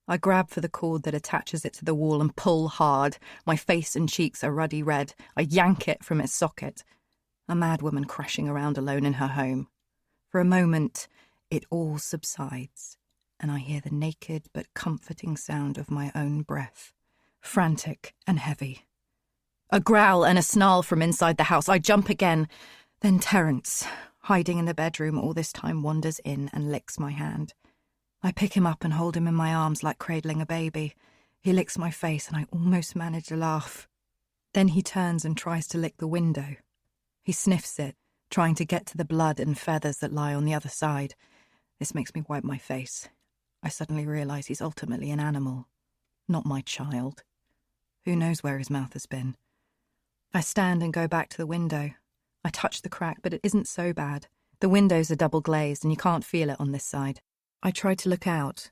I grab for the cord that attaches it to the wall and pull hard. My face and cheeks are ruddy red. I yank it from its socket. A mad woman crashing around alone in her home. For a moment, it all subsides, and I hear the naked but comforting sound of my own breath, frantic and heavy. A growl and a snarl from inside the house. I jump again. Then Terence, hiding in the bedroom all this time, wanders in and licks my hand. I pick him up and hold him in my arms like cradling a baby. He licks my face and I almost manage a laugh. Then he turns and tries to lick the window. He sniffs it, trying to get to the blood and feathers that lie on the other side. This makes me wipe my face. I suddenly realise he's ultimately an animal, not my child. Who knows where his mouth has been? I stand and go back to the window. I touch the crack, but it isn't so bad. The windows are double glazed and you can't feel it on this side. I try to look out,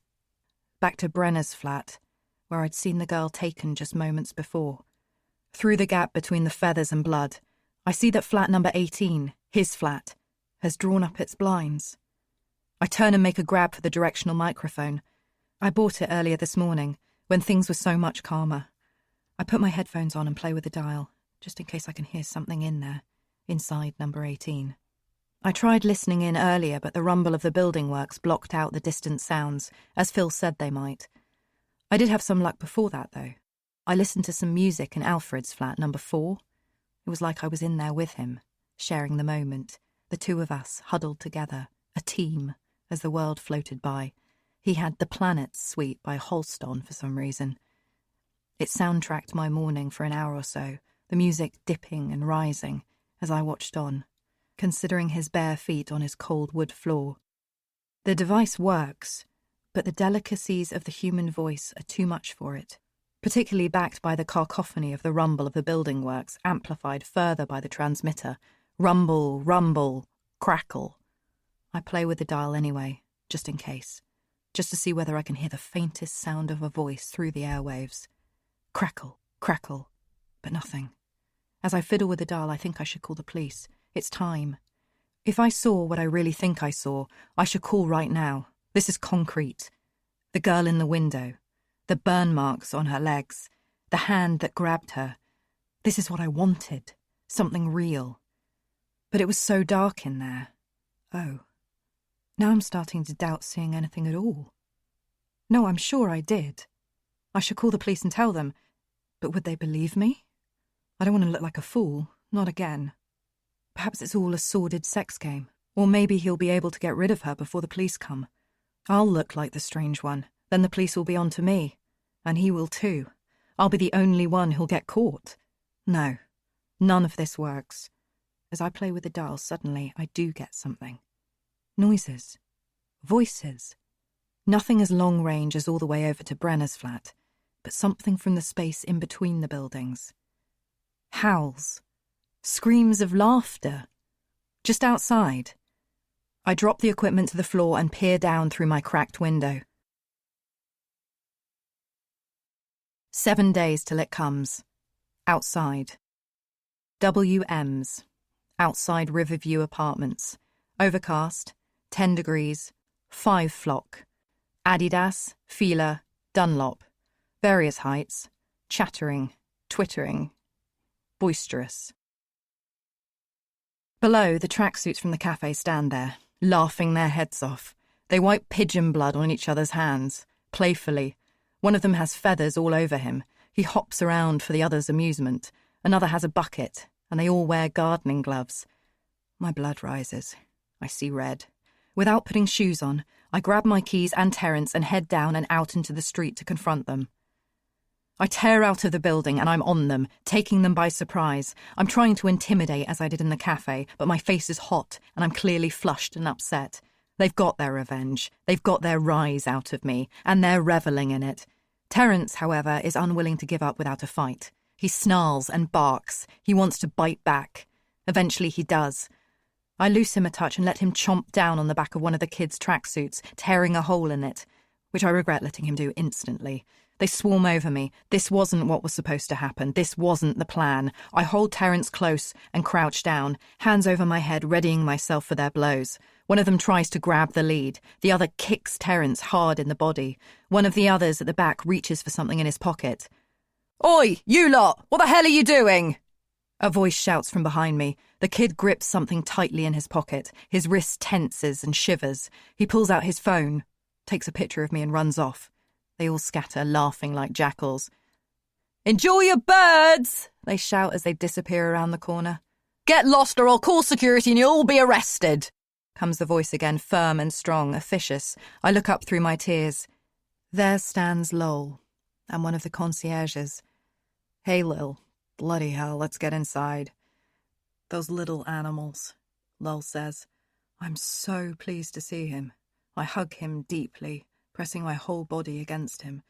back to Brenner's flat, where I'd seen the girl taken just moments before. Through the gap between the feathers and blood, I see that flat number 18, his flat, has drawn up its blinds. I turn and make a grab for the directional microphone. I bought it earlier this morning, when things were so much calmer. I put my headphones on and play with the dial, just in case I can hear something in there, inside number 18. I tried listening in earlier, but the rumble of the building works blocked out the distant sounds, as Phil said they might. I did have some luck before that, though. I listened to some music in Alfred's flat, number 4. It was like I was in there with him, sharing the moment, the two of us huddled together, a team, as the world floated by. He had The Planets suite by Holst on for some reason. It soundtracked my morning for an hour or so, the music dipping and rising as I watched on, considering his bare feet on his cold wood floor. The device works, but the delicacies of the human voice are too much for it, particularly backed by the cacophony of the rumble of the building works, amplified further by the transmitter. Rumble, rumble, crackle. I play with the dial anyway, just in case, just to see whether I can hear the faintest sound of a voice through the airwaves. Crackle, crackle, but nothing. As I fiddle with the dial, I think I should call the police. It's time. If I saw what I really think I saw, I should call right now. This is concrete. The girl in the window, the burn marks on her legs, the hand that grabbed her. This is what I wanted, something real. But it was so dark in there. Oh. Now I'm starting to doubt seeing anything at all. No, I'm sure I did. I should call the police and tell them. But would they believe me? I don't want to look like a fool, not again. Perhaps it's all a sordid sex game, or maybe he'll be able to get rid of her before the police come. I'll look like the strange one, then the police will be on to me. And he will too. I'll be the only one who'll get caught. No, none of this works. As I play with the dial, suddenly I do get something. Noises. Voices. Nothing as long range as all the way over to Brenner's flat, but something from the space in between the buildings. Howls. Screams of laughter. Just outside. I drop the equipment to the floor and peer down through my cracked window. 7 days till it comes. Outside. WM's. Outside Riverview Apartments. Overcast. 10 degrees. 5 flock. Adidas, Fila, Dunlop. Various heights. Chattering. Twittering. Boisterous. Below, the tracksuits from the cafe stand there, laughing their heads off. They wipe pigeon blood on each other's hands, playfully. One of them has feathers all over him. He hops around for the other's amusement. Another has a bucket, and they all wear gardening gloves. My blood rises. I see red. Without putting shoes on, I grab my keys and Terence and head down and out into the street to confront them. I tear out of the building and I'm on them, taking them by surprise. I'm trying to intimidate as I did in the cafe, but my face is hot and I'm clearly flushed and upset. They've got their revenge. They've got their rise out of me, and they're revelling in it. Terence, however, is unwilling to give up without a fight. He snarls and barks. He wants to bite back. Eventually he does. I loose him a touch and let him chomp down on the back of one of the kids' tracksuits, tearing a hole in it, which I regret letting him do instantly. They swarm over me. This wasn't what was supposed to happen. This wasn't the plan. I hold Terence close and crouch down, hands over my head, readying myself for their blows. One of them tries to grab the lead. The other kicks Terence hard in the body. One of the others at the back reaches for something in his pocket. "Oi, you lot! What the hell are you doing?" A voice shouts from behind me. The kid grips something tightly in his pocket. His wrist tenses and shivers. He pulls out his phone, takes a picture of me and runs off. They all scatter, laughing like jackals. "Enjoy your birds!" they shout as they disappear around the corner. Get lost or I'll call security and you'll all be arrested, comes the voice again, firm and strong, officious. I look up through my tears. There stands Lowell and one of the concierges. Hey, Lil, bloody hell, let's get inside. Those little animals, Lowell says. I'm so pleased to see him. I hug him deeply, pressing my whole body against him.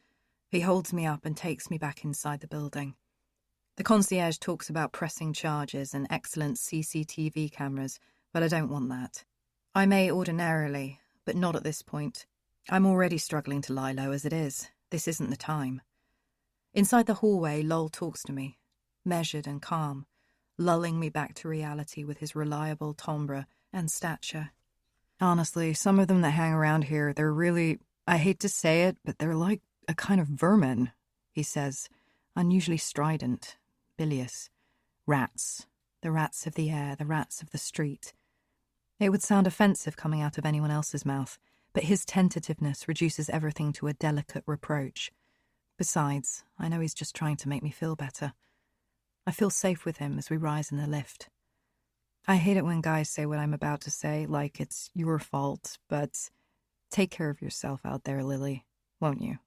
He holds me up and takes me back inside the building. The concierge talks about pressing charges and excellent CCTV cameras, but I don't want that. I may ordinarily, but not at this point. I'm already struggling to lie low as it is. This isn't the time. Inside the hallway, Lowell talks to me, measured and calm, lulling me back to reality with his reliable timbre and stature. Honestly, some of them that hang around here, they're really, I hate to say it, but they're like a kind of vermin, he says, unusually strident, bilious. Rats. The rats of the air, the rats of the street. It would sound offensive coming out of anyone else's mouth, but his tentativeness reduces everything to a delicate reproach. Besides, I know he's just trying to make me feel better. I feel safe with him as we rise in the lift. I hate it when guys say what I'm about to say, like it's your fault, but take care of yourself out there, Lily, won't you?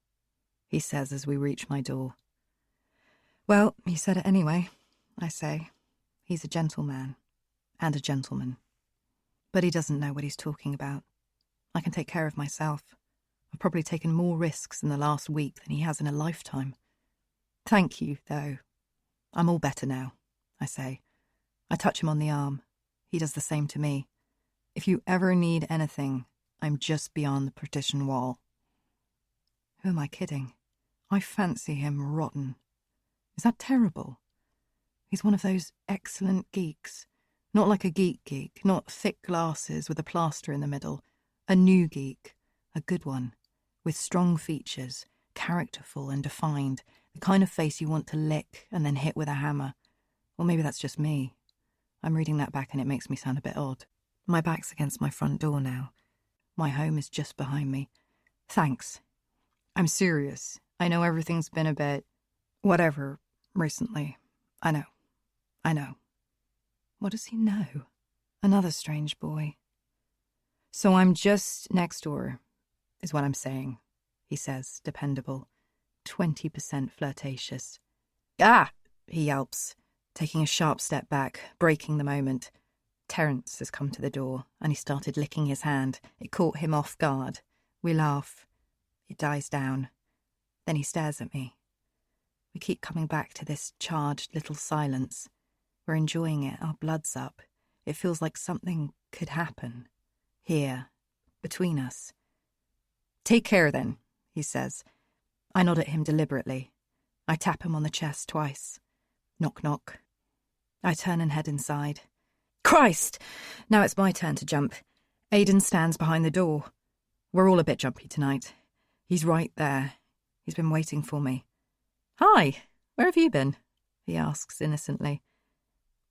He says as we reach my door. Well, he said it anyway, I say. He's a gentleman and a gentleman. But he doesn't know what he's talking about. I can take care of myself. I've probably taken more risks in the last week than he has in a lifetime. Thank you, though. I'm all better now, I say. I touch him on the arm. He does the same to me. If you ever need anything, I'm just beyond the partition wall. Who am I kidding? I fancy him rotten. Is that terrible? He's one of those excellent geeks. Not like a geek, not thick glasses with a plaster in the middle. A new geek, a good one, with strong features, characterful and defined, the kind of face you want to lick and then hit with a hammer. Or maybe that's just me. I'm reading that back and it makes me sound a bit odd. My back's against my front door now. My home is just behind me. Thanks. I'm serious. I know everything's been a bit whatever recently. I know. What does he know? Another strange boy. So I'm just next door, is what I'm saying, he says, dependable. 20% flirtatious. Ah! He yelps, taking a sharp step back, breaking the moment. Terence has come to the door, and he started licking his hand. It caught him off guard. We laugh. It dies down. Then he stares at me. We keep coming back to this charged little silence. We're enjoying it, our blood's up. It feels like something could happen. Here, between us. Take care then, he says. I nod at him deliberately. I tap him on the chest twice. Knock, knock. I turn and head inside. Christ! Now it's my turn to jump. Aidan stands behind the door. We're all a bit jumpy tonight. He's right there. He's been waiting for me. Hi, where have you been? He asks innocently.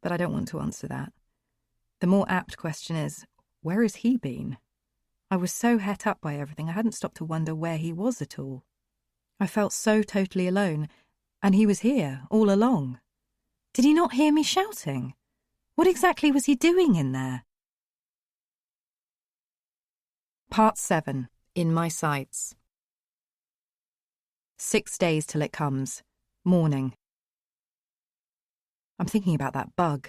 But I don't want to answer that. The more apt question is, where has he been? I was so het up by everything I hadn't stopped to wonder where he was at all. I felt so totally alone, and he was here all along. Did he not hear me shouting? What exactly was he doing in there? Part 7. In My Sights. 6 days till it comes. Morning. I'm thinking about that bug,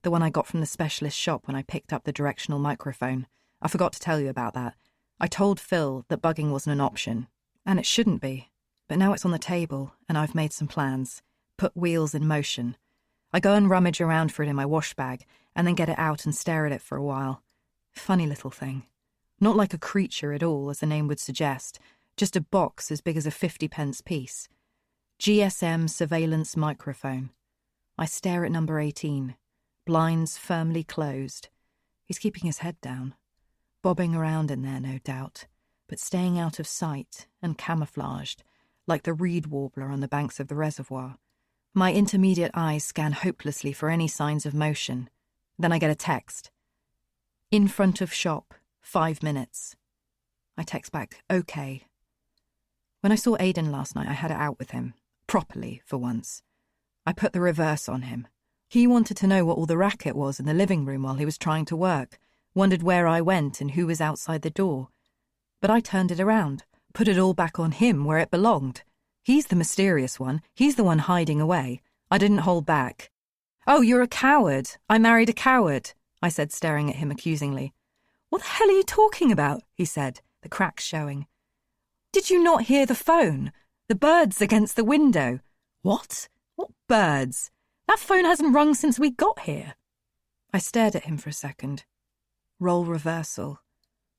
the one I got from the specialist shop when I picked up the directional microphone. I forgot to tell you about that. I told Phil that bugging wasn't an option, and it shouldn't be. But now it's on the table, and I've made some plans. Put wheels in motion. I go and rummage around for it in my wash bag, and then get it out and stare at it for a while. Funny little thing. Not like a creature at all, as the name would suggest. Just a box as big as a 50-pence piece. GSM surveillance microphone. I stare at number 18. Blinds firmly closed. He's keeping his head down. Bobbing around in there, no doubt, but staying out of sight and camouflaged, like the reed warbler on the banks of the reservoir. My intermediate eyes scan hopelessly for any signs of motion. Then I get a text. In front of shop, 5 minutes. I text back, okay. When I saw Aidan last night, I had it out with him. Properly, for once. I put the reverse on him. He wanted to know what all the racket was in the living room while he was trying to work, wondered where I went and who was outside the door. But I turned it around, put it all back on him where it belonged. He's the mysterious one. He's the one hiding away. I didn't hold back. "Oh, you're a coward. I married a coward," I said, staring at him accusingly. "What the hell are you talking about?" he said, the cracks showing. "Did you not hear the phone? The birds against the window." "What? What birds? That phone hasn't rung since we got here." I stared at him for a second. Role reversal.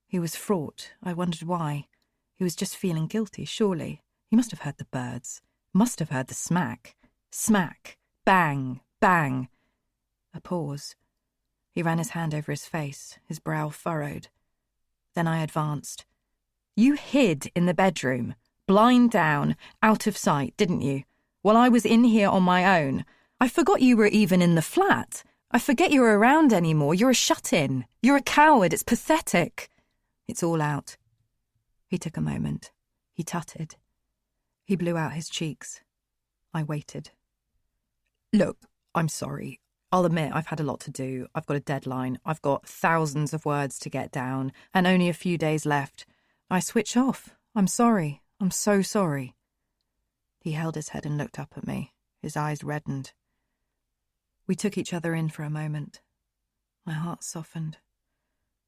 He was fraught. I wondered why. He was just feeling guilty, surely. He must have heard the birds. Must have heard the smack. Smack. Bang. Bang. A pause. He ran his hand over his face, his brow furrowed. Then I advanced. "You hid in the bedroom, blind down, out of sight, didn't you? While I was in here on my own. I forgot you were even in the flat. I forget you're around anymore. You're a shut-in. You're a coward. It's pathetic." "It's all out." He took a moment. He tutted. He blew out his cheeks. I waited. "Look, I'm sorry. I'll admit I've had a lot to do. I've got a deadline. I've got thousands of words to get down, and only a few days left. I switch off. I'm sorry. I'm so sorry." He held his head and looked up at me. His eyes reddened. We took each other in for a moment. My heart softened.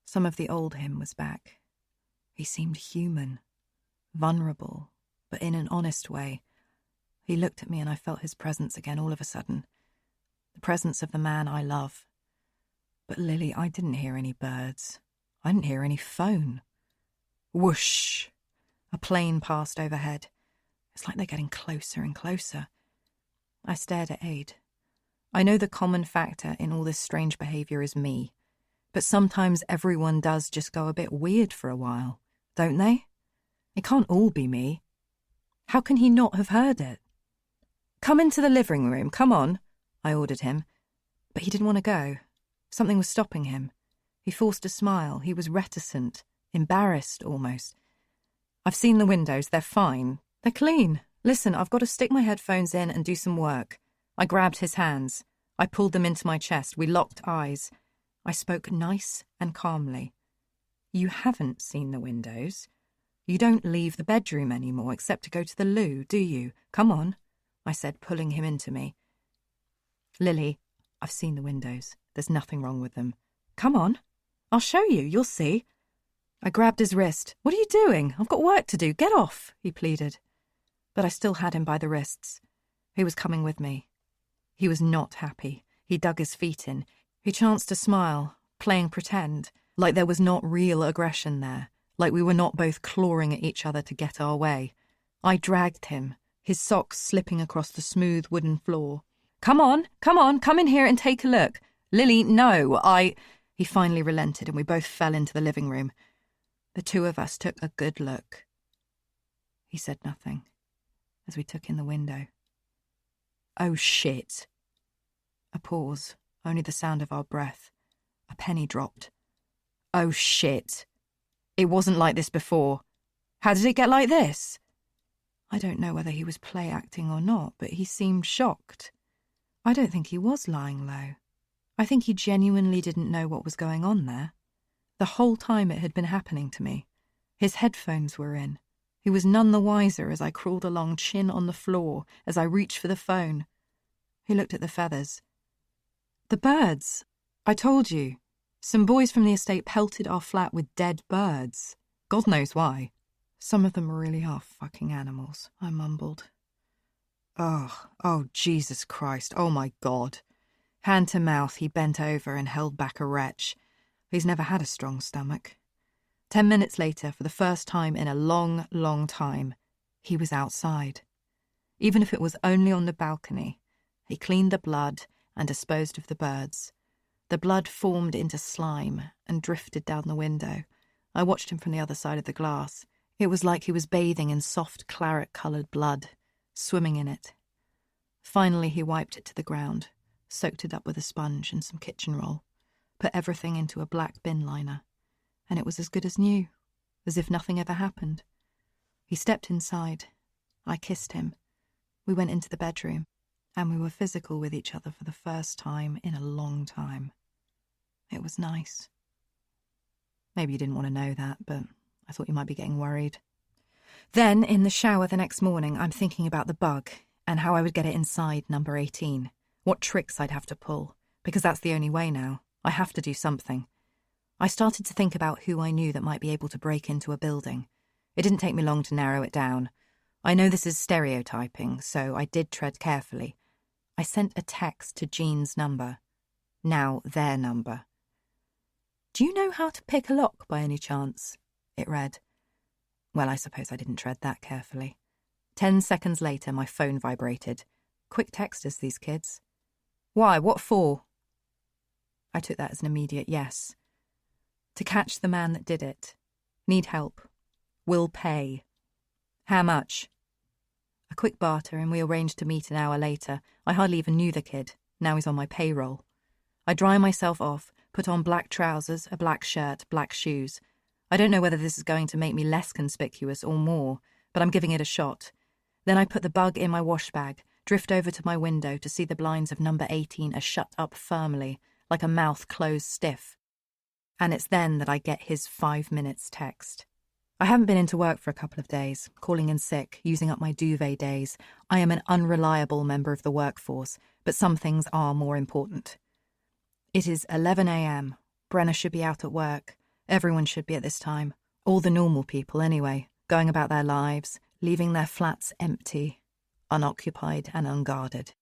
Some of the old him was back. He seemed human, vulnerable, but in an honest way. He looked at me and I felt his presence again all of a sudden. The presence of the man I love. But Lily, I didn't hear any birds. I didn't hear any phone. Whoosh! A plane passed overhead. It's like they're getting closer and closer. I stared at Aid. I know the common factor in all this strange behaviour is me, but sometimes everyone does just go a bit weird for a while, don't they? It can't all be me. How can he not have heard it? "Come into the living room, come on," I ordered him. But he didn't want to go. Something was stopping him. He forced a smile. He was reticent, embarrassed almost. "I've seen the windows. They're fine. They're clean. Listen, I've got to stick my headphones in and do some work." I grabbed his hands. I pulled them into my chest. We locked eyes. I spoke nice and calmly. "You haven't seen the windows. You don't leave the bedroom anymore except to go to the loo, do you? Come on," I said, pulling him into me. "Lily, I've seen the windows. There's nothing wrong with them. Come on. I'll show you. You'll see." I grabbed his wrist. "What are you doing? I've got work to do. Get off," he pleaded. But I still had him by the wrists. He was coming with me. He was not happy. He dug his feet in. He chanced to smile, playing pretend, like there was not real aggression there, like we were not both clawing at each other to get our way. I dragged him, his socks slipping across the smooth wooden floor. Come on, come in here and take a look." "Lily, no, He finally relented and we both fell into the living room. The two of us took a good look. He said nothing as we took in the window. "Oh, shit." A pause, only the sound of our breath. A penny dropped. "Oh, shit. It wasn't like this before. How did it get like this?" I don't know whether he was play acting or not, but he seemed shocked. I don't think he was lying low. I think he genuinely didn't know what was going on there. The whole time it had been happening to me. His headphones were in. He was none the wiser as I crawled along, chin on the floor, as I reached for the phone. He looked at the feathers. "The birds. I told you. Some boys from the estate pelted our flat with dead birds. God knows why. Some of them really are fucking animals," I mumbled. Oh, Jesus Christ, oh my God. Hand to mouth, he bent over and held back a retch. He's never had a strong stomach. 10 minutes later, for the first time in a long, long time, he was outside. Even if it was only on the balcony, he cleaned the blood and disposed of the birds. The blood formed into slime and drifted down the window. I watched him from the other side of the glass. It was like he was bathing in soft claret-coloured blood, swimming in it. Finally, he wiped it to the ground, soaked it up with a sponge and some kitchen roll, put everything into a black bin liner, and it was as good as new, as if nothing ever happened. He stepped inside. I kissed him. We went into the bedroom. and we were physical with each other for the first time in a long time. It was nice. Maybe you didn't want to know that, but I thought you might be getting worried. Then, in the shower the next morning, I'm thinking about the bug and how I would get it inside number 18. What tricks I'd have to pull, because that's the only way now. I have to do something. I started to think about who I knew that might be able to break into a building. It didn't take me long to narrow it down. I know this is stereotyping, so I did tread carefully. I sent a text to Jean's number. Now their number. "Do you know how to pick a lock by any chance?" it read. Well, I suppose I didn't tread that carefully. 10 seconds later, my phone vibrated. Quick texters, these kids. "Why? What for?" I took that as an immediate yes. To catch the man that did it. Need help. Will pay. How much? A quick barter, and we arranged to meet an hour later. I hardly even knew the kid. Now he's on my payroll. I dry myself off, put on black trousers, a black shirt, black shoes. I don't know whether this is going to make me less conspicuous or more, but I'm giving it a shot. Then I put the bug in my wash bag, drift over to my window to see the blinds of number 18 are shut up firmly, like a mouth closed stiff. And it's then that I get his 5 minutes text. I haven't been into work for a couple of days, calling in sick, using up my duvet days. I am an unreliable member of the workforce, but some things are more important. It is 11 a.m. Brenna should be out at work. Everyone should be at this time. All the normal people, anyway, going about their lives, leaving their flats empty, unoccupied and unguarded.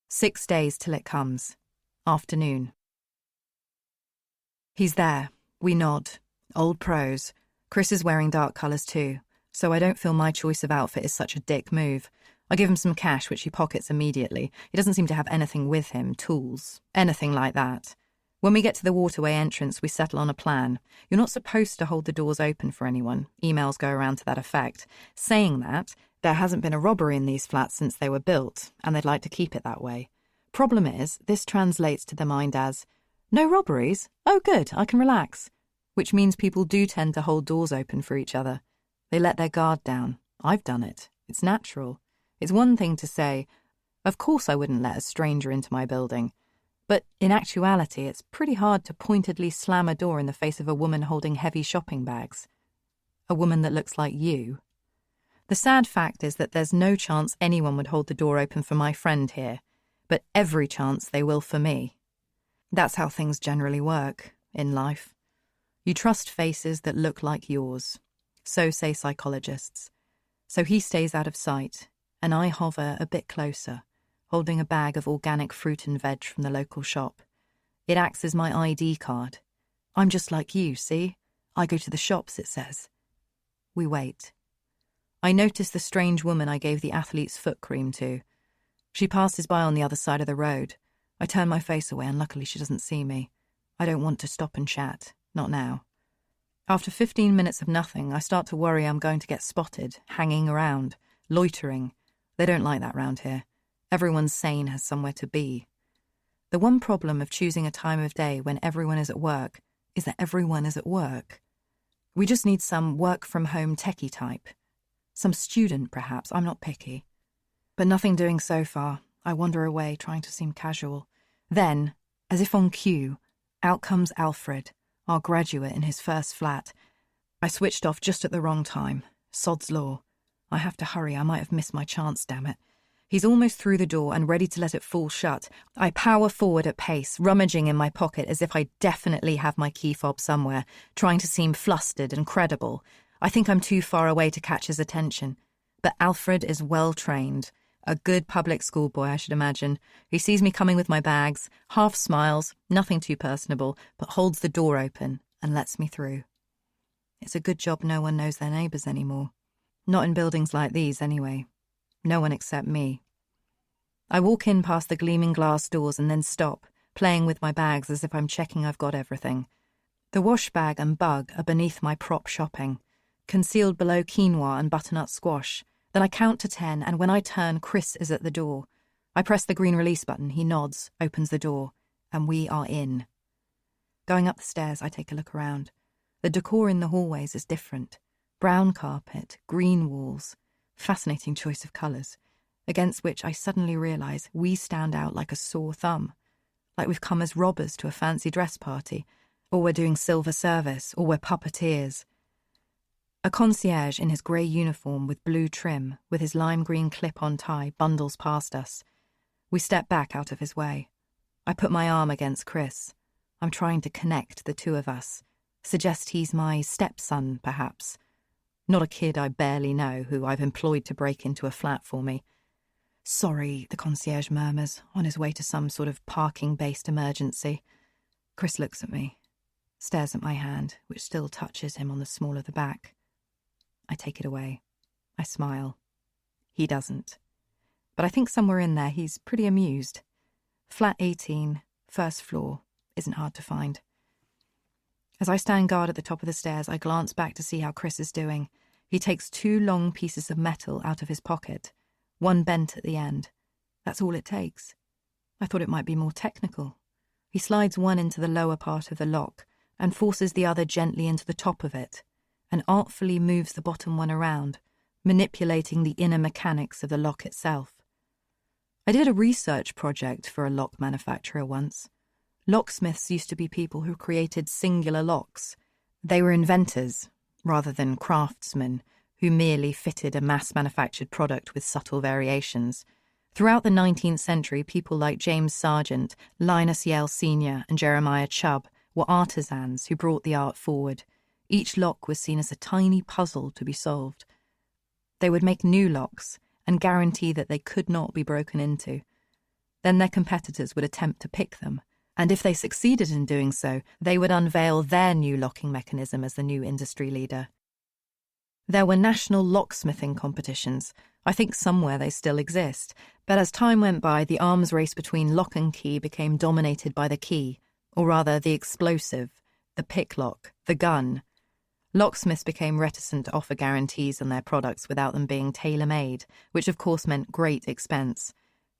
6 days till it comes. Afternoon. He's there. We nod. Old pros. Chris is wearing dark colours too, so I don't feel my choice of outfit is such a dick move. I give him some cash, which he pockets immediately. He doesn't seem to have anything with him, tools, anything like that. When we get to the waterway entrance, we settle on a plan. You're not supposed to hold the doors open for anyone. Emails go around to that effect. Saying that, there hasn't been a robbery in these flats since they were built, and they'd like to keep it that way. Problem is, this translates to the mind as, "No robberies? Oh good, I can relax." Which means people do tend to hold doors open for each other. They let their guard down. I've done it. It's natural. It's one thing to say, of course I wouldn't let a stranger into my building. But in actuality, it's pretty hard to pointedly slam a door in the face of a woman holding heavy shopping bags. A woman that looks like you. The sad fact is that there's no chance anyone would hold the door open for my friend here, but every chance they will for me. That's how things generally work in life. You trust faces that look like yours. So say psychologists. So he stays out of sight, and I hover a bit closer, holding a bag of organic fruit and veg from the local shop. It acts as my ID card. I'm just like you, see? I go to the shops, it says. We wait. I notice the strange woman I gave the athlete's foot cream to. She passes by on the other side of the road. I turn my face away, and luckily she doesn't see me. I don't want to stop and chat. Not now. After 15 minutes of nothing, I start to worry I'm going to get spotted, hanging around, loitering. They don't like that round here. Everyone sane has somewhere to be. The one problem of choosing a time of day when everyone is at work is that everyone is at work. We just need some work-from-home techie type. Some student, perhaps. I'm not picky. But nothing doing so far. I wander away, trying to seem casual. Then, as if on cue, out comes Alfred, our graduate in his first flat. I switched off just at the wrong time. Sod's law. I have to hurry, I might have missed my chance, damn it. He's almost through the door and ready to let it fall shut. I power forward at pace, rummaging in my pocket as if I definitely have my key fob somewhere, trying to seem flustered and credible. I think I'm too far away to catch his attention. But Alfred is well trained. A good public school boy, I should imagine. He sees me coming with my bags, half smiles, nothing too personable, but holds the door open and lets me through. It's a good job no one knows their neighbours anymore. Not in buildings like these, anyway. No one except me. I walk in past the gleaming glass doors and then stop, playing with my bags as if I'm checking I've got everything. The wash bag and bug are beneath my prop shopping, concealed below quinoa and butternut squash. Then I count to 10, and when I turn, Chris is at the door. I press the green release button, he nods, opens the door, and we are in. Going up the stairs, I take a look around. The decor in the hallways is different. Brown carpet, green walls, Fascinating choice of colours, against which I suddenly realise we stand out like a sore thumb, like we've come as robbers to a fancy dress party, or we're doing silver service, or we're puppeteers. A concierge in his grey uniform with blue trim, with his lime green clip-on tie, bundles past us. We step back out of his way. I put my arm against Chris. I'm trying to connect the two of us. Suggest he's my stepson, perhaps. Not a kid I barely know, who I've employed to break into a flat for me. Sorry, the concierge murmurs, on his way to some sort of parking-based emergency. Chris looks at me, stares at my hand, which still touches him on the small of the back. I take it away. I smile. He doesn't. But I think somewhere in there he's pretty amused. Flat 18, first floor, isn't hard to find. As I stand guard at the top of the stairs, I glance back to see how Chris is doing. He takes 2 long pieces of metal out of his pocket, one bent at the end. That's all it takes. I thought it might be more technical. He slides one into the lower part of the lock and forces the other gently into the top of it, and artfully moves the bottom one around, manipulating the inner mechanics of the lock itself. I did a research project for a lock manufacturer once. Locksmiths used to be people who created singular locks. They were inventors, rather than craftsmen, who merely fitted a mass-manufactured product with subtle variations. Throughout the 19th century, people like James Sargent, Linus Yale Sr. and Jeremiah Chubb were artisans who brought the art forward. Each lock was seen as a tiny puzzle to be solved. They would make new locks and guarantee that they could not be broken into. Then their competitors would attempt to pick them, and if they succeeded in doing so, they would unveil their new locking mechanism as the new industry leader. There were national locksmithing competitions. I think somewhere they still exist, but as time went by, the arms race between lock and key became dominated by the key, or rather the explosive, the picklock, the gun. Locksmiths became reticent to offer guarantees on their products without them being tailor-made, which of course meant great expense.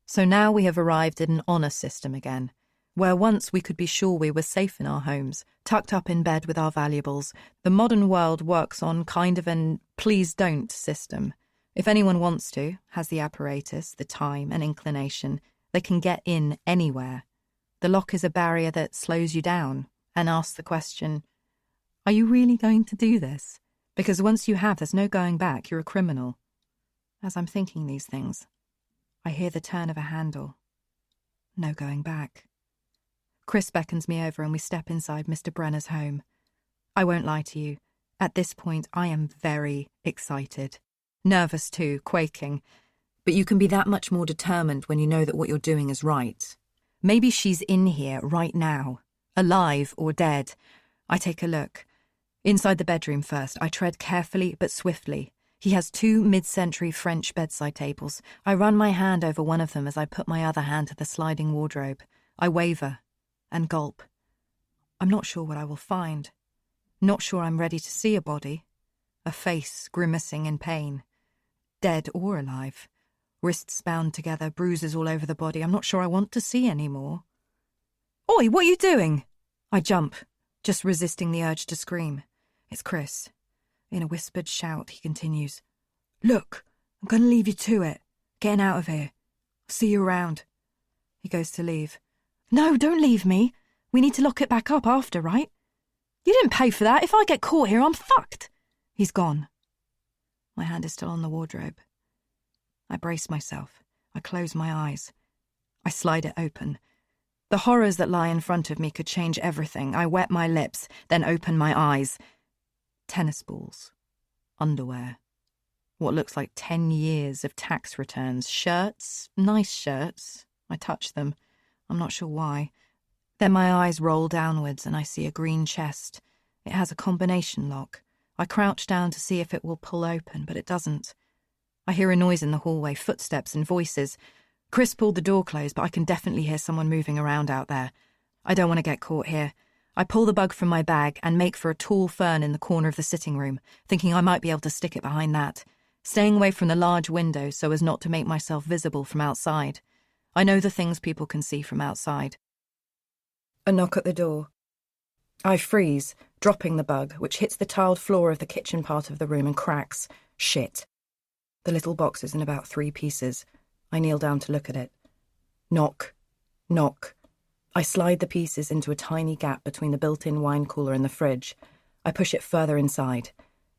So now we have arrived at an honour system again, where once we could be sure we were safe in our homes, tucked up in bed with our valuables. The modern world works on kind of an please don't system. If anyone wants to, has the apparatus, the time and inclination, they can get in anywhere. The lock is a barrier that slows you down and asks the question, are you really going to do this? Because once you have, there's no going back, you're a criminal. As I'm thinking these things, I hear the turn of a handle. No going back. Chris beckons me over and we step inside Mr. Brenner's home. I won't lie to you. At this point, I am very excited. Nervous too, quaking. But you can be that much more determined when you know that what you're doing is right. Maybe she's in here right now, alive or dead. I take a look. Inside the bedroom first, I tread carefully but swiftly. He has 2 mid-century French bedside tables. I run my hand over one of them as I put my other hand to the sliding wardrobe. I waver and gulp. I'm not sure what I will find. Not sure I'm ready to see a body. A face grimacing in pain. Dead or alive. Wrists bound together, bruises all over the body. I'm not sure I want to see any more. Oi, what are you doing? I jump, just resisting the urge to scream. It's Chris. In a whispered shout, he continues. Look, I'm going to leave you to it. Getting out of here. I'll see you around. He goes to leave. No, don't leave me. We need to lock it back up after, right? You didn't pay for that. If I get caught here, I'm fucked. He's gone. My hand is still on the wardrobe. I brace myself. I close my eyes. I slide it open. The horrors that lie in front of me could change everything. I wet my lips, then open my eyes. Tennis balls. Underwear. What looks like 10 years of tax returns. Shirts. Nice shirts. I touch them. I'm not sure why. Then my eyes roll downwards and I see a green chest. It has a combination lock. I crouch down to see if it will pull open, but it doesn't. I hear a noise in the hallway, footsteps and voices. Chris pulled the door closed, but I can definitely hear someone moving around out there. I don't want to get caught here. I pull the bug from my bag and make for a tall fern in the corner of the sitting room, thinking I might be able to stick it behind that, staying away from the large window so as not to make myself visible from outside. I know the things people can see from outside. A knock at the door. I freeze, dropping the bug, which hits the tiled floor of the kitchen part of the room and cracks. Shit. The little box is in about 3 pieces. I kneel down to look at it. Knock. Knock. I slide the pieces into a tiny gap between the built-in wine cooler and the fridge. I push it further inside,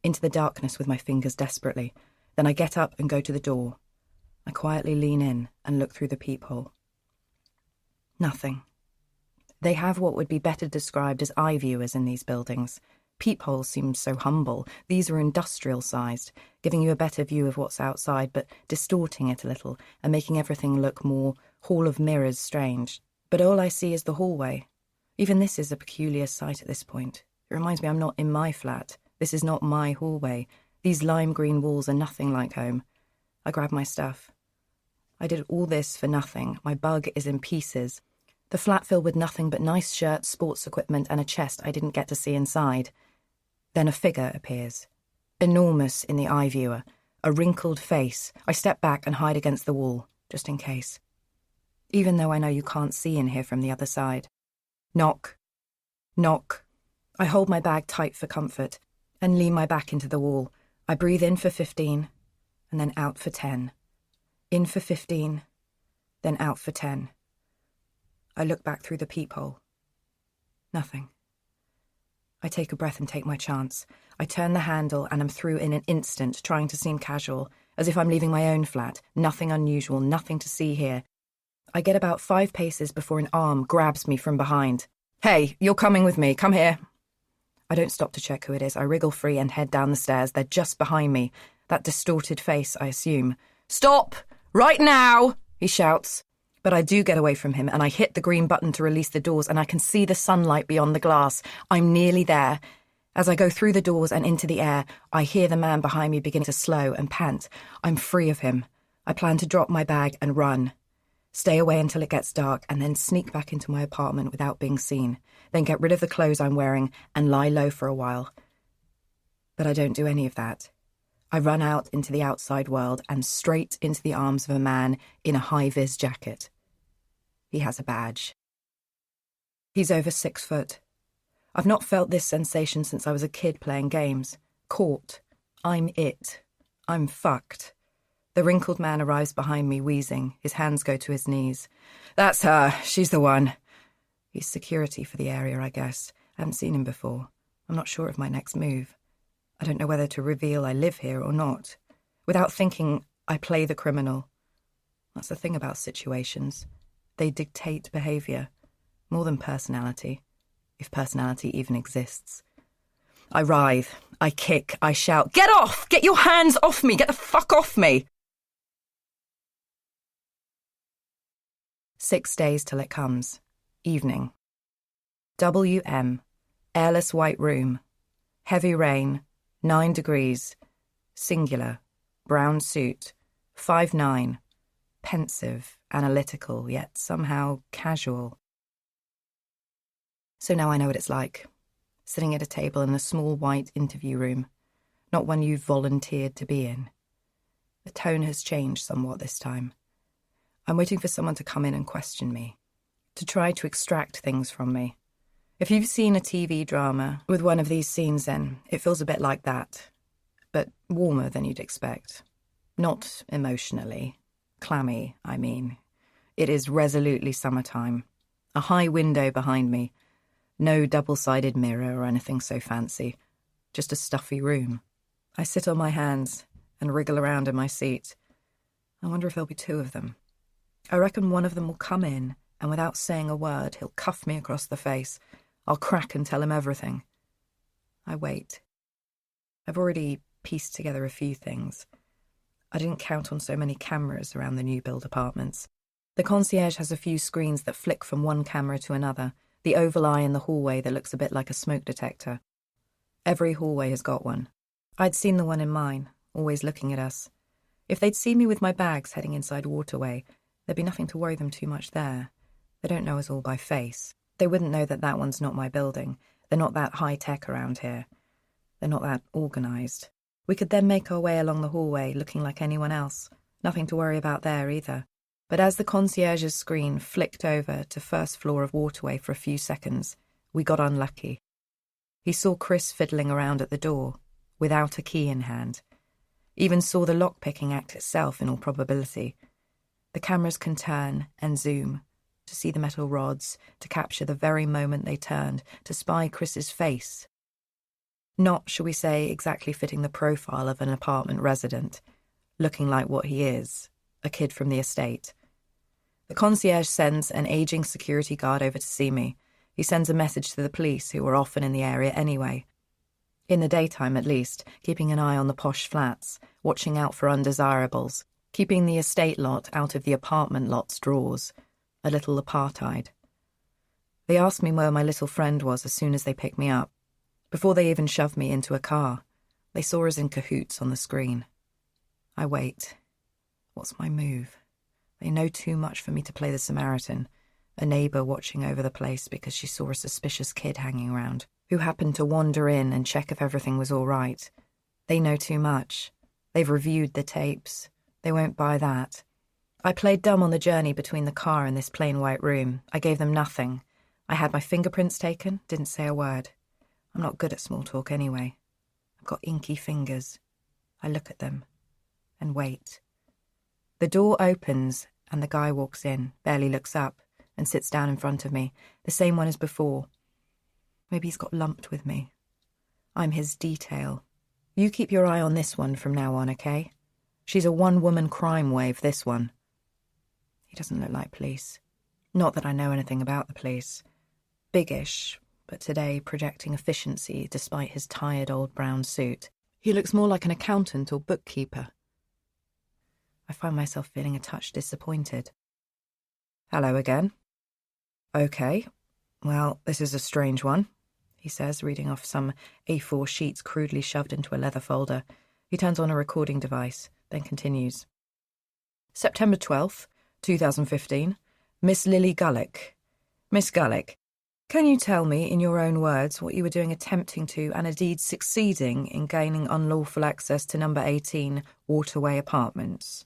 into the darkness with my fingers desperately. Then I get up and go to the door. I quietly lean in and look through the peephole. Nothing. They have what would be better described as eye viewers in these buildings. Peepholes seem so humble. These are industrial-sized, giving you a better view of what's outside, but distorting it a little and making everything look more Hall of Mirrors strange. But all I see is the hallway. Even this is a peculiar sight at this point. It reminds me I'm not in my flat. This is not my hallway. These lime green walls are nothing like home. I grab my stuff. I did all this for nothing. My bug is in pieces. The flat filled with nothing but nice shirts, sports equipment, and a chest I didn't get to see inside. Then a figure appears. Enormous in the eye viewer. A wrinkled face. I step back and hide against the wall, just in case. Even though I know you can't see in here from the other side. Knock. Knock. I hold my bag tight for comfort and lean my back into the wall. I breathe in for 15 and then out for 10. In for 15, then out for 10. I look back through the peephole. Nothing. I take a breath and take my chance. I turn the handle and am through in an instant, trying to seem casual, as if I'm leaving my own flat. Nothing unusual, nothing to see here. I get about 5 paces before an arm grabs me from behind. Hey, you're coming with me, come here. I don't stop to check who it is. I wriggle free and head down the stairs. They're just behind me. That distorted face, I assume. Stop! Right now! He shouts. But I do get away from him, and I hit the green button to release the doors, and I can see the sunlight beyond the glass. I'm nearly there. As I go through the doors and into the air, I hear the man behind me begin to slow and pant. I'm free of him. I plan to drop my bag and run. Stay away until it gets dark, and then sneak back into my apartment without being seen. Then get rid of the clothes I'm wearing and lie low for a while. But I don't do any of that. I run out into the outside world and straight into the arms of a man in a high-vis jacket. He has a badge. He's over 6 foot. I've not felt this sensation since I was a kid playing games. Caught. I'm it. I'm fucked. The wrinkled man arrives behind me, wheezing. His hands go to his knees. That's her. She's the one. He's security for the area, I guess. I haven't seen him before. I'm not sure of my next move. I don't know whether to reveal I live here or not. Without thinking, I play the criminal. That's the thing about situations. They dictate behaviour, more than personality, if personality even exists. I writhe, I kick, I shout, "Get off! Get your hands off me! Get the fuck off me!" 6 days till it comes. Evening. WM. Airless white room. Heavy rain. 9 degrees. Singular. Brown suit. 5'9". Pensive, analytical, yet somehow casual. So now I know what it's like. Sitting at a table in a small white interview room. Not one you've volunteered to be in. The tone has changed somewhat this time. I'm waiting for someone to come in and question me. To try to extract things from me. If you've seen a TV drama with one of these scenes, then it feels a bit like that. But warmer than you'd expect. Not emotionally. Clammy, I mean. It is resolutely summertime. A high window behind me. No double-sided mirror or anything so fancy. Just a stuffy room. I sit on my hands and wriggle around in my seat. I wonder if there'll be 2 of them. I reckon one of them will come in, and without saying a word, he'll cuff me across the face. I'll crack and tell him everything. I wait. I've already pieced together a few things. I didn't count on so many cameras around the new build apartments. The concierge has a few screens that flick from one camera to another, the oval eye in the hallway that looks a bit like a smoke detector. Every hallway has got one. I'd seen the one in mine, always looking at us. If they'd seen me with my bags heading inside Waterway, there'd be nothing to worry them too much there. They don't know us all by face. They wouldn't know that that one's not my building. They're not that high-tech around here. They're not that organised. We could then make our way along the hallway, looking like anyone else. Nothing to worry about there either. But as the concierge's screen flicked over to first floor of Waterway for a few seconds, we got unlucky. He saw Chris fiddling around at the door, without a key in hand. Even saw the lock-picking act itself in all probability. The cameras can turn and zoom, to see the metal rods, to capture the very moment they turned, to spy Chris's face. Not, shall we say, exactly fitting the profile of an apartment resident, looking like what he is, a kid from the estate. The concierge sends an aging security guard over to see me. He sends a message to the police, who are often in the area anyway. In the daytime, at least, keeping an eye on the posh flats, watching out for undesirables, keeping the estate lot out of the apartment lot's drawers. A little apartheid. They asked me where my little friend was as soon as they picked me up. Before they even shoved me into a car, they saw us in cahoots on the screen. I wait. What's my move? They know too much for me to play the Samaritan, a neighbour watching over the place because she saw a suspicious kid hanging around, who happened to wander in and check if everything was all right. They know too much. They've reviewed the tapes. They won't buy that. I played dumb on the journey between the car and this plain white room. I gave them nothing. I had my fingerprints taken, didn't say a word. I'm not good at small talk anyway. I've got inky fingers. I look at them and wait. The door opens and the guy walks in, barely looks up, and sits down in front of me, the same one as before. Maybe he's got lumped with me. I'm his detail. You keep your eye on this one from now on, okay? She's a one-woman crime wave, this one. He doesn't look like police. Not that I know anything about the police. Biggish, but today projecting efficiency despite his tired old brown suit. He looks more like an accountant or bookkeeper. I find myself feeling a touch disappointed. Hello again. Okay. Well, this is a strange one, he says, reading off some A4 sheets crudely shoved into a leather folder. He turns on a recording device, then continues. September 12th, 2015. Miss Lily Gullick. Miss Gullick, can you tell me, in your own words, what you were doing attempting to, and indeed succeeding in gaining unlawful access to number 18 Waterway Apartments?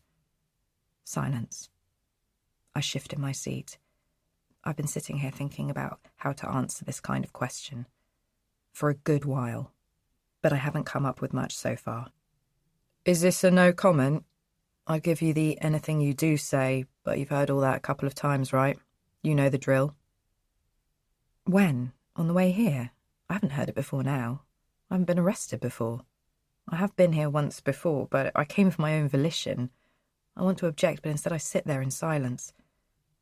Silence. I shift in my seat. I've been sitting here thinking about how to answer this kind of question for a good while, but I haven't come up with much so far. Is this a no comment? I give you the anything you do say, but you've heard all that a couple of times, right? You know the drill. When? On the way here? I haven't heard it before now. I haven't been arrested before. I have been here once before, but I came of my own volition. I want to object, but instead I sit there in silence.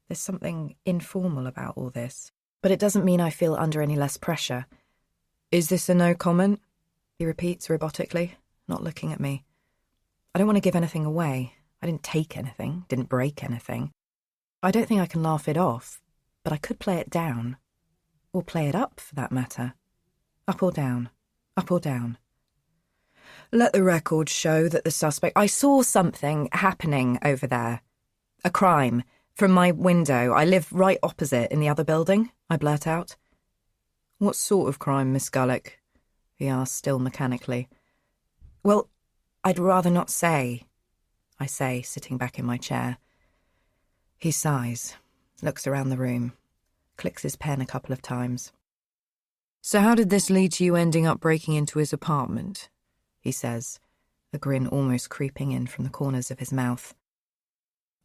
There's something informal about all this, but it doesn't mean I feel under any less pressure. Is this a no comment? He repeats robotically, not looking at me. I don't want to give anything away. I didn't take anything, didn't break anything. I don't think I can laugh it off, but I could play it down. Or play it up, for that matter. Up or down. Up or down. Let the record show that the suspect... I saw something happening over there. A crime. From my window. I live right opposite in the other building, I blurt out. What sort of crime, Miss Gullick? He asks, still mechanically. Well, I'd rather not say, I say, sitting back in my chair. He sighs, looks around the room, clicks his pen a couple of times. So how did this lead to you ending up breaking into his apartment? He says, a grin almost creeping in from the corners of his mouth.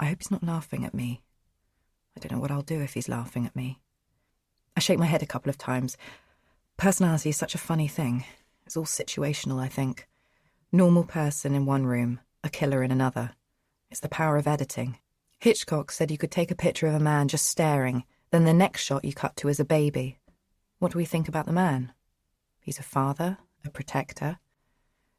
I hope he's not laughing at me. I don't know what I'll do if he's laughing at me. I shake my head a couple of times. Personality is such a funny thing. It's all situational, I think. Normal person in one room, a killer in another. It's the power of editing. Hitchcock said you could take a picture of a man just staring, then the next shot you cut to is a baby. What do we think about the man? He's a father, a protector.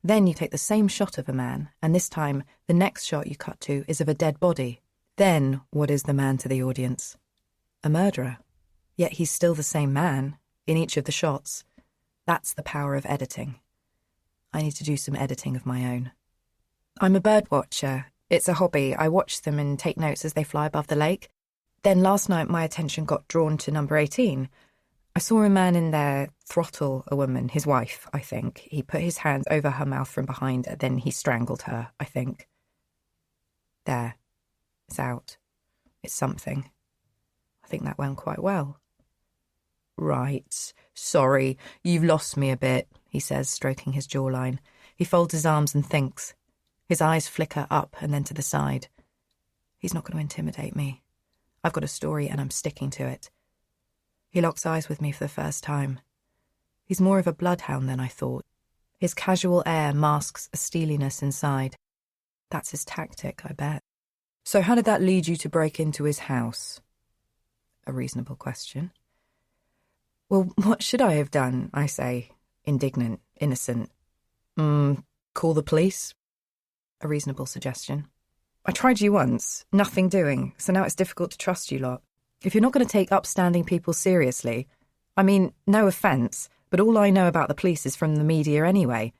Then you take the same shot of a man, and this time the next shot you cut to is of a dead body. Then what is the man to the audience? A murderer. Yet he's still the same man, in each of the shots. That's the power of editing. I need to do some editing of my own. I'm a bird watcher. It's a hobby. I watch them and take notes as they fly above the lake. Then last night my attention got drawn to number 18. I saw a man in there throttle a woman, his wife, I think. He put his hands over her mouth from behind, then he strangled her, I think. There. It's out. It's something. I think that went quite well. Right. Sorry, you've lost me a bit, he says, stroking his jawline. He folds his arms and thinks. His eyes flicker up and then to the side. He's not going to intimidate me. I've got a story and I'm sticking to it. He locks eyes with me for the first time. He's more of a bloodhound than I thought. His casual air masks a steeliness inside. That's his tactic, I bet. So how did that lead you to break into his house? A reasonable question. Well, what should I have done, I say, indignant, innocent. Call the police? A reasonable suggestion. I tried you once, nothing doing, so now it's difficult to trust you lot. If you're not going to take upstanding people seriously, I mean, no offence, but all I know about the police is from the media anyway.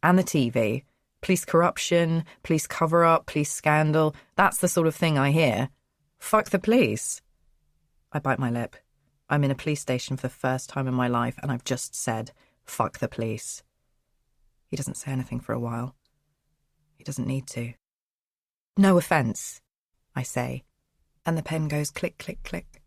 And the TV. Police corruption, police cover-up, police scandal. That's the sort of thing I hear. Fuck the police. I bite my lip. I'm in a police station for the first time in my life, and I've just said, fuck the police. He doesn't say anything for a while. He doesn't need to. No offence, I say, and the pen goes click, click, click.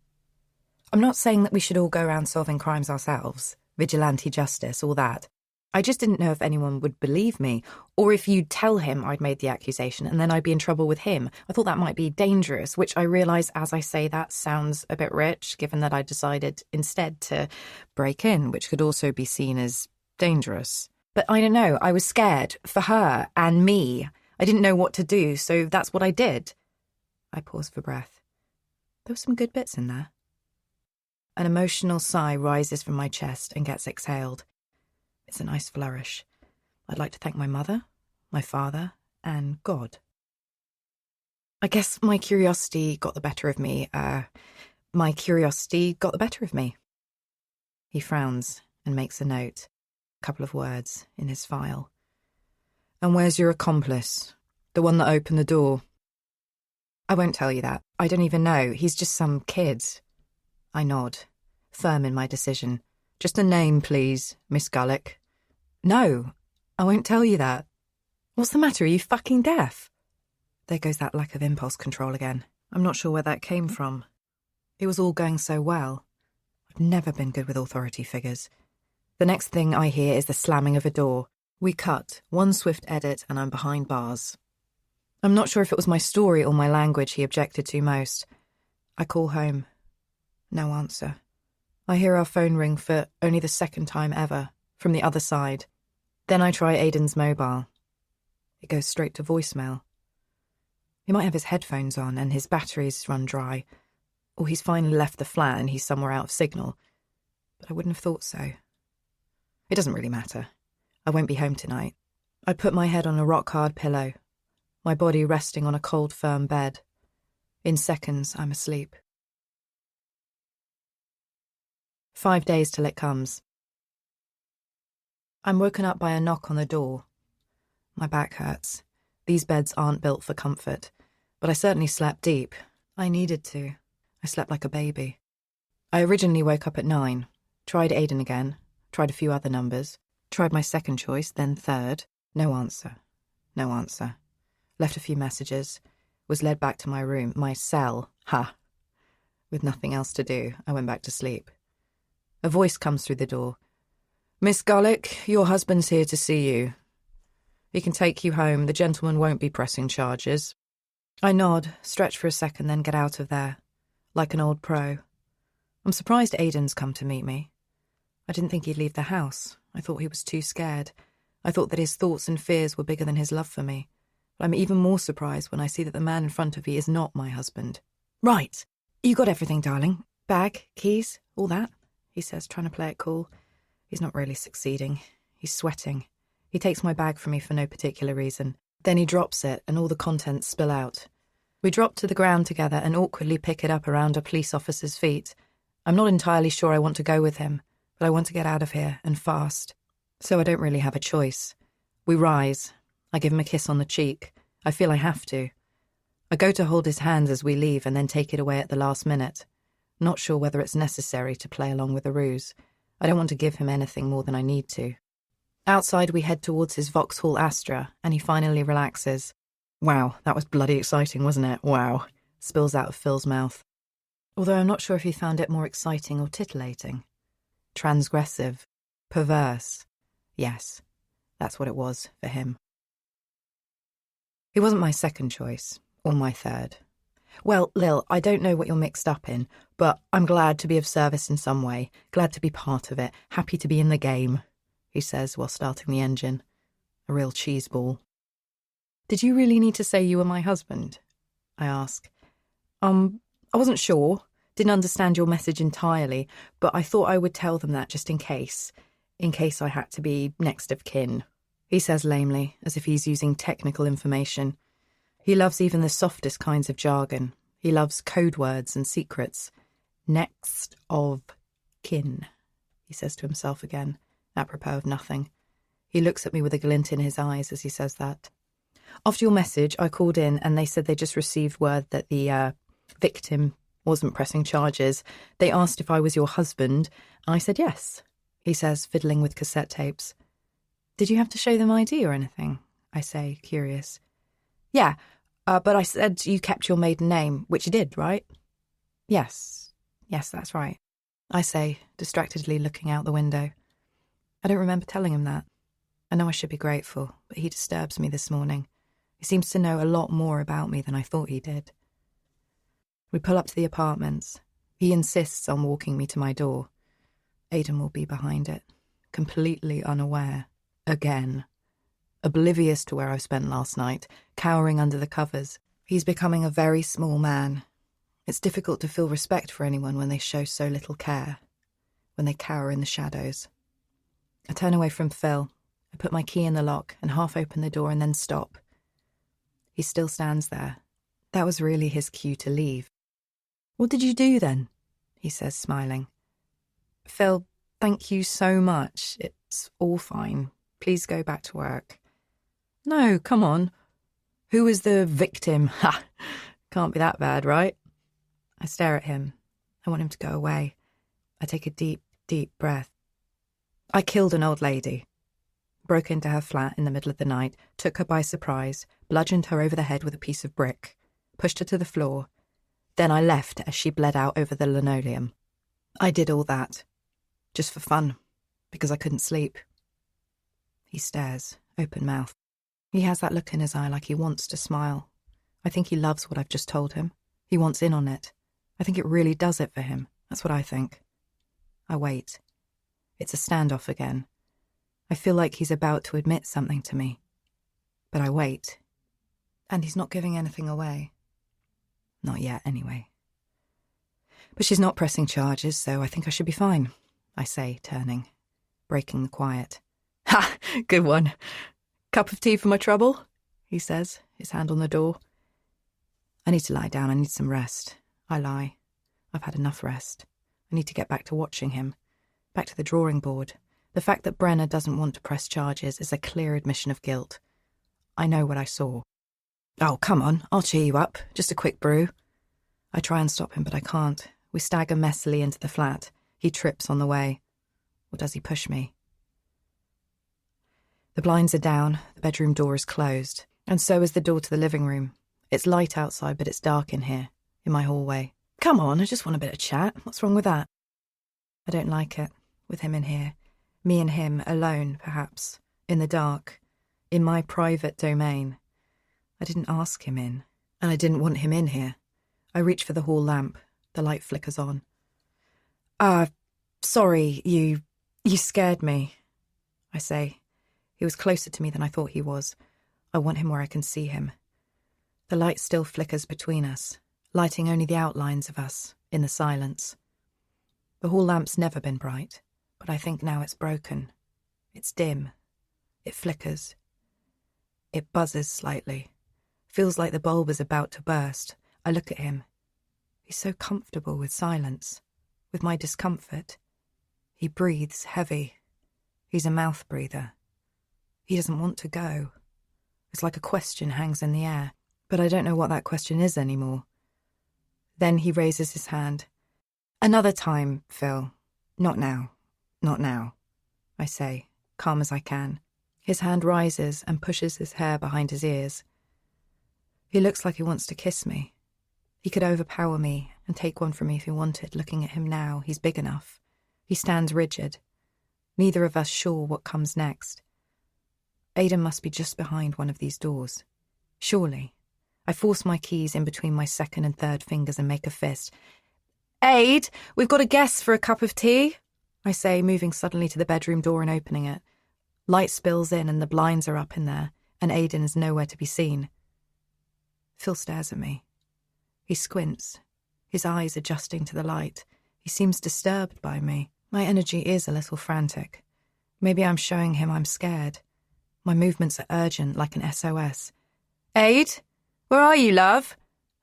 I'm not saying that we should all go around solving crimes ourselves, vigilante justice, all that. I just didn't know if anyone would believe me, or if you'd tell him I'd made the accusation and then I'd be in trouble with him. I thought that might be dangerous, which I realise as I say that sounds a bit rich, given that I decided instead to break in, which could also be seen as dangerous. But I don't know, I was scared for her and me. I didn't know what to do, so that's what I did. I paused for breath. There were some good bits in there. An emotional sigh rises from my chest and gets exhaled. It's a nice flourish. I'd like to thank my mother, my father, and God. I guess my curiosity got the better of me. He frowns and makes a note, a couple of words in his file. And where's your accomplice? The one that opened the door? I won't tell you that. I don't even know. He's just some kid. I nod, firm in my decision. Just a name, please, Miss Gullick. No, I won't tell you that. What's the matter? Are you fucking deaf? There goes that lack of impulse control again. I'm not sure where that came from. It was all going so well. I've never been good with authority figures. The next thing I hear is the slamming of a door. We cut, one swift edit, and I'm behind bars. I'm not sure if it was my story or my language he objected to most. I call home. No answer. I hear our phone ring for only the second time ever, from the other side. Then I try Aidan's mobile. It goes straight to voicemail. He might have his headphones on and his batteries run dry, or he's finally left the flat and he's somewhere out of signal. But I wouldn't have thought so. It doesn't really matter. I won't be home tonight. I put my head on a rock-hard pillow, my body resting on a cold, firm bed. In seconds, I'm asleep. 5 days till it comes. I'm woken up by a knock on the door. My back hurts. These beds aren't built for comfort, but I certainly slept deep. I needed to. I slept like a baby. I originally woke up at 9, tried Aidan again, tried a few other numbers, tried my second choice, then third. No answer. No answer. Left a few messages, was led back to my room, my cell. Ha! With nothing else to do, I went back to sleep. A voice comes through the door. Miss Gullick, your husband's here to see you. He can take you home. The gentleman won't be pressing charges. I nod, stretch for a second, then get out of there, like an old pro. I'm surprised Aidan's come to meet me. I didn't think he'd leave the house. I thought he was too scared. I thought that his thoughts and fears were bigger than his love for me. But I'm even more surprised when I see that the man in front of me is not my husband. Right. You got everything, darling. Bag, keys, all that, he says, trying to play it cool. He's not really succeeding. He's sweating. He takes my bag from me for no particular reason. Then he drops it and all the contents spill out. We drop to the ground together and awkwardly pick it up around a police officer's feet. I'm not entirely sure I want to go with him, but I want to get out of here, and fast. So I don't really have a choice. We rise. I give him a kiss on the cheek. I feel I have to. I go to hold his hands as we leave and then take it away at the last minute. Not sure whether it's necessary to play along with the ruse. I don't want to give him anything more than I need to. Outside, we head towards his Vauxhall Astra, and he finally relaxes. Wow, that was bloody exciting, wasn't it? Wow. Spills out of Phil's mouth. Although I'm not sure if he found it more exciting or titillating. Transgressive. Perverse. Yes, that's what it was for him. He wasn't my second choice, or my third. Well, Lil, I don't know what you're mixed up in, but I'm glad to be of service in some way, glad to be part of it, happy to be in the game, he says while starting the engine. A real cheeseball. Did you really need to say you were my husband? I ask. I wasn't sure, didn't understand your message entirely, but I thought I would tell them that just in case I had to be next of kin, he says lamely, as if he's using technical information. He loves even the softest kinds of jargon. He loves code words and secrets. Next of kin, he says to himself again, apropos of nothing. He looks at me with a glint in his eyes as he says that. After your message, I called in and they said they just received word that the victim wasn't pressing charges. They asked if I was your husband. I said yes, he says, fiddling with cassette tapes. Did you have to show them ID or anything? I say, curious. Yeah, but I said you kept your maiden name, which you did, right? Yes, that's right, I say, distractedly looking out the window. I don't remember telling him that. I know I should be grateful, but he disturbs me this morning. He seems to know a lot more about me than I thought he did. We pull up to the apartments. He insists on walking me to my door. Aidan will be behind it, completely unaware. Again. Oblivious to where I spent last night, cowering under the covers. He's becoming a very small man. It's difficult to feel respect for anyone when they show so little care, when they cower in the shadows. I turn away from Phil. I put my key in the lock and half open the door and then stop. He still stands there. That was really his cue to leave. What did you do then? He says, smiling. Phil, thank you so much. It's all fine. Please go back to work. No, come on. Who was the victim? Ha! Can't be that bad, right? I stare at him. I want him to go away. I take a deep, deep breath. I killed an old lady. Broke into her flat in the middle of the night, took her by surprise, bludgeoned her over the head with a piece of brick, pushed her to the floor. Then I left as she bled out over the linoleum. I did all that. Just for fun. Because I couldn't sleep. He stares, open mouth. He has that look in his eye like he wants to smile. I think he loves what I've just told him. He wants in on it. I think it really does it for him. That's what I think. I wait. It's a standoff again. I feel like he's about to admit something to me. But I wait. And he's not giving anything away. Not yet, anyway. But she's not pressing charges, so I think I should be fine, I say, turning, breaking the quiet. Ha! Good one. Cup of tea for my trouble? He says, his hand on the door. I need to lie down. I need some rest. I lie. I've had enough rest. I need to get back to watching him. Back to the drawing board. The fact that Brenner doesn't want to press charges is a clear admission of guilt. I know what I saw. Oh, come on. I'll cheer you up. Just a quick brew. I try and stop him, but I can't. We stagger messily into the flat. He trips on the way. Or does he push me? The blinds are down, the bedroom door is closed, and so is the door to the living room. It's light outside, but it's dark in here, in my hallway. Come on, I just want a bit of chat. What's wrong with that? I don't like it, with him in here. Me and him, alone, perhaps, in the dark, in my private domain. I didn't ask him in, and I didn't want him in here. I reach for the hall lamp. The light flickers on. Sorry, you scared me, I say. He was closer to me than I thought he was. I want him where I can see him. The light still flickers between us, lighting only the outlines of us, in the silence. The hall lamp's never been bright, but I think now it's broken. It's dim. It flickers. It buzzes slightly. Feels like the bulb is about to burst. I look at him. He's so comfortable with silence, with my discomfort. He breathes heavy. He's a mouth breather. He doesn't want to go. It's like a question hangs in the air, but I don't know what that question is anymore. Then he raises his hand. Another time, Phil. Not now. Not now, I say, calm as I can. His hand rises and pushes his hair behind his ears. He looks like he wants to kiss me. He could overpower me and take one from me if he wanted. Looking at him now, he's big enough. He stands rigid. Neither of us sure what comes next. Aidan must be just behind one of these doors. Surely. I force my keys in between my second and third fingers and make a fist. "Aid, we've got a guest for a cup of tea," I say, moving suddenly to the bedroom door and opening it. Light spills in and the blinds are up in there, and Aidan is nowhere to be seen. Phil stares at me. He squints, his eyes adjusting to the light. He seems disturbed by me. My energy is a little frantic. Maybe I'm showing him I'm scared. My movements are urgent, like an SOS. "Aid, where are you, love?"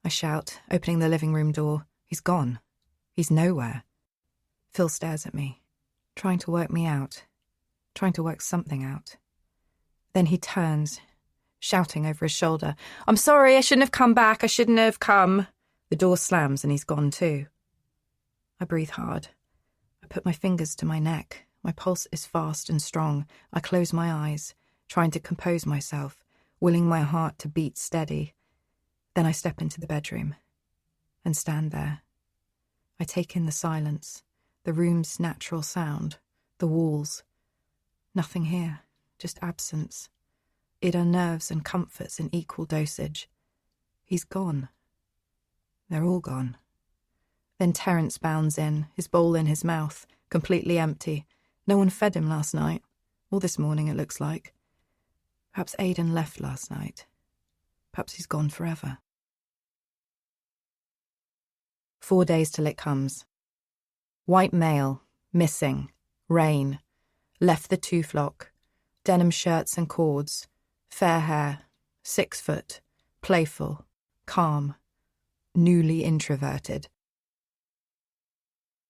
I shout, opening the living room door. He's gone. He's nowhere. Phil stares at me, trying to work me out, trying to work something out. Then he turns, shouting over his shoulder, "I'm sorry, I shouldn't have come back, I shouldn't have come." The door slams and he's gone too. I breathe hard. I put my fingers to my neck. My pulse is fast and strong. I close my eyes, trying to compose myself, willing my heart to beat steady. Then I step into the bedroom and stand there. I take in the silence, the room's natural sound, the walls. Nothing here, just absence. It unnerves and comforts in equal dosage. He's gone. They're all gone. Then Terence bounds in, his bowl in his mouth, completely empty. No one fed him last night, or this morning it looks like. Perhaps Aidan left last night. Perhaps he's gone forever. 4 days till it comes. White male, missing, rain, left the 2 flock, denim shirts and cords, fair hair, 6 foot, playful, calm, newly introverted.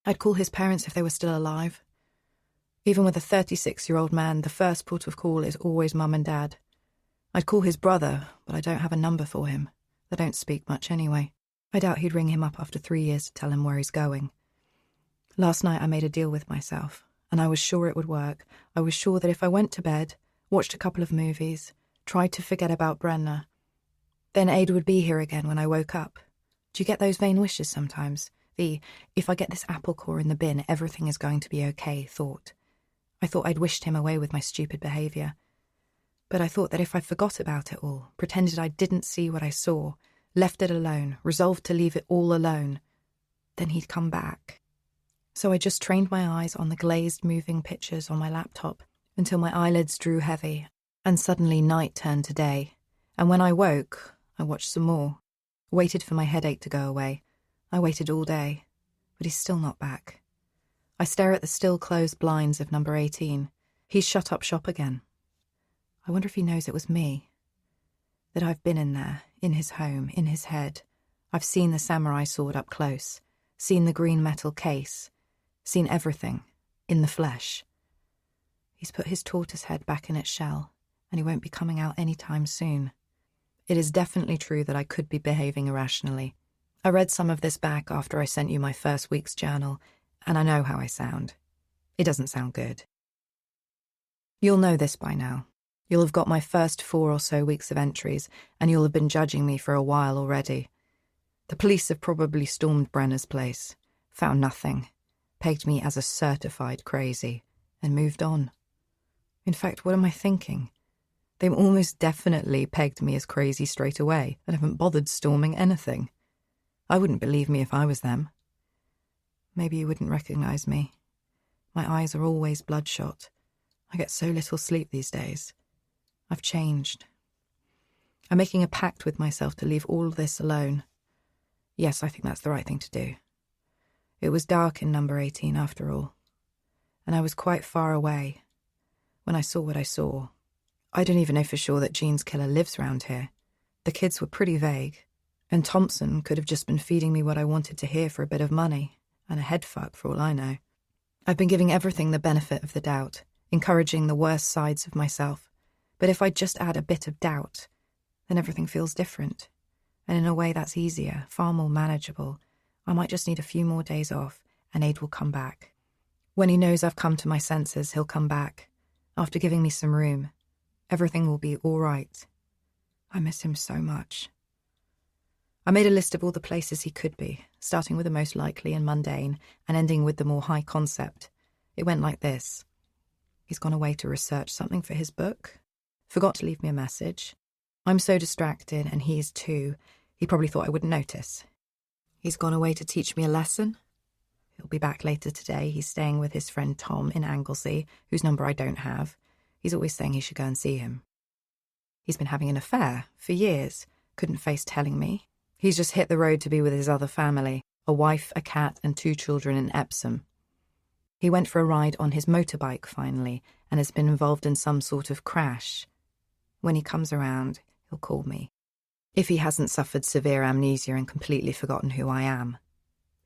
I'd call his parents if they were still alive. Even with a 36-year-old man, the first port of call is always mum and dad. I'd call his brother, but I don't have a number for him. They don't speak much anyway. I doubt he'd ring him up after 3 years to tell him where he's going. Last night I made a deal with myself, and I was sure it would work. I was sure that if I went to bed, watched a couple of movies, tried to forget about Brenna, then Aid would be here again when I woke up. Do you get those vain wishes sometimes? The, if I get this apple core in the bin, everything is going to be okay thought. I thought I'd wished him away with my stupid behaviour. But I thought that if I forgot about it all, pretended I didn't see what I saw, left it alone, resolved to leave it all alone, then he'd come back. So I just trained my eyes on the glazed moving pictures on my laptop until my eyelids drew heavy, and suddenly night turned to day. And when I woke, I watched some more, waited for my headache to go away. I waited all day, but he's still not back. I stare at the still closed blinds of number 18. He's shut up shop again. I wonder if he knows it was me. That I've been in there, in his home, in his head. I've seen the samurai sword up close, seen the green metal case, seen everything, in the flesh. He's put his tortoise head back in its shell, and he won't be coming out any time soon. It is definitely true that I could be behaving irrationally. I read some of this back after I sent you my first week's journal, and I know how I sound. It doesn't sound good. You'll know this by now. You'll have got my first 4 or so weeks of entries, and you'll have been judging me for a while already. The police have probably stormed Brenner's place, found nothing, pegged me as a certified crazy, and moved on. In fact, what am I thinking? They've almost definitely pegged me as crazy straight away and haven't bothered storming anything. I wouldn't believe me if I was them. Maybe you wouldn't recognise me. My eyes are always bloodshot. I get so little sleep these days. I've changed. I'm making a pact with myself to leave all this alone. Yes, I think that's the right thing to do. It was dark in number 18 after all, and I was quite far away when I saw what I saw. I don't even know for sure that Jean's killer lives round here. The kids were pretty vague, and Thompson could have just been feeding me what I wanted to hear for a bit of money, and a head fuck for all I know. I've been giving everything the benefit of the doubt, encouraging the worst sides of myself. But if I just add a bit of doubt, then everything feels different. And in a way that's easier, far more manageable. I might just need a few more days off, and Aid will come back. When he knows I've come to my senses, he'll come back. After giving me some room, everything will be all right. I miss him so much. I made a list of all the places he could be, starting with the most likely and mundane, and ending with the more high concept. It went like this. He's gone away to research something for his book. Forgot to leave me a message. I'm so distracted, and he is too. He probably thought I wouldn't notice. He's gone away to teach me a lesson. He'll be back later today. He's staying with his friend Tom in Anglesey, whose number I don't have. He's always saying he should go and see him. He's been having an affair for years. Couldn't face telling me. He's just hit the road to be with his other family, a wife, a cat, and 2 children in Epsom. He went for a ride on his motorbike finally, and has been involved in some sort of crash. When he comes around, he'll call me. If he hasn't suffered severe amnesia and completely forgotten who I am.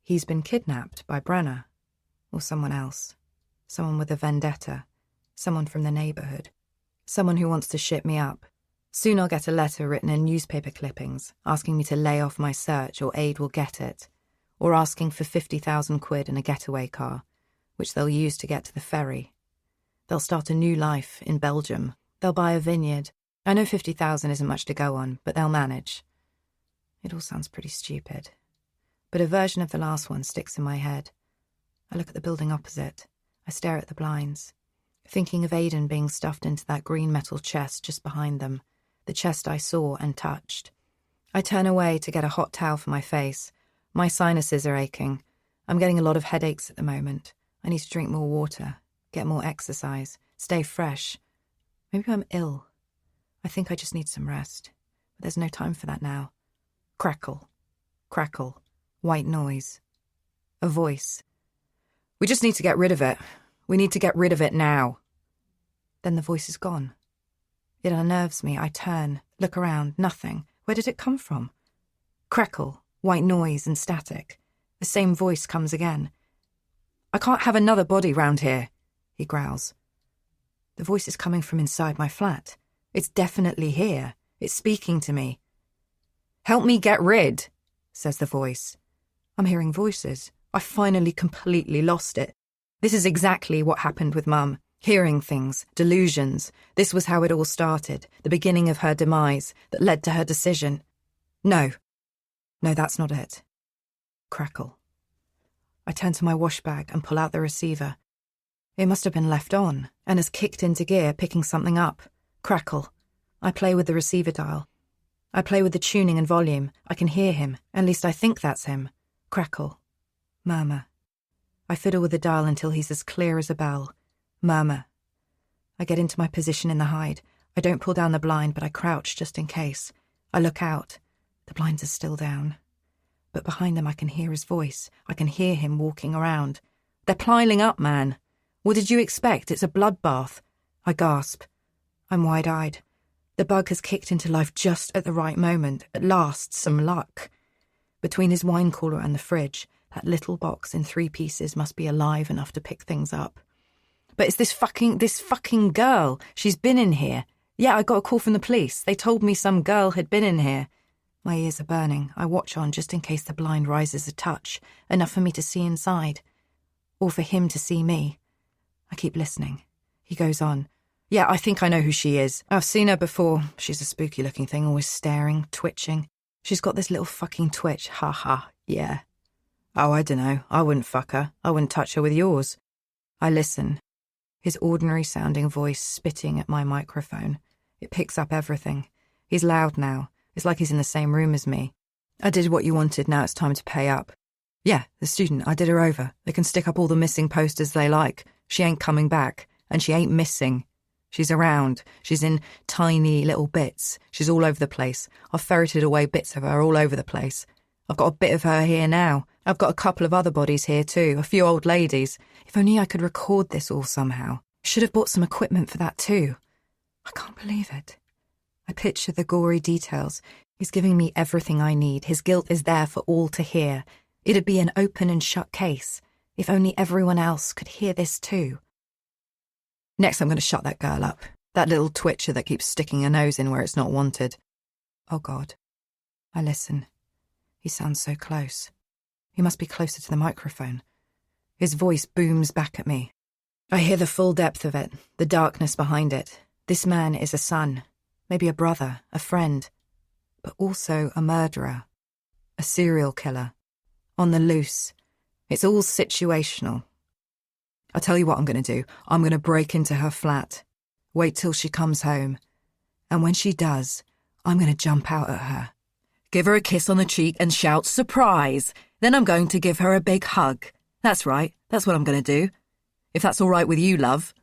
He's been kidnapped by Brenner, or someone else. Someone with a vendetta. Someone from the neighbourhood. Someone who wants to ship me up. Soon I'll get a letter written in newspaper clippings, asking me to lay off my search or aid will get it, or asking for 50,000 quid in a getaway car, which they'll use to get to the ferry. They'll start a new life in Belgium. They'll buy a vineyard. I know 50,000 isn't much to go on, but they'll manage. It all sounds pretty stupid. But a version of the last one sticks in my head. I look at the building opposite. I stare at the blinds, thinking of Aidan being stuffed into that green metal chest just behind them, the chest I saw and touched. I turn away to get a hot towel for my face. My sinuses are aching. I'm getting a lot of headaches at the moment. I need to drink more water, get more exercise, stay fresh. Maybe I'm ill. I think I just need some rest. But there's no time for that now. Crackle. Crackle. White noise. A voice. We just need to get rid of it. We need to get rid of it now. Then the voice is gone. It unnerves me. I turn, look around, nothing. Where did it come from? Crackle, white noise and static. The same voice comes again. I can't have another body round here, he growls. The voice is coming from inside my flat. It's definitely here. It's speaking to me. Help me get rid, says the voice. I'm hearing voices. I finally completely lost it. This is exactly what happened with Mum. Hearing things, delusions. This was how it all started, the beginning of her demise that led to her decision. No, that's not it. Crackle. I turn to my wash bag and pull out the receiver. It must have been left on and has kicked into gear, picking something up. Crackle. I play with the receiver dial. I play with the tuning and volume. I can hear him. At least I think that's him. Crackle. Murmur. I fiddle with the dial until he's as clear as a bell. Murmur. I get into my position in the hide. I don't pull down the blind, but I crouch just in case. I look out. The blinds are still down. But behind them I can hear his voice. I can hear him walking around. They're piling up, man. What did you expect? It's a bloodbath. I gasp. I'm wide-eyed. The bug has kicked into life just at the right moment. At last, some luck. Between his wine cooler and the fridge, that little box in 3 pieces must be alive enough to pick things up. But it's this fucking girl. She's been in here. Yeah, I got a call from the police. They told me some girl had been in here. My ears are burning. I watch on just in case the blind rises a touch, enough for me to see inside. Or for him to see me. I keep listening. He goes on. Yeah, I think I know who she is. I've seen her before. She's a spooky-looking thing, always staring, twitching. She's got this little fucking twitch. Ha ha, yeah. Oh, I dunno. I wouldn't fuck her. I wouldn't touch her with yours. I listen. His ordinary-sounding voice spitting at my microphone. It picks up everything. He's loud now. It's like he's in the same room as me. I did what you wanted, now it's time to pay up. Yeah, the student, I did her over. They can stick up all the missing posters they like. She ain't coming back, and she ain't missing. She's around. She's in tiny little bits. She's all over the place. I've ferreted away bits of her all over the place. I've got a bit of her here now. I've got a couple of other bodies here too, a few old ladies. If only I could record this all somehow. Should have bought some equipment for that too. I can't believe it. I picture the gory details. He's giving me everything I need. His guilt is there for all to hear. It'd be an open and shut case. If only everyone else could hear this too. Next I'm going to shut that girl up. That little twitcher that keeps sticking her nose in where it's not wanted. Oh God. I listen. He sounds so close. He must be closer to the microphone. His voice booms back at me. I hear the full depth of it, the darkness behind it. This man is a son, maybe a brother, a friend, but also a murderer, a serial killer, on the loose. It's all situational. I'll tell you what I'm going to do. I'm going to break into her flat, wait till she comes home, and when she does, I'm going to jump out at her, give her a kiss on the cheek and shout, "Surprise!" Then I'm going to give her a big hug. That's right, that's what I'm going to do. If that's all right with you, love.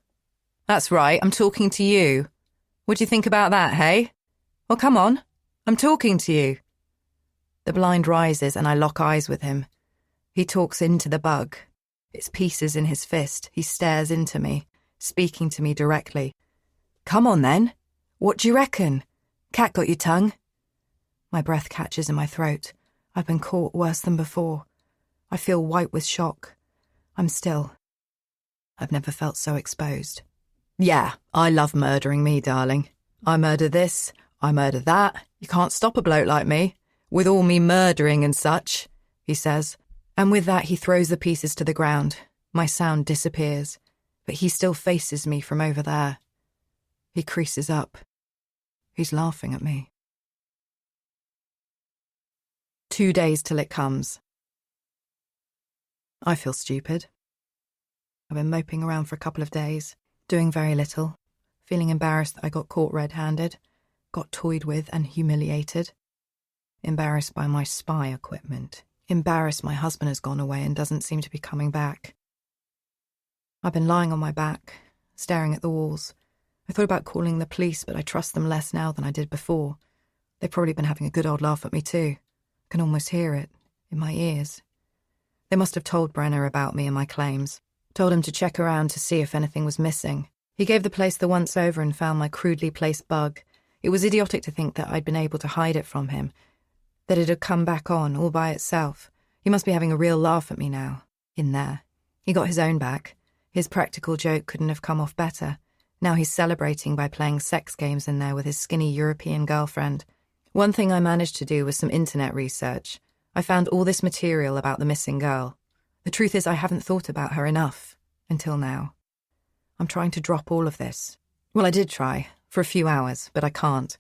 That's right, I'm talking to you. What do you think about that, hey? Well, come on, I'm talking to you. The blind rises and I lock eyes with him. He talks into the bug. Its pieces in his fist. He stares into me, speaking to me directly. Come on then. What do you reckon? Cat got your tongue? My breath catches in my throat. I've been caught worse than before. I feel white with shock. I'm still. I've never felt so exposed. Yeah, I love murdering me, darling. I murder this, I murder that. You can't stop a bloke like me. With all me murdering and such, he says. And with that he throws the pieces to the ground. My sound disappears, but he still faces me from over there. He creases up. He's laughing at me. 2 days till it comes. I feel stupid. I've been moping around for a couple of days, doing very little, feeling embarrassed that I got caught red-handed, got toyed with and humiliated, embarrassed by my spy equipment, embarrassed my husband has gone away and doesn't seem to be coming back. I've been lying on my back, staring at the walls. I thought about calling the police, but I trust them less now than I did before. They've probably been having a good old laugh at me too. I can almost hear it, in my ears. They must have told Brenner about me and my claims, told him to check around to see if anything was missing. He gave the place the once over and found my crudely placed bug. It was idiotic to think that I'd been able to hide it from him, that it had come back on all by itself. He must be having a real laugh at me now, in there. He got his own back. His practical joke couldn't have come off better. Now he's celebrating by playing sex games in there with his skinny European girlfriend. One thing I managed to do was some internet research. I found all this material about the missing girl. The truth is I haven't thought about her enough, until now. I'm trying to drop all of this. Well, I did try, for a few hours, but I can't.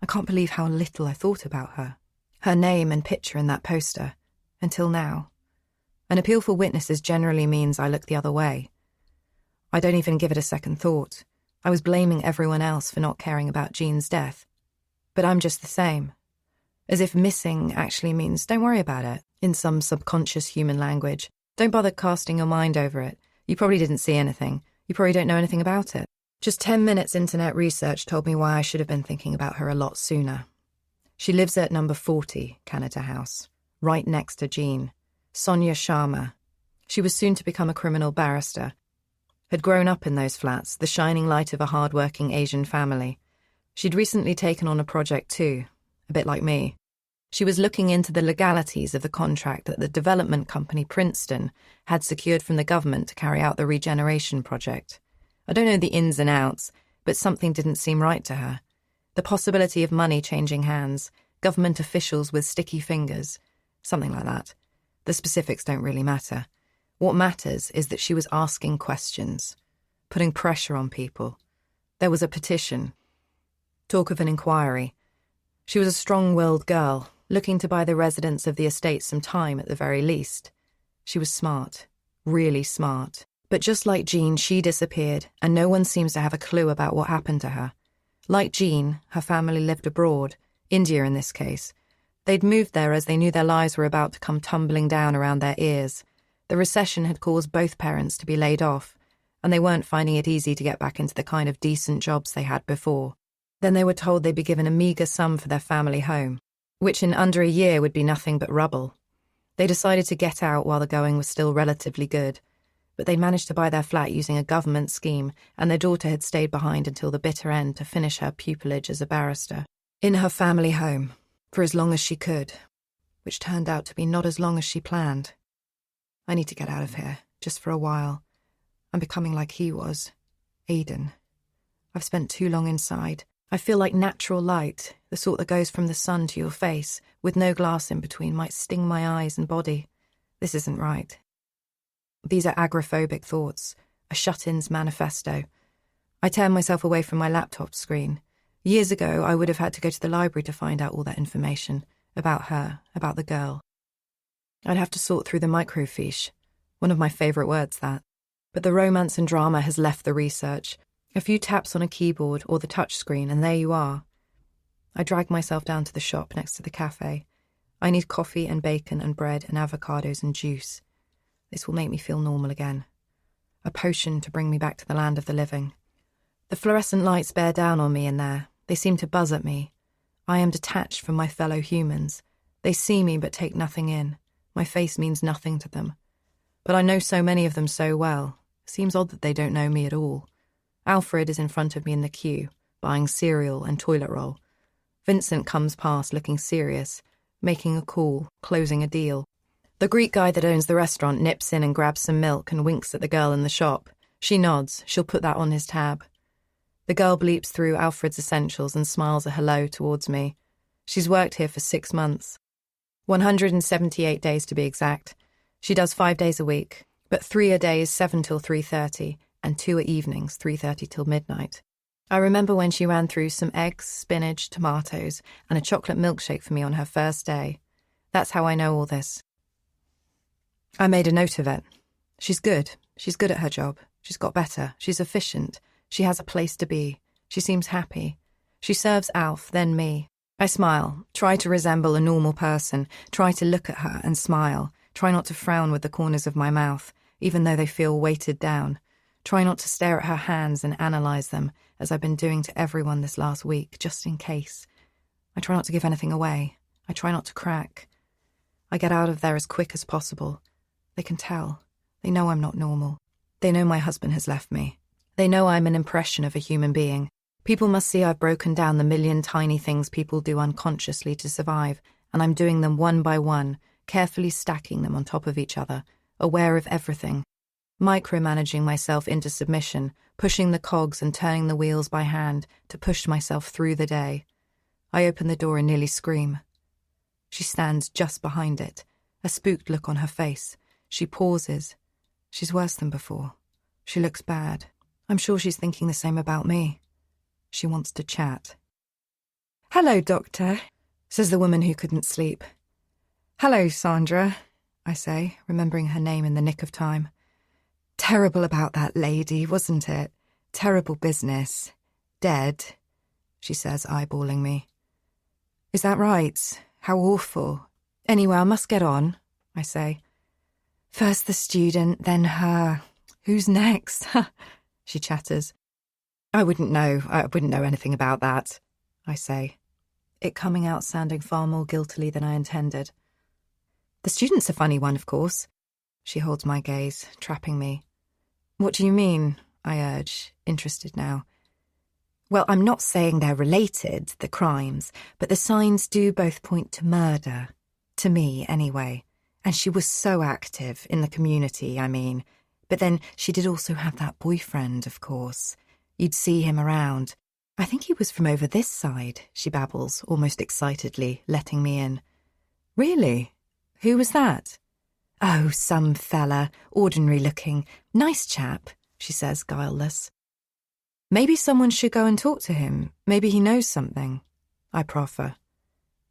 I can't believe how little I thought about her. Her name and picture in that poster, until now. An appeal for witnesses generally means I look the other way. I don't even give it a second thought. I was blaming everyone else for not caring about Jean's death. But I'm just the same. As if missing actually means don't worry about it, in some subconscious human language. Don't bother casting your mind over it. You probably didn't see anything. You probably don't know anything about it. Just 10 minutes internet research told me why I should have been thinking about her a lot sooner. She lives at number 40, Canada House, right next to Jean. Sonia Sharma. She was soon to become a criminal barrister. Had grown up in those flats, the shining light of a hard-working Asian family. She'd recently taken on a project too, a bit like me. She was looking into the legalities of the contract that the development company Princeton had secured from the government to carry out the regeneration project. I don't know the ins and outs, but something didn't seem right to her. The possibility of money changing hands, government officials with sticky fingers, something like that. The specifics don't really matter. What matters is that she was asking questions, putting pressure on people. There was a petition. Talk of an inquiry. She was a strong-willed girl, looking to buy the residents of the estate some time at the very least. She was smart, really smart. But just like Jean, she disappeared, and no one seems to have a clue about what happened to her. Like Jean, her family lived abroad, India in this case. They'd moved there as they knew their lives were about to come tumbling down around their ears. The recession had caused both parents to be laid off, and they weren't finding it easy to get back into the kind of decent jobs they had before. Then they were told they'd be given a meagre sum for their family home, which in under a year would be nothing but rubble. They decided to get out while the going was still relatively good, but they'd managed to buy their flat using a government scheme, and their daughter had stayed behind until the bitter end to finish her pupillage as a barrister. In her family home, for as long as she could, which turned out to be not as long as she planned. I need to get out of here, just for a while. I'm becoming like he was, Aidan. I've spent too long inside. I feel like natural light, the sort that goes from the sun to your face, with no glass in between, might sting my eyes and body. This isn't right. These are agoraphobic thoughts, a shut-in's manifesto. I turn myself away from my laptop screen. Years ago, I would have had to go to the library to find out all that information, about her, about the girl. I'd have to sort through the microfiche, one of my favourite words, that. But the romance and drama has left the research. A few taps on a keyboard or the touchscreen, and there you are. I drag myself down to the shop next to the cafe. I need coffee and bacon and bread and avocados and juice. This will make me feel normal again. A potion to bring me back to the land of the living. The fluorescent lights bear down on me in there. They seem to buzz at me. I am detached from my fellow humans. They see me but take nothing in. My face means nothing to them. But I know so many of them so well. It seems odd that they don't know me at all. Alfred is in front of me in the queue, buying cereal and toilet roll. Vincent comes past looking serious, making a call, closing a deal. The Greek guy that owns the restaurant nips in and grabs some milk and winks at the girl in the shop. She nods. She'll put that on his tab. The girl bleeps through Alfred's essentials and smiles a hello towards me. She's worked here for 6 months. 178 days to be exact. She does 5 days a week, but 3 a day is 7 till 3:30, and 2 are evenings, 3:30 till midnight. I remember when she ran through some eggs, spinach, tomatoes, and a chocolate milkshake for me on her first day. That's how I know all this. I made a note of it. She's good. She's good at her job. She's got better. She's efficient. She has a place to be. She seems happy. She serves Alf, then me. I smile, try to resemble a normal person, try to look at her and smile, try not to frown with the corners of my mouth, even though they feel weighted down. Try not to stare at her hands and analyse them, as I've been doing to everyone this last week, just in case. I try not to give anything away. I try not to crack. I get out of there as quick as possible. They can tell. They know I'm not normal. They know my husband has left me. They know I'm an impression of a human being. People must see I've broken down the million tiny things people do unconsciously to survive, and I'm doing them one by one, carefully stacking them on top of each other, aware of everything. Micromanaging myself into submission, pushing the cogs and turning the wheels by hand to push myself through the day. I open the door and nearly scream. She stands just behind it, a spooked look on her face. She pauses. She's worse than before. She looks bad. I'm sure she's thinking the same about me. She wants to chat. "Hello, Doctor," says the woman who couldn't sleep. "Hello, Sandra," I say, remembering her name in the nick of time. "Terrible about that lady, wasn't it? Terrible business. Dead," she says, eyeballing me. "Is that right? How awful. Anyway, I must get on," I say. "First the student, then her. Who's next?" She chatters. I wouldn't know anything about that," I say, it coming out sounding far more guiltily than I intended. "The student's a funny one, of course." She holds my gaze, trapping me. "What do you mean?" I urge, interested now. "Well, I'm not saying they're related, the crimes, but the signs do both point to murder. To me, anyway. And she was so active, in the community, I mean. But then she did also have that boyfriend, of course. You'd see him around. I think he was from over this side," she babbles, almost excitedly, letting me in. "Really? Who was that?" "Oh, some fella, ordinary looking. Nice chap," she says, guileless. "Maybe someone should go and talk to him. Maybe he knows something," I proffer.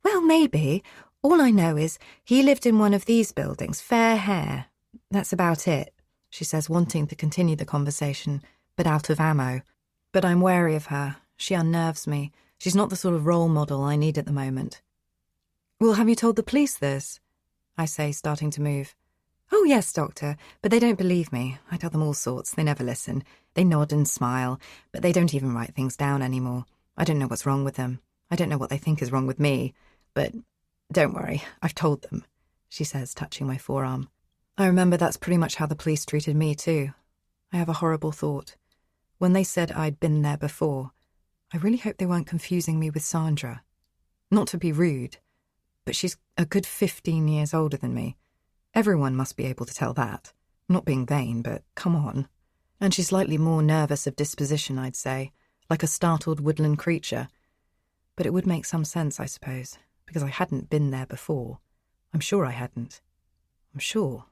"Well, maybe. All I know is he lived in one of these buildings, fair hair. That's about it," she says, wanting to continue the conversation, but out of ammo. But I'm wary of her. She unnerves me. She's not the sort of role model I need at the moment. "Well, have you told the police this?" I say, starting to move. "Oh, yes, Doctor, but they don't believe me. I tell them all sorts. They never listen. They nod and smile, but they don't even write things down anymore. I don't know what's wrong with them. I don't know what they think is wrong with me. But don't worry, I've told them," she says, touching my forearm. I remember that's pretty much how the police treated me too. I have a horrible thought. When they said I'd been there before, I really hope they weren't confusing me with Sandra. Not to be rude, but she's a good 15 years older than me. Everyone must be able to tell that. Not being vain, but come on. And she's slightly more nervous of disposition, I'd say, like a startled woodland creature. But it would make some sense, I suppose, because I hadn't been there before. I'm sure I hadn't. I'm sure.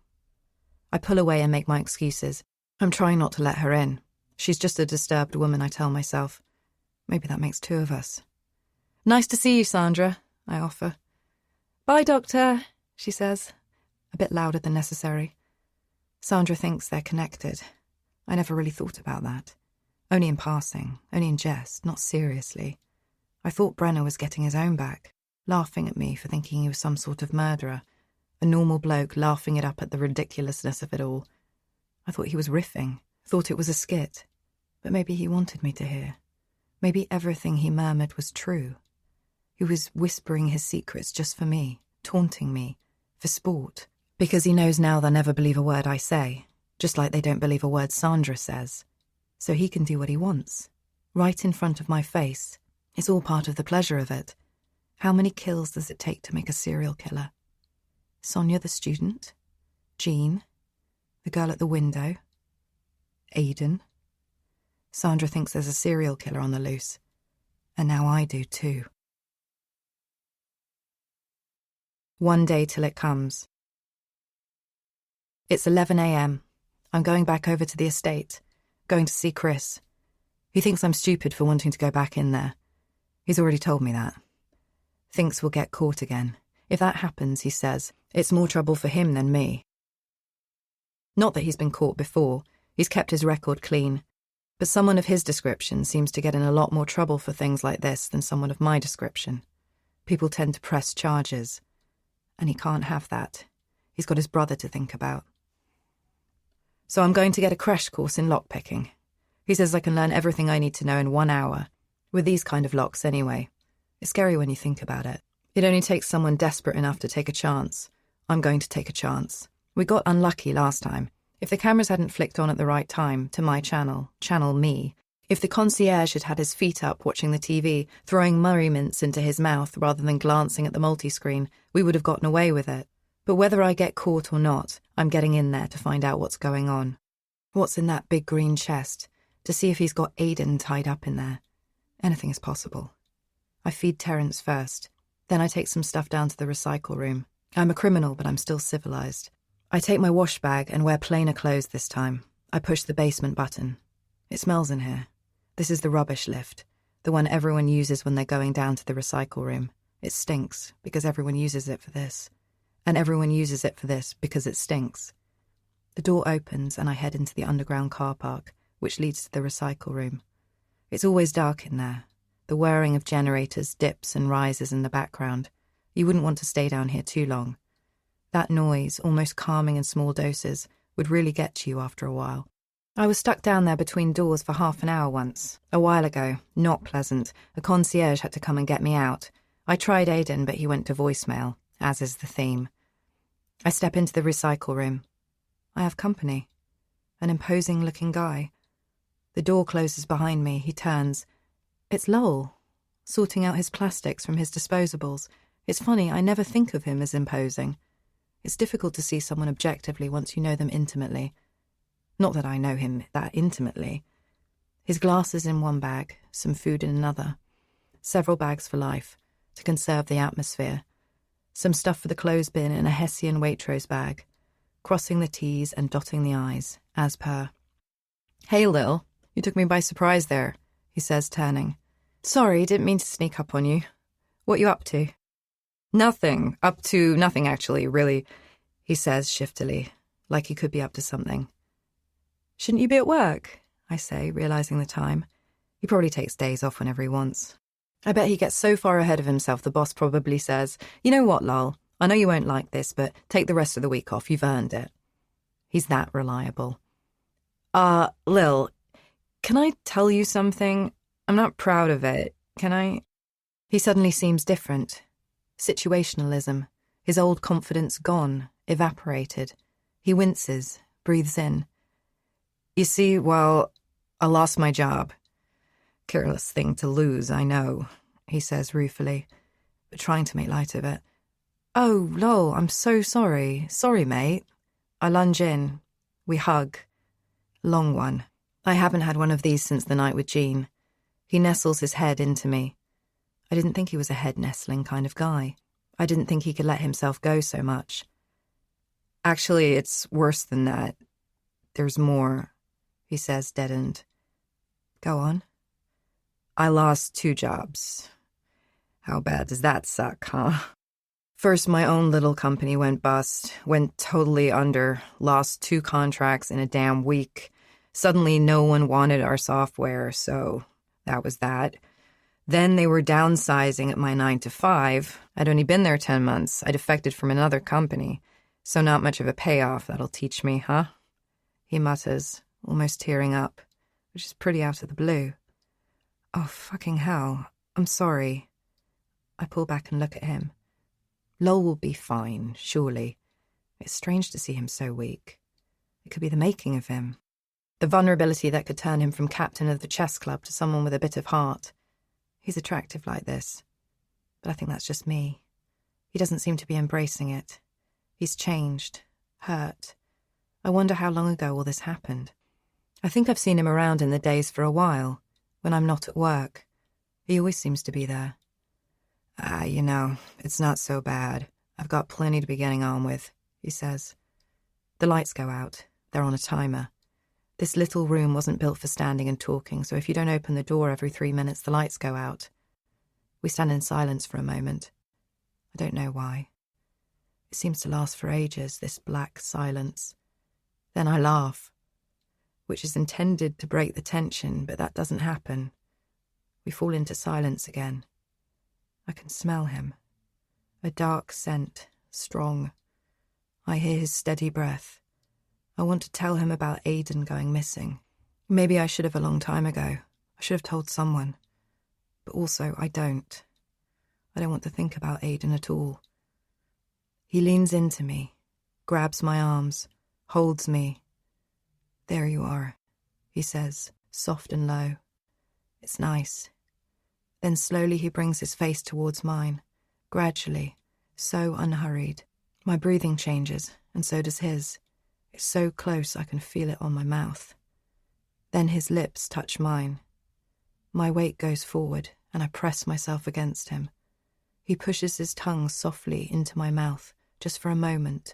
I pull away and make my excuses. I'm trying not to let her in. She's just a disturbed woman, I tell myself. Maybe that makes 2 of us. "Nice to see you, Sandra," I offer. "Bye, Doctor," she says, a bit louder than necessary. Sandra thinks they're connected. I never really thought about that. Only in passing, only in jest, not seriously. I thought Brenner was getting his own back, laughing at me for thinking he was some sort of murderer, a normal bloke laughing it up at the ridiculousness of it all. I thought he was riffing, thought it was a skit, but maybe he wanted me to hear. Maybe everything he murmured was true. He was whispering his secrets just for me, taunting me, for sport, because he knows now they'll never believe a word I say, just like they don't believe a word Sandra says. So he can do what he wants, right in front of my face. It's all part of the pleasure of it. How many kills does it take to make a serial killer? Sonia the student? Jean? The girl at the window? Aidan? Sandra thinks there's a serial killer on the loose. And now I do too. One day till it comes. It's 11 a.m. I'm going back over to the estate, going to see Chris. He thinks I'm stupid for wanting to go back in there. He's already told me that. Thinks we'll get caught again. If that happens, he says, it's more trouble for him than me. Not that he's been caught before. He's kept his record clean. But someone of his description seems to get in a lot more trouble for things like this than someone of my description. People tend to press charges. And he can't have that. He's got his brother to think about. So I'm going to get a crash course in lockpicking. He says I can learn everything I need to know in 1 hour. With these kind of locks, anyway. It's scary when you think about it. It only takes someone desperate enough to take a chance. I'm going to take a chance. We got unlucky last time. If the cameras hadn't flicked on at the right time, to my channel, Channel Me, if the concierge had had his feet up watching the TV, throwing Murray mints into his mouth rather than glancing at the multi-screen, we would have gotten away with it. But whether I get caught or not, I'm getting in there to find out what's going on. What's in that big green chest, to see if he's got Aidan tied up in there. Anything is possible. I feed Terence first. Then I take some stuff down to the recycle room. I'm a criminal, but I'm still civilized. I take my wash bag and wear plainer clothes this time. I push the basement button. It smells in here. This is the rubbish lift, the one everyone uses when they're going down to the recycle room. It stinks because everyone uses it for this. And everyone uses it for this because it stinks. The door opens and I head into the underground car park, which leads to the recycle room. It's always dark in there. The whirring of generators dips and rises in the background. You wouldn't want to stay down here too long. That noise, almost calming in small doses, would really get to you after a while. I was stuck down there between doors for half an hour once. A while ago. Not pleasant. A concierge had to come and get me out. I tried Aidan, but he went to voicemail, as is the theme. I step into the recycle room. I have company. An imposing-looking guy. The door closes behind me. He turns. It's Lowell, sorting out his plastics from his disposables. It's funny, I never think of him as imposing. It's difficult to see someone objectively once you know them intimately. Not that I know him that intimately. His glasses in one bag, some food in another. Several bags for life, to conserve the atmosphere. Some stuff for the clothes bin in a Hessian Waitrose bag. Crossing the T's and dotting the I's, as per. Hey, Lil, you took me by surprise there, he says, turning. Sorry, didn't mean to sneak up on you. What you up to? Nothing. Up to nothing, actually, really, he says shiftily, like he could be up to something. Shouldn't you be at work? I say, realising the time. He probably takes days off whenever he wants. I bet he gets so far ahead of himself the boss probably says, you know what, lol, I know you won't like this, but take the rest of the week off, you've earned it. He's that reliable. Lil, can I tell you something? I'm not proud of it. Can I? He suddenly seems different. Situationalism. His old confidence gone, evaporated. He winces, breathes in. You see, well, I lost my job. Careless thing to lose, I know, he says ruefully, but trying to make light of it. Oh, lol, I'm so sorry. Sorry, mate. I lunge in. We hug. Long one. I haven't had one of these since the night with Jean. He nestles his head into me. I didn't think he was a head-nestling kind of guy. I didn't think he could let himself go so much. Actually, it's worse than that. There's more, he says, deadened. Go on. I lost 2 jobs. How bad does that suck, huh? First, my own little company went bust, went totally under, lost 2 contracts in a damn week. Suddenly, no one wanted our software, so that was that. Then they were downsizing at my 9 to 5. I'd only been there 10 months. I defected from another company. So not much of a payoff, that'll teach me, huh? He mutters, almost tearing up, which is pretty out of the blue. Oh, fucking hell. I'm sorry. I pull back and look at him. Lowell will be fine, surely. It's strange to see him so weak. It could be the making of him. The vulnerability that could turn him from captain of the chess club to someone with a bit of heart. He's attractive like this. But I think that's just me. He doesn't seem to be embracing it. He's changed, hurt. I wonder how long ago all this happened. I think I've seen him around in the days for a while, when I'm not at work. He always seems to be there. It's not so bad. I've got plenty to be getting on with, he says. The lights go out. They're on a timer. This little room wasn't built for standing and talking, so if you don't open the door every 3 minutes, the lights go out. We stand in silence for a moment. I don't know why. It seems to last for ages, this black silence. Then I laugh, which is intended to break the tension, but that doesn't happen. We fall into silence again. I can smell him. A dark scent, strong. I hear his steady breath. I want to tell him about Aidan going missing. Maybe I should have a long time ago. I should have told someone. But also, I don't. I don't want to think about Aidan at all. He leans into me, grabs my arms, holds me. There you are, he says, soft and low. It's nice. Then slowly he brings his face towards mine, gradually, so unhurried. My breathing changes, and so does his. It's so close I can feel it on my mouth. Then his lips touch mine. My weight goes forward, and I press myself against him. He pushes his tongue softly into my mouth, just for a moment.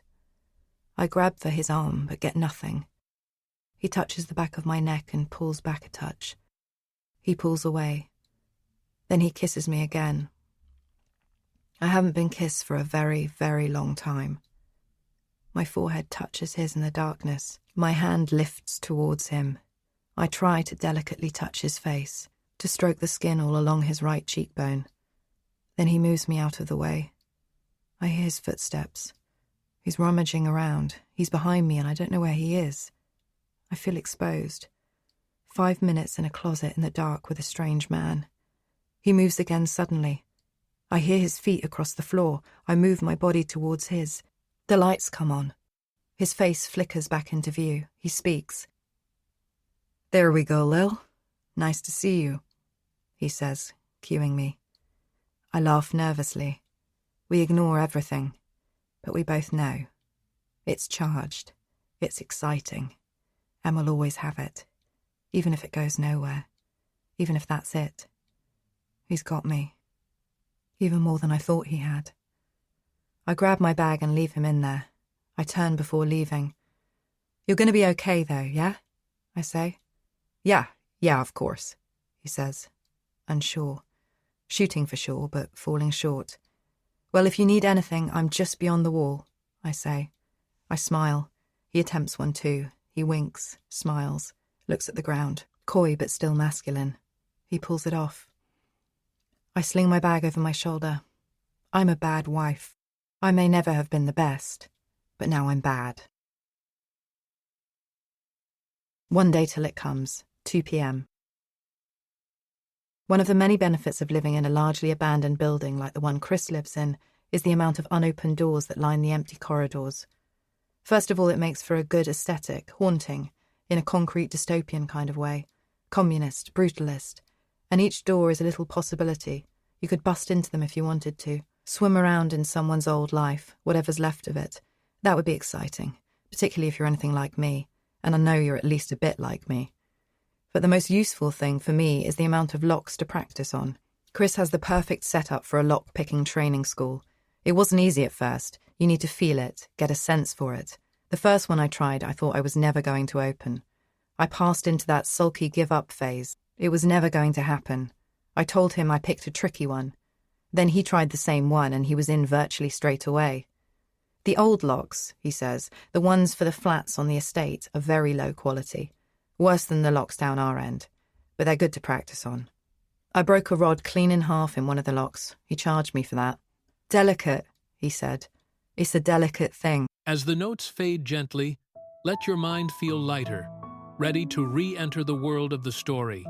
I grab for his arm, but get nothing. He touches the back of my neck and pulls back a touch. He pulls away. Then he kisses me again. I haven't been kissed for a very, very long time. My forehead touches his in the darkness. My hand lifts towards him. I try to delicately touch his face, to stroke the skin all along his right cheekbone. Then he moves me out of the way. I hear his footsteps. He's rummaging around. He's behind me and I don't know where he is. I feel exposed. 5 minutes in a closet in the dark with a strange man. He moves again suddenly. I hear his feet across the floor. I move my body towards his. The lights come on. His face flickers back into view. He speaks. "There we go, Lil. Nice to see you," he says, cueing me. I laugh nervously. We ignore everything, but we both know. It's charged. It's exciting. And we'll always have it, even if it goes nowhere, even if that's it. He's got me. Even more than I thought he had. I grab my bag and leave him in there. I turn before leaving. "You're going to be okay, though, yeah?" I say. Yeah, of course," he says, unsure. Shooting for sure, but falling short. "Well, if you need anything, I'm just beyond the wall," I say. I smile. He attempts one too. He winks, smiles, looks at the ground, coy but still masculine. He pulls it off. I sling my bag over my shoulder. I'm a bad wife. I may never have been the best, but now I'm bad. One day till it comes, 2 p.m. One of the many benefits of living in a largely abandoned building like the one Chris lives in is the amount of unopened doors that line the empty corridors. First of all, it makes for a good aesthetic, haunting, in a concrete dystopian kind of way, communist, brutalist, and each door is a little possibility. You could bust into them if you wanted to, swim around in someone's old life, whatever's left of it. That would be exciting, particularly if you're anything like me, and I know you're at least a bit like me. But the most useful thing for me is the amount of locks to practice on. Chris has the perfect setup for a lock-picking training school. It wasn't easy at first. You need to feel it, get a sense for it. The first one I tried, I thought I was never going to open. I passed into that sulky give-up phase. It was never going to happen. I told him I picked a tricky one. Then he tried the same one and he was in virtually straight away. The old locks, he says, the ones for the flats on the estate, are very low quality. Worse than the locks down our end. But they're good to practice on. I broke a rod clean in half in one of the locks. He charged me for that. Delicate, he said. It's a delicate thing. As the notes fade gently, let your mind feel lighter, ready to re-enter the world of the story.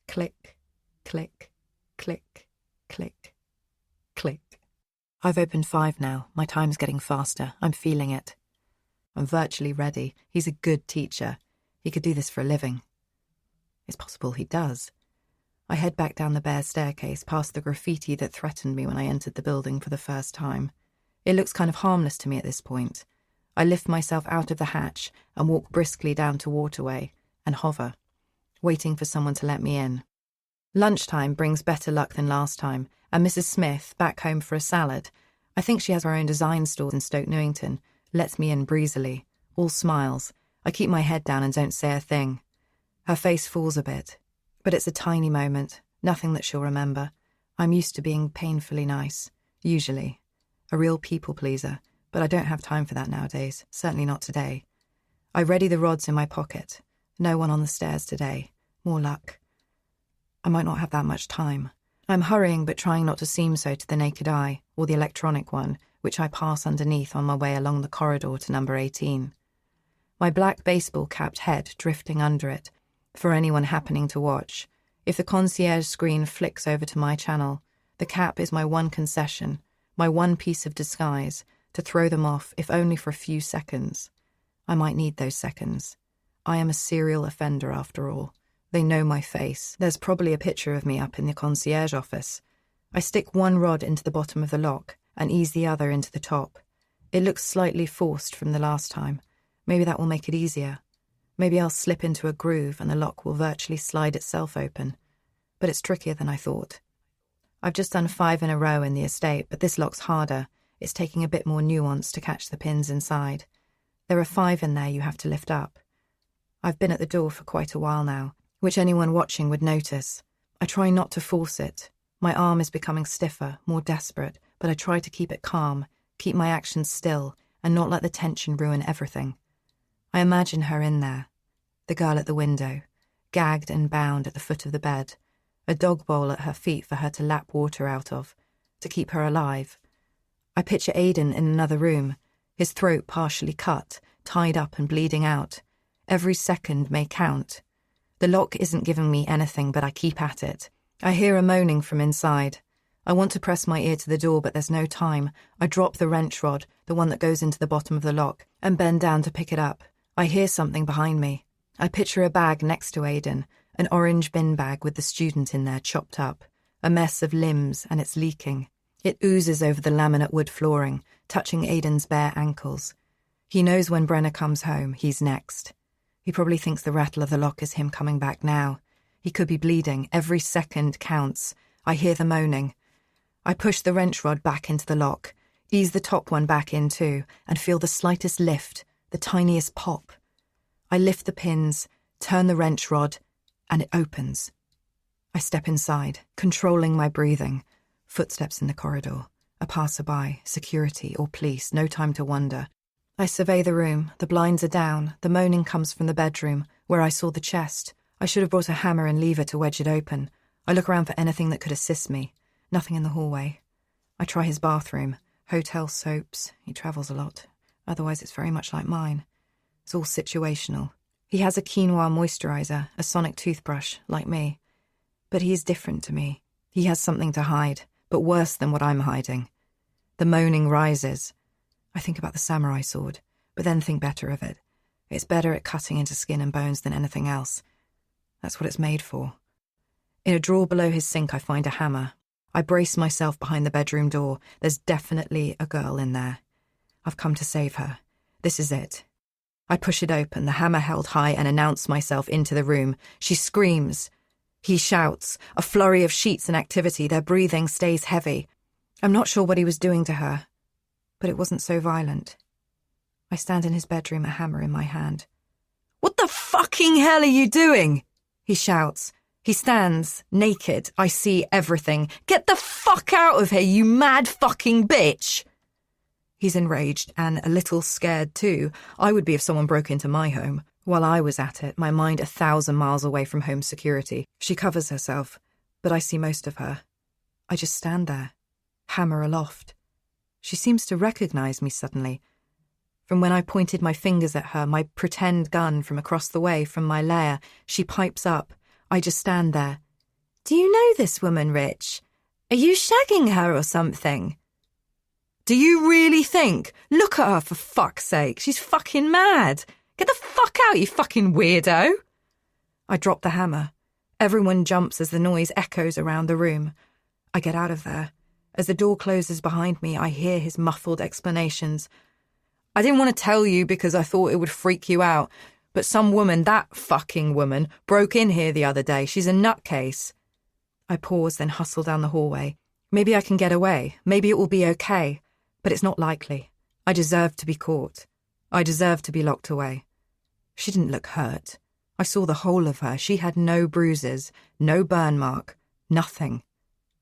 Click, click, click, click, click. I've opened 5 now. My time's getting faster. I'm feeling it. I'm virtually ready. He's a good teacher. He could do this for a living. It's possible he does. I head back down the bare staircase past the graffiti that threatened me when I entered the building for the first time. It looks kind of harmless to me at this point. I lift myself out of the hatch and walk briskly down to Waterway and hover, waiting for someone to let me in. Lunchtime brings better luck than last time, and Mrs. Smith, back home for a salad, I think she has her own design store in Stoke Newington, lets me in breezily, all smiles. I keep my head down and don't say a thing. Her face falls a bit, but it's a tiny moment, nothing that she'll remember. I'm used to being painfully nice, usually. A real people pleaser, but I don't have time for that nowadays, certainly not today. I ready the rods in my pocket. No one on the stairs today. More luck. I might not have that much time. I'm hurrying but trying not to seem so to the naked eye, or the electronic one, which I pass underneath on my way along the corridor to number 18. My black baseball-capped head drifting under it, for anyone happening to watch. If the concierge screen flicks over to my channel, the cap is my one concession, my one piece of disguise, to throw them off, if only for a few seconds. I might need those seconds. I am a serial offender after all. They know my face. There's probably a picture of me up in the concierge office. I stick one rod into the bottom of the lock and ease the other into the top. It looks slightly forced from the last time. Maybe that will make it easier. Maybe I'll slip into a groove and the lock will virtually slide itself open. But it's trickier than I thought. I've just done 5 in a row in the estate, but this lock's harder. It's taking a bit more nuance to catch the pins inside. There are 5 in there you have to lift up. I've been at the door for quite a while now, which anyone watching would notice. I try not to force it. My arm is becoming stiffer, more desperate, but I try to keep it calm, keep my actions still, and not let the tension ruin everything. I imagine her in there, the girl at the window, gagged and bound at the foot of the bed, a dog bowl at her feet for her to lap water out of, to keep her alive. I picture Aidan in another room, his throat partially cut, tied up and bleeding out. Every second may count. The lock isn't giving me anything, but I keep at it. I hear a moaning from inside. I want to press my ear to the door, but there's no time. I drop the wrench rod, the one that goes into the bottom of the lock, and bend down to pick it up. I hear something behind me. I picture a bag next to Aidan, an orange bin bag with the student in there chopped up, a mess of limbs, and it's leaking. It oozes over the laminate wood flooring, touching Aidan's bare ankles. He knows when Brenner comes home, he's next. He probably thinks the rattle of the lock is him coming back now. He could be bleeding. Every second counts. I hear the moaning. I push the wrench rod back into the lock, ease the top one back in too, and feel the slightest lift, the tiniest pop. I lift the pins, turn the wrench rod, and it opens. I step inside, controlling my breathing. Footsteps in the corridor. A passerby, security, or police, no time to wonder. I survey the room. The blinds are down. The moaning comes from the bedroom, where I saw the chest. I should have brought a hammer and lever to wedge it open. I look around for anything that could assist me. Nothing in the hallway. I try his bathroom. Hotel soaps. He travels a lot. Otherwise it's very much like mine. It's all situational. He has a quinoa moisturizer, a sonic toothbrush, like me. But he is different to me. He has something to hide, but worse than what I'm hiding. The moaning rises. I think about the samurai sword, but then think better of it. It's better at cutting into skin and bones than anything else. That's what it's made for. In a drawer below his sink, I find a hammer. I brace myself behind the bedroom door. There's definitely a girl in there. I've come to save her. This is it. I push it open, the hammer held high, and announce myself into the room. She screams. He shouts. A flurry of sheets and activity. Their breathing stays heavy. I'm not sure what he was doing to her, but it wasn't so violent. I stand in his bedroom, a hammer in my hand. "What the fucking hell are you doing?" he shouts. He stands, naked. I see everything. "Get the fuck out of here, you mad fucking bitch!" He's enraged and a little scared too. I would be if someone broke into my home. While I was at it, my mind 1,000 miles away from home security. She covers herself, but I see most of her. I just stand there, hammer aloft. She seems to recognize me suddenly. From when I pointed my fingers at her, my pretend gun from across the way from my lair, she pipes up. I just stand there. "Do you know this woman, Rich? Are you shagging her or something?" "Do you really think? Look at her, for fuck's sake. She's fucking mad. Get the fuck out, you fucking weirdo." I drop the hammer. Everyone jumps as the noise echoes around the room. I get out of there. As the door closes behind me, I hear his muffled explanations. "I didn't want to tell you because I thought it would freak you out, but some woman, that fucking woman, broke in here the other day. She's a nutcase." I pause, then hustle down the hallway. Maybe I can get away. Maybe it will be okay. But it's not likely. I deserve to be caught. I deserve to be locked away. She didn't look hurt. I saw the whole of her. She had no bruises, no burn mark, nothing.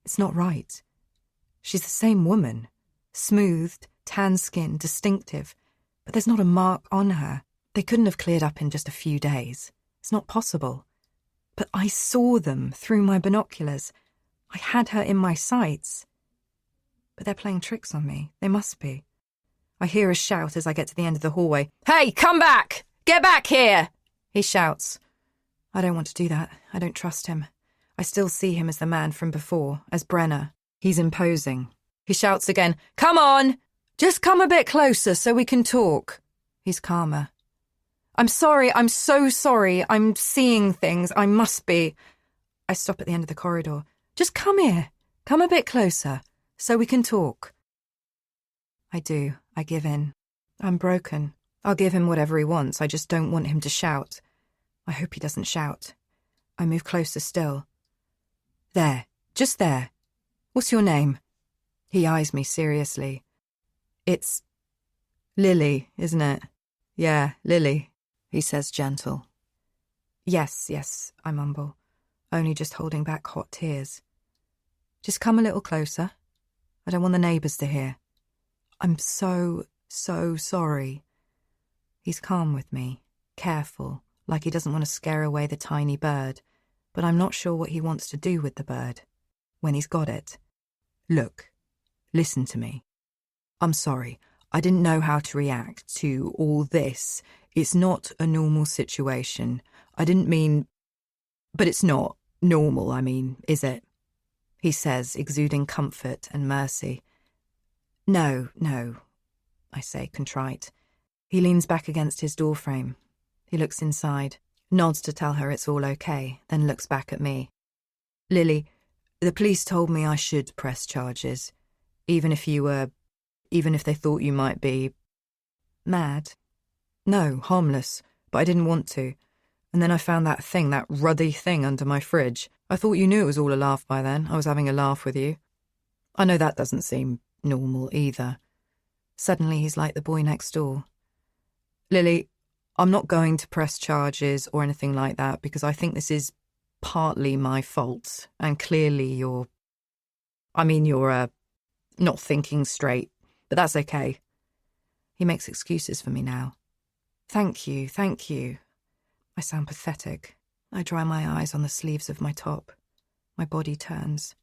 It's not right. She's the same woman. Smoothed, tan skin, distinctive. But there's not a mark on her. They couldn't have cleared up in just a few days. It's not possible. But I saw them through my binoculars. I had her in my sights. But they're playing tricks on me. They must be. I hear a shout as I get to the end of the hallway. "Hey, come back! Get back here!" he shouts. I don't want to do that. I don't trust him. I still see him as the man from before, as Brenner. He's imposing. He shouts again, "Come on! Just come a bit closer so we can talk." He's calmer. "I'm sorry, I'm so sorry. I'm seeing things. I must be." I stop at the end of the corridor. "Just come here. Come a bit closer so we can talk." I do. I give in. I'm broken. I'll give him whatever he wants. I just don't want him to shout. I hope he doesn't shout. I move closer still. "There. Just there. What's your name?" He eyes me seriously. "It's Lily, isn't it?" "Yeah, Lily," he says gentle. Yes, I mumble, only just holding back hot tears. "Just come a little closer. I don't want the neighbours to hear." "I'm so sorry." He's calm with me, careful, like he doesn't want to scare away the tiny bird, but I'm not sure what he wants to do with the bird, when he's got it. "Look, listen to me. I'm sorry. I didn't know how to react to all this. It's not a normal situation. I didn't mean... But it's not normal, I mean, is it?" he says, exuding comfort and mercy. No, I say, contrite. He leans back against his doorframe. He looks inside, nods to tell her it's all okay, then looks back at me. "Lily, the police told me I should press charges, even if they thought you might be... mad. No, harmless, but I didn't want to. And then I found that ruddy thing under my fridge. I thought you knew it was all a laugh by then. I was having a laugh with you. I know that doesn't seem normal either." Suddenly he's like the boy next door. "Lily, I'm not going to press charges or anything like that because I think this is partly my fault, and clearly you're not thinking straight, but that's okay." He makes excuses for me now. Thank you. I sound pathetic. I dry my eyes on the sleeves of my top. My body turns.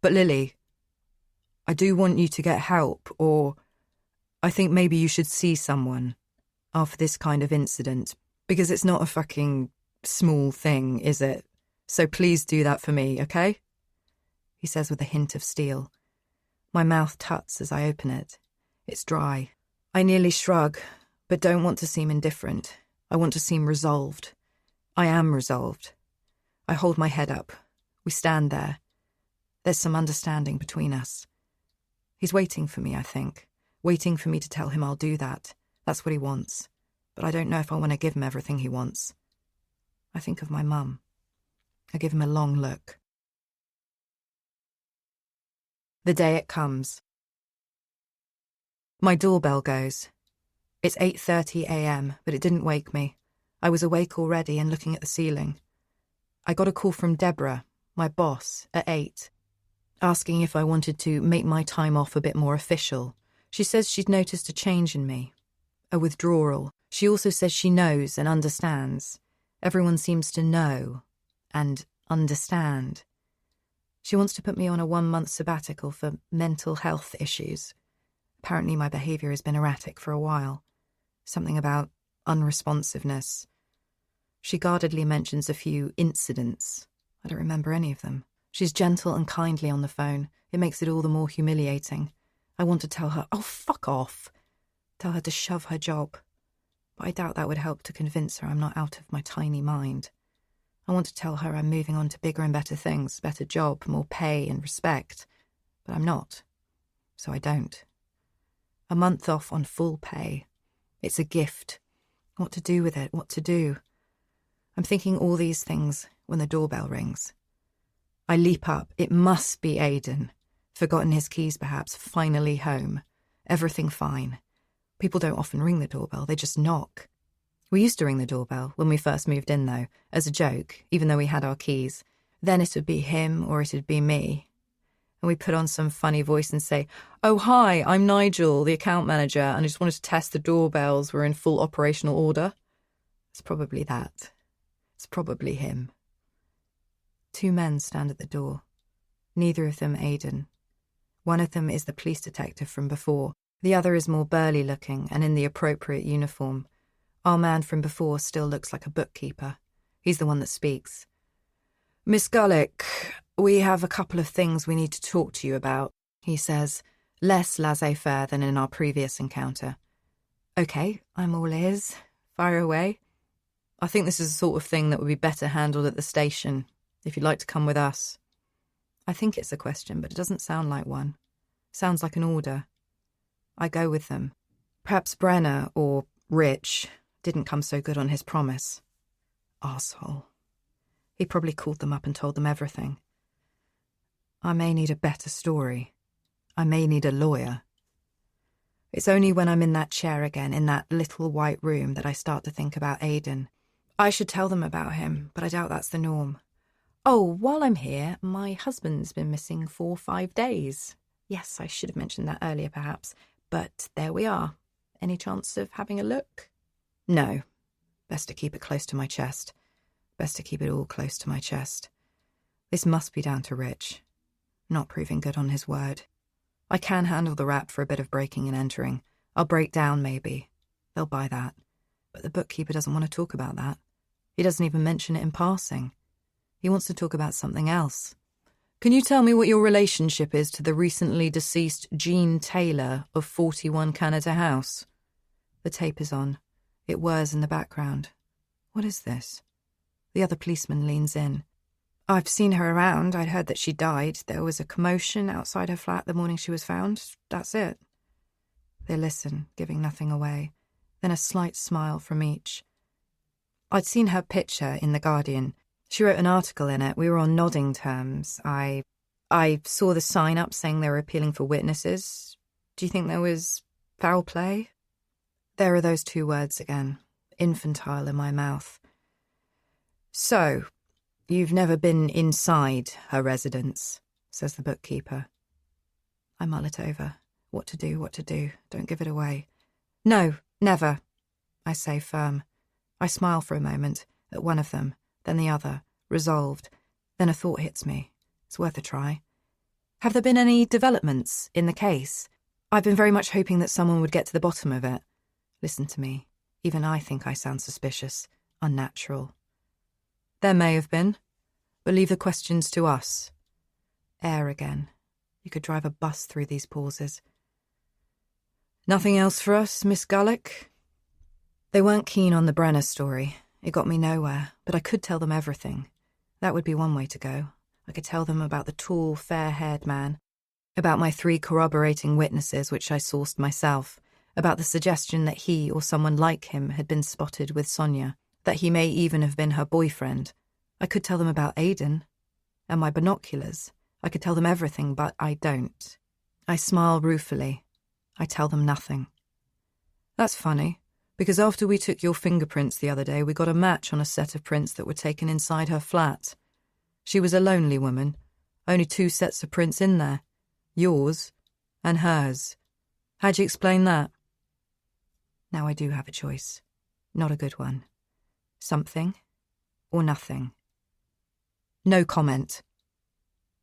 "But Lily, I do want you to get help, or I think maybe you should see someone after this kind of incident, because it's not a fucking small thing, is it? So please do that for me, okay?" he says with a hint of steel. My mouth tuts as I open it. It's dry. I nearly shrug, but don't want to seem indifferent. I want to seem resolved. I am resolved. I hold my head up. We stand there. There's some understanding between us. He's waiting for me, I think. Waiting for me to tell him I'll do that. That's what he wants. But I don't know if I want to give him everything he wants. I think of my mum. I give him a long look. The day it comes. My doorbell goes. It's 8:30 a.m., but it didn't wake me. I was awake already and looking at the ceiling. I got a call from Deborah, my boss, at 8, asking if I wanted to make my time off a bit more official. She says she'd noticed a change in me, a withdrawal. She also says she knows and understands. Everyone seems to know and understand. She wants to put me on a 1-month sabbatical for mental health issues. Apparently my behaviour has been erratic for a while. Something about unresponsiveness. She guardedly mentions a few incidents. I don't remember any of them. She's gentle and kindly on the phone. It makes it all the more humiliating. I want to tell her, oh, fuck off. Tell her to shove her job. But I doubt that would help to convince her I'm not out of my tiny mind. I want to tell her I'm moving on to bigger and better things, better job, more pay and respect. But I'm not. So I don't. A month off on full pay. It's a gift. What to do with it, what to do. I'm thinking all these things when the doorbell rings. I leap up. It must be Aidan. Forgotten his keys, perhaps. Finally home. Everything fine. People don't often ring the doorbell, they just knock. We used to ring the doorbell when we first moved in, though, as a joke, even though we had our keys. Then it would be him or it would be me. And we'd put on some funny voice and say, "Oh, hi, I'm Nigel, the account manager, and I just wanted to test the doorbells were in full operational order." It's probably that. It's probably him. 2 men stand at the door. Neither of them Aidan. One of them is the police detective from before. The other is more burly looking and in the appropriate uniform. Our man from before still looks like a bookkeeper. He's the one that speaks. "Miss Gullick, we have a couple of things we need to talk to you about," he says, less laissez-faire than in our previous encounter. "Okay, I'm all ears. Fire away." "I think this is the sort of thing that would be better handled at the station, if you'd like to come with us." I think it's a question, but it doesn't sound like one. It sounds like an order. I go with them. Perhaps Brenner, or Rich, didn't come so good on his promise. Arsehole. He probably called them up and told them everything. I may need a better story. I may need a lawyer. It's only when I'm in that chair again, in that little white room, that I start to think about Aidan. I should tell them about him, but I doubt that's the norm. "Oh, while I'm here, my husband's been missing 4 or 5 days. Yes, I should have mentioned that earlier, perhaps. But there we are. Any chance of having a look?" No. Best to keep it close to my chest. Best to keep it all close to my chest. This must be down to Rich. Not proving good on his word. I can handle the rap for a bit of breaking and entering. I'll break down, maybe. They'll buy that. But the bookkeeper doesn't want to talk about that. He doesn't even mention it in passing. He wants to talk about something else. "Can you tell me what your relationship is to the recently deceased Jean Taylor of 41 Canada House?" The tape is on. It whirs in the background. What is this? The other policeman leans in. "I've seen her around. I'd heard that she died. There was a commotion outside her flat the morning she was found. That's it." They listen, giving nothing away. Then a slight smile from each. "I'd seen her picture in The Guardian. She wrote an article in it. We were on nodding terms. I saw the sign up saying they were appealing for witnesses. Do you think there was foul play?" There are those 2 words again, infantile in my mouth. "So, you've never been inside her residence," says the bookkeeper. I mull it over. What to do. Don't give it away. "No, never," I say firm. I smile for a moment, at one of them, then the other, resolved. Then a thought hits me. It's worth a try. "Have there been any developments in the case? I've been very much hoping that someone would get to the bottom of it." Listen to me. Even I think I sound suspicious, unnatural. "There may have been, but leave the questions to us." Air again. You could drive a bus through these pauses. "Nothing else for us, Miss Gullick?" They weren't keen on the Brenner story. It got me nowhere, but I could tell them everything. That would be one way to go. I could tell them about the tall, fair-haired man, about my 3 corroborating witnesses which I sourced myself, about the suggestion that he or someone like him had been spotted with Sonia, that he may even have been her boyfriend. I could tell them about Aidan and my binoculars. I could tell them everything, but I don't. I smile ruefully. I tell them nothing. "That's funny, because after we took your fingerprints the other day, we got a match on a set of prints that were taken inside her flat. She was a lonely woman. Only 2 sets of prints in there. Yours and hers. How'd you explain that?" Now I do have a choice. Not a good one. Something or nothing. No comment.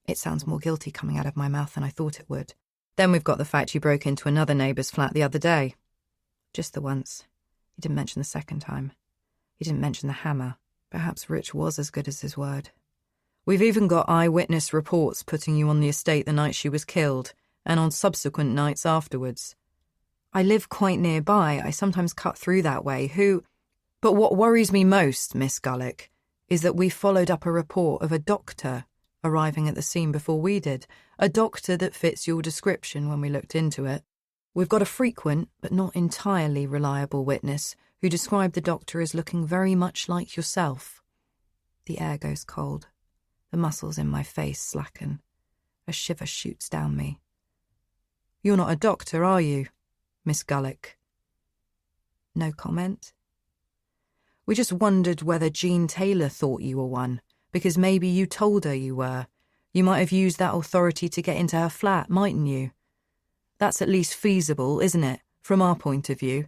It sounds more guilty coming out of my mouth than I thought it would. Then we've got the fact you broke into another neighbour's flat the other day. Just the once. He didn't mention the second time. He didn't mention the hammer. Perhaps Rich was as good as his word. We've even got eyewitness reports putting you on the estate the night she was killed, and on subsequent nights afterwards. I live quite nearby. I sometimes cut through that way. But what worries me most, Miss Gullick, is that we followed up a report of a doctor arriving at the scene before we did. A doctor that fits your description when we looked into it. We've got a frequent, but not entirely reliable witness who described the doctor as looking very much like yourself. The air goes cold. The muscles in my face slacken. A shiver shoots down me. You're not a doctor, are you, Miss Gullick? No comment. We just wondered whether Jean Taylor thought you were one, because maybe you told her you were. You might have used that authority to get into her flat, mightn't you? That's at least feasible, isn't it, from our point of view?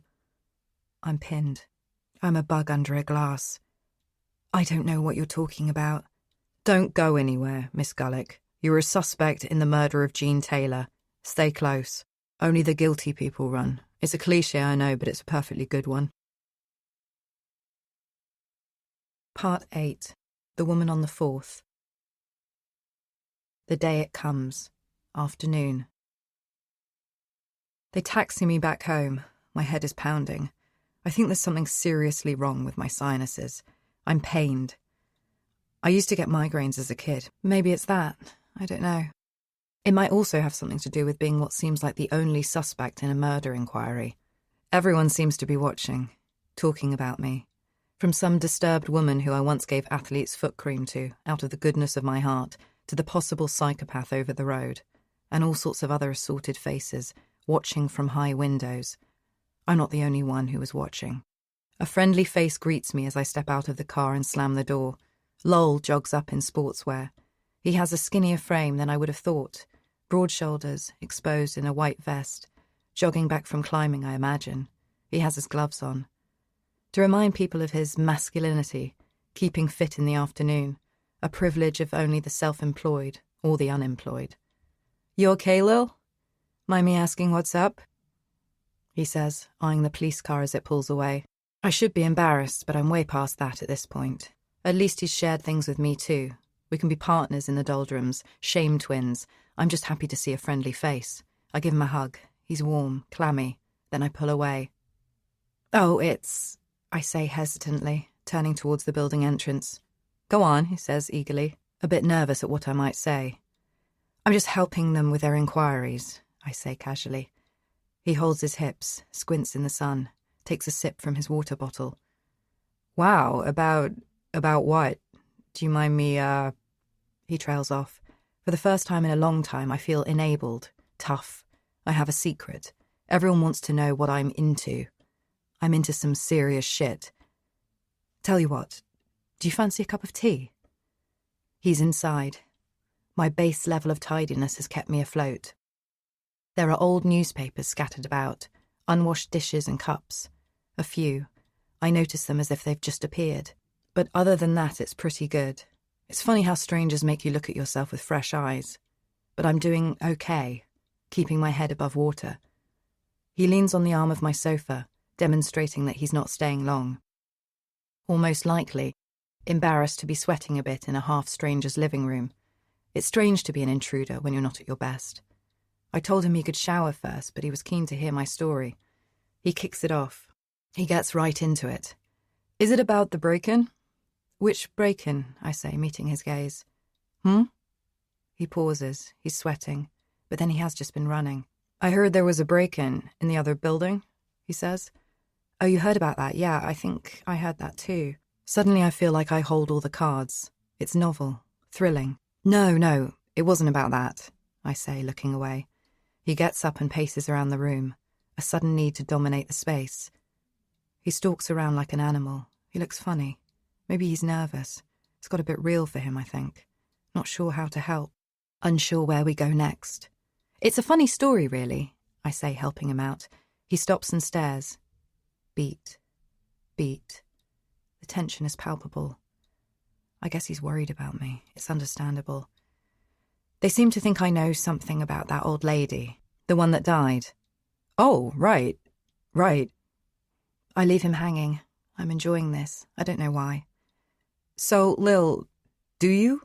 I'm pinned. I'm a bug under a glass. I don't know what you're talking about. Don't go anywhere, Miss Gullick. You're a suspect in the murder of Jean Taylor. Stay close. Only the guilty people run. It's a cliché, I know, but it's a perfectly good one. Part 8. The Woman on the Fourth. The day it comes. Afternoon. They taxi me back home. My head is pounding. I think there's something seriously wrong with my sinuses. I'm pained. I used to get migraines as a kid. Maybe it's that. I don't know. It might also have something to do with being what seems like the only suspect in a murder inquiry. Everyone seems to be watching, talking about me. From some disturbed woman who I once gave athlete's foot cream to, out of the goodness of my heart, to the possible psychopath over the road, and all sorts of other assorted faces, watching from high windows. I'm not the only one who was watching. A friendly face greets me as I step out of the car and slam the door. Lowell jogs up in sportswear. He has a skinnier frame than I would have thought. Broad shoulders, exposed in a white vest. Jogging back from climbing, I imagine. He has his gloves on. To remind people of his masculinity, keeping fit in the afternoon, a privilege of only the self-employed or the unemployed. You okay, Lil? Mind me asking what's up? He says, eyeing the police car as it pulls away. I should be embarrassed, but I'm way past that at this point. At least he's shared things with me too. We can be partners in the doldrums, shame twins. I'm just happy to see a friendly face. I give him a hug. He's warm, clammy. Then I pull away. Oh, it's... I say hesitantly, turning towards the building entrance. Go on, he says eagerly, a bit nervous at what I might say. I'm just helping them with their inquiries, I say casually. He holds his hips, squints in the sun, takes a sip from his water bottle. Wow, about what? Do you mind me, He trails off. For the first time in a long time, I feel enabled, tough. I have a secret. Everyone wants to know what I'm into. I'm into some serious shit. Tell you what, do you fancy a cup of tea? He's inside. My base level of tidiness has kept me afloat. There are old newspapers scattered about, unwashed dishes and cups. A few. I notice them as if they've just appeared. But other than that, it's pretty good. It's funny how strangers make you look at yourself with fresh eyes. But I'm doing okay, keeping my head above water. He leans on the arm of my sofa, demonstrating that he's not staying long. Almost likely, embarrassed to be sweating a bit in a half-stranger's living room. It's strange to be an intruder when you're not at your best. I told him he could shower first, but he was keen to hear my story. He kicks it off. He gets right into it. Is it about the break-in? Which break-in, I say, meeting his gaze. He pauses. He's sweating. But then he has just been running. I heard there was a break-in the other building, he says. Oh, you heard about that? Yeah, I think I heard that too. Suddenly I feel like I hold all the cards. It's novel, thrilling. No, it wasn't about that, I say, looking away. He gets up and paces around the room, a sudden need to dominate the space. He stalks around like an animal. He looks funny. Maybe he's nervous. It's got a bit real for him, I think. Not sure how to help. Unsure where we go next. It's a funny story, really, I say, helping him out. He stops and stares. Beat. Beat. The tension is palpable. I guess he's worried about me. It's understandable. They seem to think I know something about that old lady, the one that died. Oh, right. I leave him hanging. I'm enjoying this. I don't know why. So, Lil, do you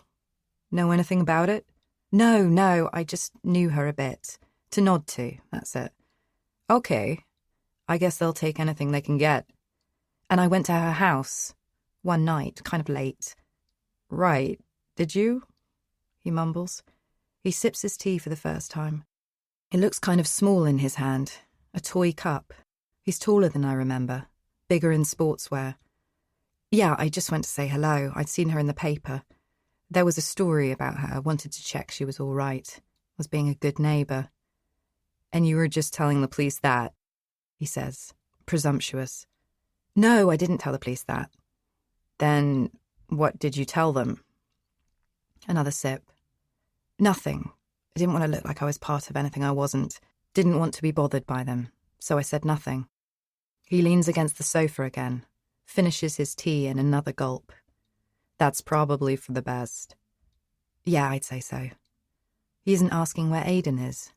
know anything about it? No, I just knew her a bit. To nod to, that's it. Okay. I guess they'll take anything they can get. And I went to her house one night, kind of late. Right. Did you? He mumbles. He sips his tea for the first time. It looks kind of small in his hand, a toy cup. He's taller than I remember, bigger in sportswear. Yeah, I just went to say hello. I'd seen her in the paper. There was a story about her, wanted to check she was all right, was being a good neighbour. And you were just telling the police that, he says, presumptuous. No, I didn't tell the police that. Then what did you tell them? Another sip. Nothing. I didn't want to look like I was part of anything I wasn't. Didn't want to be bothered by them, so I said nothing. He leans against the sofa again, finishes his tea in another gulp. That's probably for the best. Yeah, I'd say so. He isn't asking where Aidan is.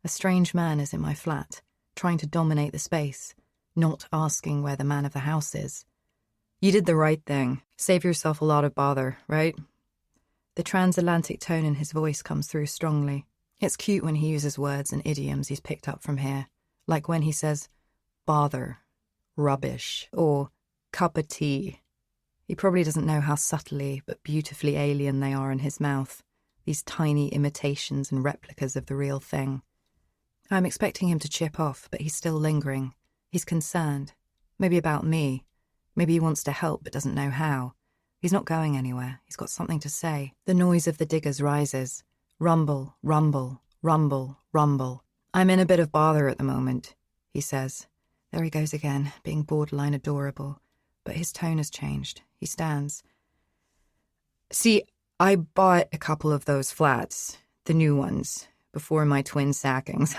A strange man is in my flat, trying to dominate the space, not asking where the man of the house is. You did the right thing. Save yourself a lot of bother, right? The transatlantic tone in his voice comes through strongly. It's cute when he uses words and idioms he's picked up from here, like when he says, bother, rubbish, or cup of tea. He probably doesn't know how subtly but beautifully alien they are in his mouth, these tiny imitations and replicas of the real thing. I'm expecting him to chip off, but he's still lingering. He's concerned. Maybe about me. Maybe he wants to help but doesn't know how. He's not going anywhere. He's got something to say. The noise of the diggers rises. Rumble, rumble, rumble, rumble. I'm in a bit of bother at the moment, he says. There he goes again, being borderline adorable. But his tone has changed. He stands. See, I bought a couple of those flats, the new ones, before my twin sackings.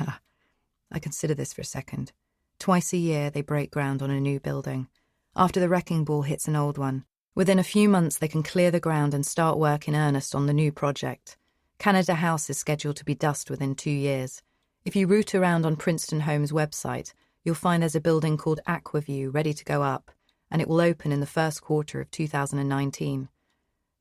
I consider this for a second. Twice a year they break ground on a new building. After the wrecking ball hits an old one, within a few months they can clear the ground and start work in earnest on the new project. Canada House is scheduled to be dust within 2 years. If you root around on Princeton Homes' website, you'll find there's a building called Aquaview ready to go up, and it will open in the first quarter of 2019.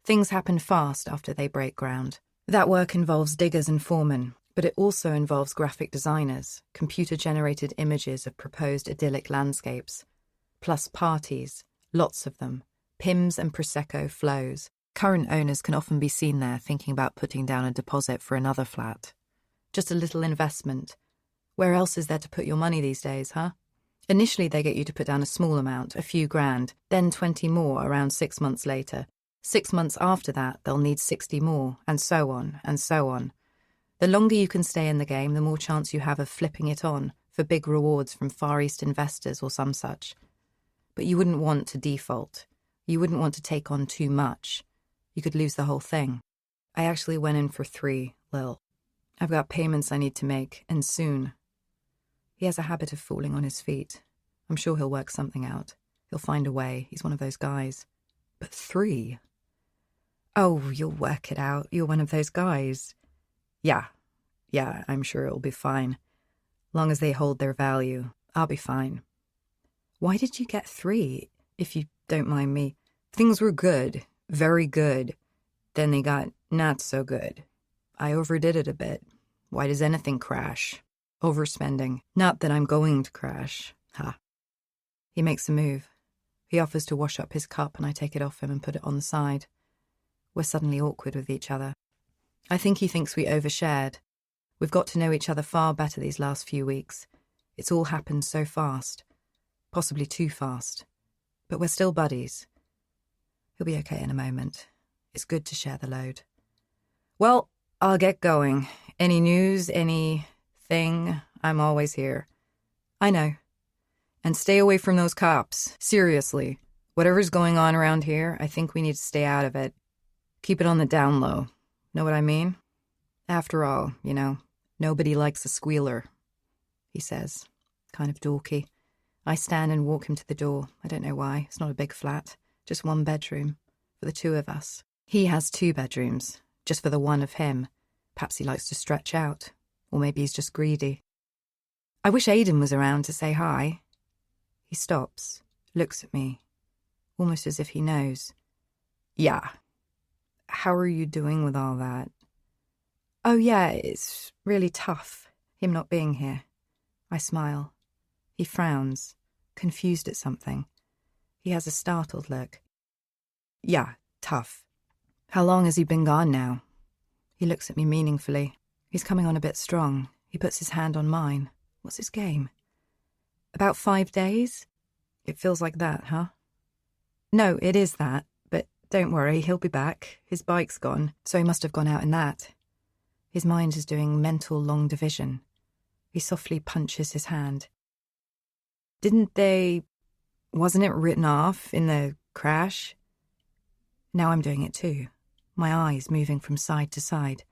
Things happen fast after they break ground. That work involves diggers and foremen, but it also involves graphic designers, computer-generated images of proposed idyllic landscapes, plus parties, lots of them, Pims and Prosecco flows. Current owners can often be seen there thinking about putting down a deposit for another flat. Just a little investment. Where else is there to put your money these days, huh? Initially, they get you to put down a small amount, a few grand, then 20 more around 6 months later. 6 months after that, they'll need 60 more, and so on, and so on. The longer you can stay in the game, the more chance you have of flipping it on for big rewards from Far East investors or some such. But you wouldn't want to default. You wouldn't want to take on too much. You could lose the whole thing. I actually went in for 3, Lil. I've got payments I need to make, and soon. He has a habit of falling on his feet. I'm sure he'll work something out. He'll find a way. He's one of those guys. But 3? Oh, you'll work it out. You're one of those guys. Yeah, I'm sure it'll be fine. Long as they hold their value, I'll be fine. Why did you get 3, if you don't mind me? Things were good, very good. Then they got not so good. I overdid it a bit. Why does anything crash? Overspending. Not that I'm going to crash. Ha. He makes a move. He offers to wash up his cup and I take it off him and put it on the side. We're suddenly awkward with each other. I think he thinks we overshared. We've got to know each other far better these last few weeks. It's all happened so fast. Possibly too fast. But we're still buddies. He'll be okay in a moment. It's good to share the load. Well, I'll get going. Any news, anything? I'm always here. I know. And stay away from those cops. Seriously. Whatever's going on around here, I think we need to stay out of it. Keep it on the down low. Know what I mean? After all, nobody likes a squealer, he says, kind of dorky. I stand and walk him to the door. I don't know why. It's not a big flat. Just 1 bedroom. For the 2 of us. He has 2 bedrooms. Just for the 1 of him. Perhaps he likes to stretch out. Or maybe he's just greedy. I wish Aidan was around to say hi. He stops, looks at me, almost as if he knows. Yeah. How are you doing with all that? Oh yeah, it's really tough, him not being here. I smile. He frowns, confused at something. He has a startled look. Yeah, tough. How long has he been gone now? He looks at me meaningfully. He's coming on a bit strong. He puts his hand on mine. What's his game? About 5 days? It feels like that, huh? No, it is that, but don't worry, he'll be back. His bike's gone, so he must have gone out in that. His mind is doing mental long division. He softly punches his hand. Didn't they... Wasn't it written off in the crash? Now I'm doing it too, my eyes moving from side to side.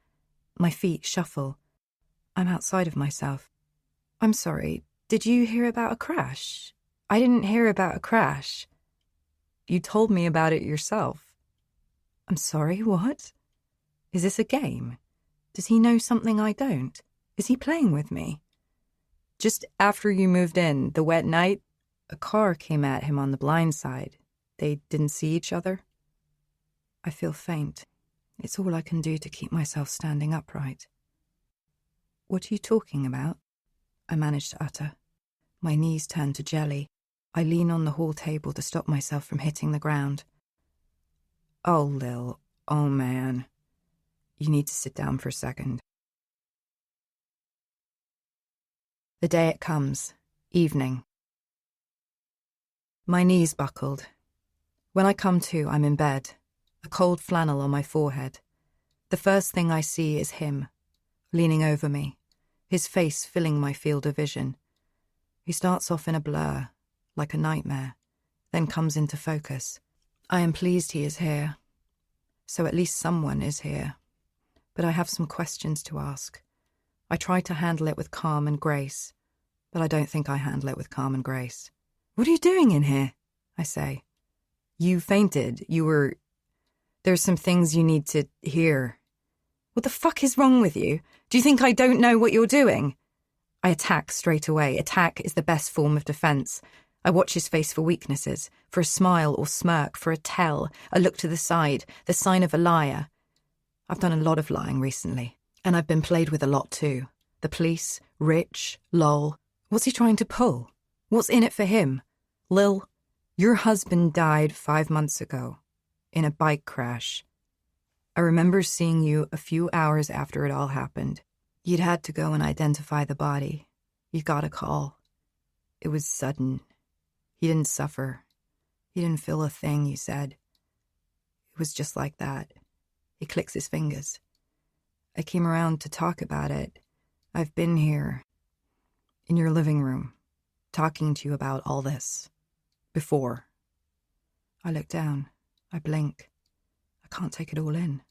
My feet shuffle. I'm outside of myself. I'm sorry, did you hear about a crash? I didn't hear about a crash. You told me about it yourself. I'm sorry, what? Is this a game? Does he know something I don't? Is he playing with me? Just after you moved in, the wet night, a car came at him on the blind side. They didn't see each other. I feel faint. It's all I can do to keep myself standing upright. What are you talking about? I manage to utter. My knees turn to jelly. I lean on the hall table to stop myself from hitting the ground. Oh, Lil, oh man. You need to sit down for a second. The day it comes, evening. My knees buckled. When I come to, I'm in bed, a cold flannel on my forehead. The first thing I see is him, leaning over me, his face filling my field of vision. He starts off in a blur, like a nightmare, then comes into focus. I am pleased he is here. So at least someone is here. But I have some questions to ask. I try to handle it with calm and grace, but I don't think I handle it with calm and grace. What are you doing in here? I say. You fainted. There's some things you need to hear. What the fuck is wrong with you? Do you think I don't know what you're doing? I attack straight away. Attack is the best form of defense. I watch his face for weaknesses, for a smile or smirk, for a tell, a look to the side, the sign of a liar. I've done a lot of lying recently, and I've been played with a lot too. The police, rich, lol. What's he trying to pull? What's in it for him? Lil, your husband died 5 months ago, in a bike crash. I remember seeing you a few hours after it all happened. You'd had to go and identify the body. You got a call. It was sudden. He didn't suffer. He didn't feel a thing, you said. It was just like that. He clicks his fingers. I came around to talk about it. I've been here, in your living room, talking to you about all this. Before. I look down. I blink. I can't take it all in.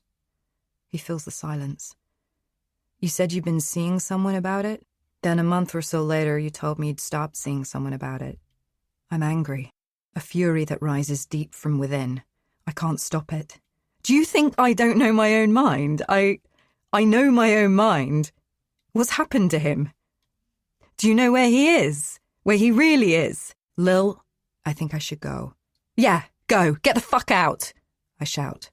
He fills the silence. You said you'd been seeing someone about it? Then a month or so later, you told me you'd stopped seeing someone about it. I'm angry. A fury that rises deep from within. I can't stop it. Do you think I don't know my own mind? I know my own mind. What's happened to him? Do you know where he is? Where he really is? Lil, I think I should go. Yeah, go. Get the fuck out, I shout.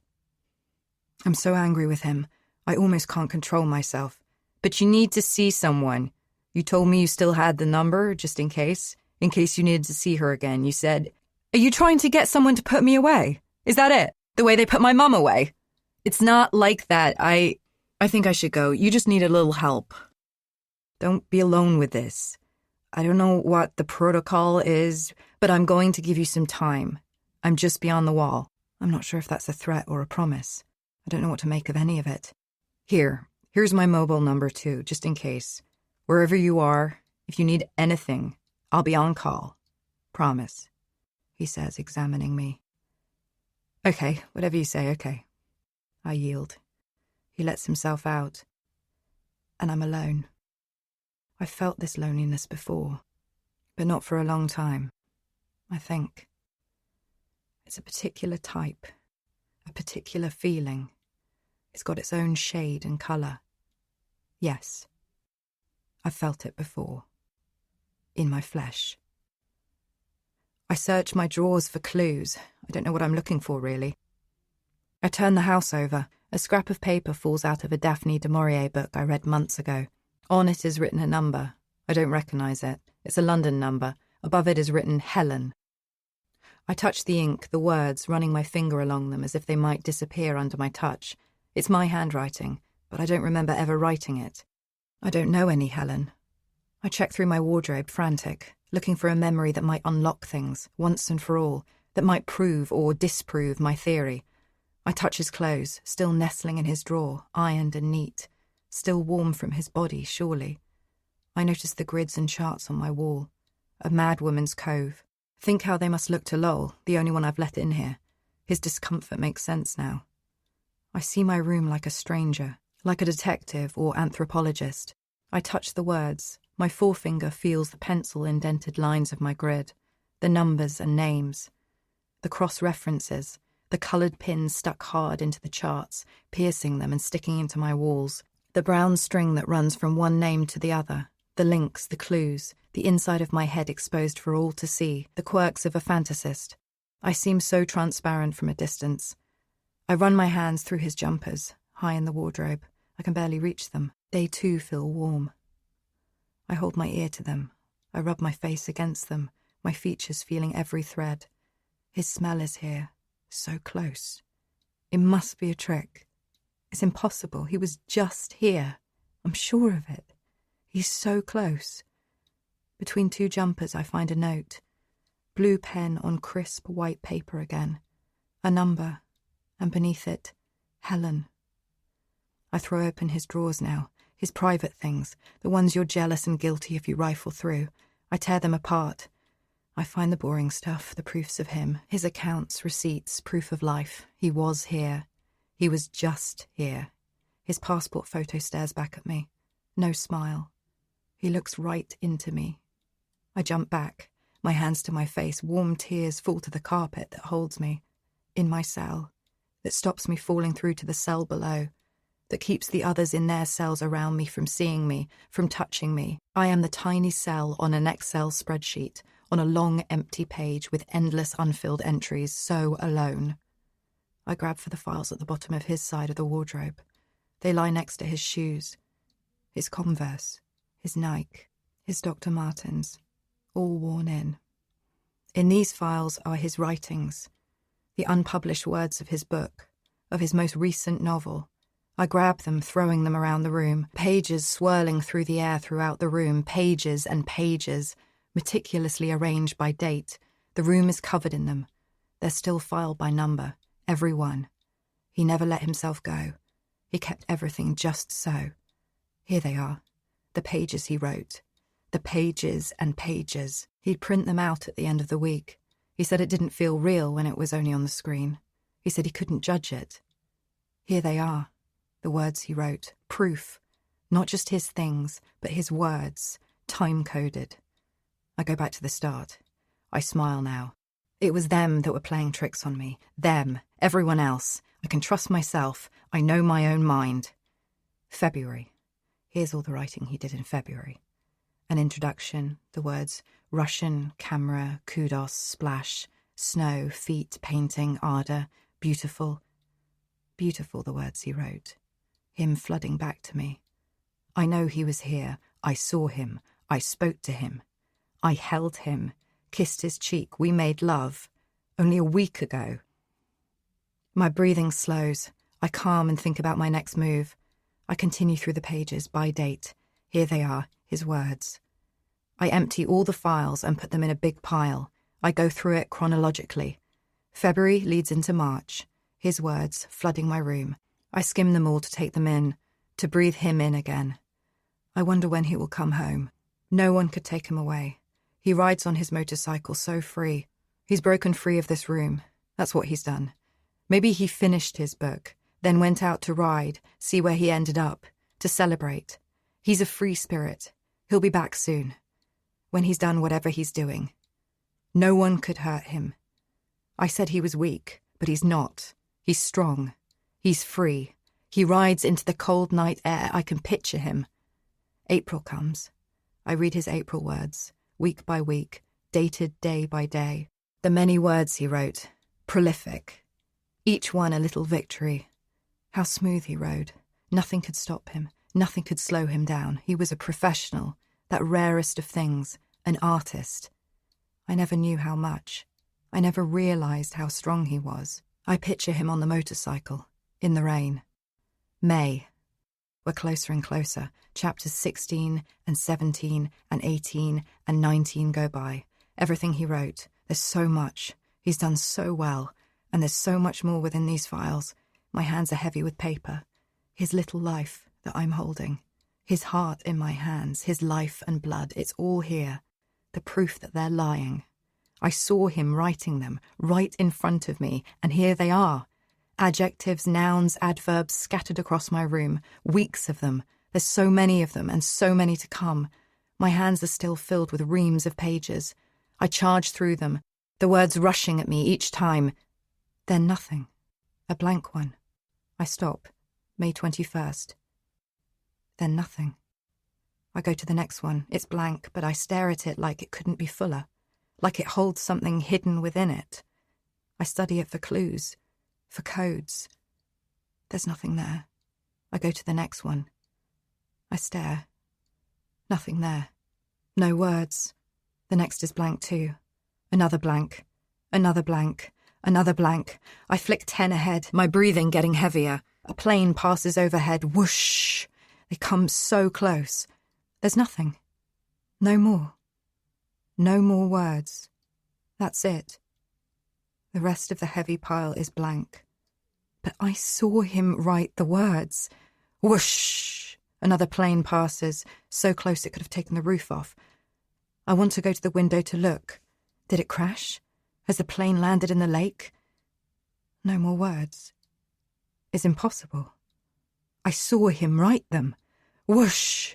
I'm so angry with him. I almost can't control myself. But you need to see someone. You told me you still had the number, just in case you needed to see her again. You said, are you trying to get someone to put me away? Is that it? The way they put my mum away? It's not like that. I think I should go. You just need a little help. Don't be alone with this. I don't know what the protocol is, but I'm going to give you some time. I'm just beyond the wall. I'm not sure if that's a threat or a promise. I don't know what to make of any of it. Here's my mobile number too, just in case. Wherever you are, if you need anything, I'll be on call. Promise, he says, examining me. Okay, whatever you say, okay. I yield. He lets himself out. And I'm alone. I've felt this loneliness before, but not for a long time, I think. It's a particular type, a particular feeling. It's got its own shade and colour. Yes, I've felt it before. In my flesh. I search my drawers for clues. I don't know what I'm looking for, really. I turn the house over. A scrap of paper falls out of a Daphne du Maurier book I read months ago. On it is written a number. I don't recognise it. It's a London number. Above it is written Helen. I touch the ink, the words, running my finger along them as if they might disappear under my touch. It's my handwriting, but I don't remember ever writing it. I don't know any Helen. I check through my wardrobe, frantic, looking for a memory that might unlock things, once and for all, that might prove or disprove my theory. I touch his clothes, still nestling in his drawer, ironed and neat, still warm from his body, surely. I notice the grids and charts on my wall. A madwoman's cove, Think how they must look to Lowell, the only one I've let in here. His discomfort makes sense now. I see my room like a stranger, like a detective or anthropologist. I touch the words. My forefinger feels the pencil-indented lines of my grid, the numbers and names, the cross-references, the coloured pins stuck hard into the charts, piercing them and sticking into my walls, the brown string that runs from one name to the other, the links, the clues, the inside of my head exposed for all to see, the quirks of a fantasist. I seem so transparent from a distance. I run my hands through his jumpers, high in the wardrobe. I can barely reach them. They too feel warm. I hold my ear to them. I rub my face against them, my features feeling every thread. His smell is here, so close. It must be a trick. It's impossible. He was just here. I'm sure of it. He's so close. Between two jumpers, I find a note. Blue pen on crisp white paper again. A number, and beneath it, Helen. I throw open his drawers now, his private things, the ones you're jealous and guilty if you rifle through. I tear them apart. I find the boring stuff, the proofs of him, his accounts, receipts, proof of life. He was here. He was just here. His passport photo stares back at me. No smile. He looks right into me. I jump back, my hands to my face, warm tears fall to the carpet that holds me. In my cell, that stops me falling through to the cell below, that keeps the others in their cells around me from seeing me, from touching me. I am the tiny cell on an Excel spreadsheet, on a long empty page with endless unfilled entries, so alone. I grab for the files at the bottom of his side of the wardrobe. They lie next to his shoes, his Converse, his Nike, his Dr. Martens, all worn in. In these files are his writings, the unpublished words of his book, of his most recent novel. I grab them, throwing them around the room, pages swirling through the air throughout the room, pages and pages, meticulously arranged by date. The room is covered in them. They're still filed by number, every one. He never let himself go. He kept everything just so. Here they are, the pages he wrote. The pages and pages. He'd print them out at the end of the week. He said it didn't feel real when it was only on the screen. He said he couldn't judge it. Here they are. The words he wrote, proof, not just his things, but his words, time-coded. I go back to the start. I smile now. It was them that were playing tricks on me. Them, everyone else. I can trust myself. I know my own mind. February. Here's all the writing he did in February. An introduction, the words Russian, camera, kudos, splash, snow, feet, painting, ardor, beautiful. Beautiful, the words he wrote. Him flooding back to me. I know he was here. I saw him. I spoke to him. I held him, kissed his cheek. We made love. Only a week ago. My breathing slows. I calm and think about my next move. I continue through the pages by date. Here they are, his words. I empty all the files and put them in a big pile. I go through it chronologically. February leads into March. His words flooding my room. I skim them all to take them in, to breathe him in again. I wonder when he will come home. No one could take him away. He rides on his motorcycle so free. He's broken free of this room. That's what he's done. Maybe he finished his book, then went out to ride, see where he ended up, to celebrate. He's a free spirit. He'll be back soon, when he's done whatever he's doing. No one could hurt him. I said he was weak, but he's not. He's strong. He's free. He rides into the cold night air. I can picture him. April comes. I read his April words, week by week, dated day by day. The many words he wrote, prolific. Each one a little victory. How smooth he rode. Nothing could stop him. Nothing could slow him down. He was a professional, that rarest of things, an artist. I never knew how much. I never realized how strong he was. I picture him on the motorcycle, in the rain. May. We're closer and closer. Chapters 16 and 17 and 18 and 19 go by. Everything he wrote. There's so much. He's done so well. And there's so much more within these files. My hands are heavy with paper. His little life that I'm holding. His heart in my hands. His life and blood. It's all here. The proof that they're lying. I saw him writing them right in front of me, and here they are. Adjectives, nouns, adverbs scattered across my room, weeks of them. There's so many of them, and so many to come. My hands are still filled with reams of pages. I charge through them, the words rushing at me each time. Then nothing. A blank one. I stop. May 21st. Then nothing. I go to the next one. It's blank, but I stare at it like it couldn't be fuller, like it holds something hidden within it. I study it for clues, for codes. There's nothing there. I go to the next one. I stare. Nothing there. No words. The next is blank too. Another blank. Another blank. Another blank. I flick 10 ahead, my breathing getting heavier. A plane passes overhead. Whoosh! They come so close. There's nothing. No more. No more words. That's it. The rest of the heavy pile is blank. But I saw him write the words. Whoosh! Another plane passes, so close it could have taken the roof off. I want to go to the window to look. Did it crash? Has the plane landed in the lake? No more words. It's impossible. I saw him write them. Whoosh!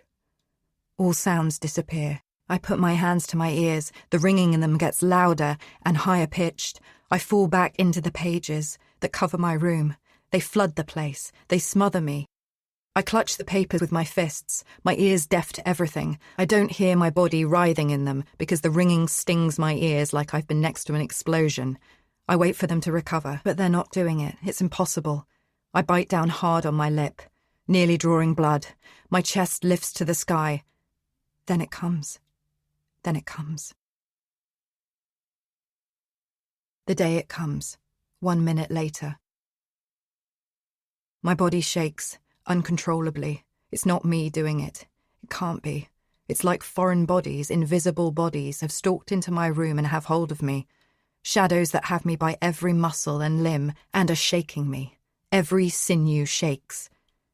All sounds disappear. I put my hands to my ears. The ringing in them gets louder and higher pitched. I fall back into the pages that cover my room. They flood the place. They smother me. I clutch the papers with my fists, my ears deaf to everything. I don't hear my body writhing in them because the ringing stings my ears like I've been next to an explosion. I wait for them to recover, but they're not doing it. It's impossible. I bite down hard on my lip, nearly drawing blood. My chest lifts to the sky. Then it comes. Then it comes. The day it comes, 1 minute later. My body shakes, uncontrollably. It's not me doing it. It can't be. It's like foreign bodies, invisible bodies, have stalked into my room and have hold of me. Shadows that have me by every muscle and limb and are shaking me. Every sinew shakes.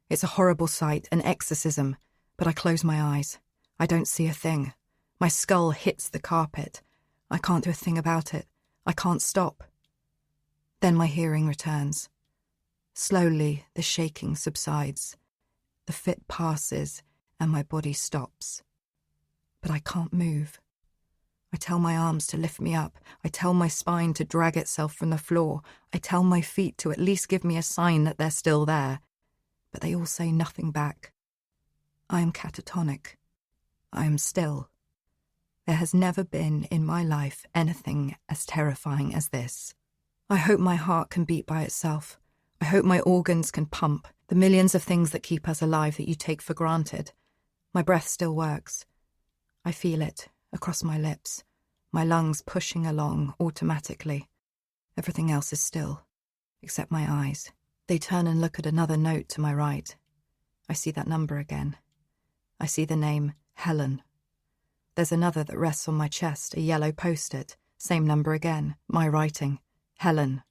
It's a horrible sight, an exorcism, but I close my eyes. I don't see a thing. My skull hits the carpet. I can't do a thing about it. I can't stop. Then my hearing returns. Slowly, the shaking subsides. The fit passes, and my body stops. But I can't move. I tell my arms to lift me up. I tell my spine to drag itself from the floor. I tell my feet to at least give me a sign that they're still there. But they all say nothing back. I am catatonic. I am still. There has never been in my life anything as terrifying as this. I hope my heart can beat by itself. I hope my organs can pump, the millions of things that keep us alive that you take for granted. My breath still works. I feel it across my lips, my lungs pushing along automatically. Everything else is still, except my eyes. They turn and look at another note to my right. I see that number again. I see the name Helen. There's another that rests on my chest, a yellow post-it, same number again, my writing, Helen.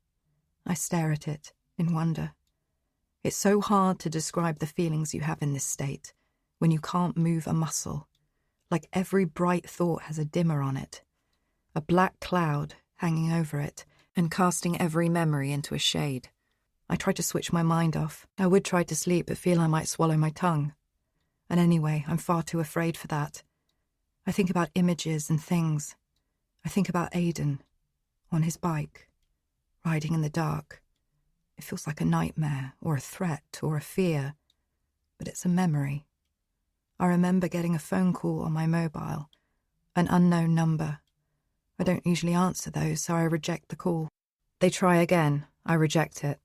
I stare at it in wonder. It's so hard to describe the feelings you have in this state, when you can't move a muscle, like every bright thought has a dimmer on it, a black cloud hanging over it and casting every memory into a shade. I try to switch my mind off. I would try to sleep but feel I might swallow my tongue. And anyway, I'm far too afraid for that. I think about images and things. I think about Aidan, on his bike, riding in the dark. It feels like a nightmare, or a threat, or a fear. But it's a memory. I remember getting a phone call on my mobile, an unknown number. I don't usually answer those, so I reject the call. They try again. I reject it.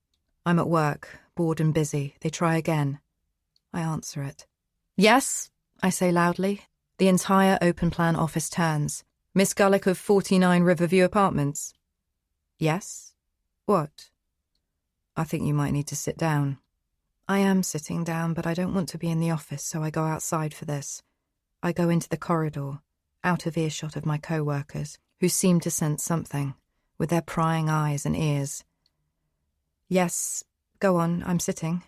I'm at work, bored and busy. They try again. I answer it. Yes, I say loudly. The entire open-plan office turns. Miss Gullick of 49 Riverview Apartments. Yes? What? I think you might need to sit down. I am sitting down, but I don't want to be in the office, so I go outside for this. I go into the corridor, out of earshot of my co-workers, who seem to sense something, with their prying eyes and ears. Yes, go on, I'm sitting.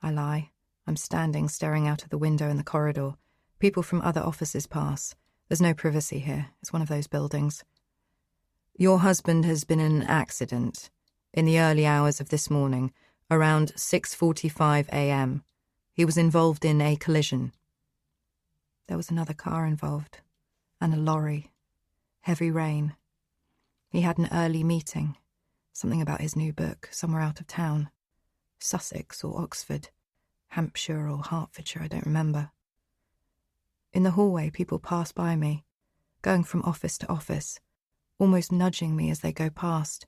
I lie. I'm standing, staring out of the window in the corridor. People from other offices pass. There's no privacy here. It's one of those buildings. Your husband has been in an accident in the early hours of this morning, around 6:45 a.m. He was involved in a collision. There was another car involved, and a lorry. Heavy rain. He had an early meeting, something about his new book, somewhere out of town. Sussex or Oxford, Hampshire or Hertfordshire, I don't remember. In the hallway, people pass by me, going from office to office, almost nudging me as they go past.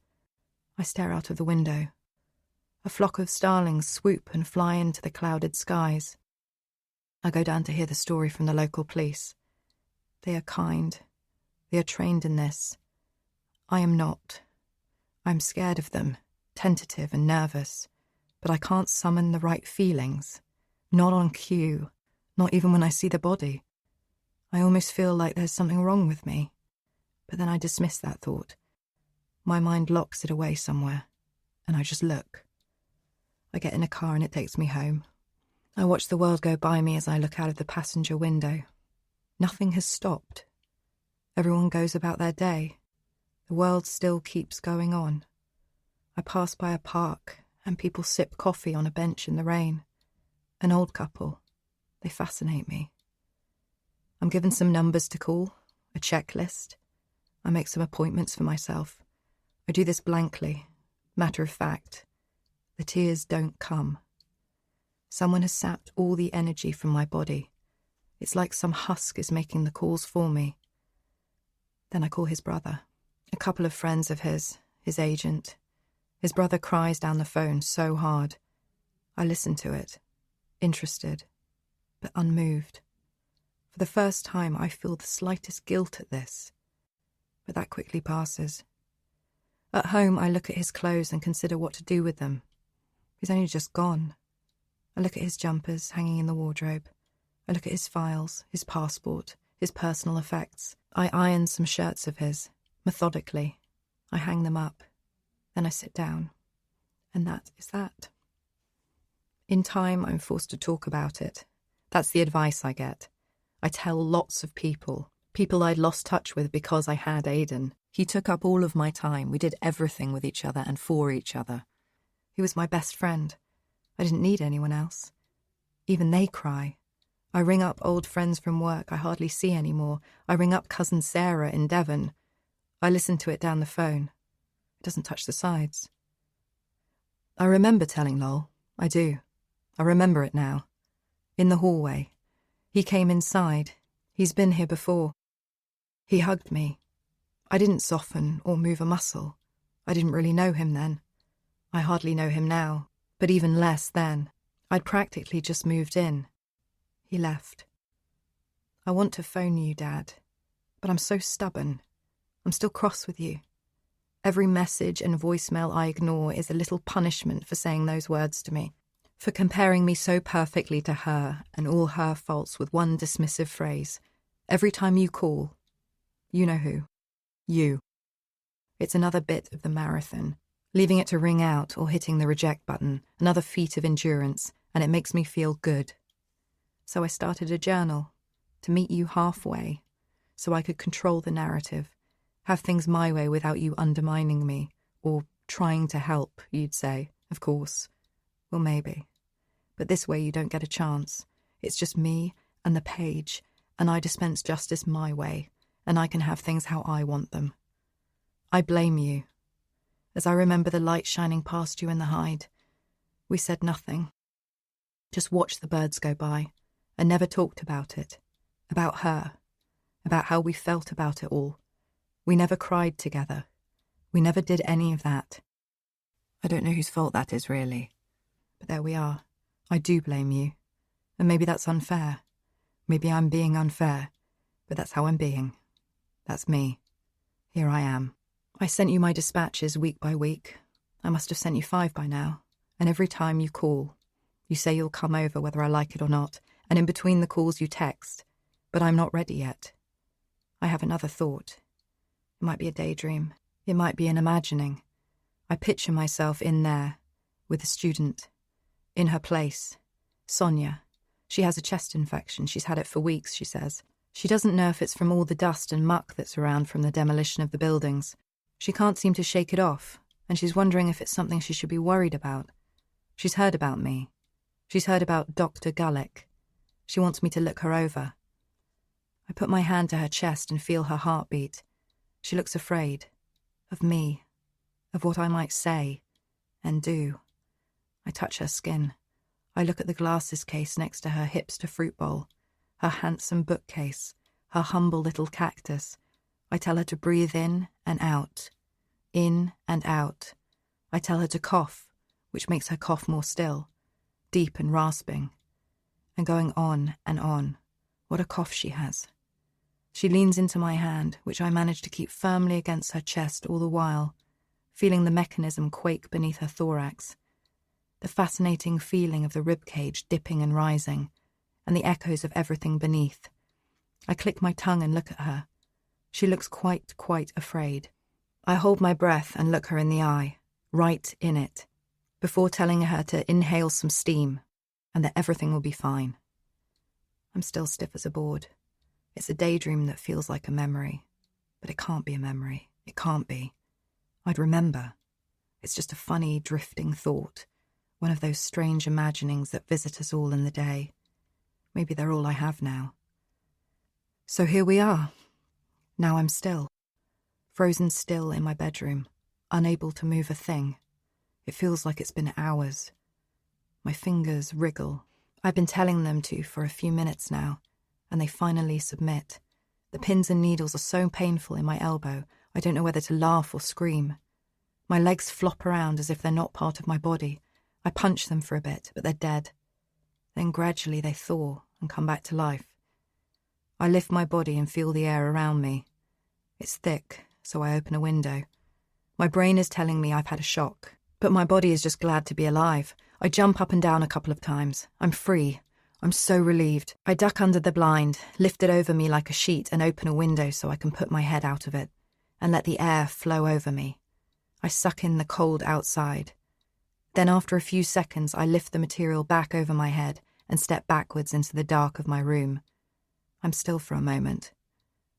I stare out of the window. A flock of starlings swoop and fly into the clouded skies. I go down to hear the story from the local police. They are kind. They are trained in this. I am not. I'm scared of them, tentative and nervous, but I can't summon the right feelings. Not on cue, not even when I see the body. I almost feel like there's something wrong with me, but then I dismiss that thought. My mind locks it away somewhere, and I just look. I get in a car and it takes me home. I watch the world go by me as I look out of the passenger window. Nothing has stopped. Everyone goes about their day. The world still keeps going on. I pass by a park and people sip coffee on a bench in the rain. An old couple. They fascinate me. I'm given some numbers to call, a checklist. I make some appointments for myself. I do this blankly, matter of fact. The tears don't come. Someone has sapped all the energy from my body. It's like some husk is making the calls for me. Then I call his brother. A couple of friends of his agent. His brother cries down the phone so hard. I listen to it, interested, but unmoved. For the first time, I feel the slightest guilt at this. But that quickly passes. At home, I look at his clothes and consider what to do with them. He's only just gone. I look at his jumpers hanging in the wardrobe. I look at his files, his passport, his personal effects. I iron some shirts of his, methodically. I hang them up. Then I sit down. And that is that. In time, I'm forced to talk about it. That's the advice I get. I tell lots of people I'd lost touch with because I had Aidan. He took up all of my time. We did everything with each other and for each other. He was my best friend. I didn't need anyone else. Even they cry. I ring up old friends from work I hardly see anymore. I ring up cousin Sarah in Devon. I listen to it down the phone. It doesn't touch the sides. I remember telling Lowell. I do. I remember it now. In the hallway. He came inside. He's been here before. He hugged me. I didn't soften or move a muscle. I didn't really know him then. I hardly know him now, but even less then. I'd practically just moved in. He left. I want to phone you, Dad, but I'm so stubborn. I'm still cross with you. Every message and voicemail I ignore is a little punishment for saying those words to me, for comparing me so perfectly to her and all her faults with one dismissive phrase. Every time you call, you know who. You. It's another bit of the marathon, leaving it to ring out or hitting the reject button, another feat of endurance, and it makes me feel good. So I started a journal, to meet you halfway, so I could control the narrative, have things my way without you undermining me, or trying to help, you'd say, of course. Well, maybe. But this way you don't get a chance. It's just me and the page, and I dispense justice my way, and I can have things how I want them. I blame you. As I remember the light shining past you in the hide, we said nothing. Just watched the birds go by, and never talked about it. About her. About how we felt about it all. We never cried together. We never did any of that. I don't know whose fault that is, really. But there we are. I do blame you. And maybe that's unfair. Maybe I'm being unfair. But that's how I'm being. That's me. Here I am. I sent you my dispatches week by week. I must have sent you 5 by now. And every time you call, you say you'll come over whether I like it or not. And in between the calls you text. But I'm not ready yet. I have another thought. It might be a daydream. It might be an imagining. I picture myself in there, with a student. In her place. Sonia. She has a chest infection. She's had it for weeks, she says. She doesn't know if it's from all the dust and muck that's around from the demolition of the buildings. She can't seem to shake it off, and she's wondering if it's something she should be worried about. She's heard about me. She's heard about Dr. Gulick. She wants me to look her over. I put my hand to her chest and feel her heartbeat. She looks afraid. Of me. Of what I might say and do. I touch her skin. I look at the glasses case next to her hipster fruit bowl, her handsome bookcase, her humble little cactus. I tell her to breathe in and out. In and out. I tell her to cough, which makes her cough more still, deep and rasping. And going on and on. What a cough she has. She leans into my hand, which I manage to keep firmly against her chest all the while, feeling the mechanism quake beneath her thorax. The fascinating feeling of the ribcage dipping and rising, and the echoes of everything beneath. I click my tongue and look at her. She looks quite afraid. I hold my breath and look her in the eye, right in it, before telling her to inhale some steam, and that everything will be fine. I'm still stiff as a board. It's a daydream that feels like a memory, but it can't be a memory. It can't be. I'd remember. It's just a funny, drifting thought, one of those strange imaginings that visit us all in the day. Maybe they're all I have now. So here we are. Now I'm still. Frozen still in my bedroom, unable to move a thing. It feels like it's been hours. My fingers wriggle. I've been telling them to for a few minutes now, and they finally submit. The pins and needles are so painful in my elbow, I don't know whether to laugh or scream. My legs flop around as if they're not part of my body. I punch them for a bit, but they're dead. Then gradually they thaw and come back to life. I lift my body and feel the air around me. It's thick, so I open a window. My brain is telling me I've had a shock, but my body is just glad to be alive. I jump up and down a couple of times. I'm free. I'm so relieved. I duck under the blind, lift it over me like a sheet and open a window so I can put my head out of it and let the air flow over me. I suck in the cold outside. Then after a few seconds, I lift the material back over my head and step backwards into the dark of my room. I'm still for a moment.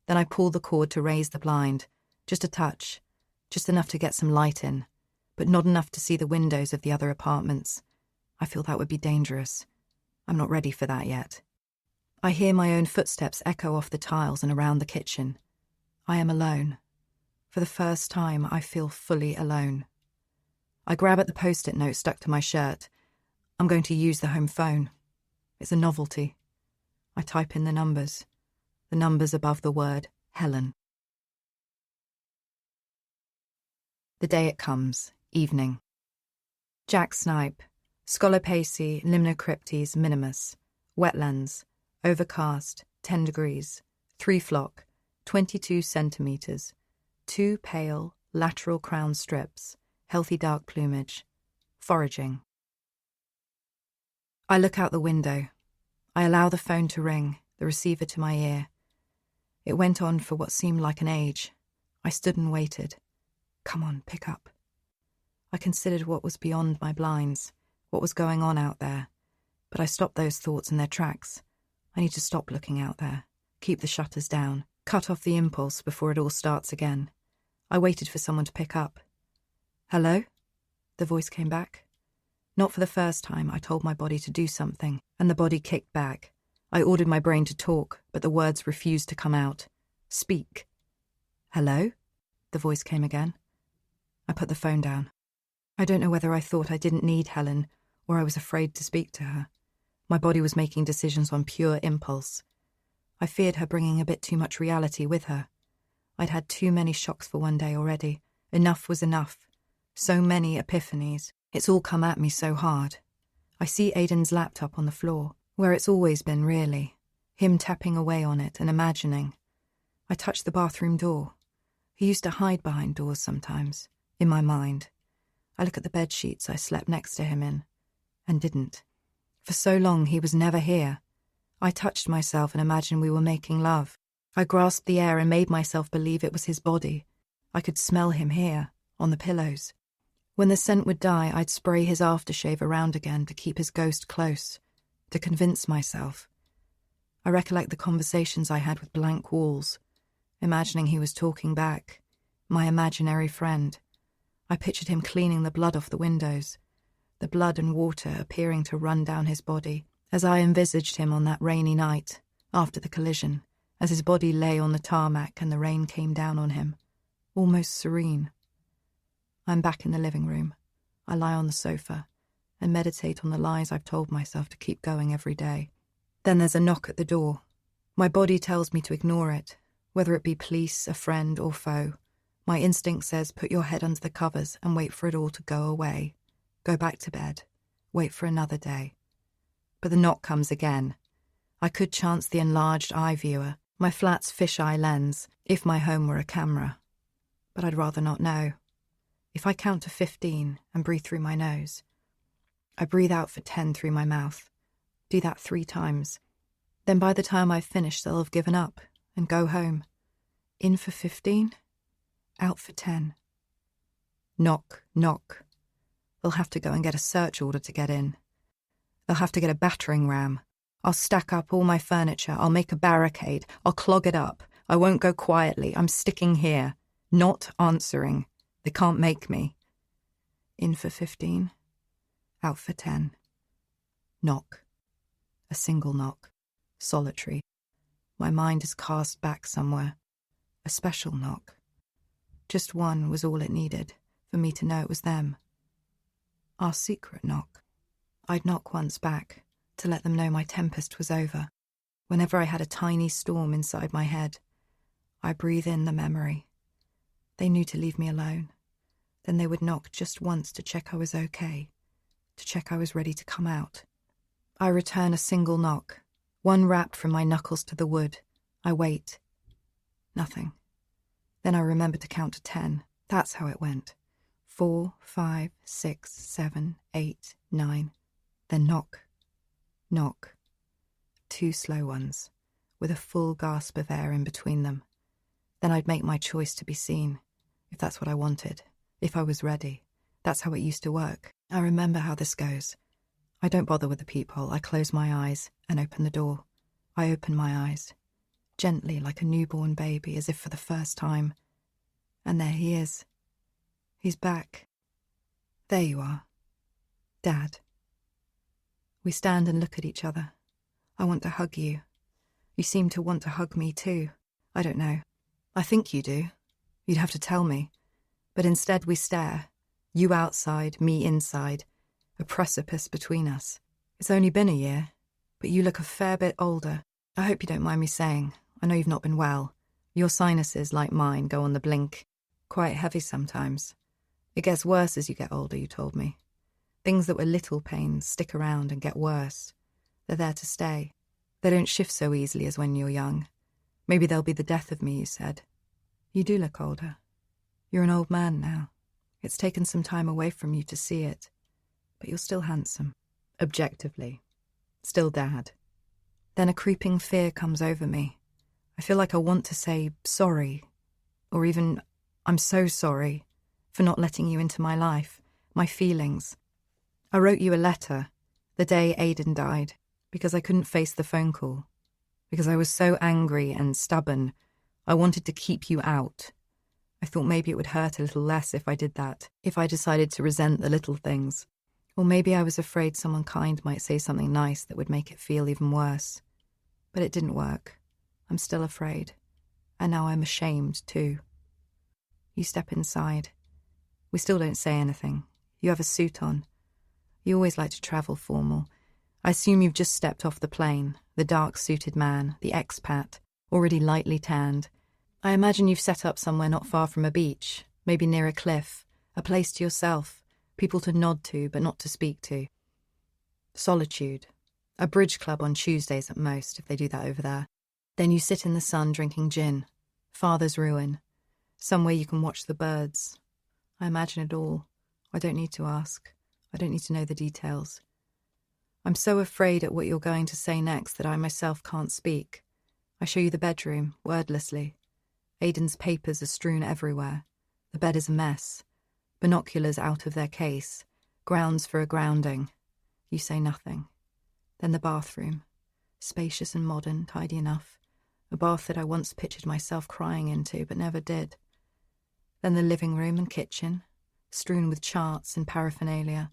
Then I pull the cord to raise the blind, just a touch, just enough to get some light in, but not enough to see the windows of the other apartments. I feel that would be dangerous. I'm not ready for that yet. I hear my own footsteps echo off the tiles and around the kitchen. I am alone. For the first time, I feel fully alone. I grab at the post-it note stuck to my shirt. I'm going to use the home phone. It's a novelty. I type in the numbers above the word Helen. The day it comes, evening. Jack Snipe, Scolopaceae limnocryptes minimus, wetlands, overcast, 10 degrees, 3 flock, 22 centimetres, 2 pale, lateral crown strips, healthy dark plumage, foraging. I look out the window. I allow the phone to ring, the receiver to my ear. It went on for what seemed like an age. I stood and waited. Come on, pick up. I considered what was beyond my blinds, what was going on out there, but I stopped those thoughts in their tracks. I need to stop looking out there, keep the shutters down, cut off the impulse before it all starts again. I waited for someone to pick up. Hello? The voice came back. Not for the first time, I told my body to do something, and the body kicked back. I ordered my brain to talk, but the words refused to come out. Speak. Hello? The voice came again. I put the phone down. I don't know whether I thought I didn't need Helen, or I was afraid to speak to her. My body was making decisions on pure impulse. I feared her bringing a bit too much reality with her. I'd had too many shocks for one day already. Enough was enough. So many epiphanies. It's all come at me so hard. I see Aidan's laptop on the floor, where it's always been, really. Him tapping away on it and imagining. I touch the bathroom door. He used to hide behind doors sometimes, in my mind. I look at the bed sheets I slept next to him in, and didn't. For so long he was never here. I touched myself and imagined we were making love. I grasped the air and made myself believe it was his body. I could smell him here, on the pillows. When the scent would die, I'd spray his aftershave around again to keep his ghost close, to convince myself. I recollect the conversations I had with blank walls, imagining he was talking back, My imaginary friend. I pictured him cleaning the blood off the windows, the blood and water appearing to run down his body, as I envisaged him on that rainy night, after the collision, as his body lay on the tarmac and the rain came down on him, almost serene. I'm back in the living room. I lie on the sofa and meditate on the lies I've told myself to keep going every day. Then there's a knock at the door. My body tells me to ignore it, whether it be police, a friend, or foe. My instinct says put your head under the covers and wait for it all to go away. Go back to bed. Wait for another day. But the knock comes again. I could chance the enlarged eye viewer, my flat's fisheye lens, if my home were a camera. But I'd rather not know. If I count to 15 and breathe through my nose, I breathe out for 10 through my mouth. Do that 3 times. Then by the time I've finished, they'll have given up and go home. In for 15, out for 10. Knock, knock. They'll have to go and get a search order to get in. They'll have to get a battering ram. I'll stack up all my furniture. I'll make a barricade. I'll clog it up. I won't go quietly. I'm sticking here. Not answering. They can't make me. In for 15, out for 10. Knock. A single knock. Solitary. My mind is cast back somewhere. A special knock. Just one was all it needed for me to know it was them. Our secret knock. I'd knock once back to let them know my tempest was over. Whenever I had a tiny storm inside my head, I breathe in the memory. They knew to leave me alone. Then they would knock just once to check I was okay, to check I was ready to come out. I return a single knock, one rapped from my knuckles to the wood. I wait. Nothing. Then I remember to count to 10. That's how it went. 4, 5, 6, 7, 8, 9. Then knock. Knock. 2 slow ones, with a full gasp of air in between them. Then I'd make my choice to be seen, if that's what I wanted, if I was ready. That's how it used to work. I remember how this goes. I don't bother with the peephole. I close my eyes and open the door. I open my eyes, gently like a newborn baby, as if for the first time. And there he is. He's back. There you are. Dad. We stand and look at each other. I want to hug you. You seem to want to hug me too. I don't know. I think you do. You'd have to tell me. But instead we stare. You outside, me inside. A precipice between us. It's only been a year, but you look a fair bit older. I hope you don't mind me saying. I know you've not been well. Your sinuses, like mine, go on the blink. Quite heavy sometimes. It gets worse as you get older, you told me. Things that were little pains stick around and get worse. They're there to stay. They don't shift so easily as when you're young. Maybe they'll be the death of me, you said. You do look older. You're an old man now. It's taken some time away from you to see it. But you're still handsome. Objectively. Still Dad. Then a creeping fear comes over me. I feel like I want to say sorry. Or even, I'm so sorry for not letting you into my life, my feelings. I wrote you a letter the day Aidan died because I couldn't face the phone call. Because I was so angry and stubborn, I wanted to keep you out. I thought maybe it would hurt a little less if I did that, if I decided to resent the little things. Or maybe I was afraid someone kind might say something nice that would make it feel even worse. But it didn't work. I'm still afraid. And now I'm ashamed, too. You step inside. We still don't say anything. You have a suit on. You always like to travel formal. I assume you've just stepped off the plane, the dark-suited man, the expat, already lightly tanned. I imagine you've set up somewhere not far from a beach, maybe near a cliff, a place to yourself, people to nod to but not to speak to. Solitude. A bridge club on Tuesdays at most, if they do that over there. Then you sit in the sun drinking gin. Father's ruin. Somewhere you can watch the birds. I imagine it all. I don't need to ask. I don't need to know the details. I'm so afraid at what you're going to say next that I myself can't speak. I show you the bedroom, wordlessly. Aidan's papers are strewn everywhere. The bed is a mess. Binoculars out of their case. Grounds for a grounding. You say nothing. Then the bathroom. Spacious and modern, tidy enough. A bath that I once pictured myself crying into, but never did. Then the living room and kitchen, strewn with charts and paraphernalia.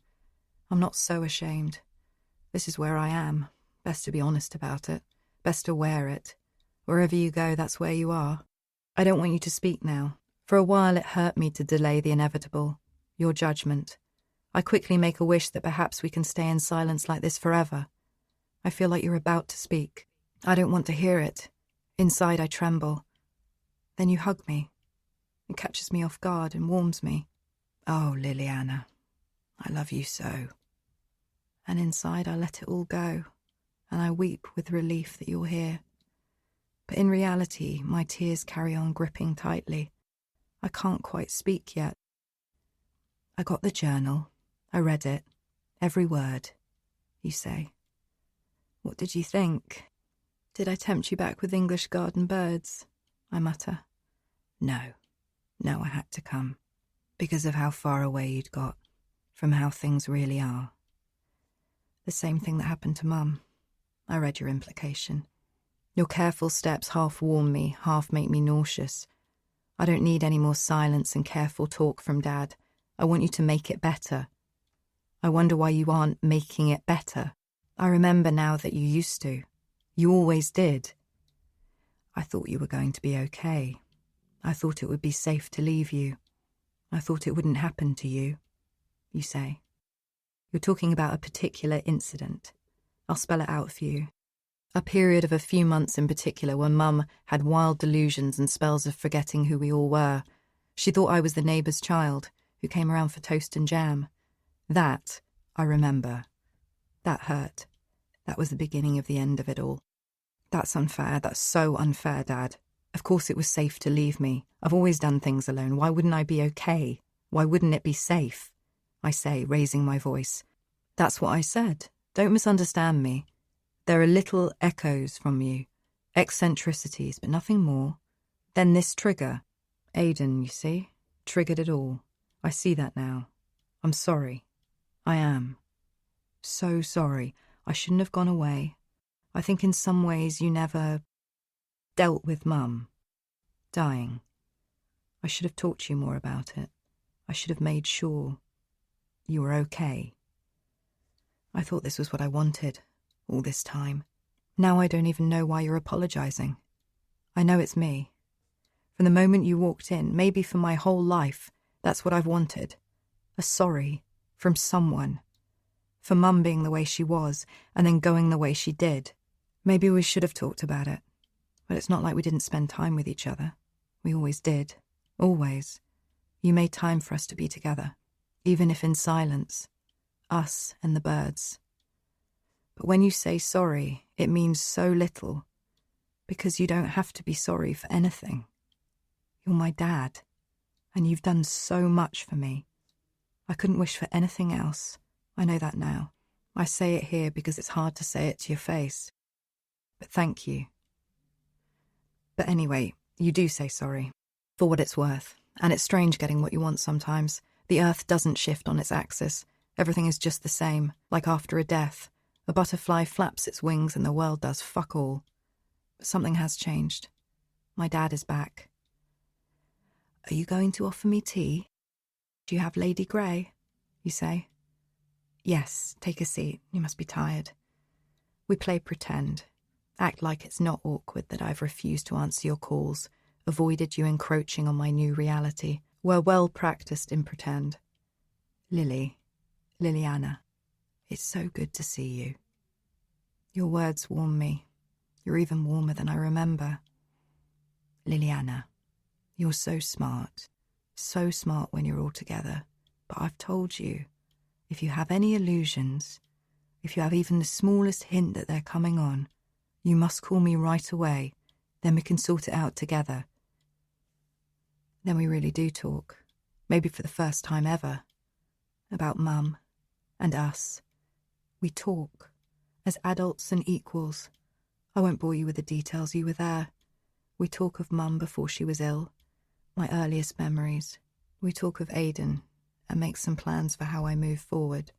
I'm not so ashamed. This is where I am. Best to be honest about it. Best to wear it. Wherever you go, that's where you are. I don't want you to speak now. For a while it hurt me to delay the inevitable. Your judgment. I quickly make a wish that perhaps we can stay in silence like this forever. I feel like you're about to speak. I don't want to hear it. Inside I tremble. Then you hug me. It catches me off guard and warms me. Oh, Liliana, I love you so. And inside I let it all go, and I weep with relief that you're here. But in reality, my tears carry on gripping tightly. I can't quite speak yet. I got the journal. I read it. Every word. You say. What did you think? Did I tempt you back with English garden birds? I mutter. No, I had to come. Because of how far away you'd got from how things really are. The same thing that happened to Mum. I read your implication. Your careful steps half warm me, half make me nauseous. I don't need any more silence and careful talk from Dad. I want you to make it better. I wonder why you aren't making it better. I remember now that you used to. You always did. I thought you were going to be okay. I thought it would be safe to leave you. I thought it wouldn't happen to you, you say. You're talking about a particular incident. I'll spell it out for you. A period of a few months in particular when Mum had wild delusions and spells of forgetting who we all were. She thought I was the neighbour's child who came around for toast and jam. That, I remember. That hurt. That was the beginning of the end of it all. That's unfair. That's so unfair, Dad. Of course it was safe to leave me. I've always done things alone. Why wouldn't I be okay? Why wouldn't it be safe? I say, raising my voice. That's what I said. Don't misunderstand me. There are little echoes from you, eccentricities, but nothing more. Then this trigger. Aidan, you see, triggered it all. I see that now. I'm sorry. I am. So sorry. I shouldn't have gone away. I think in some ways you never dealt with Mum dying. I should have talked to you more about it. I should have made sure you were okay. I thought this was what I wanted all this time. Now I don't even know why you're apologising. I know it's me. From the moment you walked in, maybe for my whole life, that's what I've wanted. A sorry from someone. For Mum being the way she was, and then going the way she did. Maybe we should have talked about it. But it's not like we didn't spend time with each other. We always did. Always. You made time for us to be together. Even if in silence. Us and the birds. But when you say sorry, it means so little. Because you don't have to be sorry for anything. You're my dad. And you've done so much for me. I couldn't wish for anything else. I know that now. I say it here because it's hard to say it to your face. But thank you. But anyway, you do say sorry. For what it's worth. And it's strange getting what you want sometimes. The earth doesn't shift on its axis. Everything is just the same, like after a death. A butterfly flaps its wings and the world does fuck all. But something has changed. My dad is back. Are you going to offer me tea? Do you have Lady Grey? You say. Yes, take a seat. You must be tired. We play pretend. Act like it's not awkward that I've refused to answer your calls, avoided you encroaching on my new reality. We're well practiced in pretend. Liliana, it's so good to see you. Your words warm me. You're even warmer than I remember. Liliana, you're so smart when you're all together. But I've told you, if you have any illusions, if you have even the smallest hint that they're coming on, you must call me right away. Then we can sort it out together. Then we really do talk, maybe for the first time ever, about Mum and us. We talk, as adults and equals. I won't bore you with the details, you were there. We talk of Mum before she was ill, my earliest memories. We talk of Aidan and make some plans for how I move forward.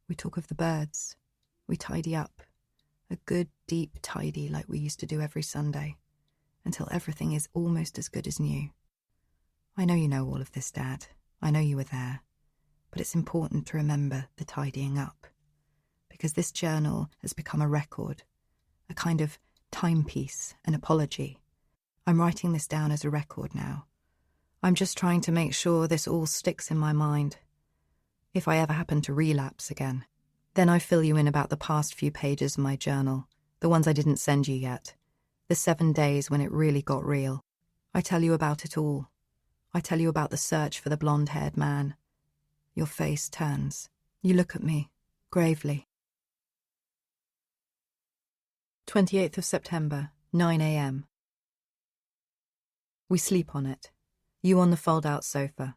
We talk of the birds. We tidy up, a good deep tidy like we used to do every Sunday, until everything is almost as good as new. I know you know all of this, Dad. I know you were there. But it's important to remember the tidying up. Because this journal has become a record, a kind of timepiece, an apology. I'm writing this down as a record now. I'm just trying to make sure this all sticks in my mind. If I ever happen to relapse again, then I fill you in about the past few pages of my journal, the ones I didn't send you yet, the 7 days when it really got real. I tell you about it all. I tell you about the search for the blonde-haired man. Your face turns. You look at me, gravely. 28th of September, 9 a.m. We sleep on it. You on the fold-out sofa.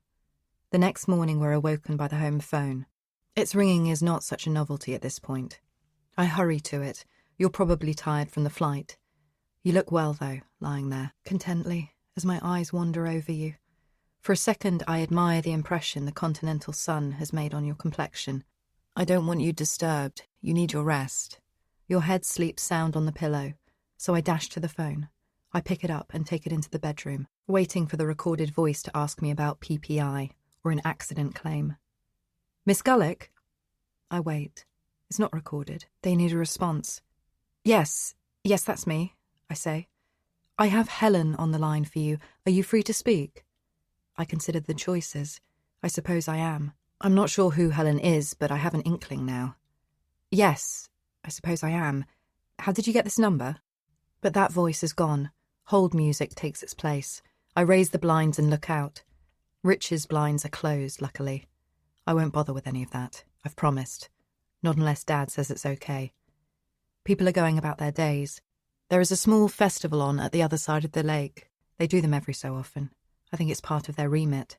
The next morning we're awoken by the home phone. Its ringing is not such a novelty at this point. I hurry to it. You're probably tired from the flight. You look well, though, lying there, contently, as my eyes wander over you. For a second I admire the impression the continental sun has made on your complexion. I don't want you disturbed. You need your rest. Your head sleeps sound on the pillow, so I dash to the phone. I pick it up and take it into the bedroom, waiting for the recorded voice to ask me about PPI or an accident claim. Miss Gullick? I wait. It's not recorded. They need a response. Yes, that's me, I say. I have Helen on the line for you. Are you free to speak? I consider the choices. I suppose I am. I'm not sure who Helen is, but I have an inkling now. Yes, I suppose I am. How did you get this number? But that voice is gone. Hold music takes its place. I raise the blinds and look out. Rich's blinds are closed, luckily. I won't bother with any of that. I've promised. Not unless Dad says it's okay. People are going about their days. There is a small festival on at the other side of the lake. They do them every so often. I think it's part of their remit.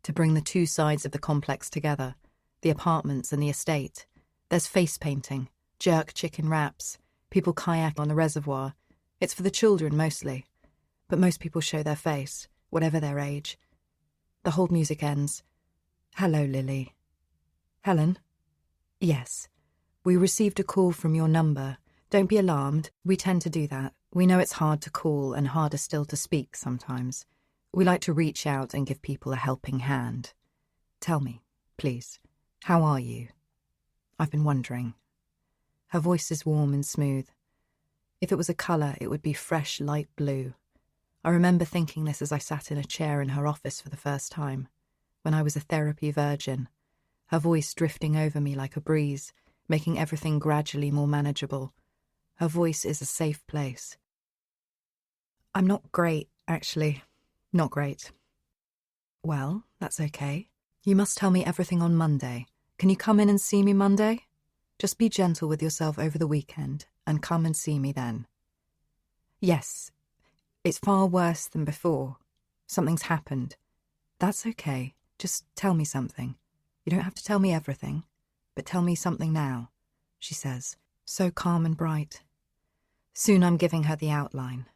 To bring the two sides of the complex together, the apartments and the estate. There's face painting, jerk chicken wraps, people kayak on the reservoir. It's for the children mostly. But most people show their face, whatever their age. The hold music ends. Hello, Lily. Helen? Yes. We received a call from your number. Don't be alarmed. We tend to do that. We know it's hard to call and harder still to speak sometimes. We like to reach out and give people a helping hand. Tell me, please, how are you? I've been wondering. Her voice is warm and smooth. If it was a colour, it would be fresh light blue. I remember thinking this as I sat in a chair in her office for the first time, when I was a therapy virgin, her voice drifting over me like a breeze, making everything gradually more manageable. Her voice is a safe place. I'm not great, actually. Not great. Well, that's okay. You must tell me everything on Monday. Can you come in and see me Monday? Just be gentle with yourself over the weekend and come and see me then. Yes, it's far worse than before. Something's happened. That's okay. Just tell me something. You don't have to tell me everything, but tell me something now, she says, so calm and bright. Soon I'm giving her the outline,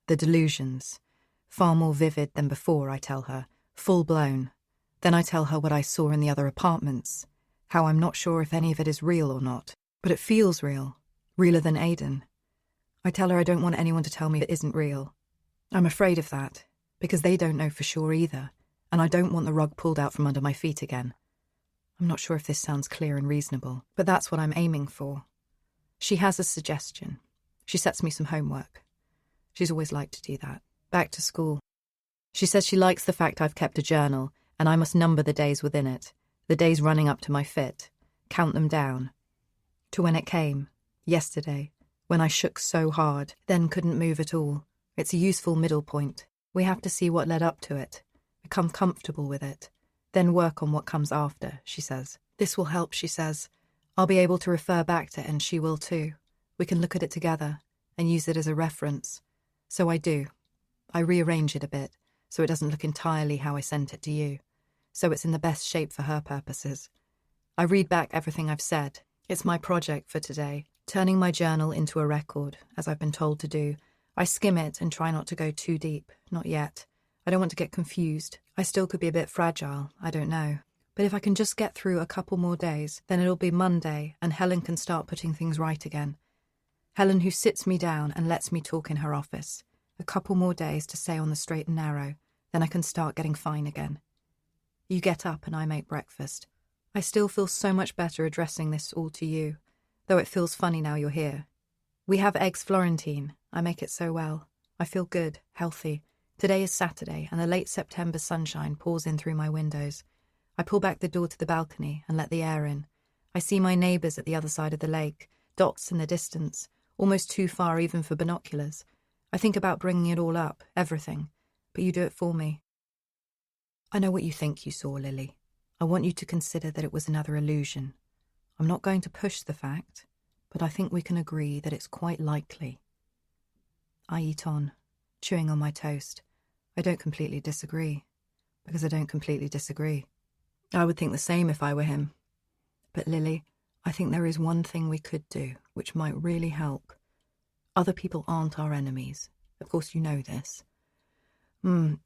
the delusions, far more vivid than before, I tell her, full-blown. Then I tell her what I saw in the other apartments, how I'm not sure if any of it is real or not, but it feels real, realer than Aidan. I tell her I don't want anyone to tell me it isn't real. I'm afraid of that, because they don't know for sure either, and I don't want the rug pulled out from under my feet again. I'm not sure if this sounds clear and reasonable, but that's what I'm aiming for. She has a suggestion. She sets me some homework. She's always liked to do that. Back to school. She says she likes the fact I've kept a journal, and I must number the days within it, the days running up to my fit, count them down. To when it came, yesterday, when I shook so hard, then couldn't move at all. It's a useful middle point. We have to see what led up to it, become comfortable with it, then work on what comes after, she says. This will help, she says. I'll be able to refer back to it and she will too. We can look at it together and use it as a reference. So I do. I rearrange it a bit, so it doesn't look entirely how I sent it to you, so it's in the best shape for her purposes. I read back everything I've said. It's my project for today, turning my journal into a record, as I've been told to do. I skim it and try not to go too deep, not yet. I don't want to get confused. I still could be a bit fragile, I don't know. But if I can just get through a couple more days, then it'll be Monday and Helen can start putting things right again. Helen who sits me down and lets me talk in her office. A couple more days to stay on the straight and narrow, Then I can start getting fine again. You get up and I make breakfast. I still feel so much better addressing this all to you, though it feels funny now you're here. We have eggs Florentine. I make it so well. I feel good, healthy. Today is Saturday, and the late September sunshine pours in through my windows. I pull back the door to the balcony and let the air in. I see my neighbours at the other side of the lake, dots in the distance, almost too far even for binoculars. I think about bringing it all up, everything, but you do it for me. I know what you think you saw, Lily. I want you to consider that it was another illusion. I'm not going to push the fact, but I think we can agree that it's quite likely. I eat on, chewing on my toast. I don't completely disagree, because I don't completely disagree. I would think the same if I were him. But Lily, I think there is one thing we could do, which might really help. Other people aren't our enemies. Of course you know this.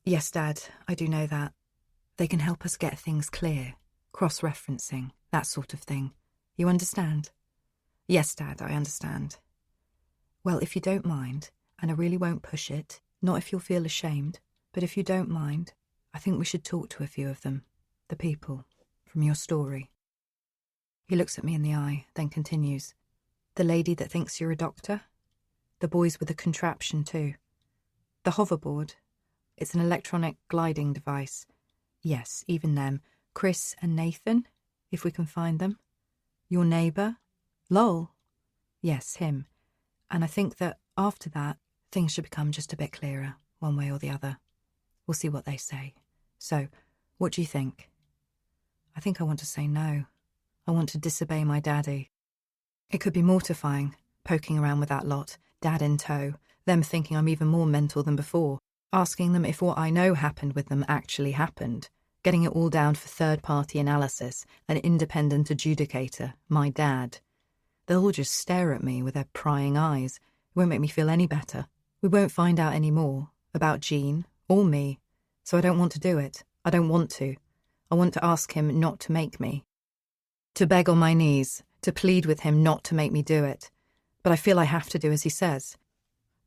Yes, Dad, I do know that. They can help us get things clear, cross-referencing, that sort of thing. You understand? Yes, Dad, I understand. Well, if you don't mind, and I really won't push it, not if you'll feel ashamed, but if you don't mind, I think we should talk to a few of them, the people, from your story. He looks at me in the eye, then continues. The lady that thinks you're a doctor? The boys with the contraption too. The hoverboard. It's an electronic gliding device. Yes, even them. Chris and Nathan, if we can find them. Your neighbour? Lowell? Yes, him. And I think that after that, things should become just a bit clearer, one way or the other. We'll see what they say. So, what do you think? I think I want to say no. I want to disobey my daddy. It could be mortifying, poking around with that lot, Dad in tow, them thinking I'm even more mental than before, asking them if what I know happened with them actually happened, getting it all down for third-party analysis, an independent adjudicator, my dad. They'll all just stare at me with their prying eyes. It won't make me feel any better. We won't find out any more about Jean or me, so I don't want to do it. I don't want to. I want to ask him not to make me. To beg on my knees, to plead with him not to make me do it. But I feel I have to do as he says.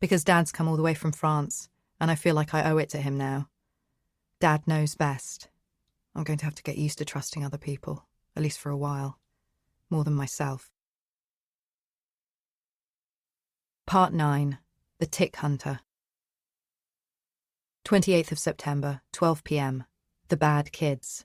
Because Dad's come all the way from France, and I feel like I owe it to him now. Dad knows best. I'm going to have to get used to trusting other people, at least for a while. More than myself. Part 9. The Tick Hunter. 28th of September, 12 p.m. The Bad Kids.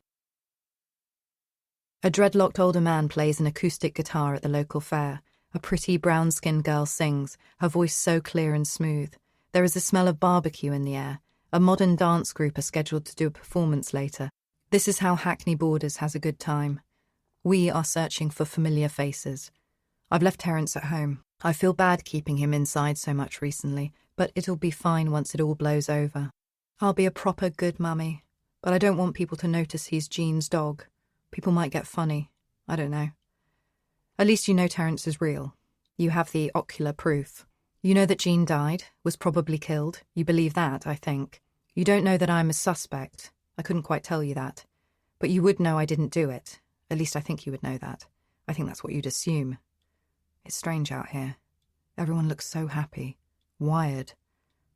A dreadlocked older man plays an acoustic guitar at the local fair. A pretty brown-skinned girl sings, her voice so clear and smooth. There is a smell of barbecue in the air. A modern dance group are scheduled to do a performance later. This is how Hackney Borders has a good time. We are searching for familiar faces. I've left Terence at home. I feel bad keeping him inside so much recently, but it'll be fine once it all blows over. I'll be a proper good mummy, but I don't want people to notice he's Jean's dog. People might get funny. I don't know. At least you know Terence is real. You have the ocular proof. You know that Jean died, was probably killed. You believe that, I think. You don't know that I'm a suspect. I couldn't quite tell you that. But you would know I didn't do it. At least I think you would know that. I think that's what you'd assume. It's strange out here. Everyone looks so happy. Wired.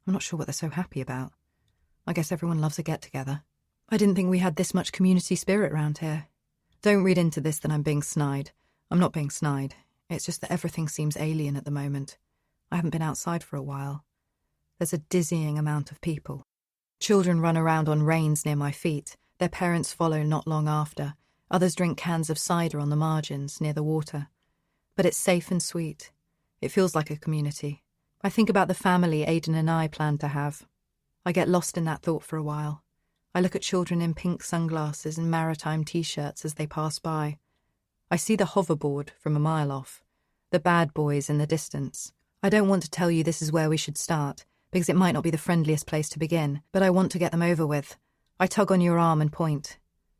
I'm not sure what they're so happy about. I guess everyone loves a get-together. I didn't think we had this much community spirit round here. Don't read into this that I'm being snide. I'm not being snide. It's just that everything seems alien at the moment. I haven't been outside for a while. There's a dizzying amount of people. Children run around on reins near my feet. Their parents follow not long after. Others drink cans of cider on the margins near the water. But it's safe and sweet. It feels like a community. I think about the family Aidan and I planned to have. I get lost in that thought for a while. I look at children in pink sunglasses and maritime t-shirts as they pass by. I see the hoverboard from a mile off. The bad boys in the distance. I don't want to tell you this is where we should start, because it might not be the friendliest place to begin, but I want to get them over with. I tug on your arm and point.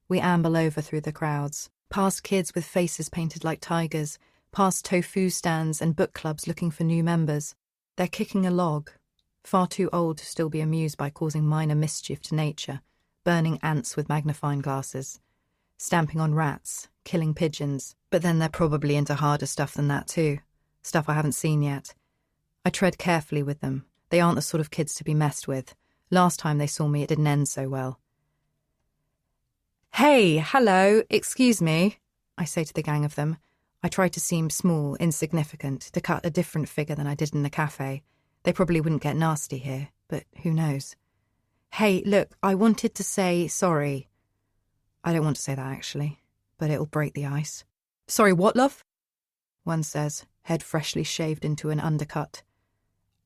We amble over through the crowds, past kids with faces painted like tigers, past tofu stands and book clubs looking for new members. They're kicking a log, far too old to still be amused by causing minor mischief to nature, burning ants with magnifying glasses, stamping on rats, killing pigeons, but then they're probably into harder stuff than that too, stuff I haven't seen yet. I tread carefully with them. They aren't the sort of kids to be messed with. Last time they saw me, it didn't end so well. "Hey, hello, excuse me," I say to the gang of them. I try to seem small, insignificant, to cut a different figure than I did in the cafe. They probably wouldn't get nasty here, but who knows. "Hey, look, I wanted to say sorry." I don't want to say that, actually, but it'll break the ice. "Sorry, what, love?" one says, head freshly shaved into an undercut.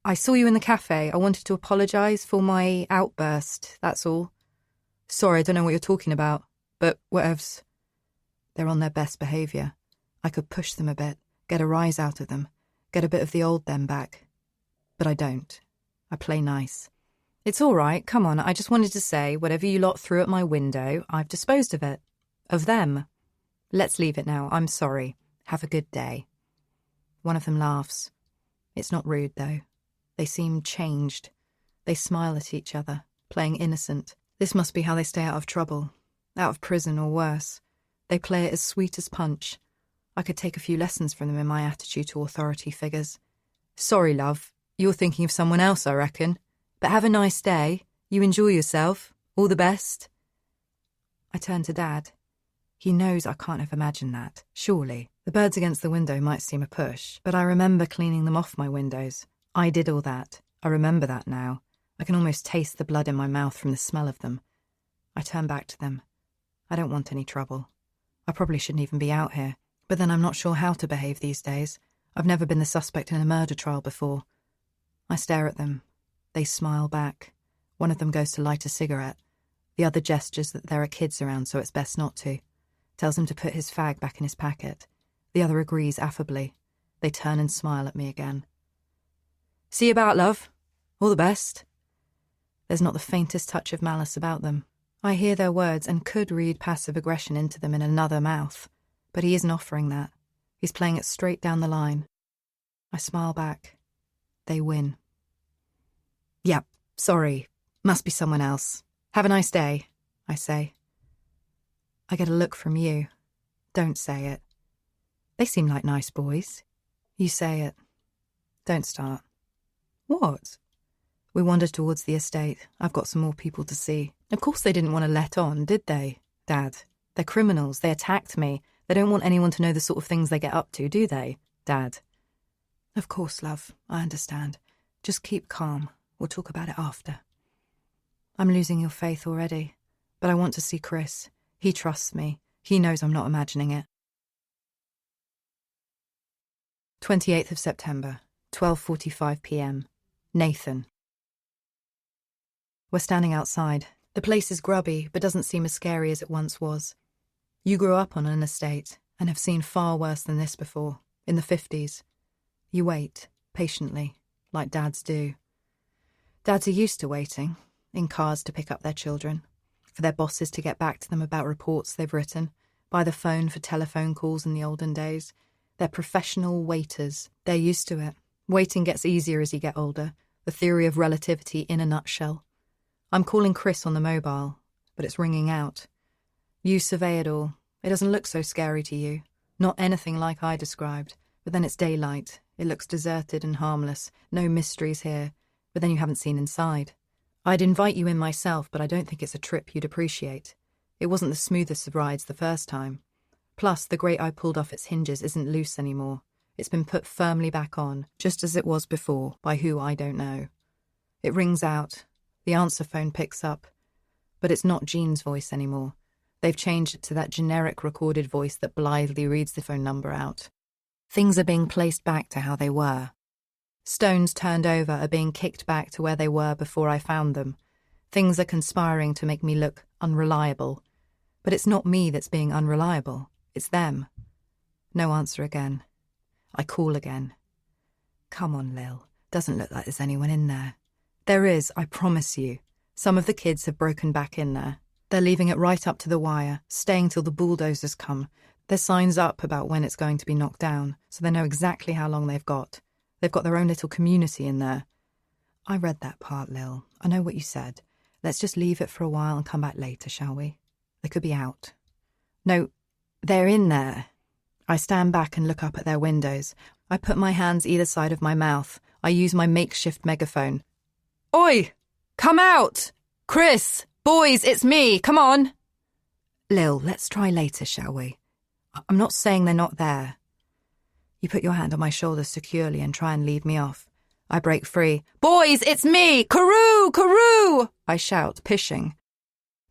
"I saw you in the cafe. I wanted to apologise for my outburst, that's all." "Sorry, I don't know what you're talking about, but whatevs." They're on their best behaviour. I could push them a bit, get a rise out of them, get a bit of the old them back. But I don't. I play nice. "It's all right, come on, I just wanted to say, whatever you lot threw at my window, I've disposed of it. Of them. Let's leave it now, I'm sorry. Have a good day." One of them laughs. It's not rude, though. They seem changed. They smile at each other, playing innocent. This must be how they stay out of trouble. Out of prison or worse. They play it as sweet as punch. I could take a few lessons from them in my attitude to authority figures. "Sorry, love. You're thinking of someone else, I reckon. But have a nice day. You enjoy yourself. All the best." I turn to Dad. He knows I can't have imagined that, surely. The birds against the window might seem a push, but I remember cleaning them off my windows. I did all that. I remember that now. I can almost taste the blood in my mouth from the smell of them. I turn back to them. I don't want any trouble. I probably shouldn't even be out here. But then I'm not sure how to behave these days. I've never been the suspect in a murder trial before. I stare at them. They smile back. One of them goes to light a cigarette. The other gestures that there are kids around, so it's best not to. Tells him to put his fag back in his packet. The other agrees affably. They turn and smile at me again. "See you about, love. All the best." There's not the faintest touch of malice about them. I hear their words and could read passive aggression into them in another mouth. But he isn't offering that. He's playing it straight down the line. I smile back. They win. "Yep, sorry. Must be someone else. Have a nice day," I say. I get a look from you. Don't say it. "They seem like nice boys." You say it. Don't start. "What?" We wander towards the estate. I've got some more people to see. Of course they didn't want to let on, did they, Dad? They're criminals. They attacked me. They don't want anyone to know the sort of things they get up to, do they, Dad? "Of course, love. I understand. Just keep calm. We'll talk about it after." I'm losing your faith already, but I want to see Chris. He trusts me. He knows I'm not imagining it. 28th of September, 12:45 p.m. Nathan. We're standing outside. The place is grubby, but doesn't seem as scary as it once was. You grew up on an estate and have seen far worse than this before, in the 50s. You wait, patiently, like dads do. Dads are used to waiting, in cars to pick up their children, for their bosses to get back to them about reports they've written, by the phone for telephone calls in the olden days. They're professional waiters. They're used to it. Waiting gets easier as you get older, the theory of relativity in a nutshell. I'm calling Chris on the mobile, but it's ringing out. You survey it all. It doesn't look so scary to you. Not anything like I described. But then it's daylight. It looks deserted and harmless. No mysteries here. But then you haven't seen inside. I'd invite you in myself, but I don't think it's a trip you'd appreciate. It wasn't the smoothest of rides the first time. Plus, the grate I pulled off its hinges isn't loose anymore. It's been put firmly back on, just as it was before, by who I don't know. It rings out. The answer phone picks up. But it's not Jean's voice anymore. They've changed it to that generic recorded voice that blithely reads the phone number out. Things are being placed back to how they were. Stones turned over are being kicked back to where they were before I found them. Things are conspiring to make me look unreliable. But it's not me that's being unreliable. It's them. No answer again. I call again. Come on, Lil. Doesn't look like there's anyone in there. There is, I promise you. Some of the kids have broken back in there. They're leaving it right up to the wire, staying till the bulldozers come. There's signs up about when it's going to be knocked down, so they know exactly how long they've got. They've got their own little community in there. I read that part, Lil. I know what you said. Let's just leave it for a while and come back later, shall we? They could be out. No, they're in there. I stand back and look up at their windows. I put my hands either side of my mouth. I use my makeshift megaphone. Oi! Come out! Chris! Boys, it's me! Come on! Lil, let's try later, shall we? I'm not saying they're not there. You put your hand on my shoulder securely and try and lead me off. I break free. Boys, it's me! Carew! Carew! I shout, pishing.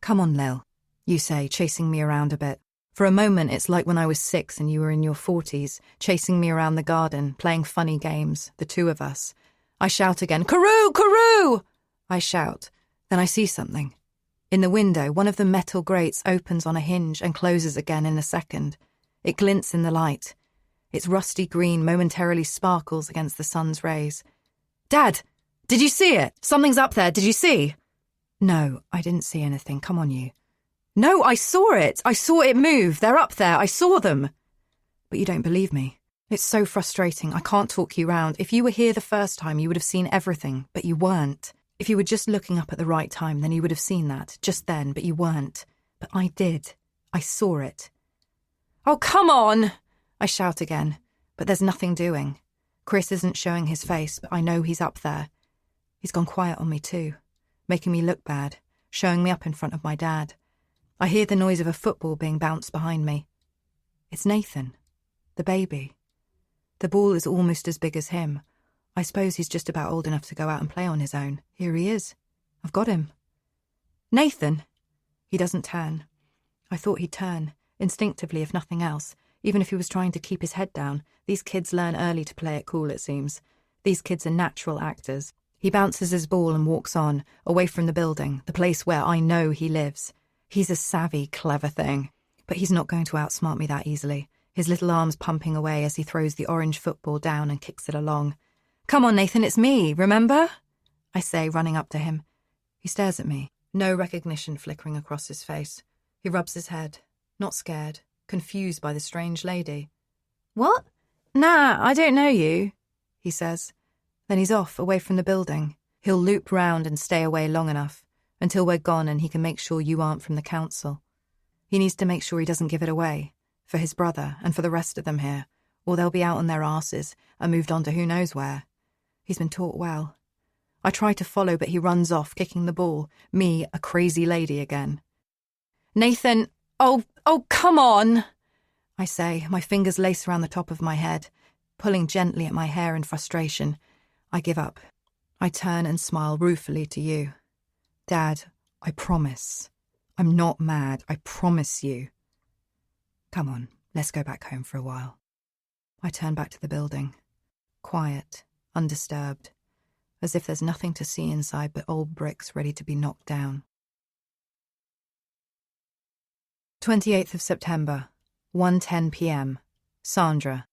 Come on, Lil, you say, chasing me around a bit. For a moment, it's like when I was 6 and you were in your 40s, chasing me around the garden, playing funny games, the two of us. I shout again, Carew! Carew! I shout. Then I see something. In the window, one of the metal grates opens on a hinge and closes again in a second. It glints in the light. Its rusty green momentarily sparkles against the sun's rays. Dad! Did you see it? Something's up there, did you see? No, I didn't see anything. Come on, you. No, I saw it. I saw it move. They're up there. I saw them. But you don't believe me. It's so frustrating. I can't talk you round. If you were here the first time, you would have seen everything, but you weren't. If you were just looking up at the right time, then you would have seen that, just then, but you weren't. But I did. I saw it. Oh, come on! I shout again, but there's nothing doing. Chris isn't showing his face, but I know he's up there. He's gone quiet on me too, making me look bad, showing me up in front of my dad. I hear the noise of a football being bounced behind me. It's Nathan, the baby. The ball is almost as big as him. I suppose he's just about old enough to go out and play on his own. Here he is. I've got him. Nathan! He doesn't turn. I thought he'd turn, instinctively if nothing else, even if he was trying to keep his head down. These kids learn early to play it cool, it seems. These kids are natural actors. He bounces his ball and walks on, away from the building, the place where I know he lives. He's a savvy, clever thing. But he's not going to outsmart me that easily, his little arms pumping away as he throws the orange football down and kicks it along. Come on, Nathan, it's me, remember? I say, running up to him. He stares at me, no recognition flickering across his face. He rubs his head, not scared, confused by the strange lady. What? Nah, I don't know you, he says. Then he's off, away from the building. He'll loop round and stay away long enough, until we're gone and he can make sure you aren't from the council. He needs to make sure he doesn't give it away, for his brother and for the rest of them here, or they'll be out on their arses and moved on to who knows where. He's been taught well. I try to follow, but he runs off, kicking the ball, me, a crazy lady again. Nathan, oh, come on, I say, my fingers lace around the top of my head, pulling gently at my hair in frustration. I give up. I turn and smile ruefully to you. Dad, I promise. I'm not mad, I promise you. Come on, let's go back home for a while. I turn back to the building. Quiet, undisturbed, as if there's nothing to see inside but old bricks ready to be knocked down. 28th of September, 1:10 p.m. Sandra.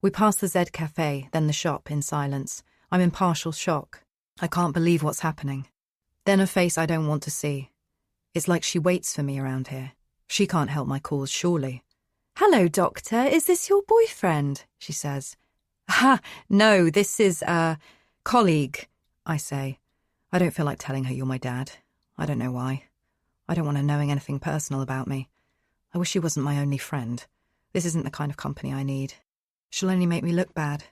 We pass the Z Cafe, then the shop, in silence. I'm in partial shock. I can't believe what's happening. Then a face I don't want to see. It's like she waits for me around here. She can't help my calls, surely. Hello, Doctor, is this your boyfriend? She says. Ha, no, this is a colleague, I say. I don't feel like telling her you're my dad. I don't know why. I don't want her knowing anything personal about me. I wish she wasn't my only friend. This isn't the kind of company I need. She'll only make me look bad.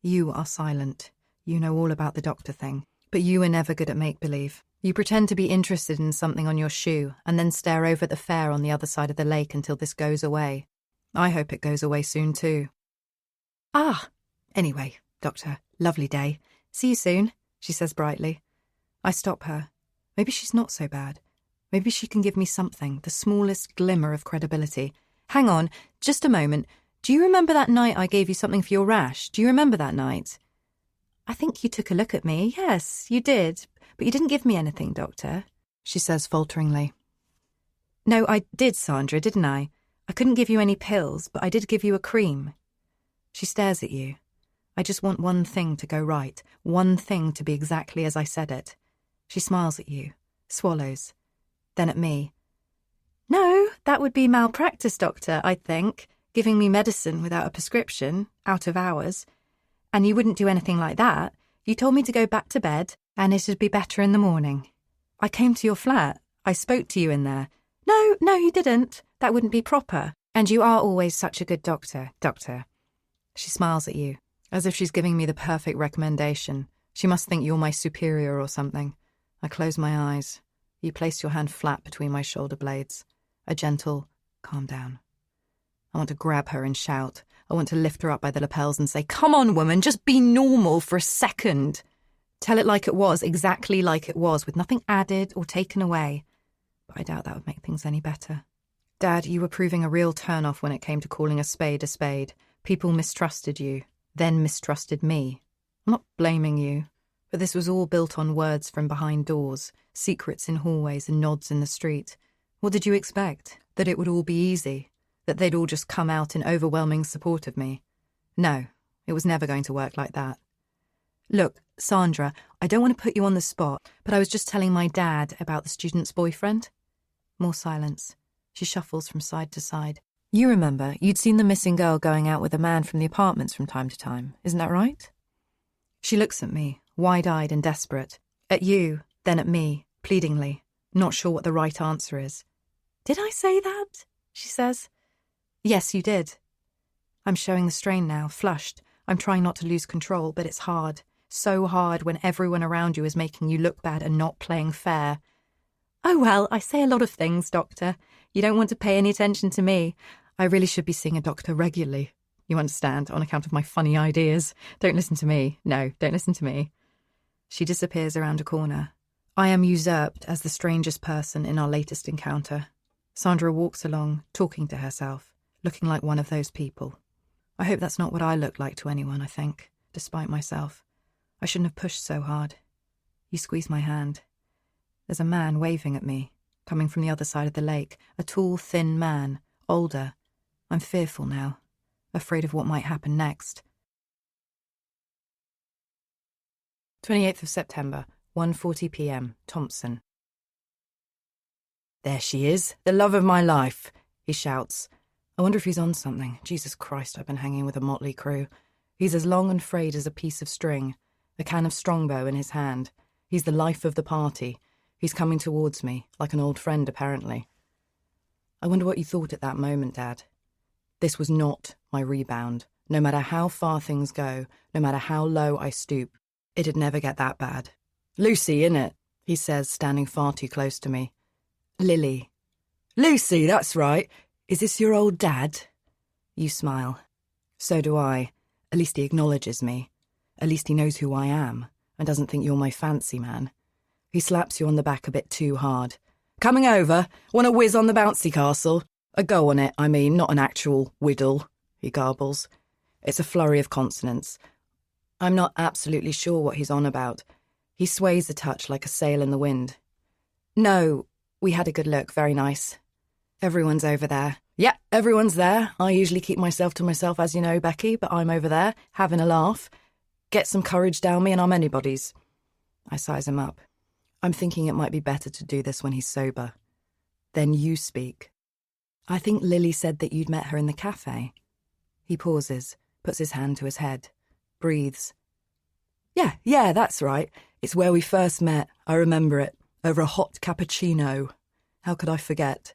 You are silent. You know all about the doctor thing. But you are never good at make-believe. You pretend to be interested in something on your shoe and then stare over at the fair on the other side of the lake until this goes away. I hope it goes away soon too. Ah, anyway, Doctor, lovely day. See you soon, she says brightly. I stop her. Maybe she's not so bad. Maybe she can give me something, the smallest glimmer of credibility. Hang on, just a moment. Do you remember that night I gave you something for your rash? Do you remember that night? I think you took a look at me. Yes, you did. But you didn't give me anything, Doctor, she says falteringly. No, I did, Sandra, didn't I? I couldn't give you any pills, but I did give you a cream. She stares at you. I just want one thing to go right, one thing to be exactly as I said it. She smiles at you, swallows, then at me. No, that would be malpractice, Doctor, I think, giving me medicine without a prescription, out of hours. And you wouldn't do anything like that. You told me to go back to bed, and it'd be better in the morning. I came to your flat. I spoke to you in there. No, you didn't. That wouldn't be proper. And you are always such a good doctor, Doctor. She smiles at you, as if she's giving me the perfect recommendation. She must think you're my superior or something. I close my eyes. You place your hand flat between my shoulder blades. A gentle, calm down. I want to grab her and shout. I want to lift her up by the lapels and say, "Come on, woman, just be normal for a second." Tell it like it was, exactly like it was, with nothing added or taken away. But I doubt that would make things any better. Dad, you were proving a real turn-off when it came to calling a spade a spade. People mistrusted you, then mistrusted me. I'm not blaming you, but this was all built on words from behind doors, secrets in hallways and nods in the street. What did you expect? That it would all be easy? That they'd all just come out in overwhelming support of me? No, it was never going to work like that. Look, Sandra, I don't want to put you on the spot, but I was just telling my dad about the student's boyfriend. More silence. She shuffles from side to side. You remember, you'd seen the missing girl going out with a man from the apartments from time to time, isn't that right? She looks at me, wide-eyed and desperate. At you, then at me, pleadingly, not sure what the right answer is. Did I say that? She says. Yes, you did. I'm showing the strain now, flushed. I'm trying not to lose control, but it's hard. So hard when everyone around you is making you look bad and not playing fair. Oh, well, I say a lot of things, Doctor. You don't want to pay any attention to me. I really should be seeing a doctor regularly. You understand, on account of my funny ideas. Don't listen to me. No, don't listen to me. She disappears around a corner. I am usurped as the strangest person in our latest encounter. Sandra walks along, talking to herself, looking like one of those people. I hope that's not what I look like to anyone, I think, despite myself. I shouldn't have pushed so hard. You squeeze my hand. There's a man waving at me, coming from the other side of the lake, a tall, thin man, older. I'm fearful now, afraid of what might happen next. 28th of September, 1:40 p.m, Thompson. There she is, the love of my life, he shouts. I wonder if he's on something. Jesus Christ, I've been hanging with a motley crew. He's as long and frayed as a piece of string, a can of Strongbow in his hand. He's the life of the party. He's coming towards me, like an old friend, apparently. I wonder what you thought at that moment, Dad. This was not my rebound. No matter how far things go, no matter how low I stoop, it'd never get that bad. Lucy, innit? He says, standing far too close to me. Lily. Lucy, that's right. Is this your old dad? You smile. So do I. At least he acknowledges me. At least he knows who I am, and doesn't think you're my fancy man. He slaps you on the back a bit too hard. Coming over? Want to whiz on the bouncy castle? A go on it, I mean, not an actual whittle, he garbles. It's a flurry of consonants. I'm not absolutely sure what he's on about. He sways a touch like a sail in the wind. No, we had a good look, very nice. Everyone's over there. Yeah, everyone's there. I usually keep myself to myself, as you know, Becky, but I'm over there, having a laugh. Get some courage down me and I'm anybody's. I size him up. I'm thinking it might be better to do this when he's sober. Then you speak. I think Lily said that you'd met her in the cafe. He pauses, puts his hand to his head, breathes. Yeah, that's right. It's where we first met. I remember it. Over a hot cappuccino. How could I forget?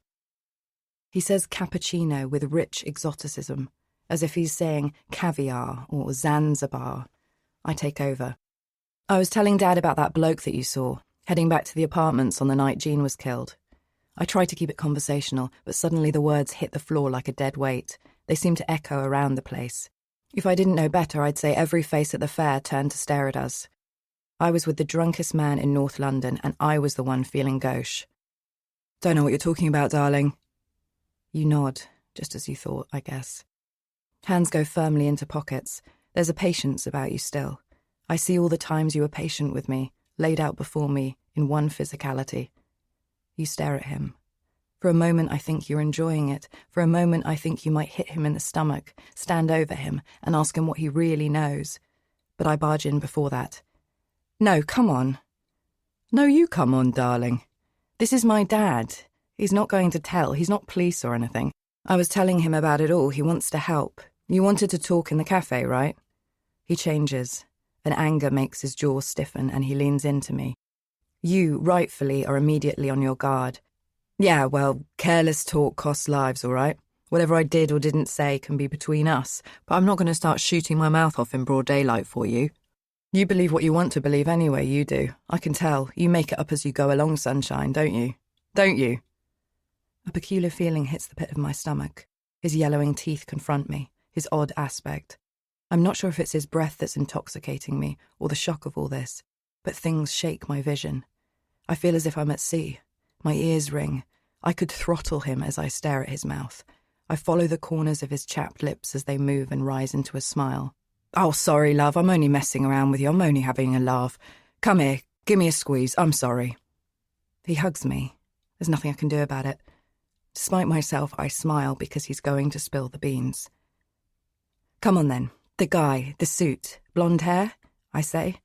He says cappuccino with rich exoticism, as if he's saying caviar or Zanzibar. I take over. I was telling Dad about that bloke that you saw, heading back to the apartments on the night Jean was killed. I try to keep it conversational, but suddenly the words hit the floor like a dead weight. They seem to echo around the place. If I didn't know better, I'd say every face at the fair turned to stare at us. I was with the drunkest man in North London, and I was the one feeling gauche. Don't know what you're talking about, darling. You nod, just as you thought, I guess. Hands go firmly into pockets. There's a patience about you still. I see all the times you were patient with me, laid out before me in one physicality. You stare at him. For a moment I think you're enjoying it. For a moment I think you might hit him in the stomach, stand over him and ask him what he really knows. But I barge in before that. No, come on. No, you come on, darling. This is my dad. He's not going to tell. He's not police or anything. I was telling him about it all. He wants to help. You wanted to talk in the cafe, right? He changes. An anger makes his jaw stiffen and he leans into me. You, rightfully, are immediately on your guard. Yeah, well, careless talk costs lives, all right? Whatever I did or didn't say can be between us, but I'm not going to start shooting my mouth off in broad daylight for you. You believe what you want to believe anyway, you do. I can tell. You make it up as you go along, sunshine, don't you? Don't you? A peculiar feeling hits the pit of my stomach. His yellowing teeth confront me, his odd aspect. I'm not sure if it's his breath that's intoxicating me or the shock of all this, but things shake my vision. I feel as if I'm at sea. My ears ring. I could throttle him as I stare at his mouth. I follow the corners of his chapped lips as they move and rise into a smile. Oh, sorry, love, I'm only messing around with you. I'm only having a laugh. Come here, give me a squeeze. I'm sorry. He hugs me. There's nothing I can do about it. Despite myself, I smile because he's going to spill the beans. Come on then. The guy, the suit, blonde hair, I say.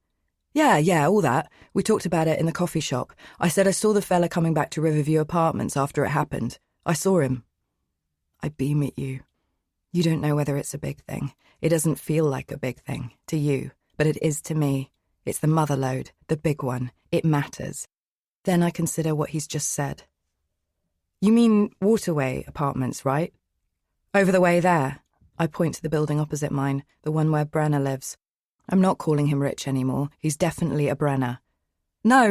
Yeah, all that. We talked about it in the coffee shop. I said I saw the fella coming back to Riverview Apartments after it happened. I saw him. I beam at you. You don't know whether it's a big thing. It doesn't feel like a big thing to you, but it is to me. It's the mother lode, the big one. It matters. Then I consider what he's just said. You mean Waterway Apartments, right? Over the way there. I point to the building opposite mine, the one where Brenner lives. I'm not calling him Rich anymore. He's definitely a Brenner. No.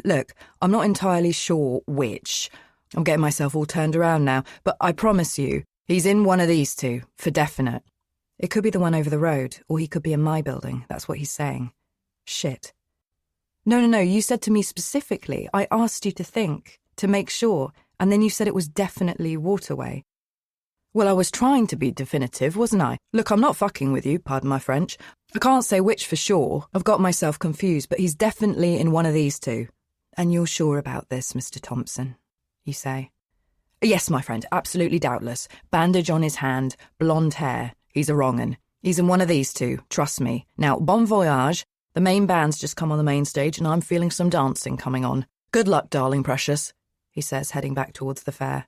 Look, I'm not entirely sure which. I'm getting myself all turned around now, but I promise you, he's in one of these two, for definite. It could be the one over the road, or he could be in my building. That's what he's saying. Shit. No, you said to me specifically, I asked you to think, to make sure, and then you said it was definitely Waterway. Well, I was trying to be definitive, wasn't I? Look, I'm not fucking with you, pardon my French. I can't say which for sure. I've got myself confused, but he's definitely in one of these two. And you're sure about this, Mr. Thompson, you say. Yes, my friend, absolutely doubtless. Bandage on his hand, blonde hair. He's a wrong 'un. He's in one of these two, trust me. Now, bon voyage. The main band's just come on the main stage and I'm feeling some dancing coming on. Good luck, darling precious, he says, heading back towards the fair.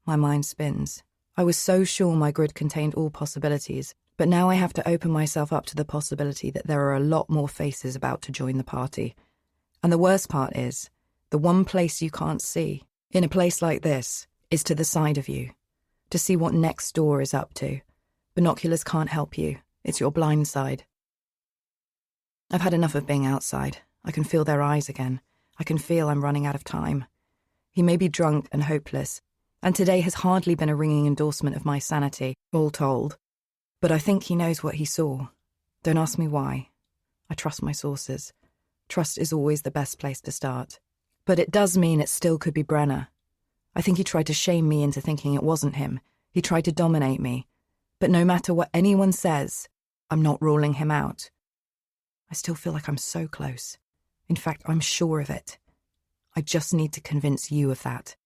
My mind spins. I was so sure my grid contained all possibilities, but now I have to open myself up to the possibility that there are a lot more faces about to join the party. And the worst part is, the one place you can't see, in a place like this, is to the side of you, to see what next door is up to. Binoculars can't help you. It's your blind side. I've had enough of being outside. I can feel their eyes again. I can feel I'm running out of time. He may be drunk and hopeless, and today has hardly been a ringing endorsement of my sanity, all told. But I think he knows what he saw. Don't ask me why. I trust my sources. Trust is always the best place to start. But it does mean it still could be Brenner. I think he tried to shame me into thinking it wasn't him. He tried to dominate me. But no matter what anyone says, I'm not ruling him out. I still feel like I'm so close. In fact, I'm sure of it. I just need to convince you of that.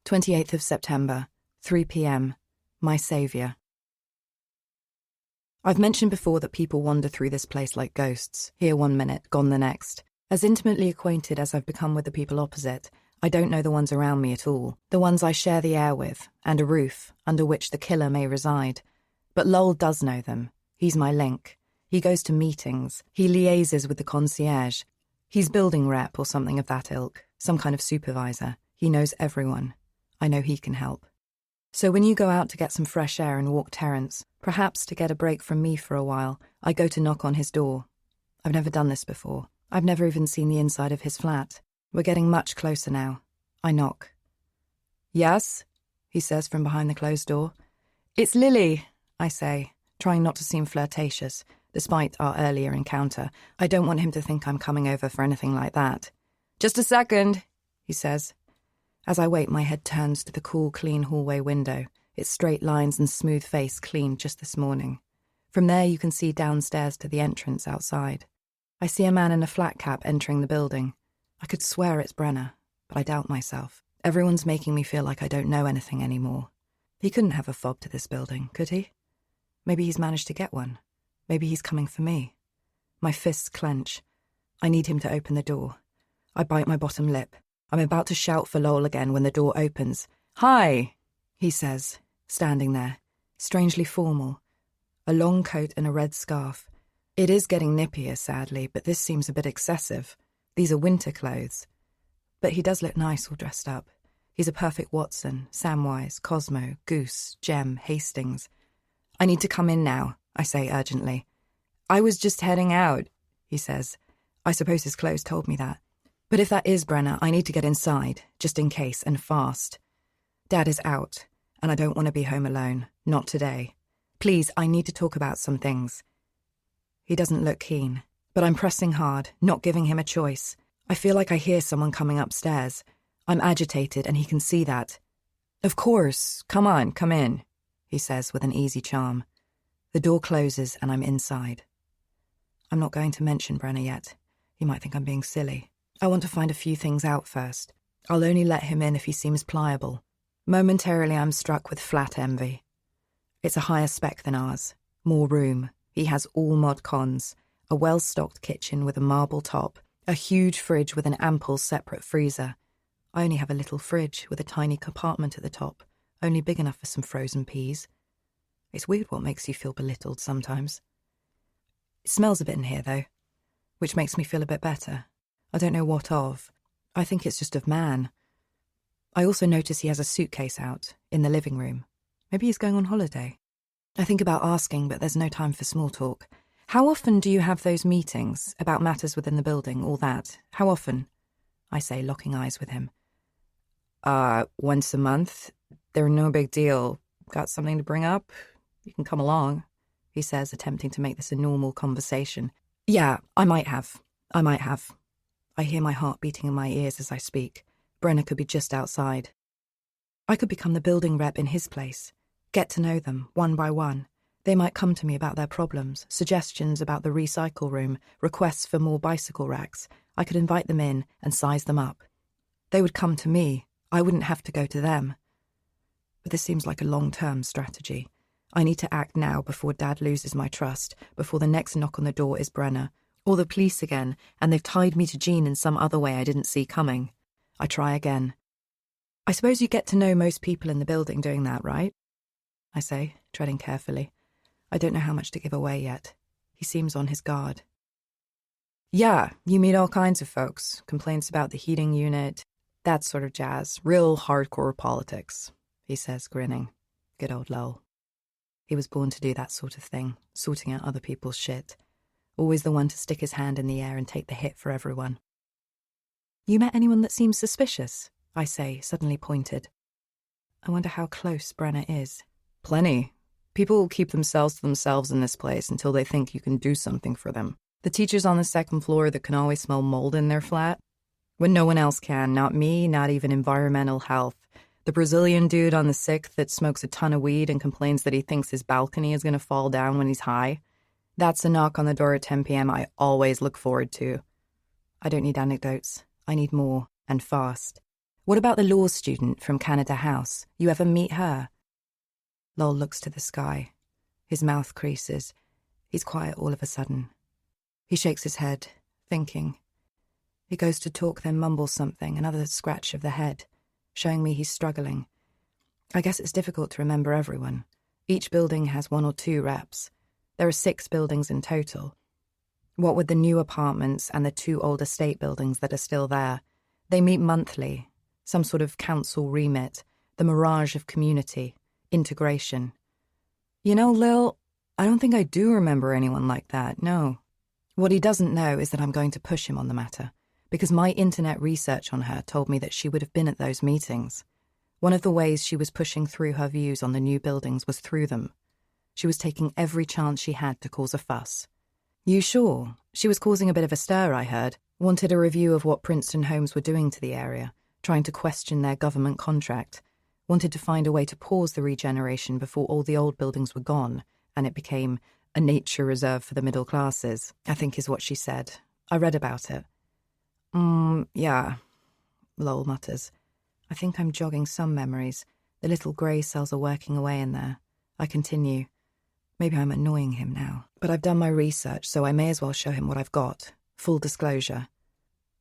28th of September, 3 p.m. My saviour. I've mentioned before that people wander through this place like ghosts, here 1 minute, gone the next. As intimately acquainted as I've become with the people opposite, I don't know the ones around me at all, the ones I share the air with, and a roof under which the killer may reside. But Lowell does know them. He's my link. He goes to meetings. He liaises with the concierge. He's building rep or something of that ilk, some kind of supervisor. He knows everyone. I know he can help. So when you go out to get some fresh air and walk Terence, perhaps to get a break from me for a while, I go to knock on his door. I've never done this before. I've never even seen the inside of his flat. We're getting much closer now. I knock. Yes, he says from behind the closed door. It's Lily, I say, trying not to seem flirtatious, despite our earlier encounter. I don't want him to think I'm coming over for anything like that. Just a second, he says. As I wait, my head turns to the cool, clean hallway window, its straight lines and smooth face cleaned just this morning. From there you can see downstairs to the entrance outside. I see a man in a flat cap entering the building. I could swear it's Brenner, but I doubt myself. Everyone's making me feel like I don't know anything anymore. He couldn't have a fob to this building, could he? Maybe he's managed to get one. Maybe he's coming for me. My fists clench. I need him to open the door. I bite my bottom lip. I'm about to shout for Lowell again when the door opens. Hi, he says, standing there, strangely formal. A long coat and a red scarf. It is getting nippier, sadly, but this seems a bit excessive. These are winter clothes. But he does look nice all dressed up. He's a perfect Watson, Samwise, Cosmo, Goose, Jem, Hastings. I need to come in now, I say urgently. I was just heading out, he says. I suppose his clothes told me that. But if that is Brenna, I need to get inside, just in case, and fast. Dad is out, and I don't want to be home alone. Not today. Please, I need to talk about some things. He doesn't look keen, but I'm pressing hard, not giving him a choice. I feel like I hear someone coming upstairs. I'm agitated, and he can see that. Of course, come on, come in, he says with an easy charm. The door closes, and I'm inside. I'm not going to mention Brenna yet. He might think I'm being silly. I want to find a few things out first. I'll only let him in if he seems pliable. Momentarily, I'm struck with flat envy. It's a higher spec than ours. More room. He has all mod cons. A well-stocked kitchen with a marble top. A huge fridge with an ample separate freezer. I only have a little fridge with a tiny compartment at the top, only big enough for some frozen peas. It's weird what makes you feel belittled sometimes. It smells a bit in here, though, which makes me feel a bit better. I don't know what of. I think it's just of man. I also notice he has a suitcase out, in the living room. Maybe he's going on holiday. I think about asking, but there's no time for small talk. How often do you have those meetings about matters within the building, all that? How often? I say, locking eyes with him. Once a month. They're no big deal. Got something to bring up? You can come along, he says, attempting to make this a normal conversation. Yeah, I might have. I hear my heart beating in my ears as I speak. Brenna could be just outside. I could become the building rep in his place. Get to know them, one by one. They might come to me about their problems, suggestions about the recycle room, requests for more bicycle racks. I could invite them in and size them up. They would come to me. I wouldn't have to go to them. But this seems like a long-term strategy. I need to act now before Dad loses my trust, before the next knock on the door is Brenna, or the police again, and they've tied me to Jean in some other way I didn't see coming. I try again. I suppose you get to know most people in the building doing that, right? I say, treading carefully. I don't know how much to give away yet. He seems on his guard. Yeah, you meet all kinds of folks. Complaints about the heating unit, that sort of jazz. Real hardcore politics, he says, grinning. Good old Lowell. He was born to do that sort of thing, sorting out other people's shit. Always the one to stick his hand in the air and take the hit for everyone. You met anyone that seems suspicious? I say, suddenly pointed. I wonder how close Brenna is. Plenty. People keep themselves to themselves in this place until they think you can do something for them. The teachers on the second floor that can always smell mold in their flat. When no one else can, not me, not even environmental health. The Brazilian dude on the 6th that smokes a ton of weed and complains that he thinks his balcony is going to fall down when he's high. That's a knock on the door at 10 p.m. I always look forward to. I don't need anecdotes. I need more, and fast. What about the law student from Canada House? You ever meet her? Lowell looks to the sky. His mouth creases. He's quiet all of a sudden. He shakes his head, thinking. He goes to talk, then mumbles something, another scratch of the head, showing me he's struggling. I guess it's difficult to remember everyone. Each building has 1 or 2 reps. There are 6 buildings in total. What with the new apartments and the 2 old estate buildings that are still there? They meet monthly, some sort of council remit, the mirage of community, integration. You know, Lil, I don't think I do remember anyone like that, no. What he doesn't know is that I'm going to push him on the matter, because my internet research on her told me that she would have been at those meetings. One of the ways she was pushing through her views on the new buildings was through them. She was taking every chance she had to cause a fuss. You sure? She was causing a bit of a stir, I heard. Wanted a review of what Princeton Homes were doing to the area, trying to question their government contract. Wanted to find a way to pause the regeneration before all the old buildings were gone, and it became a nature reserve for the middle classes, I think is what she said. I read about it. Yeah, Lowell mutters. I think I'm jogging some memories. The little grey cells are working away in there. I continue. Maybe I'm annoying him now. But I've done my research, so I may as well show him what I've got. Full disclosure.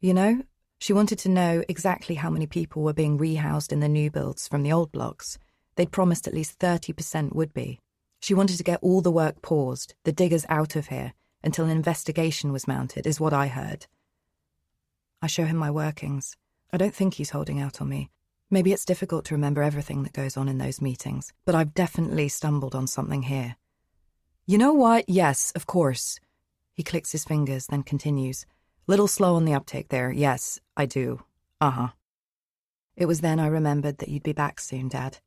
You know, she wanted to know exactly how many people were being rehoused in the new builds from the old blocks. They'd promised at least 30% would be. She wanted to get all the work paused, the diggers out of here, until an investigation was mounted, is what I heard. I show him my workings. I don't think he's holding out on me. Maybe it's difficult to remember everything that goes on in those meetings, but I've definitely stumbled on something here. You know what? Yes, of course. He clicks his fingers, then continues. Little slow on the uptake there. Yes, I do. Uh-huh. It was then I remembered that you'd be back soon, Dad.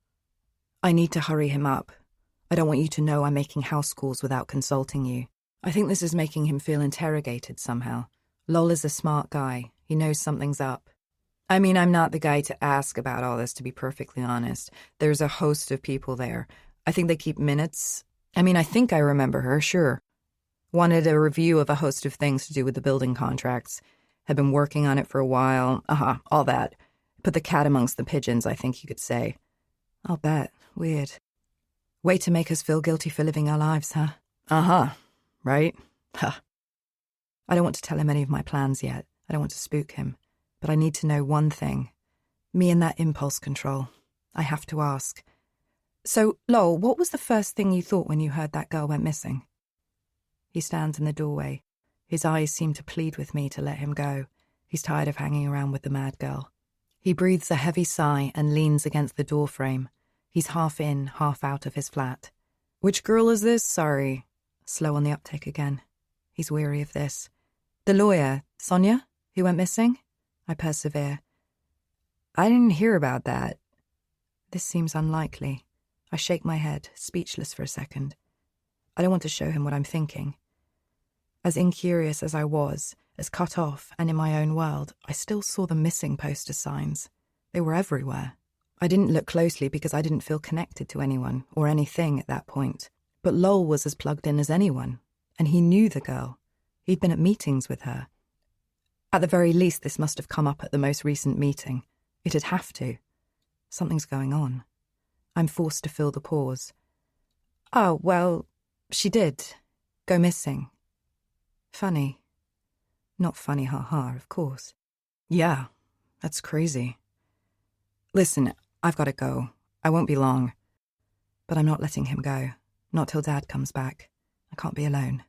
I need to hurry him up. I don't want you to know I'm making house calls without consulting you. I think this is making him feel interrogated somehow. Lol is a smart guy. He knows something's up. I mean, I'm not the guy to ask about all this, to be perfectly honest. There's a host of people there. I think they keep minutes. I mean, I think I remember her, sure. Wanted a review of a host of things to do with the building contracts. Had been working on it for a while. All that. Put the cat amongst the pigeons, I think you could say. I'll bet. Weird. Way to make us feel guilty for living our lives, huh? Right? Huh. I don't want to tell him any of my plans yet. I don't want to spook him. But I need to know one thing. Me and that impulse control. I have to ask. So, Lowell, what was the first thing you thought when you heard that girl went missing? He stands in the doorway. His eyes seem to plead with me to let him go. He's tired of hanging around with the mad girl. He breathes a heavy sigh and leans against the doorframe. He's half in, half out of his flat. Which girl is this? Sorry. Slow on the uptake again. He's weary of this. The lawyer, Sonia, who went missing? I persevere. I didn't hear about that. This seems unlikely. I shake my head, speechless for a second. I don't want to show him what I'm thinking. As incurious as I was, as cut off and in my own world, I still saw the missing poster signs. They were everywhere. I didn't look closely because I didn't feel connected to anyone or anything at that point. But Lowell was as plugged in as anyone, and he knew the girl. He'd been at meetings with her. At the very least, this must have come up at the most recent meeting. It'd have to. Something's going on. I'm forced to fill the pause. Oh, well, she did. Go missing. Funny. Not funny, ha-ha, of course. Yeah, that's crazy. Listen, I've got to go. I won't be long. But I'm not letting him go. Not till Dad comes back. I can't be alone.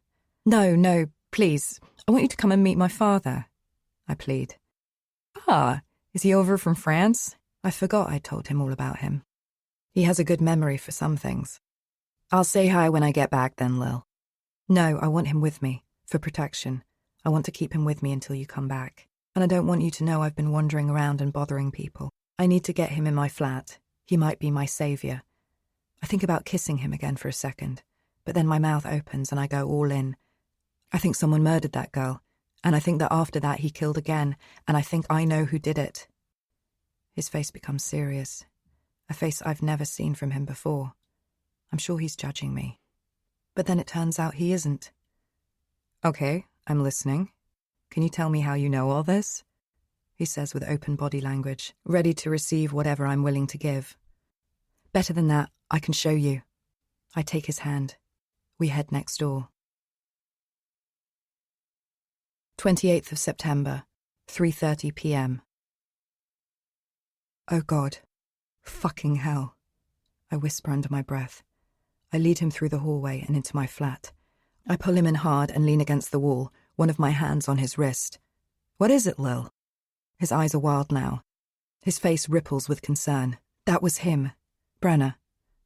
No, please. I want you to come and meet my father. I plead. Ah, is he over from France? I forgot I'd told him all about him. He has a good memory for some things. I'll say hi when I get back then, Lil. No, I want him with me, for protection. I want to keep him with me until you come back. And I don't want you to know I've been wandering around and bothering people. I need to get him in my flat. He might be my savior. I think about kissing him again for a second, but then my mouth opens and I go all in. I think someone murdered that girl, and I think that after that he killed again, and I think I know who did it. His face becomes serious, a face I've never seen from him before. I'm sure he's judging me. But then it turns out he isn't. Okay, I'm listening. Can you tell me how you know all this? He says with open body language, ready to receive whatever I'm willing to give. Better than that, I can show you. I take his hand. We head next door. 28th of September, 3:30 p.m. Oh God. Fucking hell. I whisper under my breath. I lead him through the hallway and into my flat. I pull him in hard and lean against the wall, one of my hands on his wrist. What is it, Lil? His eyes are wild now. His face ripples with concern. That was him. Brenner.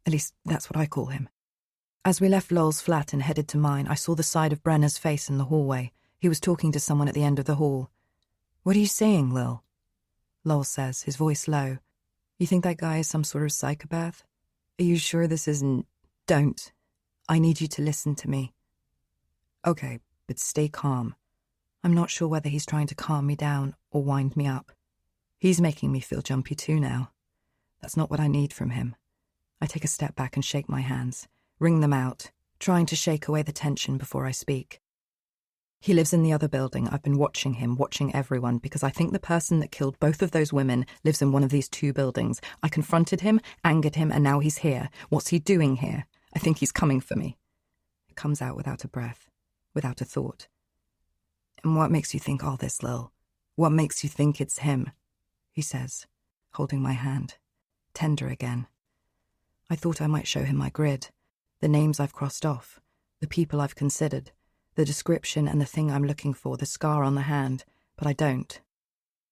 At least, that's what I call him. As we left Lowell's flat and headed to mine, I saw the side of Brenner's face in the hallway. He was talking to someone at the end of the hall. What are you saying, Lil? Lowell says, his voice low. You think that guy is some sort of psychopath? Are you sure this isn't... Don't. I need you to listen to me. Okay, but stay calm. I'm not sure whether he's trying to calm me down or wind me up. He's making me feel jumpy too now. That's not what I need from him. I take a step back and shake my hands, wring them out, trying to shake away the tension before I speak. He lives in the other building. I've been watching him, watching everyone, because I think the person that killed both of those women lives in one of these two buildings. I confronted him, angered him, and now he's here. What's he doing here? I think he's coming for me. It comes out without a breath, without a thought. And what makes you think all this, Lil? What makes you think it's him? He says, holding my hand, tender again. I thought I might show him my grid, the names I've crossed off, the people I've considered, the description and the thing I'm looking for, the scar on the hand, but I don't.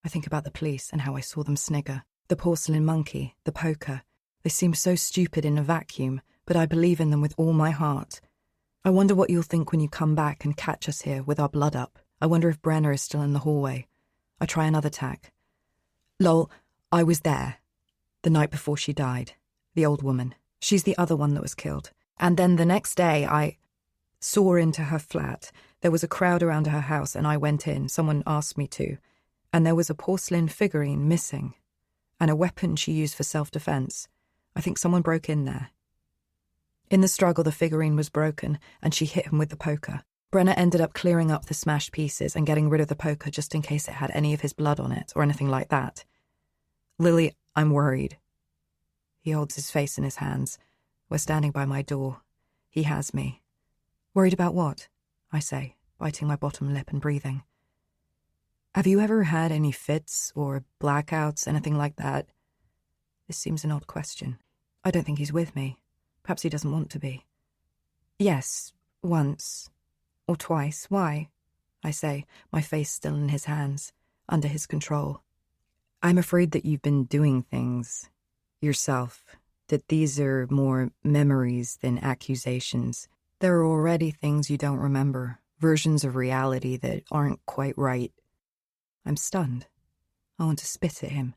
I think about the police and how I saw them snigger. The porcelain monkey, the poker. They seem so stupid in a vacuum, but I believe in them with all my heart. I wonder what you'll think when you come back and catch us here with our blood up. I wonder if Brenna is still in the hallway. I try another tack. Lol, I was there. The night before she died. The old woman. She's the other one that was killed. And then the next day I saw into her flat. There was a crowd around her house and I went in. Someone asked me to. And there was a porcelain figurine missing. And a weapon she used for self-defense. I think someone broke in there. In the struggle, the figurine was broken, and she hit him with the poker. Brenna ended up clearing up the smashed pieces and getting rid of the poker just in case it had any of his blood on it or anything like that. Lily, I'm worried. He holds his face in his hands. We're standing by my door. He has me. Worried about what? I say, biting my bottom lip and breathing. Have you ever had any fits or blackouts, anything like that? This seems an odd question. I don't think he's with me. Perhaps he doesn't want to be. Yes, once. Or twice. Why? I say, my face still in his hands, under his control. I'm afraid that you've been doing things yourself, that these are more memories than accusations. There are already things you don't remember, versions of reality that aren't quite right. I'm stunned. I want to spit at him.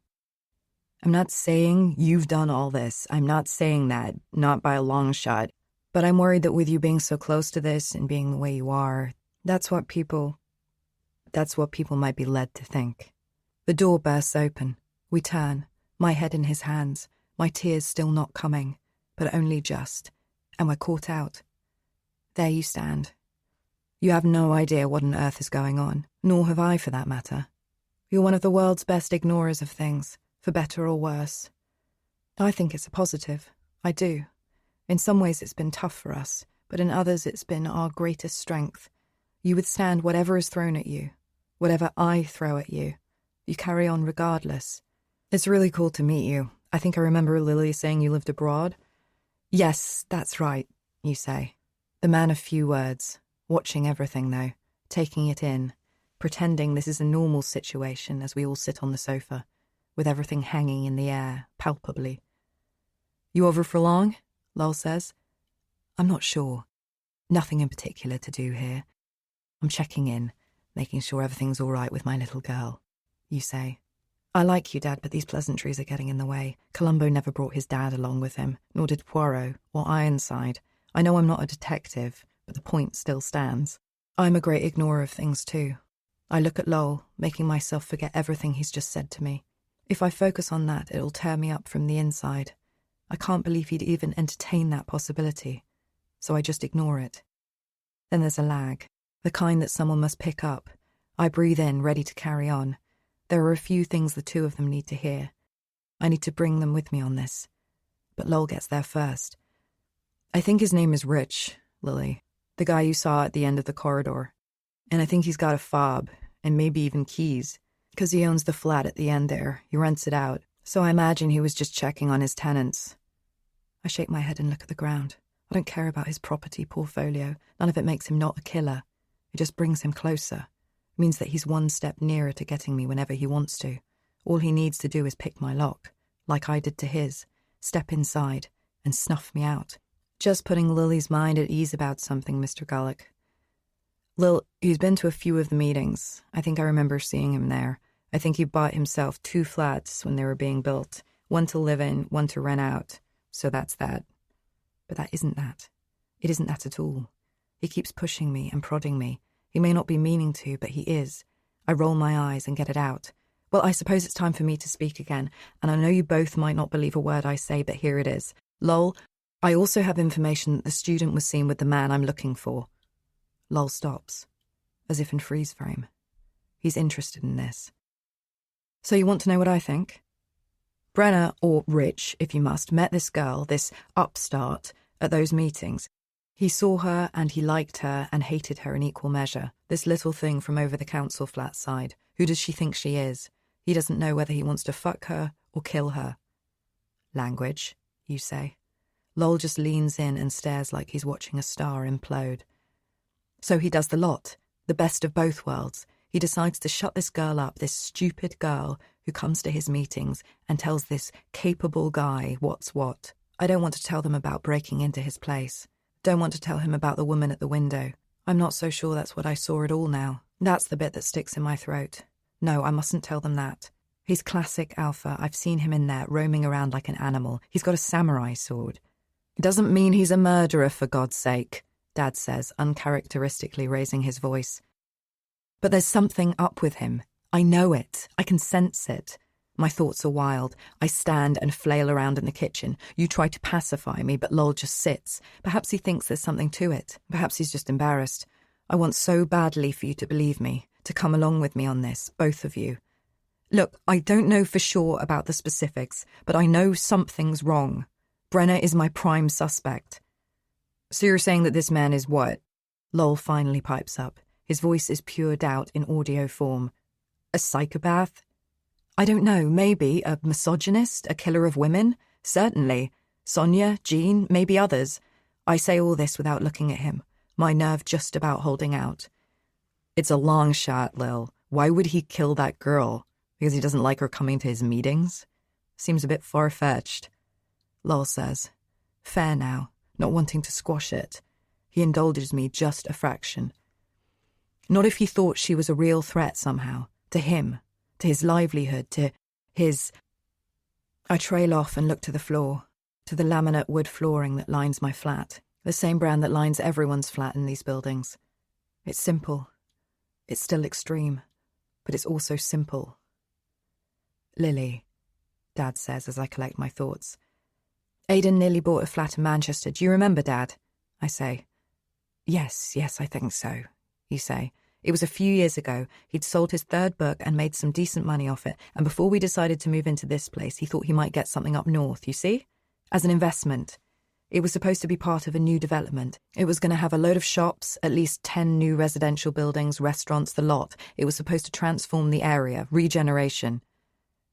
I'm not saying you've done all this. I'm not saying that, not by a long shot. But I'm worried that with you being so close to this and being the way you are, that's what people might be led to think. The door bursts open. We turn, my head in his hands, my tears still not coming, but only just, and we're caught out. There you stand. You have no idea what on earth is going on, nor have I for that matter. You're one of the world's best ignorers of things, for better or worse. I think it's a positive. I do. In some ways it's been tough for us, but in others it's been our greatest strength. You withstand whatever is thrown at you, whatever I throw at you. You carry on regardless. It's really cool to meet you. I think I remember Lily saying you lived abroad. Yes, that's right, you say. The man of few words, watching everything though, taking it in, pretending this is a normal situation as we all sit on the sofa, with everything hanging in the air, palpably. You over for long? Lowell says. I'm not sure. Nothing in particular to do here. I'm checking in, making sure everything's all right with my little girl. You say. I like you, Dad, but these pleasantries are getting in the way. Columbo never brought his dad along with him, nor did Poirot, or Ironside. I know I'm not a detective, but the point still stands. I'm a great ignorer of things too. I look at Lowell, making myself forget everything he's just said to me. If I focus on that, it'll tear me up from the inside. I can't believe he'd even entertain that possibility, so I just ignore it. Then there's a lag, the kind that someone must pick up. I breathe in, ready to carry on. There are a few things the two of them need to hear. I need to bring them with me on this. But Lowell gets there first. I think his name is Rich, Lily, the guy you saw at the end of the corridor. And I think he's got a fob, and maybe even keys. Because he owns the flat at the end there. He rents it out. So I imagine he was just checking on his tenants. I shake my head and look at the ground. I don't care about his property portfolio. None of it makes him not a killer. It just brings him closer. It means that he's one step nearer to getting me whenever he wants to. All he needs to do is pick my lock, like I did to his, step inside, and snuff me out. Just putting Lily's mind at ease about something, Mr. Gullick. Lil, he's been to a few of the meetings. I think I remember seeing him there. I think he bought himself 2 flats when they were being built. One to live in, one to rent out. So that's that. But that isn't that. It isn't that at all. He keeps pushing me and prodding me. He may not be meaning to, but he is. I roll my eyes and get it out. Well, I suppose it's time for me to speak again, and I know you both might not believe a word I say, but here it is. Lol, I also have information that the student was seen with the man I'm looking for. Lol stops, as if in freeze frame. He's interested in this. So you want to know what I think? Brenna, or Rich, if you must, met this girl, this upstart, at those meetings. He saw her and he liked her and hated her in equal measure. This little thing from over the council flat side. Who does she think she is? He doesn't know whether he wants to fuck her or kill her. Language, you say. Lowell just leans in and stares like he's watching a star implode. So he does the lot, the best of both worlds. He decides to shut this girl up, this stupid girl who comes to his meetings and tells this capable guy what's what. I don't want to tell them about breaking into his place. Don't want to tell him about the woman at the window. I'm not so sure that's what I saw at all now. That's the bit that sticks in my throat. No, I mustn't tell them that. He's classic Alpha. I've seen him in there, roaming around like an animal. He's got a samurai sword. It doesn't mean he's a murderer, for God's sake, Dad says, uncharacteristically raising his voice. But there's something up with him. I know it. I can sense it. My thoughts are wild. I stand and flail around in the kitchen. You try to pacify me, but Lol just sits. Perhaps he thinks there's something to it. Perhaps he's just embarrassed. I want so badly for you to believe me, to come along with me on this, both of you. Look, I don't know for sure about the specifics, but I know something's wrong. Brenner is my prime suspect. So you're saying that this man is what? Lol finally pipes up. His voice is pure doubt in audio form. A psychopath? I don't know, maybe a misogynist, a killer of women? Certainly. Sonia, Jean, maybe others. I say all this without looking at him, my nerve just about holding out. It's a long shot, Lil. Why would he kill that girl? Because he doesn't like her coming to his meetings? Seems a bit far-fetched. Lol says, fair now, not wanting to squash it. He indulges me just a fraction. Not if he thought she was a real threat somehow, to him, to his livelihood, to his... I trail off and look to the floor, to the laminate wood flooring that lines my flat, the same brand that lines everyone's flat in these buildings. It's simple. It's still extreme, but it's also simple. Lily, Dad says as I collect my thoughts. Aidan nearly bought a flat in Manchester. Do you remember, Dad? I say. Yes, I think so, you say. It was a few years ago. He'd sold his third book and made some decent money off it, and before we decided to move into this place, he thought he might get something up north, you see? As an investment. It was supposed to be part of a new development. It was going to have a load of shops, at least 10 new residential buildings, restaurants, the lot. It was supposed to transform the area, regeneration.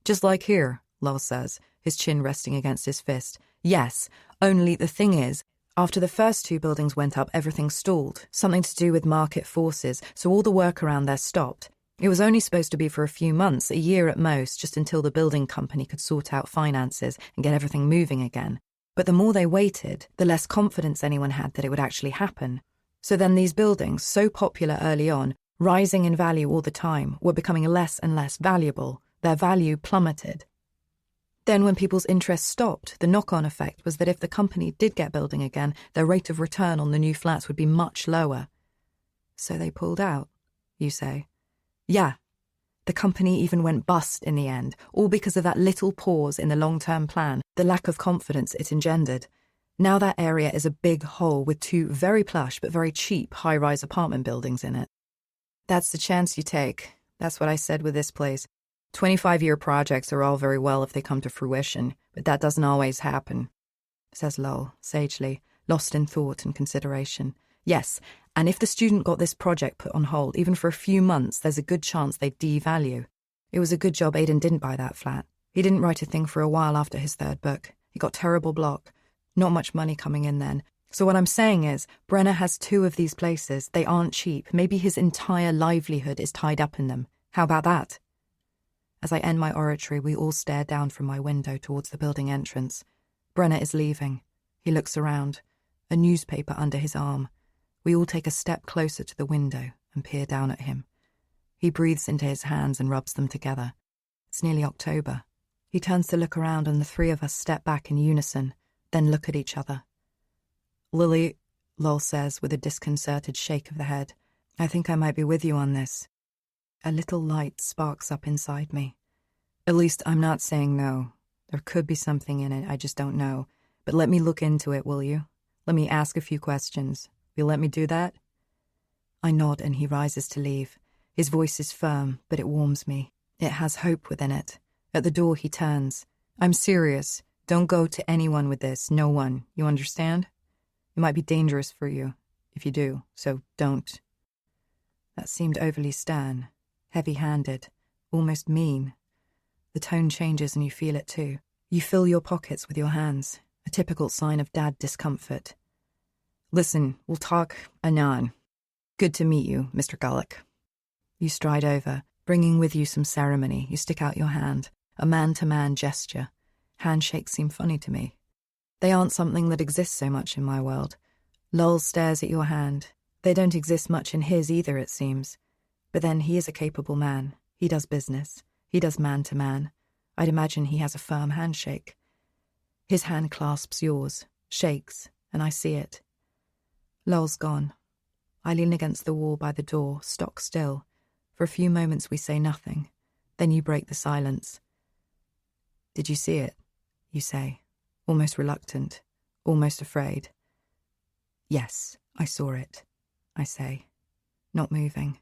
Just like here, Lowell says, his chin resting against his fist. Yes, only the thing is, after the first 2 buildings went up, everything stalled. Something to do with market forces, so all the work around there stopped. It was only supposed to be for a few months, a year at most, just until the building company could sort out finances and get everything moving again. But the more they waited, the less confidence anyone had that it would actually happen. So then these buildings, so popular early on, rising in value all the time, were becoming less and less valuable. Their value plummeted. Then when people's interest stopped, the knock-on effect was that if the company did get building again, their rate of return on the new flats would be much lower. So they pulled out, you say. Yeah. The company even went bust in the end, all because of that little pause in the long-term plan, the lack of confidence it engendered. Now that area is a big hole with 2 very plush but very cheap high-rise apartment buildings in it. That's the chance you take. That's what I said with this place. 25-year projects are all very well if they come to fruition, but that doesn't always happen, says Lowell, sagely, lost in thought and consideration. Yes, and if the student got this project put on hold, even for a few months, there's a good chance they'd devalue. It was a good job Aidan didn't buy that flat. He didn't write a thing for a while after his 3rd book. He got terrible block. Not much money coming in then. So what I'm saying is, Brenner has 2 of these places. They aren't cheap. Maybe his entire livelihood is tied up in them. How about that? As I end my oratory, we all stare down from my window towards the building entrance. Brenner is leaving. He looks around, a newspaper under his arm. We all take a step closer to the window and peer down at him. He breathes into his hands and rubs them together. It's nearly October. He turns to look around and the 3 of us step back in unison, then look at each other. Lily, Lowell says with a disconcerted shake of the head, I think I might be with you on this. A little light sparks up inside me. At least I'm not saying no. There could be something in it, I just don't know. But let me look into it, will you? Let me ask a few questions. Will you let me do that? I nod and he rises to leave. His voice is firm, but it warms me. It has hope within it. At the door he turns. I'm serious. Don't go to anyone with this, no one. You understand? It might be dangerous for you, if you do, so don't. That seemed overly stern. Heavy-handed, almost mean. The tone changes and you feel it too. You fill your pockets with your hands, a typical sign of dad discomfort. Listen, we'll talk anon. Good to meet you, Mr. Gullick. You stride over, bringing with you some ceremony. You stick out your hand, a man-to-man gesture. Handshakes seem funny to me. They aren't something that exists so much in my world. Lowell stares at your hand. They don't exist much in his either, it seems. But then he is a capable man. He does business. He does man-to-man. I'd imagine he has a firm handshake. His hand clasps yours, shakes, and I see it. Lowell's gone. I lean against the wall by the door, stock still. For a few moments we say nothing. Then you break the silence. "Did you see it?" you say, almost reluctant, almost afraid. "Yes, I saw it," I say, not moving.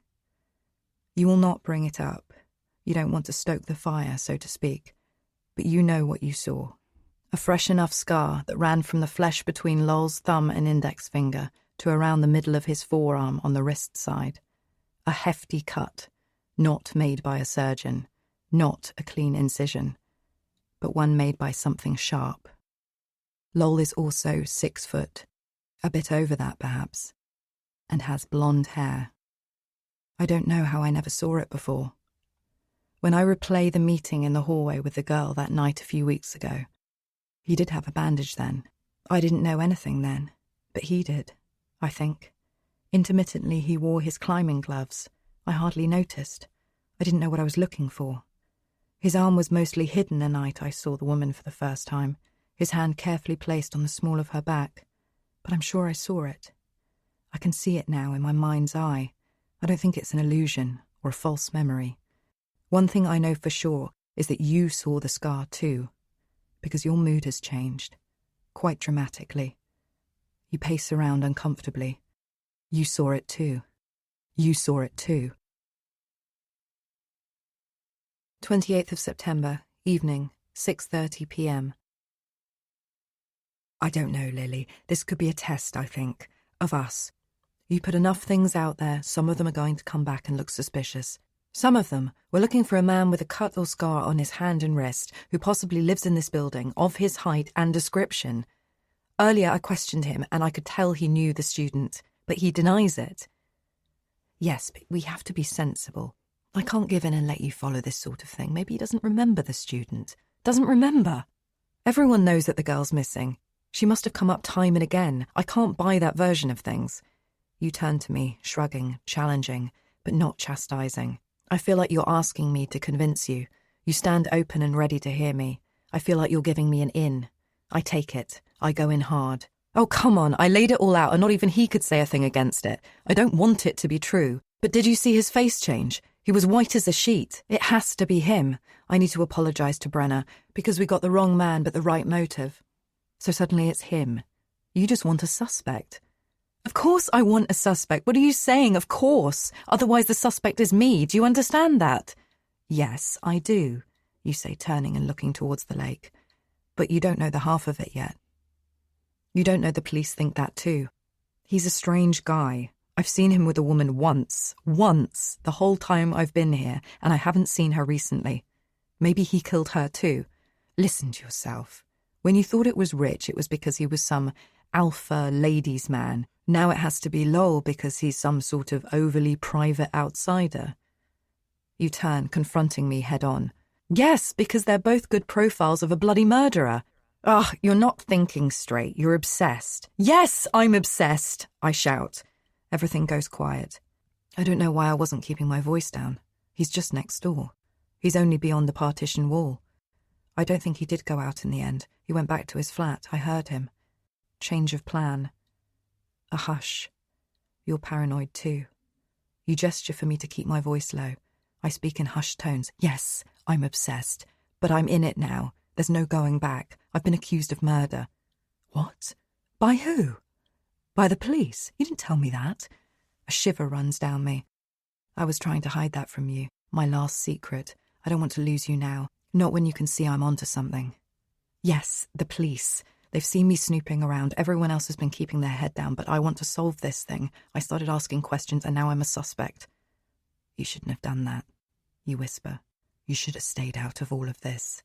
You will not bring it up. You don't want to stoke the fire, so to speak. But you know what you saw. A fresh enough scar that ran from the flesh between Lowell's thumb and index finger to around the middle of his forearm on the wrist side. A hefty cut, not made by a surgeon, not a clean incision, but one made by something sharp. Lowell is also 6 foot, a bit over that perhaps, and has blonde hair. I don't know how I never saw it before. When I replay the meeting in the hallway with the girl that night a few weeks ago, he did have a bandage then. I didn't know anything then, but he did, I think. Intermittently he wore his climbing gloves. I hardly noticed. I didn't know what I was looking for. His arm was mostly hidden the night I saw the woman for the first time, his hand carefully placed on the small of her back. But I'm sure I saw it. I can see it now in my mind's eye. I don't think it's an illusion or a false memory. One thing I know for sure is that you saw the scar too, because your mood has changed, quite dramatically. You pace around uncomfortably. You saw it too. You saw it too. 28th of September, evening, 6:30 p.m. I don't know, Lily. This could be a test, I think, of us. You put enough things out there, some of them are going to come back and look suspicious. Some of them, we're looking for a man with a cut or scar on his hand and wrist who possibly lives in this building, of his height and description. Earlier I questioned him and I could tell he knew the student, but he denies it. Yes, but we have to be sensible. I can't give in and let you follow this sort of thing. Maybe he doesn't remember the student. Doesn't remember. Everyone knows that the girl's missing. She must have come up time and again. I can't buy that version of things. You turn to me, shrugging, challenging, but not chastising. I feel like you're asking me to convince you. You stand open and ready to hear me. I feel like you're giving me an in. I take it. I go in hard. Oh, come on. I laid it all out and not even he could say a thing against it. I don't want it to be true. But did you see his face change? He was white as a sheet. It has to be him. I need to apologise to Brenner because we got the wrong man but the right motive. So suddenly it's him. You just want a suspect. Of course I want a suspect. What are you saying? Of course. Otherwise the suspect is me. Do you understand that? Yes, I do, you say, turning and looking towards the lake. But you don't know the half of it yet. You don't know the police think that too. He's a strange guy. I've seen him with a woman once, the whole time I've been here, and I haven't seen her recently. Maybe he killed her too. Listen to yourself. When you thought it was Rich, it was because he was some alpha ladies' man. Now it has to be Lowell because he's some sort of overly private outsider. You turn, confronting me head on. Yes, because they're both good profiles of a bloody murderer. Ugh, you're not thinking straight. You're obsessed. Yes, I'm obsessed, I shout. Everything goes quiet. I don't know why I wasn't keeping my voice down. He's just next door. He's only beyond the partition wall. I don't think he did go out in the end. He went back to his flat. I heard him. Change of plan. A hush. You're paranoid too. You gesture for me to keep my voice low. I speak in hushed tones. Yes, I'm obsessed. But I'm in it now. There's no going back. I've been accused of murder. What? By who? By the police? You didn't tell me that. A shiver runs down me. I was trying to hide that from you. My last secret. I don't want to lose you now. Not when you can see I'm onto something. Yes, the police. They've seen me snooping around. Everyone else has been keeping their head down, but I want to solve this thing. I started asking questions and now I'm a suspect. You shouldn't have done that, you whisper. You should have stayed out of all of this.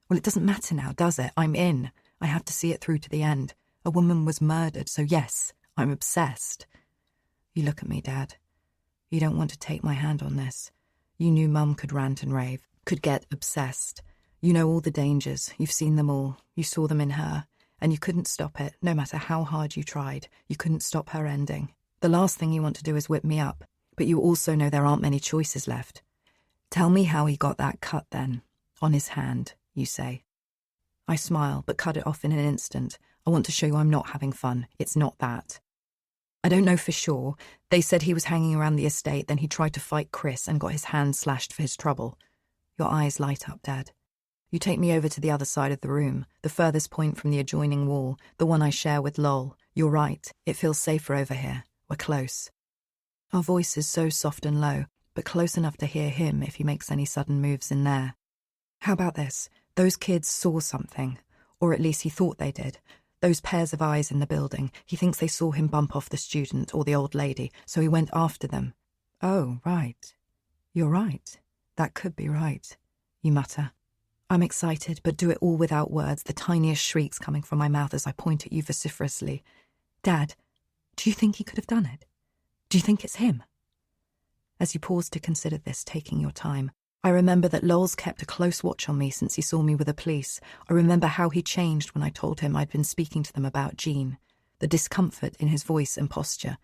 Well, it doesn't matter now, does it? I'm in. I have to see it through to the end. A woman was murdered, so yes, I'm obsessed. You look at me, Dad. You don't want to take my hand on this. You knew Mum could rant and rave, could get obsessed. You know all the dangers. You've seen them all. You saw them in her. and you couldn't stop it, no matter how hard you tried. You couldn't stop her ending. The last thing you want to do is whip me up, but you also know there aren't many choices left. Tell me how he got that cut then. On his hand, you say. I smile, but cut it off in an instant. I want to show you I'm not having fun. It's not that. I don't know for sure. They said he was hanging around the estate, then he tried to fight Chris and got his hand slashed for his trouble. Your eyes light up, Dad. You take me over to the other side of the room, the furthest point from the adjoining wall, the one I share with Lol. You're right, it feels safer over here. We're close. Our voice is so soft and low, but close enough to hear him if he makes any sudden moves in there. How about this? Those kids saw something, or at least he thought they did. Those pairs of eyes in the building, he thinks they saw him bump off the student or the old lady, so he went after them. Oh, right. You're right. That could be right, you mutter. I'm excited, but do it all without words, the tiniest shrieks coming from my mouth as I point at you vociferously. Dad, do you think he could have done it? Do you think it's him? As you pause to consider this, taking your time, I remember that Lowell's kept a close watch on me since he saw me with the police. I remember how he changed when I told him I'd been speaking to them about Jean, the discomfort in his voice and posture.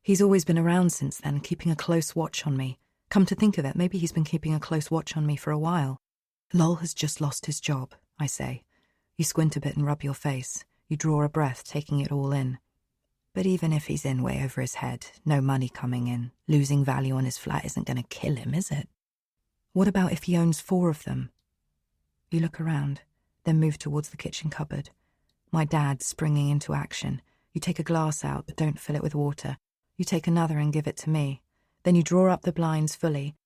He's always been around since then, keeping a close watch on me. Come to think of it, maybe he's been keeping a close watch on me for a while. Lowell has just lost his job, I say. You squint a bit and rub your face. You draw a breath, taking it all in. But even if he's in way over his head, no money coming in, losing value on his flat isn't going to kill him, is it? What about if he owns 4 of them? You look around, then move towards the kitchen cupboard. My dad springing into action. You take a glass out, but don't fill it with water. You take another and give it to me. Then you draw up the blinds fully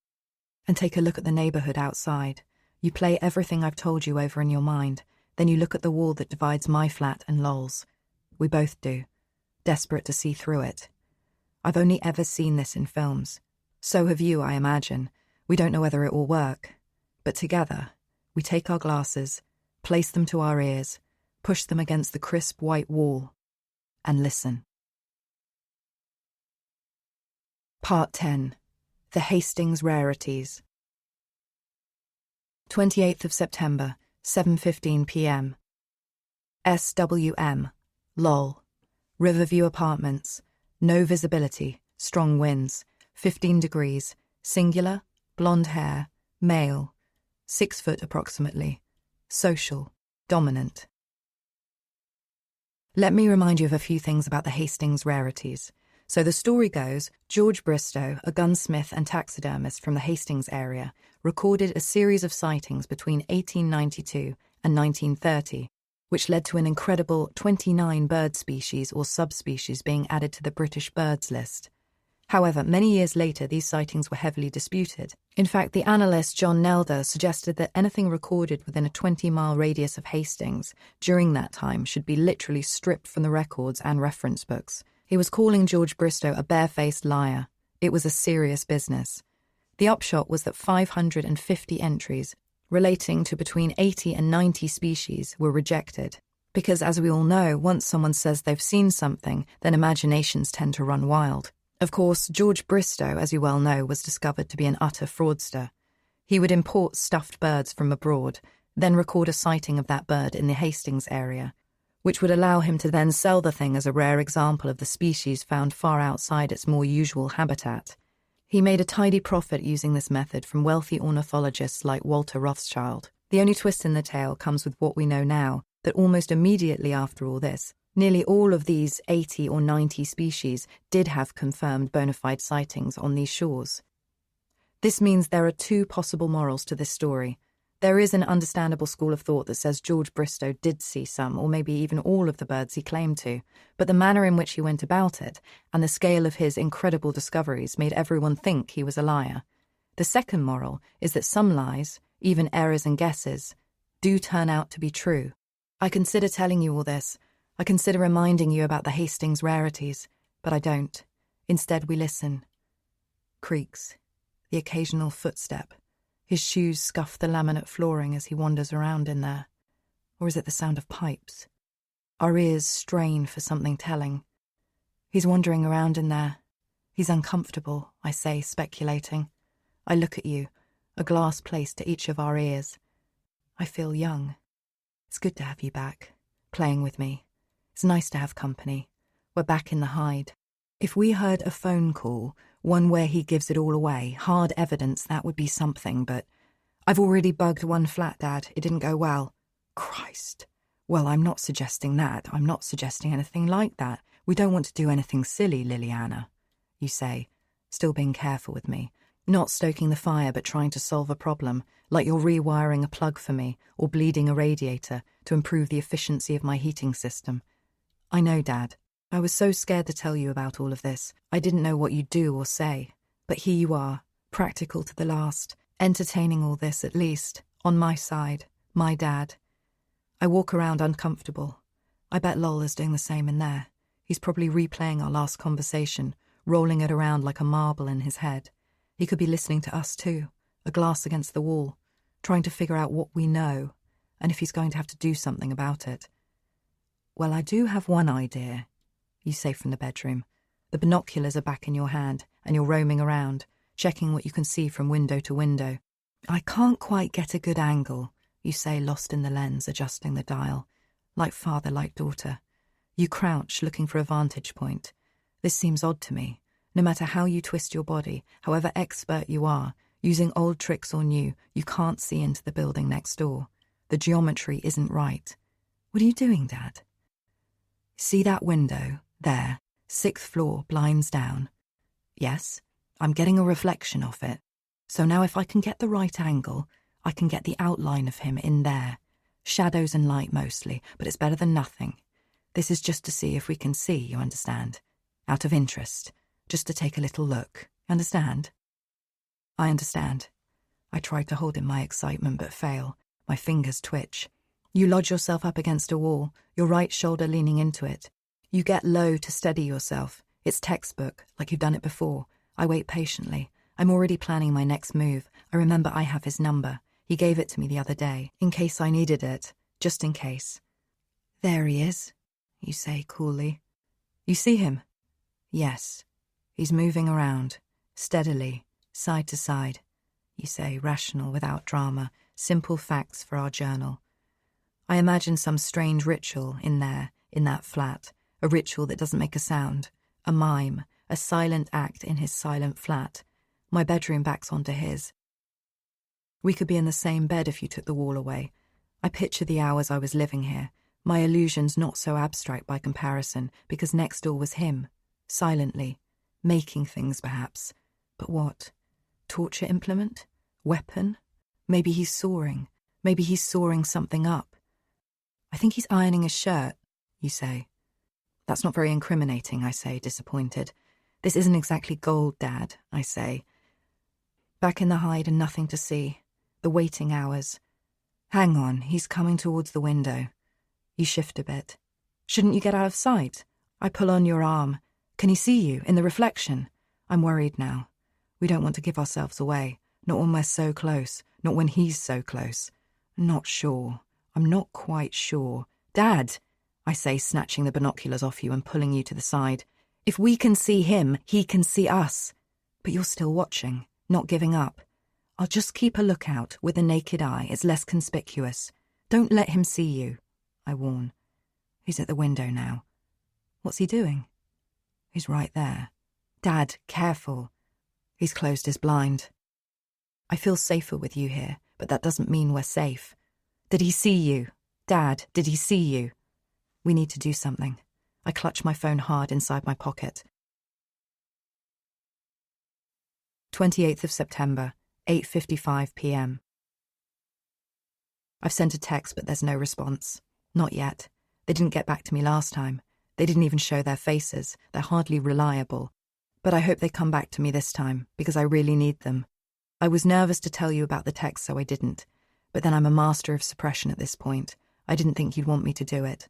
and take a look at the neighbourhood outside. You play everything I've told you over in your mind. Then you look at the wall that divides my flat and Lowell's. We both do, desperate to see through it. I've only ever seen this in films. So have you, I imagine. We don't know whether it will work. But together, we take our glasses, place them to our ears, push them against the crisp white wall, and listen. Part 10. The Hastings Rarities. 28th of September, 7:15 p.m. SWM, Lol. Riverview Apartments. No visibility, strong winds, 15 degrees, singular, blonde hair, male, 6 foot approximately, social, dominant. Let me remind you of a few things about the Hastings Rarities. So the story goes, George Bristow, a gunsmith and taxidermist from the Hastings area, recorded a series of sightings between 1892 and 1930, which led to an incredible 29 bird species or subspecies being added to the British birds list. However, many years later, these sightings were heavily disputed. In fact, the analyst John Nelder suggested that anything recorded within a 20-mile radius of Hastings during that time should be literally stripped from the records and reference books. He was calling George Bristow a barefaced liar. It was a serious business. The upshot was that 550 entries, relating to between 80 and 90 species, were rejected. Because, as we all know, once someone says they've seen something, then imaginations tend to run wild. Of course, George Bristow, as you well know, was discovered to be an utter fraudster. He would import stuffed birds from abroad, then record a sighting of that bird in the Hastings area, which would allow him to then sell the thing as a rare example of the species found far outside its more usual habitat. He made a tidy profit using this method from wealthy ornithologists like Walter Rothschild. The only twist in the tale comes with what we know now, that almost immediately after all this, nearly all of these 80 or 90 species did have confirmed bona fide sightings on these shores. This means there are 2 possible morals to this story. There is an understandable school of thought that says George Bristow did see some, or maybe even all of the birds he claimed to, but the manner in which he went about it, and the scale of his incredible discoveries made everyone think he was a liar. The second moral is that some lies, even errors and guesses, do turn out to be true. I consider telling you all this. I consider reminding you about the Hastings Rarities, but I don't. Instead, we listen. Creaks. The occasional footstep. His shoes scuff the laminate flooring as he wanders around in there. Or is it the sound of pipes? Our ears strain for something telling. He's wandering around in there. He's uncomfortable, I say, speculating. I look at you, a glass placed to each of our ears. I feel young. It's good to have you back, playing with me. It's nice to have company. We're back in the hide. If we heard a phone call, one where he gives it all away, hard evidence, that would be something, but I've already bugged one flat, Dad. It didn't go well. Christ. Well, I'm not suggesting that. I'm not suggesting anything like that. We don't want to do anything silly, Liliana, you say, still being careful with me. Not stoking the fire, but trying to solve a problem, like you're rewiring a plug for me or bleeding a radiator to improve the efficiency of my heating system. I know, Dad. I was so scared to tell you about all of this. I didn't know what you'd do or say. But here you are, practical to the last, entertaining all this at least, on my side, my dad. I walk around uncomfortable. I bet Lol is doing the same in there. He's probably replaying our last conversation, rolling it around like a marble in his head. He could be listening to us too, a glass against the wall, trying to figure out what we know, and if he's going to have to do something about it. Well, I do have one idea, you say from the bedroom. The binoculars are back in your hand, and you're roaming around, checking what you can see from window to window. I can't quite get a good angle, you say, lost in the lens, adjusting the dial. Like father, like daughter. You crouch, looking for a vantage point. This seems odd to me. No matter how you twist your body, however expert you are, using old tricks or new, you can't see into the building next door. The geometry isn't right. What are you doing, Dad? See that window? There. 6th floor, blinds down. Yes, I'm getting a reflection off it. So now if I can get the right angle, I can get the outline of him in there. Shadows and light mostly, but it's better than nothing. This is just to see if we can see, you understand? Out of interest. Just to take a little look. Understand? I understand. I try to hold in my excitement but fail. My fingers twitch. You lodge yourself up against a wall, your right shoulder leaning into it. You get low to steady yourself. It's textbook, like you've done it before. I wait patiently. I'm already planning my next move. I remember I have his number. He gave it to me the other day, in case I needed it. Just in case. There he is, you say coolly. You see him? Yes. He's moving around, steadily, side to side. You say, rational, without drama, simple facts for our journal. I imagine some strange ritual in there, in that flat, a ritual that doesn't make a sound, a mime, a silent act in his silent flat. My bedroom backs onto his. We could be in the same bed if you took the wall away. I picture the hours I was living here, my illusions not so abstract by comparison, because next door was him, silently, making things perhaps. But what? Torture implement? Weapon? Maybe he's soaring. Maybe he's soaring something up. I think he's ironing his shirt, you say. That's not very incriminating, I say, disappointed. This isn't exactly gold, Dad, I say. Back in the hide and nothing to see. The waiting hours. Hang on, he's coming towards the window. You shift a bit. Shouldn't you get out of sight? I pull on your arm. Can he see you, in the reflection? I'm worried now. We don't want to give ourselves away. Not when we're so close. Not when he's so close. Not sure. I'm not quite sure. Dad, I say, snatching the binoculars off you and pulling you to the side. If we can see him, he can see us. But you're still watching, not giving up. I'll just keep a lookout with the naked eye. It's less conspicuous. Don't let him see you, I warn. He's at the window now. What's he doing? He's right there. Dad, careful. He's closed his blind. I feel safer with you here, but that doesn't mean we're safe. Did he see you? Dad, did he see you? We need to do something. I clutch my phone hard inside my pocket. 28th of September, 8:55 p.m. I've sent a text, but there's no response. Not yet. They didn't get back to me last time. They didn't even show their faces. They're hardly reliable. But I hope they come back to me this time, because I really need them. I was nervous to tell you about the text, so I didn't. But then I'm a master of suppression at this point. I didn't think you'd want me to do it.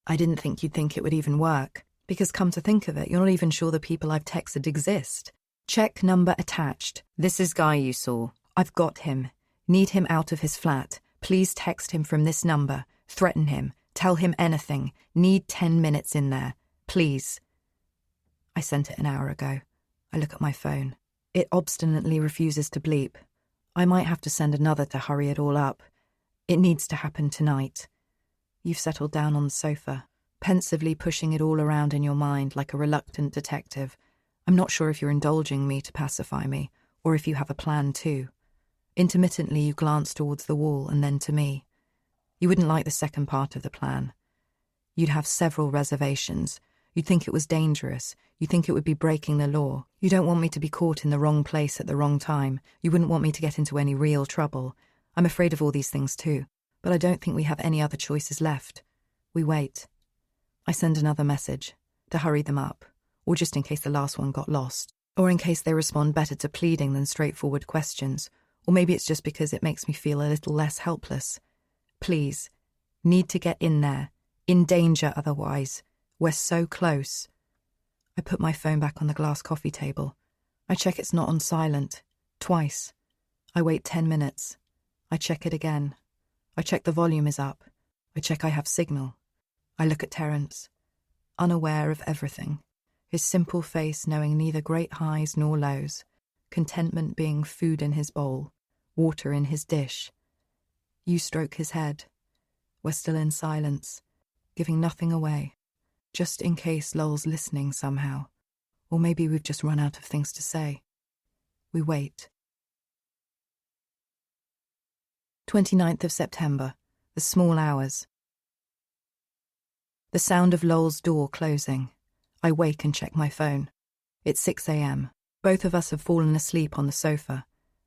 I didn't think you'd think it would even work, because come to think of it, you're not even sure the people I've texted exist. Check number attached. This is guy you saw. I've got him. Need him out of his flat. Please text him from this number. Threaten him. Tell him anything. Need 10 minutes in there. Please. I sent it an hour ago. I look at my phone. It obstinately refuses to bleep. I might have to send another to hurry it all up. It needs to happen tonight. You've settled down on the sofa, pensively pushing it all around in your mind like a reluctant detective. I'm not sure if you're indulging me to pacify me, or if you have a plan too. Intermittently, you glance towards the wall and then to me. You wouldn't like the second part of the plan. You'd have several reservations. You'd think it was dangerous. You'd think it would be breaking the law. You don't want me to be caught in the wrong place at the wrong time. You wouldn't want me to get into any real trouble. I'm afraid of all these things too, but I don't think we have any other choices left. We wait. I send another message, to hurry them up, or just in case the last one got lost, or in case they respond better to pleading than straightforward questions, or maybe it's just because it makes me feel a little less helpless. Please, need to get in there, in danger otherwise. We're so close. I put my phone back on the glass coffee table. I check it's not on silent, twice. I wait 10 minutes. I check it again. I check the volume is up. I check I have signal. I look at Terence, unaware of everything, his simple face knowing neither great highs nor lows, contentment being food in his bowl, water in his dish. You stroke his head. We're still in silence, giving nothing away, just in case Lowell's listening somehow, or maybe we've just run out of things to say. We wait. 29th of September, the small hours. The sound of Lowell's door closing. I wake and check my phone. It's 6 a.m. Both of us have fallen asleep on the sofa.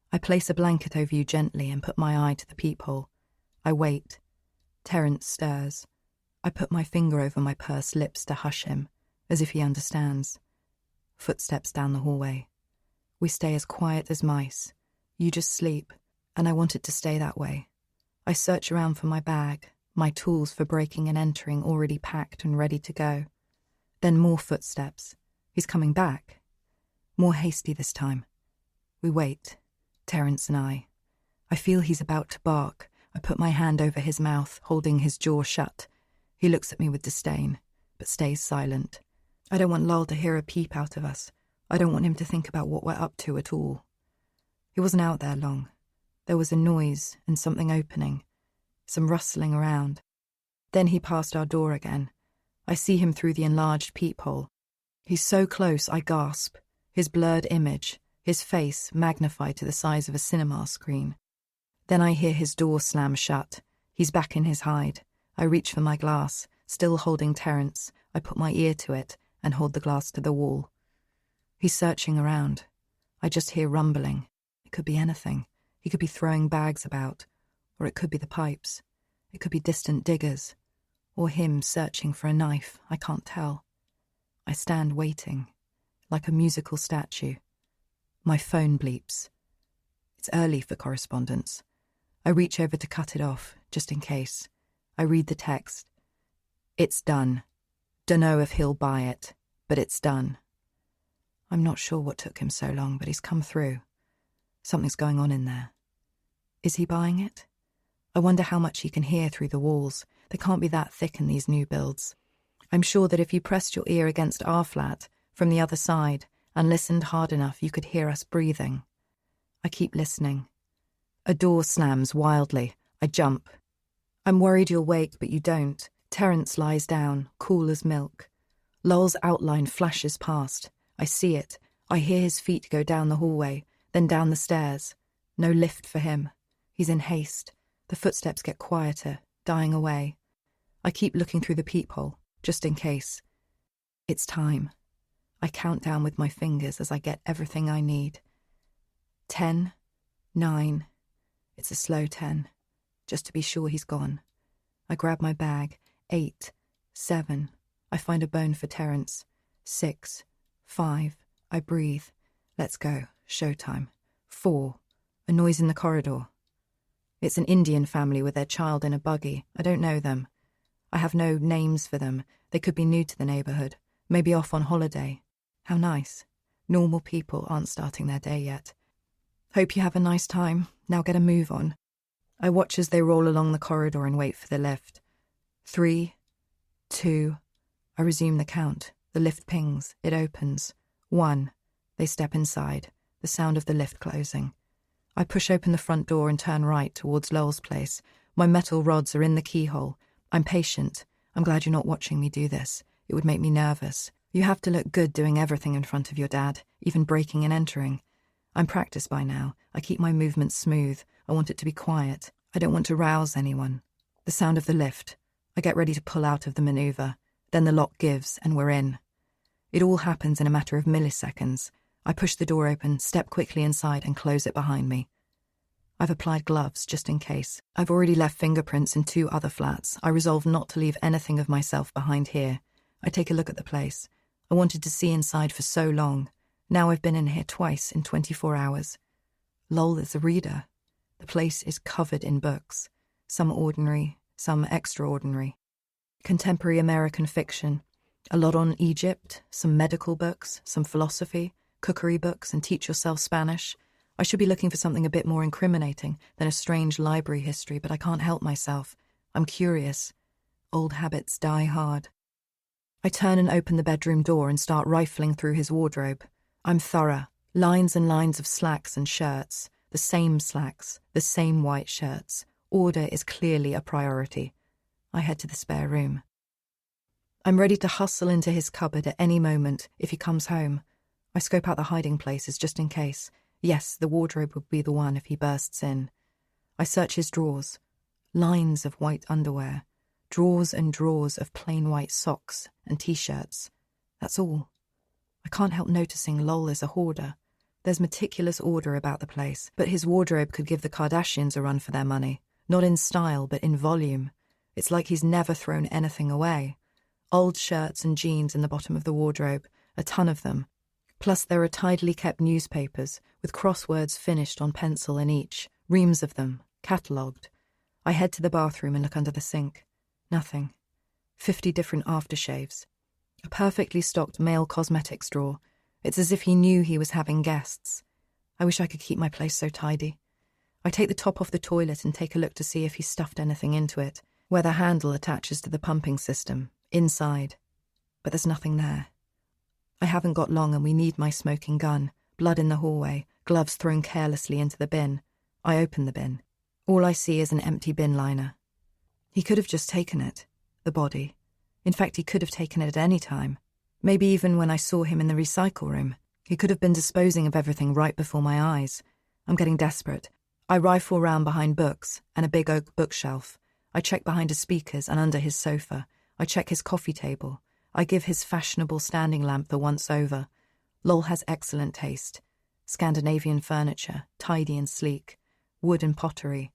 I place a blanket over you gently and put my eye to the peephole. I wait. Terence stirs. I put my finger over my pursed lips to hush him, as if he understands. Footsteps down the hallway. We stay as quiet as mice. You just sleep, and I want it to stay that way. I search around for my bag, my tools for breaking and entering already packed and ready to go. Then more footsteps. He's coming back. More hasty this time. We wait, Terence and I. I feel he's about to bark. I put my hand over his mouth, holding his jaw shut. He looks at me with disdain, but stays silent. I don't want Lowell to hear a peep out of us. I don't want him to think about what we're up to at all. He wasn't out there long. There was a noise and something opening, some rustling around. Then he passed our door again. I see him through the enlarged peephole. He's so close, I gasp. His blurred image, his face magnified to the size of a cinema screen. Then I hear his door slam shut. He's back in his hide. I reach for my glass, still holding Terence. I put my ear to it and hold the glass to the wall. He's searching around. I just hear rumbling. It could be anything. He could be throwing bags about, or it could be the pipes. It could be distant diggers, or him searching for a knife. I can't tell. I stand waiting, like a musical statue. My phone bleeps. It's early for correspondence. I reach over to cut it off, just in case. I read the text. It's done. Dunno if he'll buy it, but it's done. I'm not sure what took him so long, but he's come through. Something's going on in there. Is he buying it? I wonder how much he can hear through the walls. They can't be that thick in these new builds. I'm sure that if you pressed your ear against our flat from the other side and listened hard enough, you could hear us breathing. I keep listening. A door slams wildly. I jump. I'm worried you'll wake, but you don't. Terence lies down, cool as milk. Lowell's outline flashes past. I see it. I hear his feet go down the hallway, then down the stairs. No lift for him. He's in haste. The footsteps get quieter, dying away. I keep looking through the peephole, just in case. It's time. I count down with my fingers as I get everything I need. 10, 9. It's a slow 10, just to be sure he's gone. I grab my bag. 8, 7. I find a bone for Terence. 6, 5. I breathe. Let's go. Showtime. 4. A noise in the corridor. It's an Indian family with their child in a buggy. I don't know them. I have no names for them. They could be new to the neighbourhood, maybe off on holiday. How nice. Normal people aren't starting their day yet. Hope you have a nice time. Now get a move on. I watch as they roll along the corridor and wait for the lift. 3, 2. I resume the count. The lift pings. It opens. 1. They step inside. The sound of the lift closing. I push open the front door and turn right towards Lowell's place. My metal rods are in the keyhole. I'm patient. I'm glad you're not watching me do this. It would make me nervous. You have to look good doing everything in front of your dad, even breaking and entering. I'm practiced by now. I keep my movements smooth. I want it to be quiet. I don't want to rouse anyone. The sound of the lift. I get ready to pull out of the maneuver. Then the lock gives, and we're in. It all happens in a matter of milliseconds. I push the door open, step quickly inside, and close it behind me. I've applied gloves, just in case. I've already left fingerprints in 2 other flats. I resolve not to leave anything of myself behind here. I take a look at the place. I wanted to see inside for so long. Now I've been in here twice in 24 hours. Lowell is a reader. The place is covered in books. Some ordinary, some extraordinary. Contemporary American fiction. A lot on Egypt, some medical books, some philosophy, cookery books, and teach yourself Spanish. I should be looking for something a bit more incriminating than a strange library history, but I can't help myself. I'm curious. Old habits die hard. I turn and open the bedroom door and start rifling through his wardrobe. I'm thorough. Lines and lines of slacks and shirts. The same slacks, the same white shirts. Order is clearly a priority. I head to the spare room. I'm ready to hustle into his cupboard at any moment if he comes home. I scope out the hiding places just in case. Yes, the wardrobe would be the one if he bursts in. I search his drawers. Lines of white underwear. Drawers and drawers of plain white socks and t-shirts. That's all. I can't help noticing Lowell is a hoarder. There's meticulous order about the place, but his wardrobe could give the Kardashians a run for their money. Not in style, but in volume. It's like he's never thrown anything away. Old shirts and jeans in the bottom of the wardrobe, a ton of them. Plus there are tidily kept newspapers, with crosswords finished on pencil in each, reams of them, catalogued. I head to the bathroom and look under the sink. Nothing. 50 different aftershaves. A perfectly stocked male cosmetics drawer. It's as if he knew he was having guests. I wish I could keep my place so tidy. I take the top off the toilet and take a look to see if he stuffed anything into it, where the handle attaches to the pumping system, inside. But there's nothing there. I haven't got long and we need my smoking gun. Blood in the hallway, gloves thrown carelessly into the bin. I open the bin. All I see is an empty bin liner. He could have just taken it, the body. In fact, he could have taken it at any time. Maybe even when I saw him in the recycle room. He could have been disposing of everything right before my eyes. I'm getting desperate. I rifle round behind books and a big oak bookshelf. I check behind his speakers and under his sofa. I check his coffee table. I give his fashionable standing lamp the once-over. Lowell has excellent taste. Scandinavian furniture, tidy and sleek. Wood and pottery.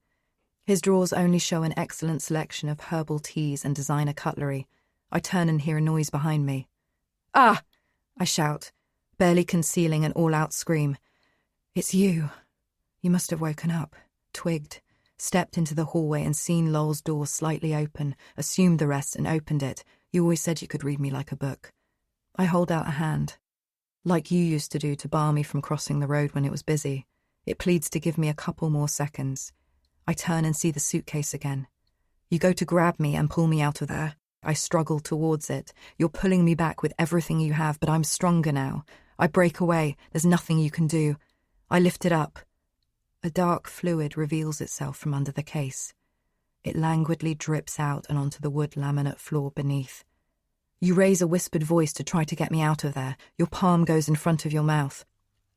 His drawers only show an excellent selection of herbal teas and designer cutlery. I turn and hear a noise behind me. "Ah!" I shout, barely concealing an all-out scream. "It's you." You must have woken up, twigged, stepped into the hallway and seen Lowell's door slightly open, assumed the rest and opened it. You always said you could read me like a book. I hold out a hand, like you used to do to bar me from crossing the road when it was busy. It pleads to give me a couple more seconds. I turn and see the suitcase again. You go to grab me and pull me out of there. I struggle towards it. You're pulling me back with everything you have, but I'm stronger now. I break away. There's nothing you can do. I lift it up. A dark fluid reveals itself from under the case. It languidly drips out and onto the wood laminate floor beneath. You raise a whispered voice to try to get me out of there. Your palm goes in front of your mouth.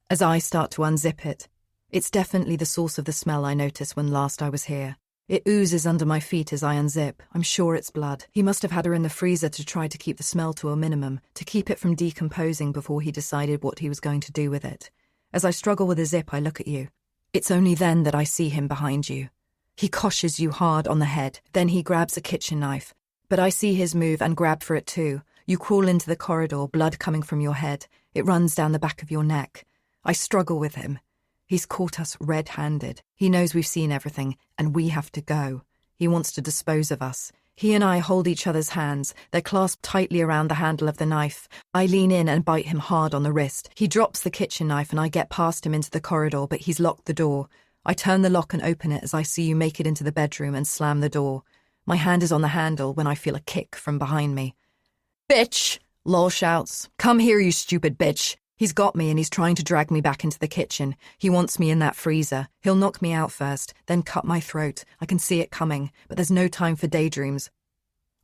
As I start to unzip it, it's definitely the source of the smell I noticed when last I was here. It oozes under my feet as I unzip. I'm sure it's blood. He must have had her in the freezer to try to keep the smell to a minimum, to keep it from decomposing before he decided what he was going to do with it. As I struggle with the zip, I look at you. It's only then that I see him behind you. He coshes you hard on the head. Then he grabs a kitchen knife. But I see his move and grab for it too. You crawl into the corridor, blood coming from your head. It runs down the back of your neck. I struggle with him. He's caught us red-handed. He knows we've seen everything, and we have to go. He wants to dispose of us. He and I hold each other's hands. They're clasped tightly around the handle of the knife. I lean in and bite him hard on the wrist. He drops the kitchen knife and I get past him into the corridor, but he's locked the door. I turn the lock and open it as I see you make it into the bedroom and slam the door. My hand is on the handle when I feel a kick from behind me. "Bitch!" Lowell shouts. "Come here, you stupid bitch!" He's got me and he's trying to drag me back into the kitchen. He wants me in that freezer. He'll knock me out first, then cut my throat. I can see it coming, but there's no time for daydreams.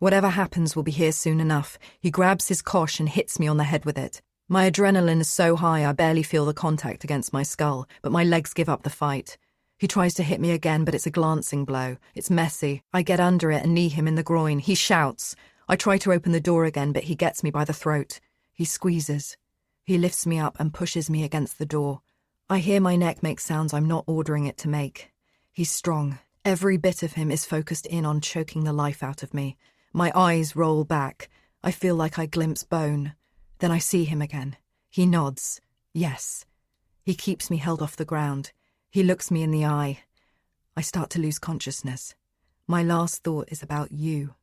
Whatever happens will be here soon enough. He grabs his kosh and hits me on the head with it. My adrenaline is so high I barely feel the contact against my skull, but my legs give up the fight. He tries to hit me again, but it's a glancing blow. It's messy. I get under it and knee him in the groin. He shouts. I try to open the door again, but he gets me by the throat. He squeezes. He lifts me up and pushes me against the door. I hear my neck make sounds I'm not ordering it to make. He's strong. Every bit of him is focused in on choking the life out of me. My eyes roll back. I feel like I glimpse bone. Then I see him again. He nods. Yes. He keeps me held off the ground. He looks me in the eye. I start to lose consciousness. My last thought is about you.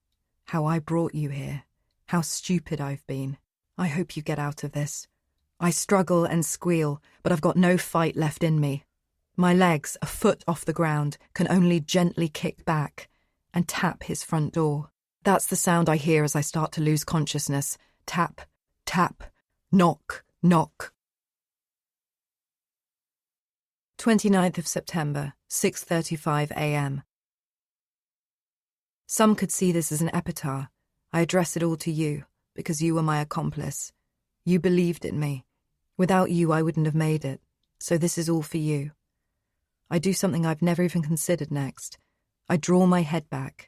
How I brought you here. How stupid I've been. I hope you get out of this. I struggle and squeal, but I've got no fight left in me. My legs, a foot off the ground, can only gently kick back and tap his front door. That's the sound I hear as I start to lose consciousness. Tap, tap, knock, knock. 29th of September, 6:35 a.m. Some could see this as an epitaph. I address it all to you, because you were my accomplice. You believed in me. Without you, I wouldn't have made it. So this is all for you. I do something I've never even considered next. I draw my head back.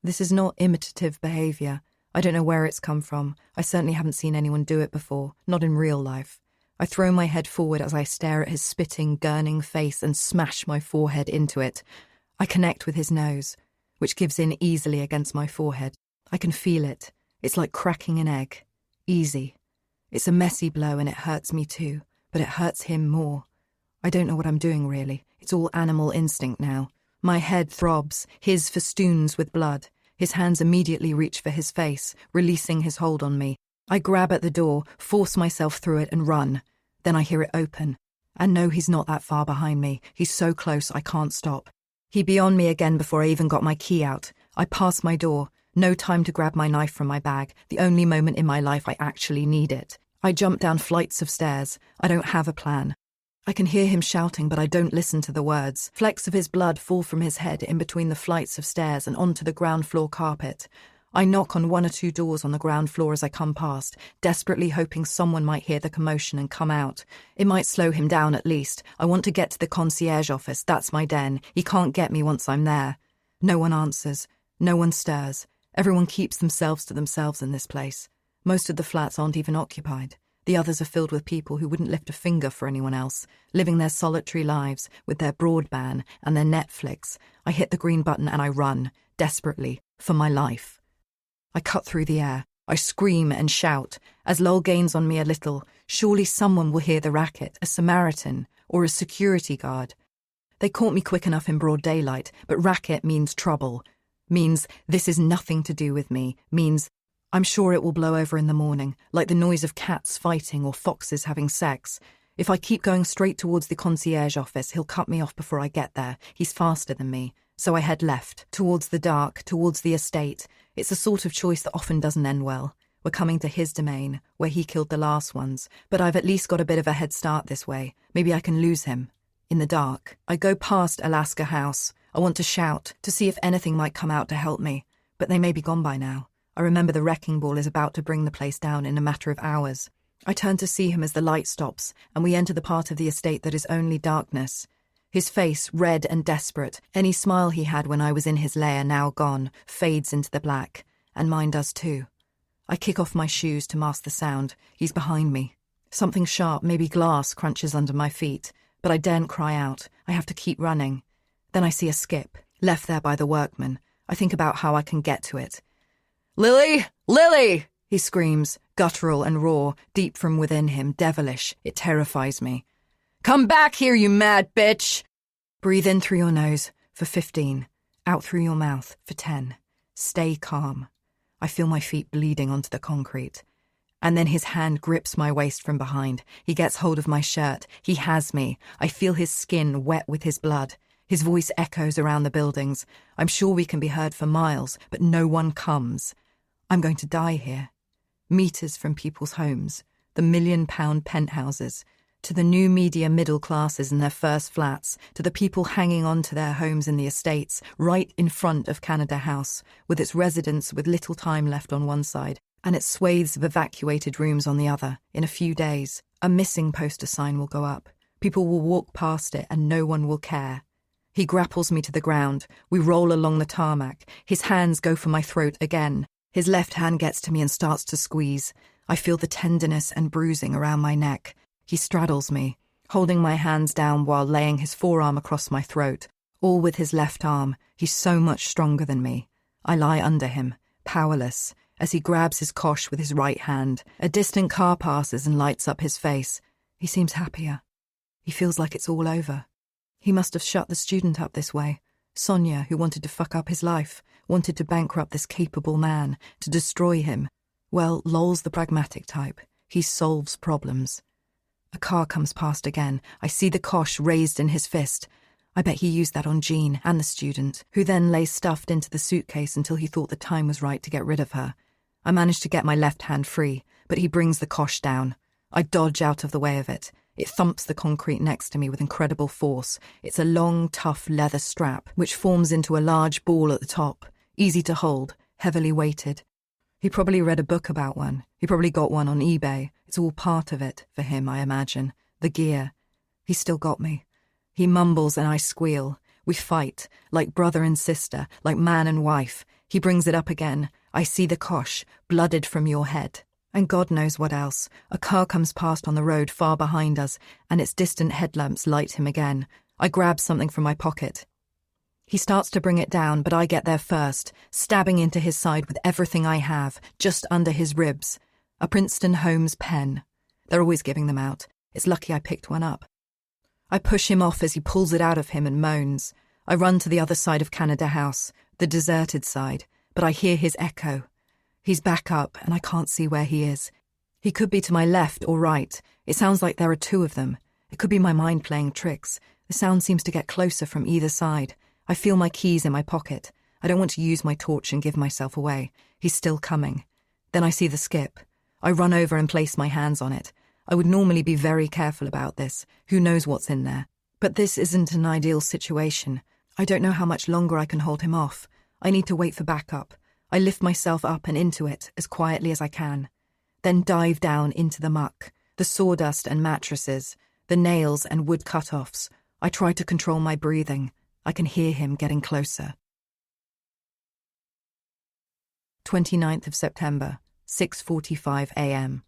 This is not imitative behaviour. I don't know where it's come from. I certainly haven't seen anyone do it before, not in real life. I throw my head forward as I stare at his spitting, gurning face and smash my forehead into it. I connect with his nose, which gives in easily against my forehead. I can feel it. It's like cracking an egg. Easy. It's a messy blow and it hurts me too, but it hurts him more. I don't know what I'm doing really. It's all animal instinct now. My head throbs, his festoons with blood. His hands immediately reach for his face, releasing his hold on me. I grab at the door, force myself through it and run. Then I hear it open. And no, he's not that far behind me. He's so close I can't stop. He'd be on me again before I even got my key out. I pass my door. No time to grab my knife from my bag. The only moment in my life I actually need it. I jump down flights of stairs. I don't have a plan. I can hear him shouting, but I don't listen to the words. Flecks of his blood fall from his head in between the flights of stairs and onto the ground floor carpet. I knock on one or two doors on the ground floor as I come past, desperately hoping someone might hear the commotion and come out. It might slow him down at least. I want to get to the concierge office. That's my den. He can't get me once I'm there. No one answers. No one stirs. Everyone keeps themselves to themselves in this place. Most of the flats aren't even occupied. The others are filled with people who wouldn't lift a finger for anyone else, living their solitary lives with their broadband and their Netflix. I hit the green button and I run, desperately, for my life. I cut through the air. I scream and shout. As lull gains on me a little, surely someone will hear the racket, a Samaritan or a security guard. They caught me quick enough in broad daylight, but racket means trouble, means this is nothing to do with me, means I'm sure it will blow over in the morning, like the noise of cats fighting or foxes having sex. If I keep going straight towards the concierge office, he'll cut me off before I get there. He's faster than me. So I head left, towards the dark, towards the estate. It's the sort of choice that often doesn't end well. We're coming to his domain, where he killed the last ones, but I've at least got a bit of a head start this way. Maybe I can lose him. In the dark, I go past Alaska House. I want to shout, to see if anything might come out to help me, but they may be gone by now. I remember the wrecking ball is about to bring the place down in a matter of hours. I turn to see him as the light stops, and we enter the part of the estate that is only darkness. His face, red and desperate, any smile he had when I was in his lair now gone, fades into the black, and mine does too. I kick off my shoes to mask the sound. He's behind me. Something sharp, maybe glass, crunches under my feet, but I daren't cry out. I have to keep running. Then I see a skip, left there by the workman. I think about how I can get to it. "Lily! Lily!" he screams, guttural and raw, deep from within him, devilish. It terrifies me. "Come back here, you mad bitch!" Breathe in through your nose for 15, out through your mouth for 10. Stay calm. I feel my feet bleeding onto the concrete. And then his hand grips my waist from behind. He gets hold of my shirt. He has me. I feel his skin wet with his blood. His voice echoes around the buildings. I'm sure we can be heard for miles, but no one comes. I'm going to die here. Meters from people's homes, the £1 million penthouses, To the new media middle classes in their first flats, to the people hanging on to their homes in the estates, right in front of Canada House, with its residents with little time left on one side, and its swathes of evacuated rooms on the other. In a few days, a missing poster sign will go up. People will walk past it and no one will care. He grapples me to the ground. We roll along the tarmac. His hands go for my throat again. His left hand gets to me and starts to squeeze. I feel the tenderness and bruising around my neck. He straddles me, holding my hands down while laying his forearm across my throat, all with his left arm. He's so much stronger than me. I lie under him, powerless, as he grabs his cosh with his right hand. A distant car passes and lights up his face. He seems happier. He feels like it's all over. He must have shut the student up this way. Sonia, who wanted to fuck up his life, wanted to bankrupt this capable man, to destroy him. Well, Lol's the pragmatic type. He solves problems. A car comes past again. I see the cosh raised in his fist. I bet he used that on Jean and the student, who then lay stuffed into the suitcase until he thought the time was right to get rid of her. I manage to get my left hand free, but he brings the cosh down. I dodge out of the way of it. It thumps the concrete next to me with incredible force. It's a long, tough leather strap, which forms into a large ball at the top, easy to hold, heavily weighted. He probably read a book about one. He probably got one on eBay. It's all part of it, for him, I imagine. The gear. He's still got me. He mumbles and I squeal. We fight, like brother and sister, like man and wife. He brings it up again. I see the cosh, blooded from your head. And God knows what else. A car comes past on the road far behind us, and its distant headlamps light him again. I grab something from my pocket. He starts to bring it down, but I get there first, stabbing into his side with everything I have, just under his ribs. A Princeton Holmes pen. They're always giving them out. It's lucky I picked one up. I push him off as he pulls it out of him and moans. I run to the other side of Canada House, the deserted side, but I hear his echo. He's back up, and I can't see where he is. He could be to my left or right. It sounds like there are two of them. It could be my mind playing tricks. The sound seems to get closer from either side. I feel my keys in my pocket. I don't want to use my torch and give myself away. He's still coming. Then I see the skip. I run over and place my hands on it. I would normally be very careful about this. Who knows what's in there? But this isn't an ideal situation. I don't know how much longer I can hold him off. I need to wait for backup. I lift myself up and into it as quietly as I can. Then dive down into the muck, the sawdust and mattresses, the nails and wood cut-offs. I try to control my breathing. I can hear him getting closer. 29th of September, 6:45 a.m.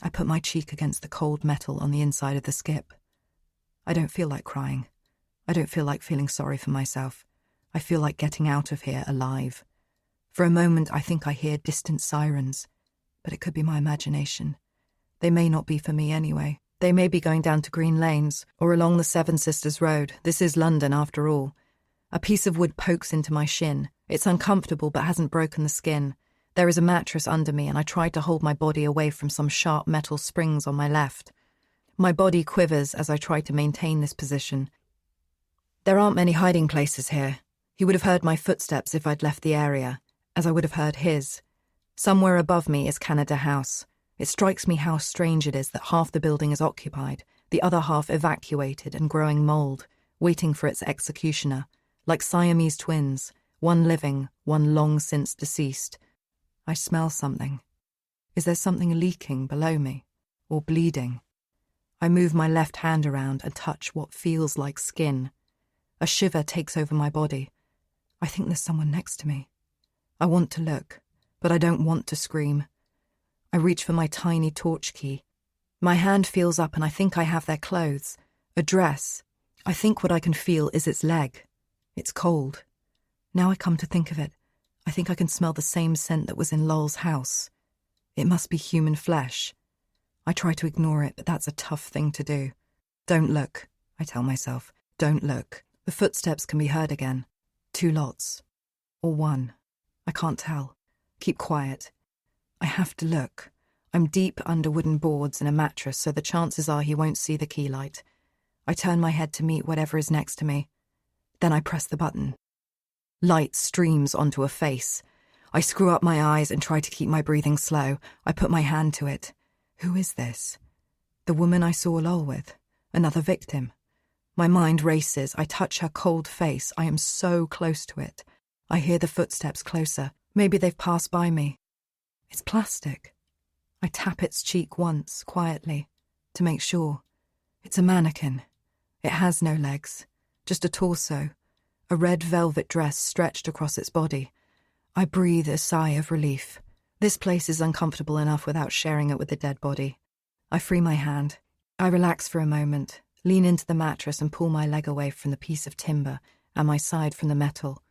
I put my cheek against the cold metal on the inside of the skip. I don't feel like crying. I don't feel like feeling sorry for myself. I feel like getting out of here alive. For a moment, I think I hear distant sirens, but it could be my imagination. They may not be for me anyway. They may be going down to Green Lanes or along the Seven Sisters Road. This is London, after all. A piece of wood pokes into my shin. It's uncomfortable but hasn't broken the skin. There is a mattress under me, and I try to hold my body away from some sharp metal springs on my left. My body quivers as I try to maintain this position. There aren't many hiding places here. He would have heard my footsteps if I'd left the area, as I would have heard his. Somewhere above me is Canada House. It strikes me how strange it is that half the building is occupied, the other half evacuated and growing mould, waiting for its executioner, like Siamese twins, one living, one long since deceased. I smell something. Is there something leaking below me, or bleeding? I move my left hand around and touch what feels like skin. A shiver takes over my body. I think there's someone next to me. I want to look, but I don't want to scream. I reach for my tiny torch key. My hand feels up and I think I have their clothes. A dress. I think what I can feel is its leg. It's cold. Now I come to think of it, I think I can smell the same scent that was in Lol's house. It must be human flesh. I try to ignore it, but that's a tough thing to do. Don't look, I tell myself. Don't look. The footsteps can be heard again. 2 lots. Or 1. I can't tell. Keep quiet. I have to look. I'm deep under wooden boards and a mattress, so the chances are he won't see the key light. I turn my head to meet whatever is next to me. Then I press the button. Light streams onto a face. I screw up my eyes and try to keep my breathing slow. I put my hand to it. Who is this? The woman I saw Lowell with. Another victim. My mind races. I touch her cold face. I am so close to it. I hear the footsteps closer. Maybe they've passed by me. It's plastic. I tap its cheek once, quietly, to make sure. It's a mannequin. It has no legs, just a torso, a red velvet dress stretched across its body. I breathe a sigh of relief. This place is uncomfortable enough without sharing it with the dead body. I free my hand. I relax for a moment, lean into the mattress and pull my leg away from the piece of timber and my side from the metal.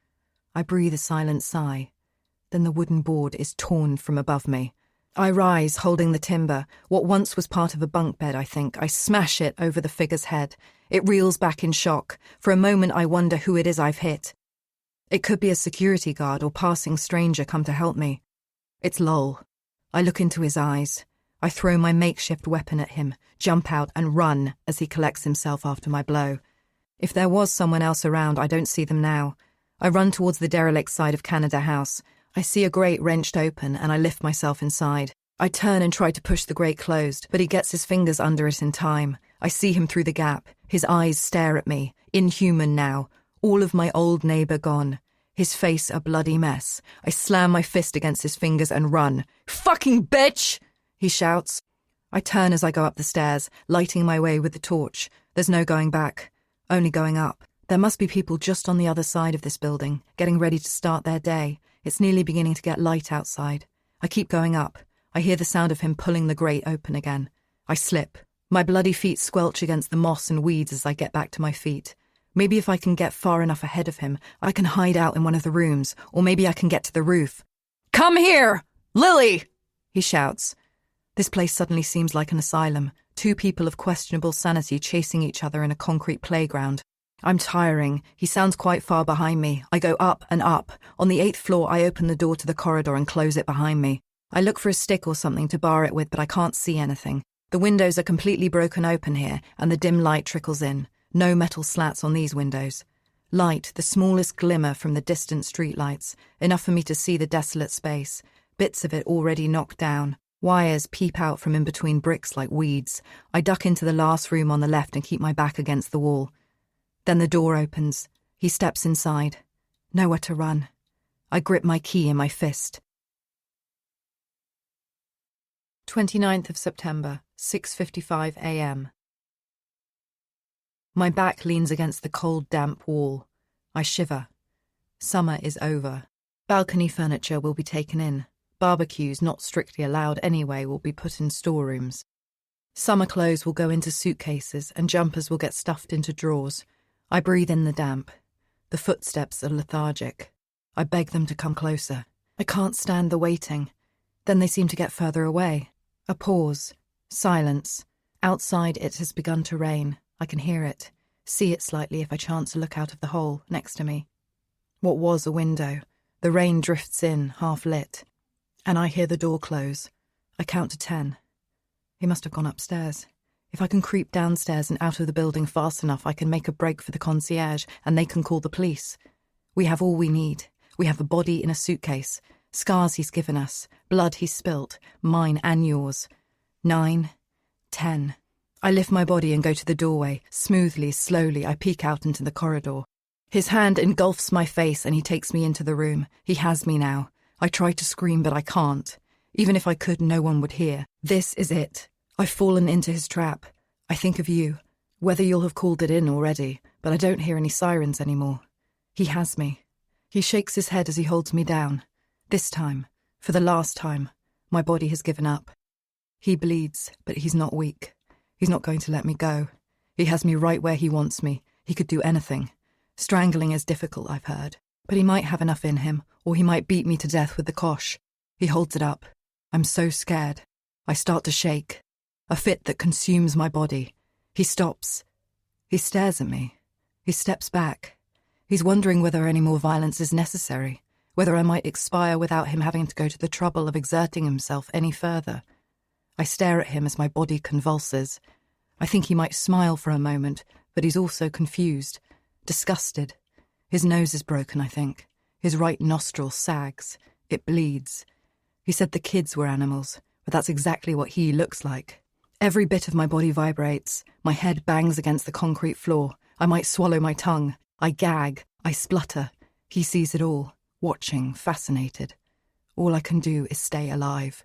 I breathe a silent sigh. Then the wooden board is torn from above me. I rise, holding the timber, what once was part of a bunk bed, I think. I smash it over the figure's head. It reels back in shock. For a moment I wonder who it is I've hit. It could be a security guard or passing stranger come to help me. It's Lowell. I look into his eyes. I throw my makeshift weapon at him, jump out and run as he collects himself after my blow. If there was someone else around, I don't see them now. I run towards the derelict side of Canada House. I see a grate wrenched open and I lift myself inside. I turn and try to push the grate closed, but he gets his fingers under it in time. I see him through the gap. His eyes stare at me, inhuman now, all of my old neighbour gone. His face a bloody mess. I slam my fist against his fingers and run. "Fucking bitch!" he shouts. I turn as I go up the stairs, lighting my way with the torch. There's no going back, only going up. There must be people just on the other side of this building, getting ready to start their day. It's nearly beginning to get light outside. I keep going up. I hear the sound of him pulling the grate open again. I slip. My bloody feet squelch against the moss and weeds as I get back to my feet. Maybe if I can get far enough ahead of him, I can hide out in one of the rooms, or maybe I can get to the roof. "Come here! Lily!" he shouts. This place suddenly seems like an asylum. Two people of questionable sanity chasing each other in a concrete playground. I'm tiring. He sounds quite far behind me. I go up and up. On the 8th floor, I open the door to the corridor and close it behind me. I look for a stick or something to bar it with, but I can't see anything. The windows are completely broken open here, and the dim light trickles in. No metal slats on these windows. Light, the smallest glimmer from the distant streetlights, enough for me to see the desolate space. Bits of it already knocked down. Wires peep out from in between bricks like weeds. I duck into the last room on the left and keep my back against the wall. Then the door opens. He steps inside. Nowhere to run. I grip my key in my fist. 29th of September, 6:55 a.m. My back leans against the cold, damp wall. I shiver. Summer is over. Balcony furniture will be taken in. Barbecues, not strictly allowed anyway, will be put in storerooms. Summer clothes will go into suitcases and jumpers will get stuffed into drawers. I breathe in the damp. The footsteps are lethargic. I beg them to come closer. I can't stand the waiting. Then they seem to get further away. A pause. Silence. Outside it has begun to rain. I can hear it. See it slightly if I chance to look out of the hole next to me. What was a window. The rain drifts in, half lit. And I hear the door close. I count to 10. He must have gone upstairs. If I can creep downstairs and out of the building fast enough, I can make a break for the concierge and they can call the police. We have all we need. We have a body in a suitcase, scars he's given us, blood he's spilt, mine and yours. 9, 10. I lift my body and go to the doorway. Smoothly, slowly, I peek out into the corridor. His hand engulfs my face and he takes me into the room. He has me now. I try to scream, but I can't. Even if I could, no one would hear. This is it. I've fallen into his trap. I think of you. Whether you'll have called it in already, but I don't hear any sirens anymore. He has me. He shakes his head as he holds me down. This time, for the last time, my body has given up. He bleeds, but he's not weak. He's not going to let me go. He has me right where he wants me. He could do anything. Strangling is difficult, I've heard. But he might have enough in him, or he might beat me to death with the kosh. He holds it up. I'm so scared. I start to shake. A fit that consumes my body. He stops. He stares at me. He steps back. He's wondering whether any more violence is necessary, whether I might expire without him having to go to the trouble of exerting himself any further. I stare at him as my body convulses. I think he might smile for a moment, but he's also confused, disgusted. His nose is broken, I think. His right nostril sags. It bleeds. He said the kids were animals, but that's exactly what he looks like. Every bit of my body vibrates. My head bangs against the concrete floor. I might swallow my tongue. I gag. I splutter. He sees it all, watching, fascinated. All I can do is stay alive.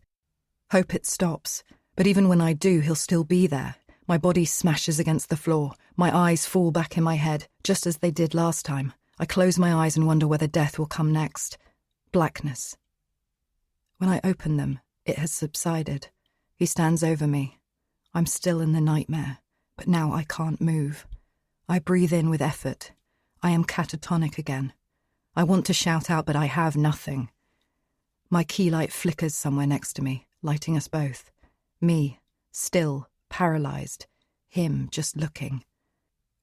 Hope it stops. But even when I do, he'll still be there. My body smashes against the floor. My eyes fall back in my head, just as they did last time. I close my eyes and wonder whether death will come next. Blackness. When I open them, it has subsided. He stands over me. I'm still in the nightmare, but now I can't move. I breathe in with effort. I am catatonic again. I want to shout out, but I have nothing. My key light flickers somewhere next to me, lighting us both. Me, still, paralyzed. Him, just looking.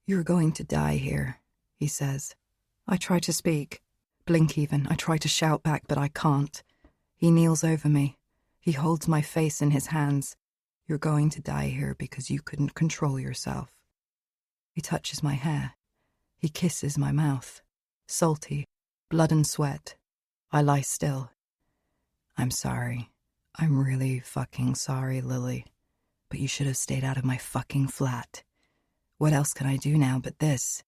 "You're going to die here," he says. I try to speak. Blink even. I try to shout back, but I can't. He kneels over me. He holds my face in his hands. "You're going to die here because you couldn't control yourself." He touches my hair. He kisses my mouth. Salty, blood and sweat. I lie still. "I'm sorry. I'm really fucking sorry, Lily. But you should have stayed out of my fucking flat. What else can I do now but this?"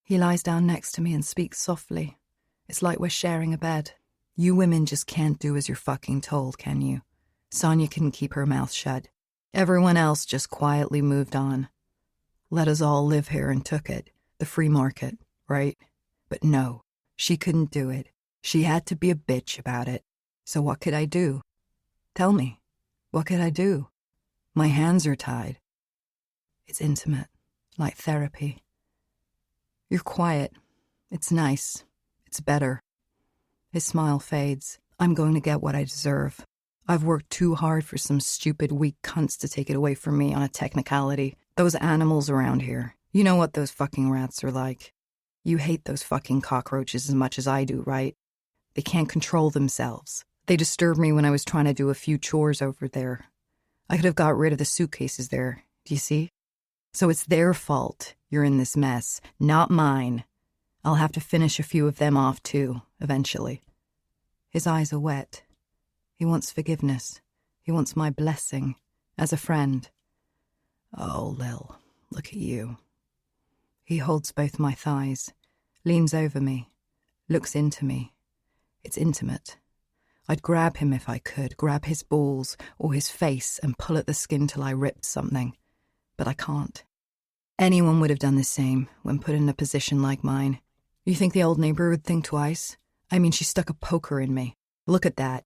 He lies down next to me and speaks softly. It's like we're sharing a bed. "You women just can't do as you're fucking told, can you? Sonia couldn't keep her mouth shut. Everyone else just quietly moved on. Let us all live here and took it. The free market, right? But no, she couldn't do it. She had to be a bitch about it. So what could I do? Tell me, what could I do? My hands are tied." It's intimate, like therapy. "You're quiet. It's nice. It's better." His smile fades. I'm going to get what I deserve. I've worked too hard for some stupid, weak cunts to take it away from me on a technicality. Those animals around here. You know what those fucking rats are like. You hate those fucking cockroaches as much as I do, right? They can't control themselves. They disturbed me when I was trying to do a few chores over there. I could have got rid of the suitcases there, do you see? So it's their fault you're in this mess, not mine. I'll have to finish a few of them off too, eventually. His eyes are wet. He wants forgiveness. He wants my blessing, as a friend. "Oh, Lil, look at you." He holds both my thighs, leans over me, looks into me. It's intimate. I'd grab him if I could, grab his balls or his face and pull at the skin till I ripped something. But I can't. Anyone would have done the same when put in a position like mine. You think the old neighbor would think twice? I mean, she stuck a poker in me. Look at that.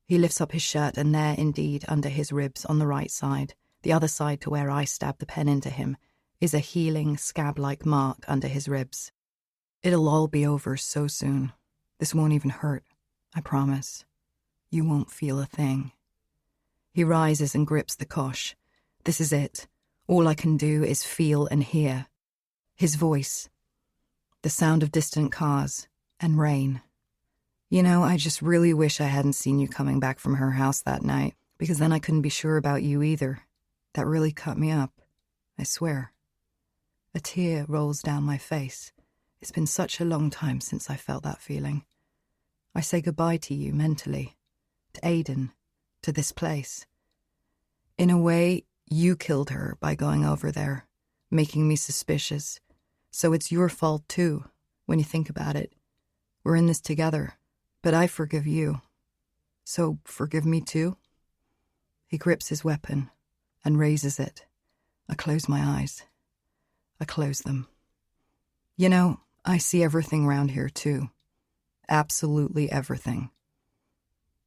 He lifts up his shirt, and there, indeed, under his ribs, on the right side, the other side to where I stabbed the pen into him, is a healing, scab-like mark under his ribs. It'll all be over so soon. This won't even hurt, I promise. You won't feel a thing. He rises and grips the cosh. This is it. All I can do is feel and hear. His voice. The sound of distant cars and rain. "You know, I just really wish I hadn't seen you coming back from her house that night, because then I couldn't be sure about you either. That really cut me up, I swear." A tear rolls down my face. It's been such a long time since I felt that feeling. I say goodbye to you mentally, to Aiden, to this place. In a way, you killed her by going over there, making me suspicious. So it's your fault too, when you think about it. We're in this together, but I forgive you. So forgive me too? He grips his weapon and raises it. I close my eyes. I close them. You know, I see everything round here too. Absolutely everything.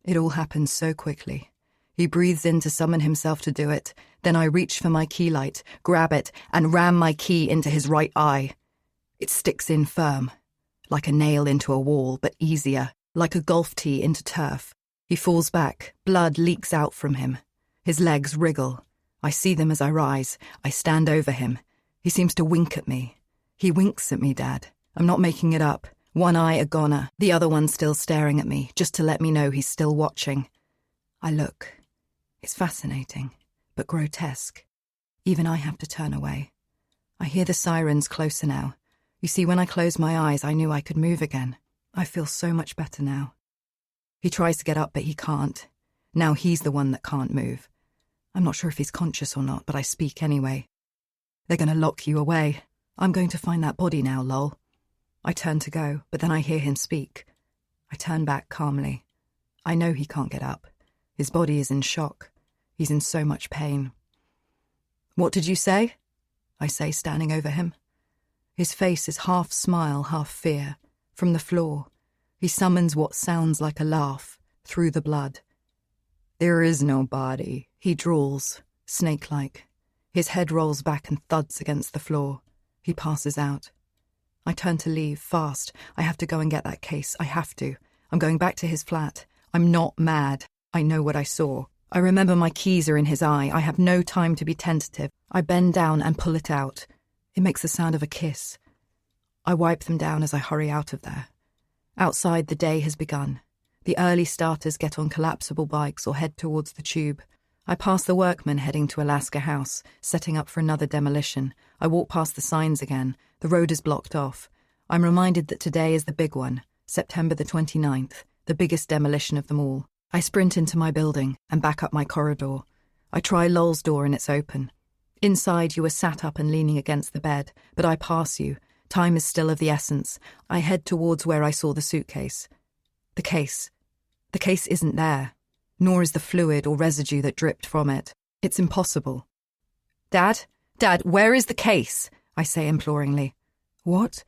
It all happens so quickly. He breathes in to summon himself to do it. Then I reach for my key light, grab it, and ram my key into his right eye. It sticks in firm, like a nail into a wall, but easier, like a golf tee into turf. He falls back. Blood leaks out from him. His legs wriggle. I see them as I rise. I stand over him. He seems to wink at me. He winks at me, Dad. I'm not making it up. One eye a goner, the other one still staring at me, just to let me know he's still watching. I look. It's fascinating, but grotesque. Even I have to turn away. I hear the sirens closer now. You see, when I closed my eyes, I knew I could move again. I feel so much better now. He tries to get up, but he can't. Now he's the one that can't move. I'm not sure if he's conscious or not, but I speak anyway. They're going to lock you away. I'm going to find that body now, lol. I turn to go, but then I hear him speak. I turn back calmly. I know he can't get up. His body is in shock. He's in so much pain. What did you say? I say, standing over him. His face is half smile, half fear. From the floor, he summons what sounds like a laugh, through the blood. There is no body, he drawls, snake-like. His head rolls back and thuds against the floor. He passes out. I turn to leave, fast. I have to go and get that case. I have to. I'm going back to his flat. I'm not mad. I know what I saw. I remember my keys are in his eye. I have no time to be tentative. I bend down and pull it out. It makes the sound of a kiss. I wipe them down as I hurry out of there. Outside, the day has begun. The early starters get on collapsible bikes or head towards the tube. I pass the workmen heading to Alaska House, setting up for another demolition. I walk past the signs again. The road is blocked off. I'm reminded that today is the big one, September the 29th, the biggest demolition of them all. I sprint into my building and back up my corridor. I try Lowell's door and it's open. Inside, you are sat up and leaning against the bed, but I pass you. Time is still of the essence. I head towards where I saw the suitcase. The case. The case isn't there, nor is the fluid or residue that dripped from it. It's impossible. Dad, where is the case? I say imploringly. What?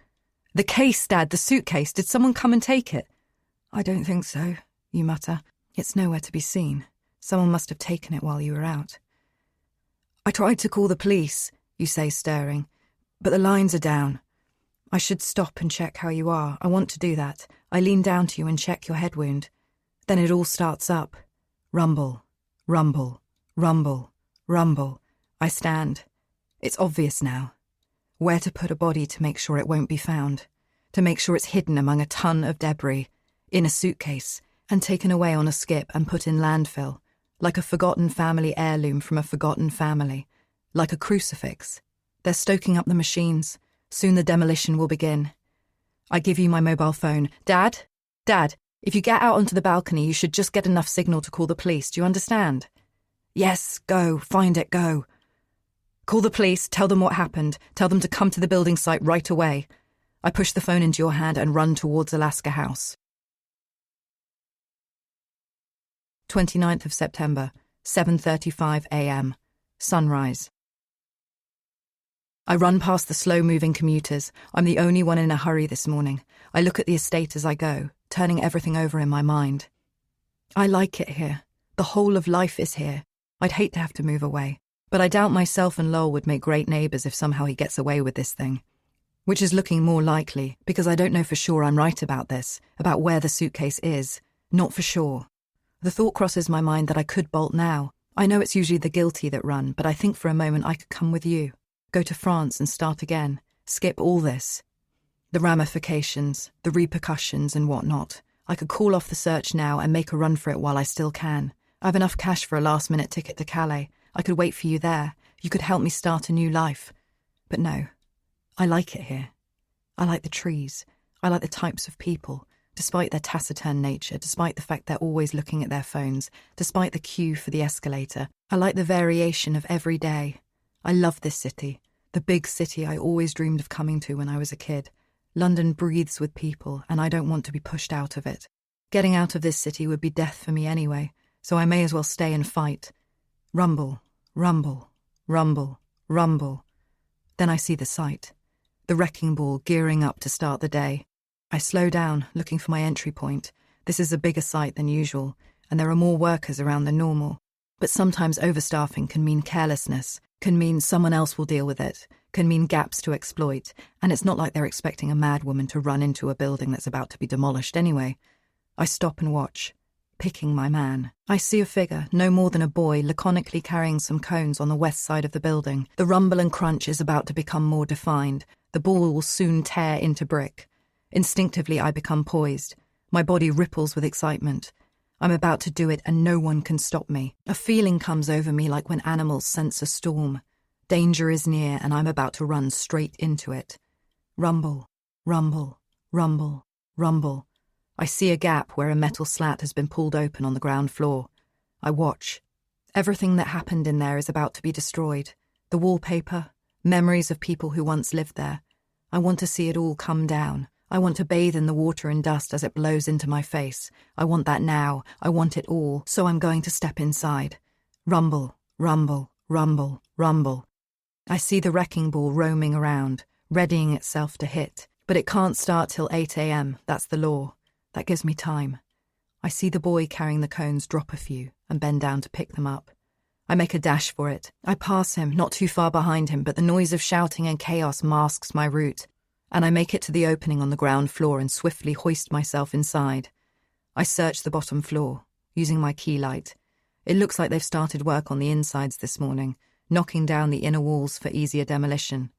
The case, Dad, the suitcase. Did someone come and take it? I don't think so, you mutter. It's nowhere to be seen. Someone must have taken it while you were out. I tried to call the police, you say, staring, but the lines are down. I should stop and check how you are. I want to do that. I lean down to you and check your head wound. Then it all starts up. Rumble, rumble, rumble, rumble. I stand. It's obvious now. Where to put a body to make sure it won't be found. To make sure it's hidden among a ton of debris. In a suitcase. And taken away on a skip and put in landfill. Like a forgotten family heirloom from a forgotten family. Like a crucifix. They're stoking up the machines. Soon the demolition will begin. I give you my mobile phone. Dad, if you get out onto the balcony, you should just get enough signal to call the police. Do you understand? Yes, go. Find it, go. Call the police, tell them what happened. Tell them to come to the building site right away. I push the phone into your hand and run towards Alaska House. 29th of September, 7:35 a.m. Sunrise. I run past the slow-moving commuters. I'm the only one in a hurry this morning. I look at the estate as I go, turning everything over in my mind. I like it here. The whole of life is here. I'd hate to have to move away. But I doubt myself and Lowell would make great neighbours if somehow he gets away with this thing. Which is looking more likely, because I don't know for sure I'm right about this, about where the suitcase is. Not for sure. The thought crosses my mind that I could bolt now. I know it's usually the guilty that run, but I think for a moment I could come with you. Go to France and start again. Skip all this. The ramifications, the repercussions and whatnot. I could call off the search now and make a run for it while I still can. I have enough cash for a last-minute ticket to Calais. I could wait for you there. You could help me start a new life. But no. I like it here. I like the trees. I like the types of people. Despite their taciturn nature, despite the fact they're always looking at their phones, despite the queue for the escalator, I like the variation of every day. I love this city, the big city I always dreamed of coming to when I was a kid. London breathes with people, and I don't want to be pushed out of it. Getting out of this city would be death for me anyway, so I may as well stay and fight. Rumble, rumble, rumble, rumble. Then I see the sight. The wrecking ball gearing up to start the day. I slow down, looking for my entry point. This is a bigger site than usual, and there are more workers around than normal. But sometimes overstaffing can mean carelessness, can mean someone else will deal with it, can mean gaps to exploit, and it's not like they're expecting a mad woman to run into a building that's about to be demolished anyway. I stop and watch, picking my man. I see a figure, no more than a boy, laconically carrying some cones on the west side of the building. The rumble and crunch is about to become more defined. The ball will soon tear into brick. Instinctively, I become poised. My body ripples with excitement. I'm about to do it and no one can stop me. A feeling comes over me like when animals sense a storm. Danger is near and I'm about to run straight into it. Rumble, rumble, rumble, rumble. I see a gap where a metal slat has been pulled open on the ground floor. I watch. Everything that happened in there is about to be destroyed. The wallpaper, memories of people who once lived there. I want to see it all come down. I want to bathe in the water and dust as it blows into my face. I want that now. I want it all. So I'm going to step inside. Rumble, rumble, rumble, rumble. I see the wrecking ball roaming around, readying itself to hit. But it can't start till 8 a.m. That's the law. That gives me time. I see the boy carrying the cones drop a few and bend down to pick them up. I make a dash for it. I pass him, not too far behind him, but the noise of shouting and chaos masks my route. And I make it to the opening on the ground floor and swiftly hoist myself inside. I search the bottom floor, using my key light. It looks like they've started work on the insides this morning, knocking down the inner walls for easier demolition.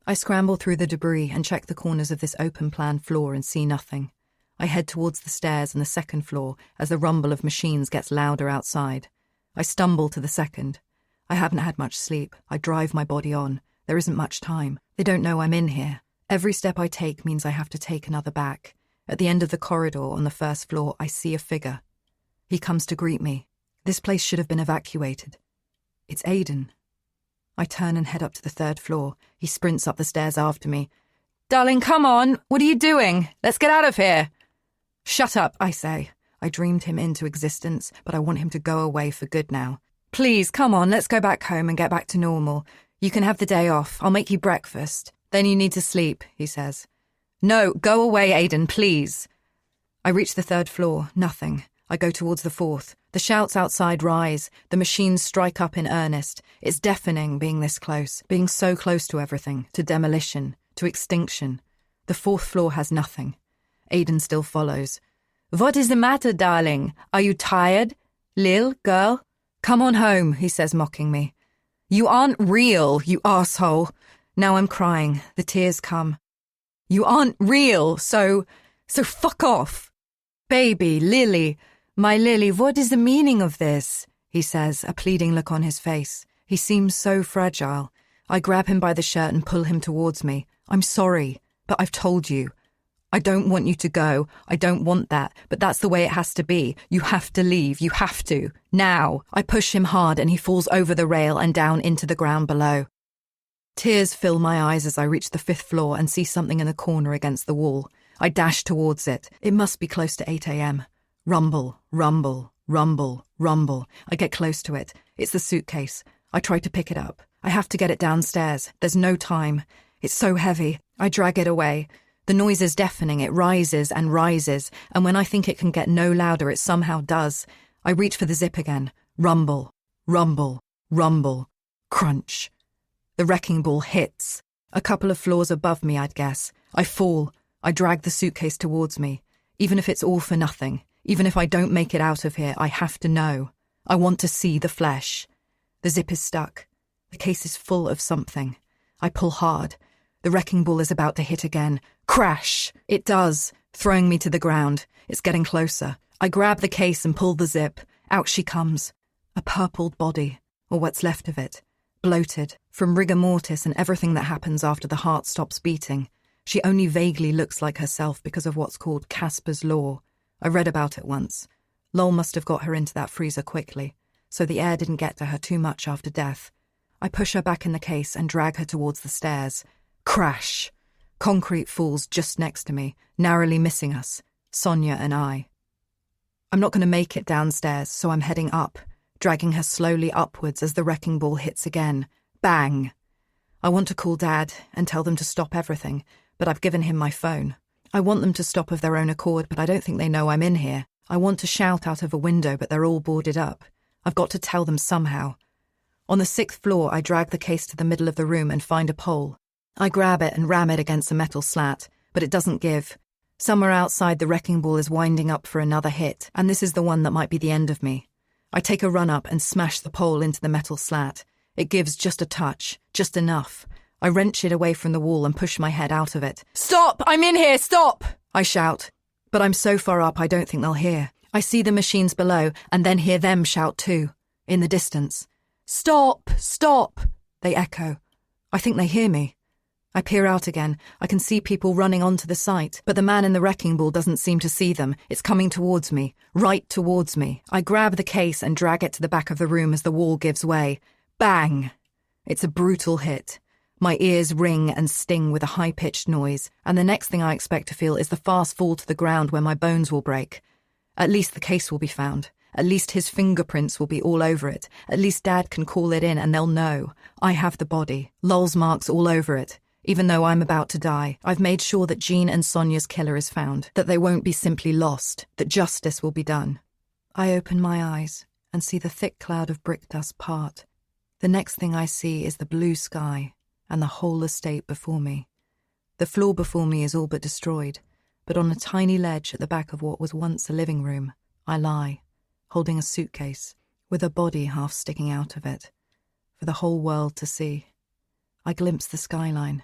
I scramble through the debris and check the corners of this open-plan floor and see nothing. I head towards the stairs and the second floor as the rumble of machines gets louder outside. I stumble to the second. I haven't had much sleep. I drive my body on. There isn't much time. They don't know I'm in here. Every step I take means I have to take another back. At the end of the corridor on the first floor, I see a figure. He comes to greet me. This place should have been evacuated. It's Aidan. I turn and head up to the third floor. He sprints up the stairs after me. "Darling, come on! What are you doing? Let's get out of here!" "Shut up," I say. I dreamed him into existence, but I want him to go away for good now. "Please, come on, let's go back home and get back to normal. You can have the day off. I'll make you breakfast. Then you need to sleep," he says. "No, go away, Aidan, please." I reach the third floor. Nothing. I go towards the fourth. The shouts outside rise. The machines strike up in earnest. It's deafening being this close, being so close to everything, to demolition, to extinction. The fourth floor has nothing. Aidan still follows. "What is the matter, darling? Are you tired? Lil, girl? Come on home," he says, mocking me. "You aren't real, you asshole." Now I'm crying. The tears come. "You aren't real, so fuck off." "Baby, Lily, my Lily, what is the meaning of this?" he says, a pleading look on his face. He seems so fragile. I grab him by the shirt and pull him towards me. "I'm sorry, but I've told you. I don't want you to go. I don't want that, but that's the way it has to be. You have to leave. You have to. Now." I push him hard and he falls over the rail and down into the ground below. Tears fill my eyes as I reach the fifth floor and see something in the corner against the wall. I dash towards it. It must be close to 8 a.m. Rumble, rumble, rumble, rumble. I get close to it. It's the suitcase. I try to pick it up. I have to get it downstairs. There's no time. It's so heavy. I drag it away. The noise is deafening. It rises, and when I think it can get no louder, it somehow does. I reach for the zip again. Rumble, rumble, rumble, crunch. The wrecking ball hits. A couple of floors above me, I'd guess. I fall. I drag the suitcase towards me. Even if it's all for nothing, even if I don't make it out of here, I have to know. I want to see the flesh. The zip is stuck. The case is full of something. I pull hard. The wrecking ball is about to hit again. Crash! It does, throwing me to the ground. It's getting closer. I grab the case and pull the zip. Out she comes. A purpled body, or what's left of it. Bloated, from rigor mortis and everything that happens after the heart stops beating. She only vaguely looks like herself because of what's called Casper's Law. I read about it once. Lowell must have got her into that freezer quickly, so the air didn't get to her too much after death. I push her back in the case and drag her towards the stairs. Crash! Concrete falls just next to me, narrowly missing us, Sonia and I. I'm not going to make it downstairs, so I'm heading up, dragging her slowly upwards as the wrecking ball hits again. Bang! I want to call Dad and tell them to stop everything, but I've given him my phone. I want them to stop of their own accord, but I don't think they know I'm in here. I want to shout out of a window, but they're all boarded up. I've got to tell them somehow. On the 6th floor, I drag the case to the middle of the room and find a pole. I grab it and ram it against a metal slat, but it doesn't give. Somewhere outside, the wrecking ball is winding up for another hit, and this is the one that might be the end of me. I take a run up and smash the pole into the metal slat. It gives just a touch, just enough. I wrench it away from the wall and push my head out of it. "Stop! I'm in here! Stop!" I shout. But I'm so far up I don't think they'll hear. I see the machines below and then hear them shout too, in the distance. "Stop! Stop!" they echo. I think they hear me. I peer out again. I can see people running onto the site, but the man in the wrecking ball doesn't seem to see them. It's coming towards me, right towards me. I grab the case and drag it to the back of the room as the wall gives way. Bang! It's a brutal hit. My ears ring and sting with a high-pitched noise, and the next thing I expect to feel is the fast fall to the ground where my bones will break. At least the case will be found. At least his fingerprints will be all over it. At least Dad can call it in and they'll know. I have the body. Lol's marks all over it. Even though I'm about to die, I've made sure that Jean and Sonia's killer is found, that they won't be simply lost, that justice will be done. I open my eyes and see the thick cloud of brick dust part. The next thing I see is the blue sky and the whole estate before me. The floor before me is all but destroyed, but on a tiny ledge at the back of what was once a living room, I lie, holding a suitcase, with a body half sticking out of it, for the whole world to see. I glimpse the skyline,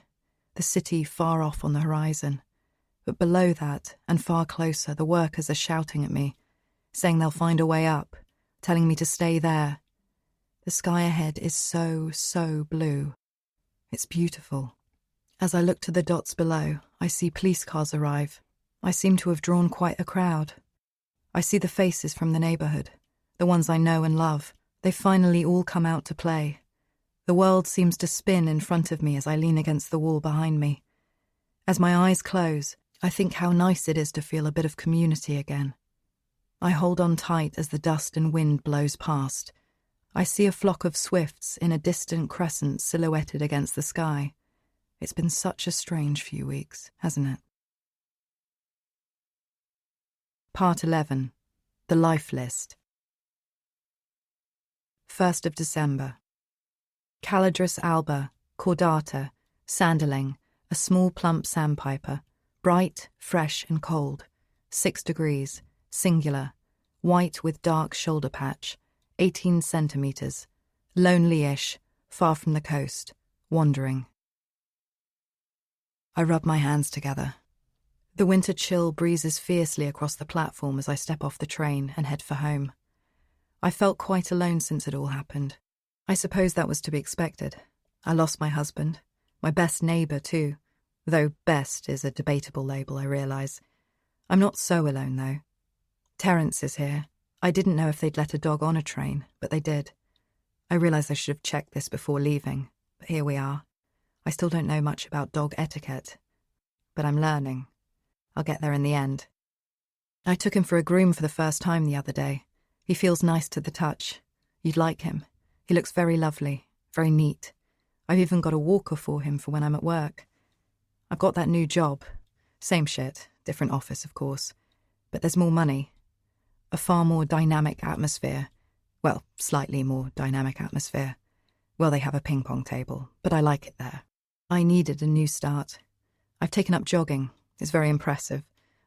the city far off on the horizon, but below that, and far closer, the workers are shouting at me, saying they'll find a way up, telling me to stay there. The sky ahead is so blue. It's beautiful. As I look to the dots below, I see police cars arrive. I seem to have drawn quite a crowd. I see the faces from the neighbourhood, the ones I know and love. They've finally all come out to play. The world seems to spin in front of me as I lean against the wall behind me. As my eyes close, I think how nice it is to feel a bit of community again. I hold on tight as the dust and wind blows past. I see a flock of swifts in a distant crescent silhouetted against the sky. It's been such a strange few weeks, hasn't it? Part 11. The Life List. 1st of December. Calidris alba, cordata, sanderling, a small plump sandpiper, bright, fresh and cold, 6 degrees, singular, white with dark shoulder patch, 18 centimetres, lonely-ish, far from the coast, wandering. I rub my hands together. The winter chill breezes fiercely across the platform as I step off the train and head for home. I felt quite alone since it all happened. I suppose that was to be expected. I lost my husband, my best neighbour too, though best is a debatable label, I realise. I'm not so alone, though. Terence is here. I didn't know if they'd let a dog on a train, but they did. I realise I should have checked this before leaving, but here we are. I still don't know much about dog etiquette, but I'm learning. I'll get there in the end. I took him for a groom for the first time the other day. He feels nice to the touch. You'd like him. He looks very lovely, very neat. I've even got a walker for him for when I'm at work. I've got that new job. Same shit, different office, of course. But there's more money. A far more dynamic atmosphere. Well, slightly more dynamic atmosphere. Well, they have a ping-pong table, but I like it there. I needed a new start. I've taken up jogging. It's very impressive.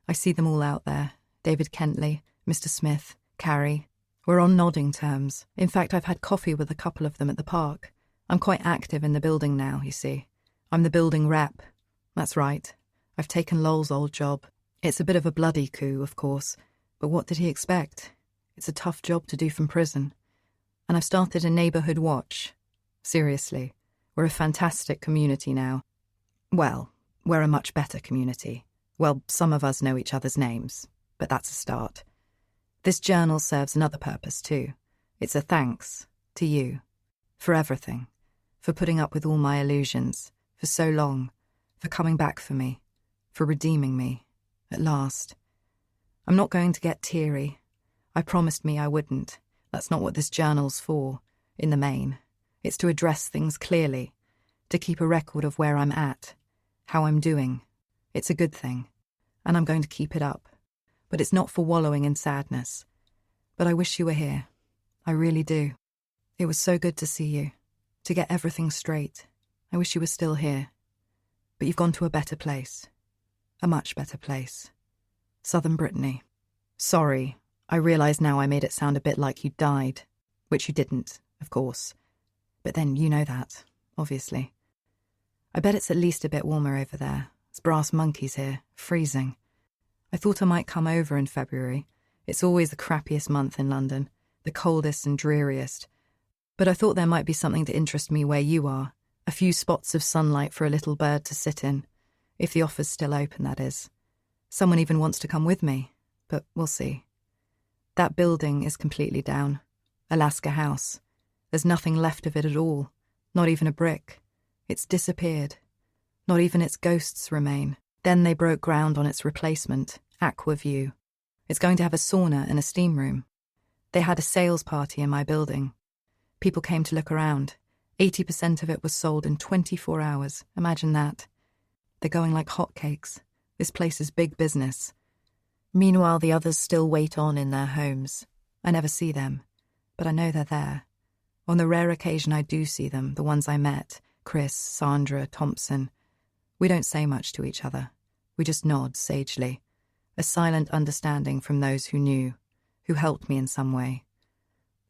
I see them all out there. David Kentley, Mr. Smith, Carrie. We're on nodding terms. In fact, I've had coffee with a couple of them at the park. I'm quite active in the building now, you see. I'm the building rep. That's right. I've taken Lol's old job. It's a bit of a bloody coup, of course. But what did he expect? It's a tough job to do from prison. And I've started a neighbourhood watch. Seriously. We're a fantastic community now. Well, we're a much better community. Well, some of us know each other's names, but that's a start. This journal serves another purpose too. It's a thanks to you for everything, for putting up with all my illusions, for so long, for coming back for me, for redeeming me, at last. I'm not going to get teary. I promised me I wouldn't. That's not what this journal's for, in the main. It's to address things clearly, to keep a record of where I'm at, how I'm doing. It's a good thing, and I'm going to keep it up. But it's not for wallowing in sadness. But I wish you were here. I really do. It was so good to see you, to get everything straight. I wish you were still here. But you've gone to a better place. A much better place. Southern Brittany. Sorry, I realise now I made it sound a bit like you died, which you didn't, of course. But then you know that, obviously. I bet it's at least a bit warmer over there. It's brass monkeys here, freezing. I thought I might come over in February. It's always the crappiest month in London, the coldest and dreariest. But I thought there might be something to interest me where you are. A few spots of sunlight for a little bird to sit in, if the offer's still open, that is. Someone even wants to come with me, but we'll see. That building is completely down. Alaska House. There's nothing left of it at all, not even a brick. It's disappeared. Not even its ghosts remain. Then they broke ground on its replacement, Aqua View. It's going to have a sauna and a steam room. They had a sales party in my building. People came to look around. 80% of it was sold in 24 hours. Imagine that. They're going like hotcakes. This place is big business. Meanwhile, the others still wait on in their homes. I never see them, but I know they're there. On the rare occasion I do see them, the ones I met, Chris, Sandra, Thompson, we don't say much to each other. We just nod sagely. A silent understanding from those who knew, who helped me in some way.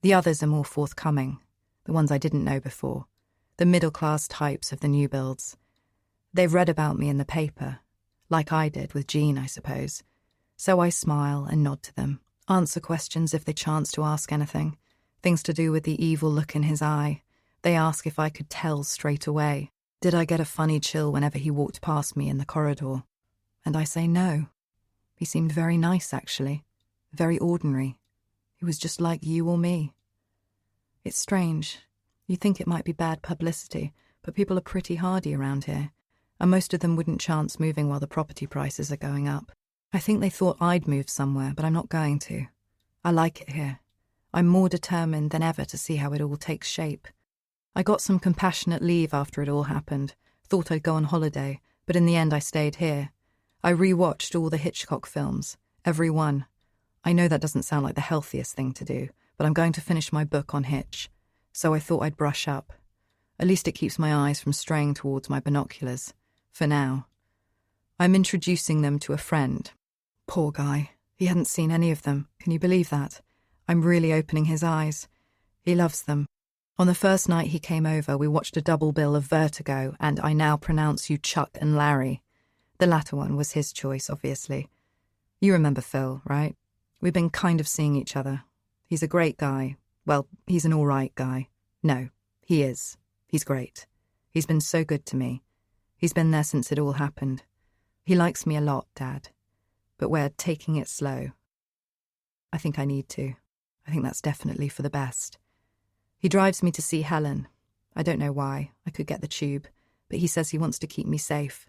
The others are more forthcoming, the ones I didn't know before, the middle-class types of the new builds. They've read about me in the paper, like I did with Jean, I suppose. So I smile and nod to them, answer questions if they chance to ask anything, things to do with the evil look in his eye. They ask if I could tell straight away. Did I get a funny chill whenever he walked past me in the corridor? And I say no. He seemed very nice, actually. Very ordinary. He was just like you or me. It's strange. You think it might be bad publicity, but people are pretty hardy around here, and most of them wouldn't chance moving while the property prices are going up. I think they thought I'd move somewhere, but I'm not going to. I like it here. I'm more determined than ever to see how it all takes shape. I got some compassionate leave after it all happened. Thought I'd go on holiday, but in the end I stayed here. I re-watched all the Hitchcock films, every one. I know that doesn't sound like the healthiest thing to do, but I'm going to finish my book on Hitch, so I thought I'd brush up. At least it keeps my eyes from straying towards my binoculars, for now. I'm introducing them to a friend. Poor guy, he hadn't seen any of them, can you believe that? I'm really opening his eyes. He loves them. On the first night he came over, we watched a double bill of Vertigo and I Now Pronounce You Chuck and Larry. The latter one was his choice, obviously. You remember Phil, right? We've been kind of seeing each other. He's a great guy. Well, he's an all right guy. No, he is. He's great. He's been so good to me. He's been there since it all happened. He likes me a lot, Dad. But we're taking it slow. I think I need to. I think that's definitely for the best. He drives me to see Helen. I don't know why. I could get the tube. But he says he wants to keep me safe.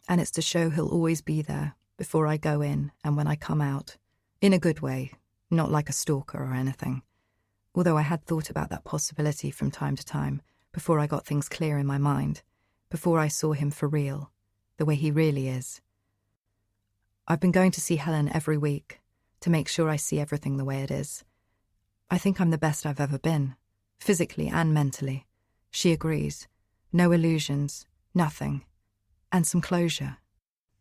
And it's to show he'll always be there, before I go in and when I come out. In a good way, not like a stalker or anything. Although I had thought about that possibility from time to time, before I got things clear in my mind, before I saw him for real, the way he really is. I've been going to see Helen every week, to make sure I see everything the way it is. I think I'm the best I've ever been, physically and mentally. She agrees. No illusions, nothing. And some closure.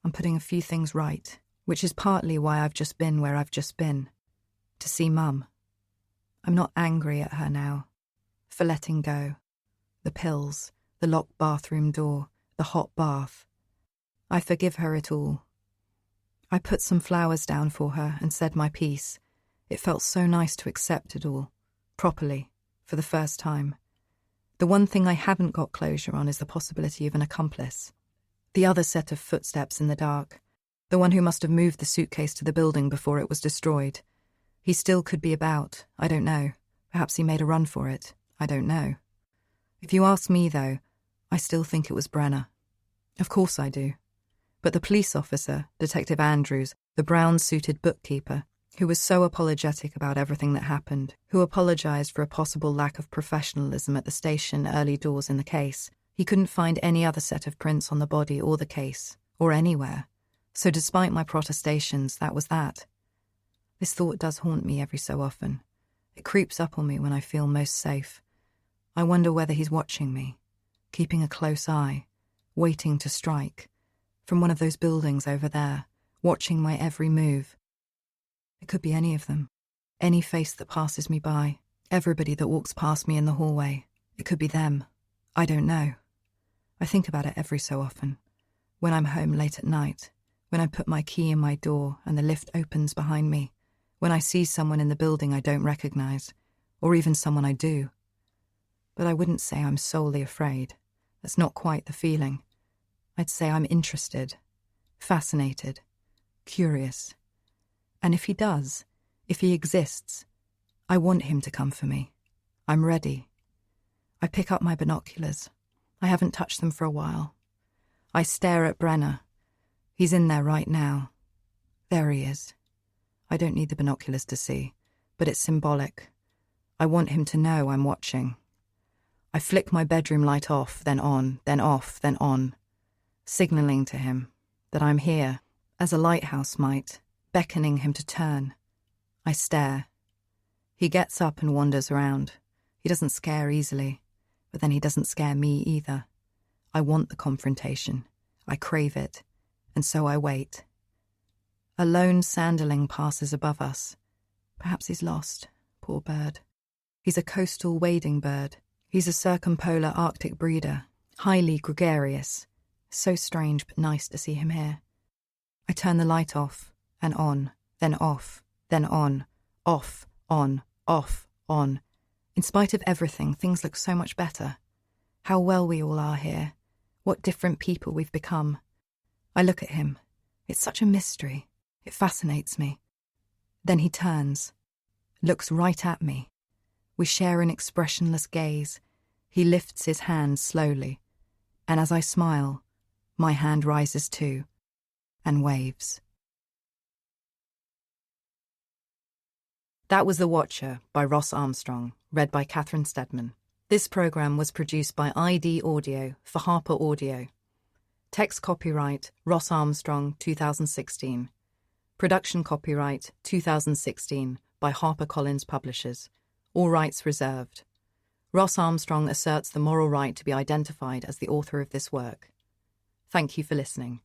I'm putting a few things right, which is partly why I've just been where I've just been. To see Mum. I'm not angry at her now. For letting go. The pills, the locked bathroom door, the hot bath. I forgive her it all. I put some flowers down for her and said my piece. It felt so nice to accept it all, properly, for the first time. The one thing I haven't got closure on is the possibility of an accomplice. The other set of footsteps in the dark. The one who must have moved the suitcase to the building before it was destroyed. He still could be about, I don't know. Perhaps he made a run for it, I don't know. If you ask me, though, I still think it was Brenner. Of course I do. But the police officer, Detective Andrews, the brown-suited bookkeeper, who was so apologetic about everything that happened, who apologised for a possible lack of professionalism at the station early doors in the case, he couldn't find any other set of prints on the body or the case, or anywhere. So despite my protestations, that was that. This thought does haunt me every so often. It creeps up on me when I feel most safe. I wonder whether he's watching me, keeping a close eye, waiting to strike, from one of those buildings over there, watching my every move. It could be any of them, any face that passes me by, everybody that walks past me in the hallway. It could be them. I don't know. I think about it every so often, when I'm home late at night, when I put my key in my door and the lift opens behind me, when I see someone in the building I don't recognise, or even someone I do. But I wouldn't say I'm solely afraid. That's not quite the feeling. I'd say I'm interested, fascinated, curious. And if he does, if he exists, I want him to come for me. I'm ready. I pick up my binoculars. I haven't touched them for a while. I stare at Brenner. He's in there right now. There he is. I don't need the binoculars to see, but it's symbolic. I want him to know I'm watching. I flick my bedroom light off, then on, then off, then on, signalling to him that I'm here, as a lighthouse might, beckoning him to turn. I stare. He gets up and wanders around. He doesn't scare easily, but then he doesn't scare me either. I want the confrontation. I crave it, and so I wait. A lone sanderling passes above us. Perhaps he's lost, poor bird. He's a coastal wading bird. He's a circumpolar Arctic breeder, highly gregarious. So strange but nice to see him here. I turn the light off, and on, then off, then on, off, on, off, on. In spite of everything, things look so much better. How well we all are here. What different people we've become. I look at him. It's such a mystery. It fascinates me. Then he turns, looks right at me. We share an expressionless gaze. He lifts his hand slowly, and as I smile, my hand rises too, and waves. That was The Watcher by Ross Armstrong, read by Catherine Steadman. This programme was produced by ID Audio for Harper Audio. Text copyright Ross Armstrong 2016. Production copyright 2016 by HarperCollins Publishers. All rights reserved. Ross Armstrong asserts the moral right to be identified as the author of this work. Thank you for listening.